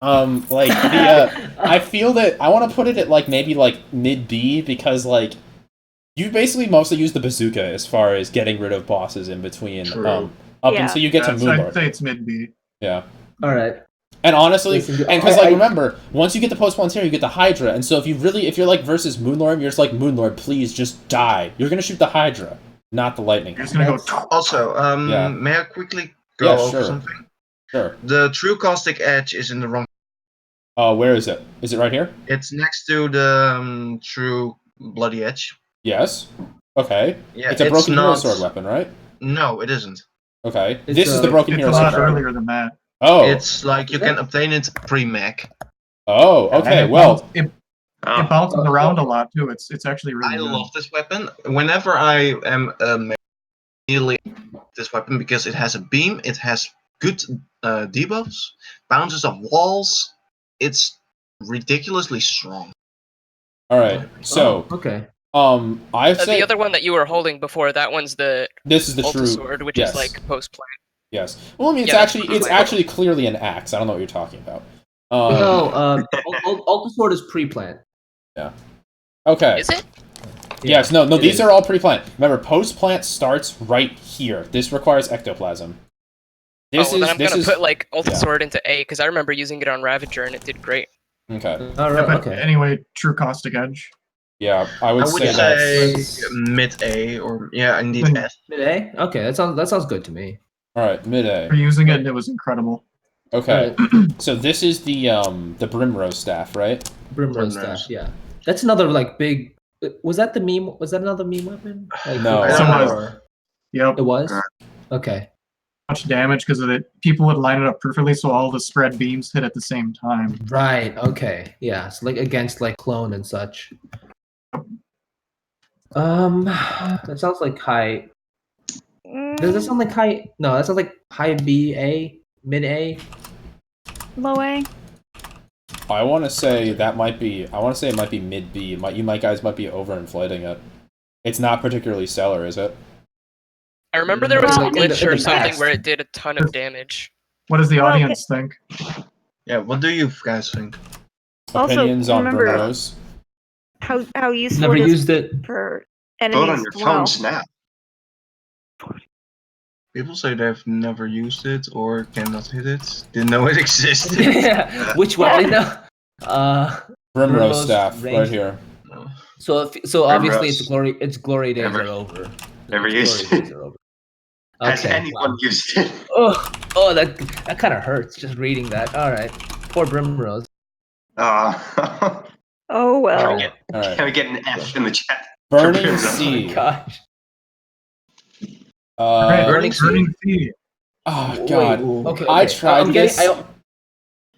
I feel that I want to put it at like maybe like mid B because like you basically mostly use the bazooka as far as getting rid of bosses in between. Until you get to Moonlord. I'd say it's mid B. Yeah. All right. And honestly, because like remember, once you get the post-Plantera, you get the Hydra, and so if you're like versus Moonlord, you're just like Moonlord, please just die. You're gonna shoot the Hydra, not the lightning. You're just gonna go. Also, may I quickly go over something? Sure. The true caustic edge is in the wrong. Where is it? Is it right here? It's next to the true bloody edge. Yes. Okay. Yeah, it's a broken hero sword weapon, right? No, it isn't. Okay. This is the broken hero sword. It's a lot earlier than that. Oh. It's like you can obtain it pre-mech. Oh, okay. It bounces around a lot too. It's actually really good. I love this weapon. Whenever I am immediately this weapon because it has a beam, it has good debuffs, bounces off walls. It's ridiculously strong. All right. So okay. I've said the other one that you were holding before. That one's the. This is the true sword, which is like post-plant. Yes. Well, I mean, it's actually clearly an axe. I don't know what you're talking about. No, Ultra Sword is pre-plant. Yeah. Okay. Is it? Yes. No. These are all pre-plant. Remember, post-plant starts right here. This requires ectoplasm. Then I'm gonna put like Ultra Sword into A because I remember using it on Ravager and it did great. Okay. All right. But anyway, true caustic edge. Yeah, I would say that's mid A or indeed S. Mid A. Okay, that sounds good to me. All right, mid A. For using it, it was incredible. Okay, so this is the Brimrose staff, right? Brimrose staff, yeah. That's another like big. Was that the meme? Was that another meme weapon? Like, no, Yep. It was. Okay. Much damage because of it. People would line it up perfectly, so all the spread beams hit at the same time. Right. Okay. Yeah. So like against like clone and such. That sounds like high. Does that sound like high? No, that sounds like high B A, mid A, low A. I want to say that might be. I want to say it might be mid B. You guys might be overinflating it. It's not particularly stellar, is it? I remember there was a glitch or something where it did a ton of damage. What does the audience think? Yeah, what do you guys think? Opinions on Brimrose? How useful Never it is used it for Vote enemies on your as well. phones now. People say they've never used it or cannot hit it. Didn't know it existed. Yeah. Which one? Brimrose staff, right here. So obviously its glory days are over. Never used it. Has anyone used it? Oh, that kind of hurts just reading that. All right, poor Brimrose. Oh well. Can we get an F in the chat? Burning Sea. Oh my gosh. Burning Sea. Oh god. Okay. I tried this.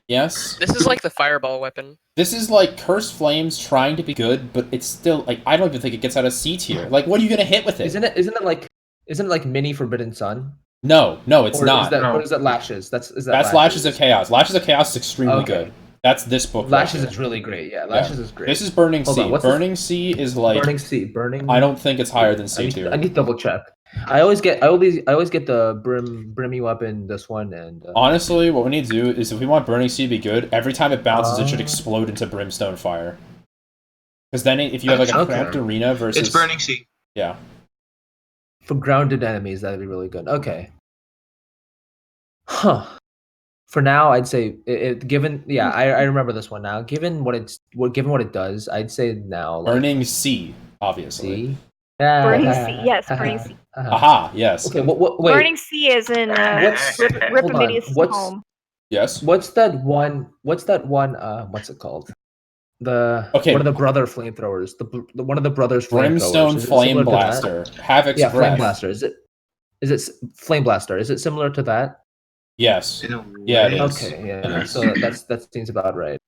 Yes. This is like the fireball weapon. This is like Cursed Flames trying to be good, but it's still like I don't even think it gets out of C tier. Like, what are you gonna hit with it? Isn't it like mini Forbidden Sun? No, it's not. Or is that Lashes? That's Lashes of Chaos. Lashes of Chaos is extremely good. That's this book. Lashes is really great. Yeah, Lashes is great. This is Burning Sea. Burning Sea is like Burning Sea. I don't think it's higher than C tier. I need to double check. I always get the brimmy weapon. This one and honestly, what we need to do is if we want Burning Sea to be good, every time it bounces, it should explode into brimstone fire. Because then, if you have like a cramped arena versus it's Burning Sea. Yeah. For grounded enemies, that'd be really good. Okay. Huh. For now, I'd say given. Yeah, I remember this one now. Given what it does, I'd say now. Like, Burning C, obviously. C. Burning C. Yes, Burning C. Aha. Yes. Okay. Wait. Burning C is in Rip Immediate home. Yes. What's that one? What's it called? One of the brother flamethrowers. The one of the brothers Brimstone Flame Blaster. Havoc's Flame Breath. Blaster. Is it Flame Blaster? Is it similar to that? Yes. Yeah, it is. Okay. Yeah. So that seems about right.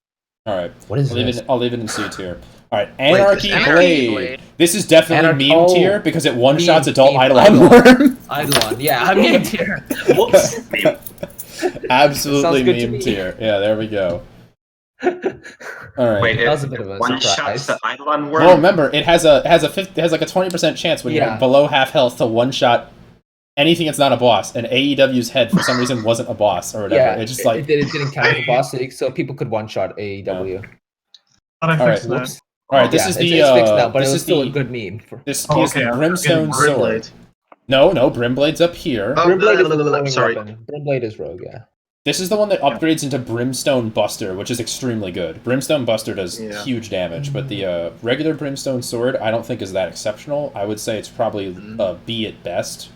All right. What is this? I'll leave it in C tier. All right. Anarchy Blade. This is definitely Anarchy- meme tier because it one shots meme, adult meme, Eidolon worm. Eidolon. Yeah, I'm meme tier. Whoops. Absolutely Sounds good to meme me. tier. Yeah, there we go. All right. Wait, That was a bit of a one surprise. shot's the Eidolon worm. Well, remember, it has like a 20% chance when you're Yeah. below half health to one shot anything that's not a boss. And AEW's head for some reason wasn't a boss or whatever. Yeah, It's just like it didn't count as a boss, so people could one shot AEW. But I All fixed right, that. all right. This Yeah, is it's the fixed now, but this it was is still a the good meme. this Oh, is okay, the I'm Brimstone getting Sword. Brimblade. No, Brimblada's up here. Oh, Brimblade is the I'm throwing sorry. weapon. Brimblade is rogue, yeah. This is the one that upgrades into Brimstone Buster, which is extremely good. Brimstone Buster does huge damage, but the regular Brimstone Sword I don't think is that exceptional. I would say it's probably B at best.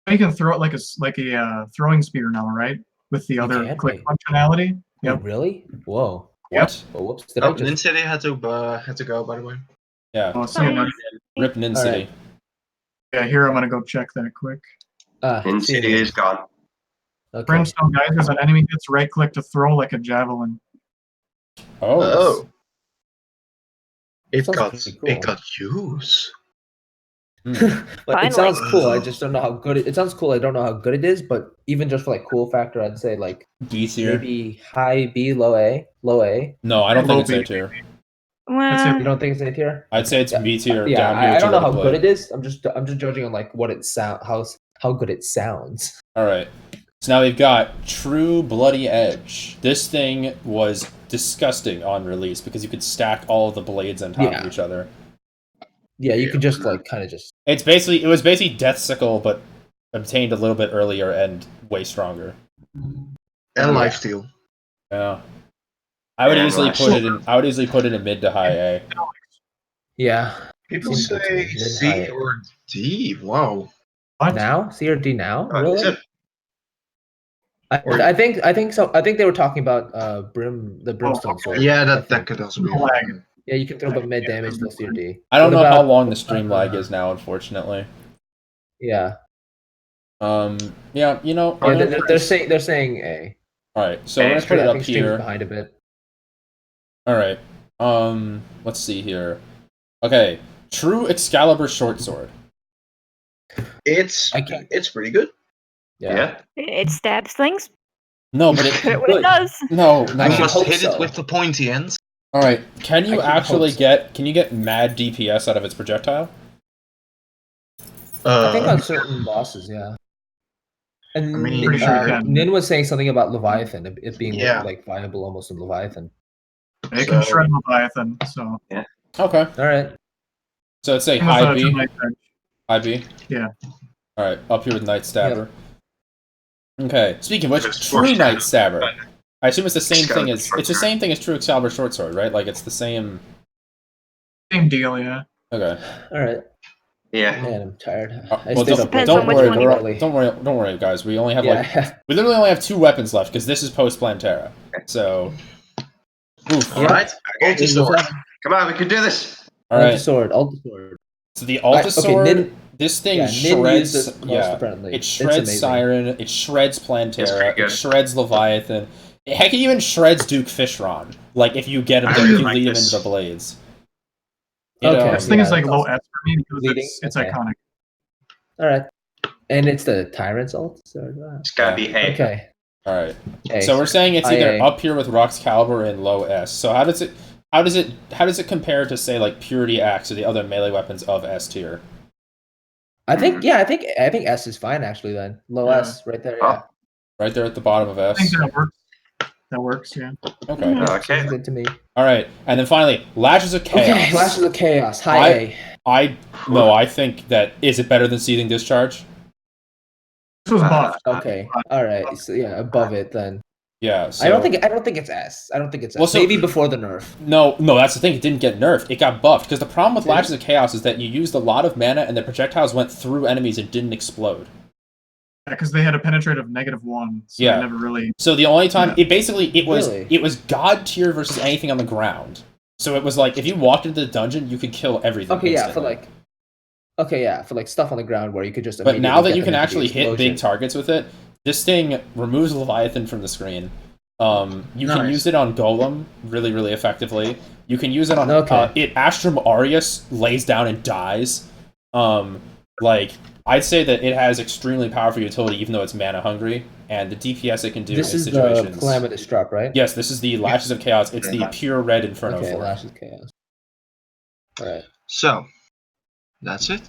You can throw it like a throwing spear now, right? With the other can, click wait. functionality. Oh, Yep. really? Whoa. What? Oh, whoops. Did I Oh, just... Nin City had to go, by the way. Yeah. Oh, see you then. Rip Nin All City. right. Yeah, here I'm gonna go check that quick. In see you City then. is gone. Okay. Brimstone geysers, an enemy hits right click to throw like a javelin. Oh. It Sounds got pretty cool. it got use. Hmm. But Finally. it sounds cool. I just don't know how good it sounds cool. I don't know how good it is, but even just for like cool factor, I'd say like B tier. maybe high B, low A. Low A. No, I don't Low think it's A B. tier. Well, You don't think it's A tier? I'd say it's B tier. Yeah, down here I don't to know how Liquid good Blade. it is. I'm just judging on like what it how good it sounds. All right. So now we've got True Bloody Edge. This thing was disgusting on release because you could stack all of the blades on top of each other. Yeah, you could just like kind of just. It was basically Death Sickle, but obtained a little bit earlier and way stronger. And lifesteal. Yeah. I would easily put it in mid to high A. Yeah. People Seems good to say me. C Mid-high. or D. Wow. What? Now C or D now? Is Really? it? I think so. I think they were talking about the Brimstone okay. sword. Yeah, I that think. could also be. Lag. Yeah, you can throw about mid damage, no C or D. I don't What know how about- long the stream lag is now, unfortunately. Yeah. Yeah, you know. Yeah, they're saying A. All right, so we're gonna put it I up think stream's here. behind a bit. All right. Let's see here. Okay, True Excalibur Short Sword. It's pretty good. Yeah. it stabs things. No, but it. What it does. No, I no. just hope hit so. it with the pointy ends. All right, can you I can actually hope so. get? Can you get mad DPS out of its projectile? I think on certain bosses, yeah. And I mean, Pretty sure you can. Nin was saying something about Leviathan, it being Yeah. like viable almost in Leviathan. It can shred Leviathan, so. Okay, All right. so let's say It was high a B. two-night bench. High B. Yeah. All right, up here with Night Stabber. Okay, speaking of which, Just True force Night down. Stabber. I assume it's the same Excalibur thing as Short Sword. True Excalibur Short Sword, right? Like it's the same. Same deal, yeah. Okay. All right. Yeah. Man, I'm tired. I Well, stayed up Depends don't on which worry, one you early. don't worry, guys. We only have Yeah. we literally only have 2 weapons left because this is post Plantera. So, oof. All right. Okay. Come on, we can do this. All Alta right. sword. So the Alta Okay, Sword, Nin- this thing yeah, Nin used shreds. this most Yeah, apparently. it It's shreds amazing. Siren. It shreds It's Plantera. pretty It good. shreds Leviathan. Heck, it even shreds Duke Fishron. Like if you get him, I to, really if you like lead him this. into the blades. You Okay. know, This thing is yeah, like that's low awesome. S for me because Leading? it's Okay. iconic. All right. And it's the Tyrant's ult? So, It's gotta be A. okay. all right. A. So we're saying it's either IA. up here with Rock's Caliber and low S. So how does it compare to say like Purity Axe or the other melee weapons of S tier? I think S is fine actually then. Low Yeah. S right there. Oh. Yeah. Right there at the bottom of I think S. that works. That works, yeah. Okay. Okay. Seems good to me. All right. And then finally, Lashes of Chaos. Okay, Lashes of Chaos. High I think that is it better than Seething Discharge? This was buffed. A. Okay. All right. So yeah, above it then. Yeah, so... I don't think it's S. I don't think it's S. Well, so, maybe before the nerf. No, that's the thing. It didn't get nerfed. It got buffed because the problem with Lashes of Chaos is that you used a lot of mana and the projectiles went through enemies and didn't explode. Yeah, because they had a penetrate of -1, so yeah. they never really. So the only time it was God tier versus anything on the ground. So it was like if you walked into the dungeon, you could kill everything. Okay, instantly. for like stuff on the ground where you could just. But now that you can actually hit big targets with it, this thing removes Leviathan from the screen. You can use it on Golem really, really effectively. You can use it on Astrum Aureus lays down and dies. Like I'd say that it has extremely powerful utility, even though it's mana hungry, and the DPS it can do. This is situations. The Calamitous drop, right? Yes, this is the Lashes of Chaos. It's the pure red Inferno form. Lashes of Chaos. All right. So, that's it.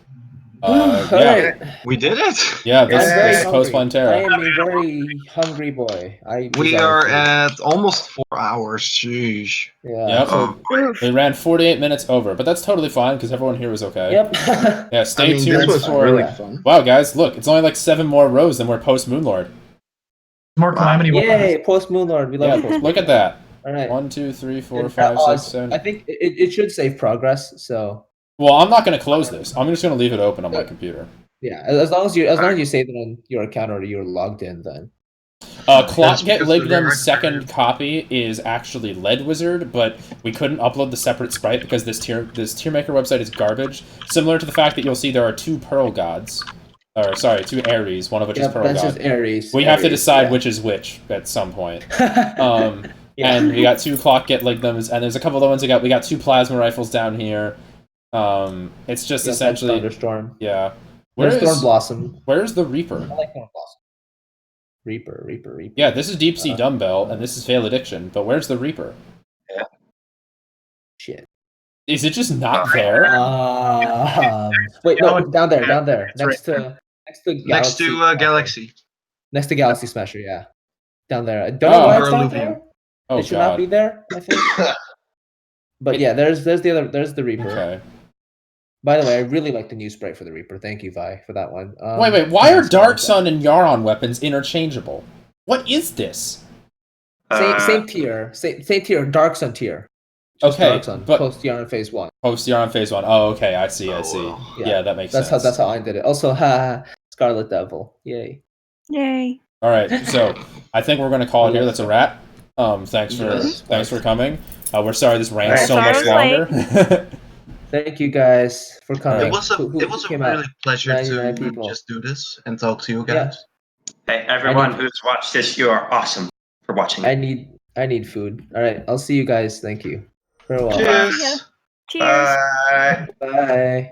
Yeah, we did it. Yeah, this is post plantera. I am a very hungry boy. We are at almost 4 hours. Sheesh. Yeah. Yep. So, we ran 48 minutes over, but that's totally fine because everyone here was okay. Yep. Yeah. Stay tuned for. Really fun. Wow, guys, look, it's only like 7 more rows than we're post Moonlord. More Calamity. Yay, post Moonlord. We love Post. Look at that. All right. 1, 2, 3, 4, 5, 6, 7. I think it should save progress. So. Well, I'm not going to close this. I'm just going to leave it open on my computer. Yeah, as long as you save it on your account or you're logged in, then. Get Lignum's second copy is actually Lead Wizard, but we couldn't upload the separate sprite because this tier maker website is garbage. Similar to the fact that you'll see there are 2 Pearl Gods. Or, sorry, 2 Ares, one of which is Pearl God. That's just Ares. We have to decide which is which at some point. And we got 2 Clock Get Lignums, and there's a couple other ones we got 2 Plasma Rifles down here. It's just essentially... Thunderstorm. Yeah. Where's Thorn Blossom? Where's the Reaper? I like Thorn Blossom. Reaper. Yeah, this is Deep Sea Dumbbell, and this is Veil Addiction, but where's the Reaper? Yeah. Shit. Is it just not there? Wait, no, down there. Next to Galaxy. Next to Galaxy Smasher, yeah. Down there. I don't know why it's down there. It should not be there, I think. But yeah, there's the Reaper. Okay. By the way, I really like the new sprite for the Reaper. Thank you, Vi, for that one. Wait, why are Dark Sun and Yaron weapons interchangeable? What is this? Same tier. Same tier, Dark Sun tier. Just okay, Dark Sun, but post Yaron Phase 1. Post Yaron Phase 1. Oh, okay, I see. Yeah, that makes sense. That's how I did it. Also, Scarlet Devil. Yay. All right, so I think we're going to call it here. That's a wrap. Thanks for coming. We're sorry this ran so much longer. Thank you guys for coming. It was a really pleasure to just do this and talk to you guys. Yeah. Hey, everyone who's watched this, you are awesome for watching. I need food. All right, I'll see you guys. Thank you. Farewell. Cheers. Bye. Bye.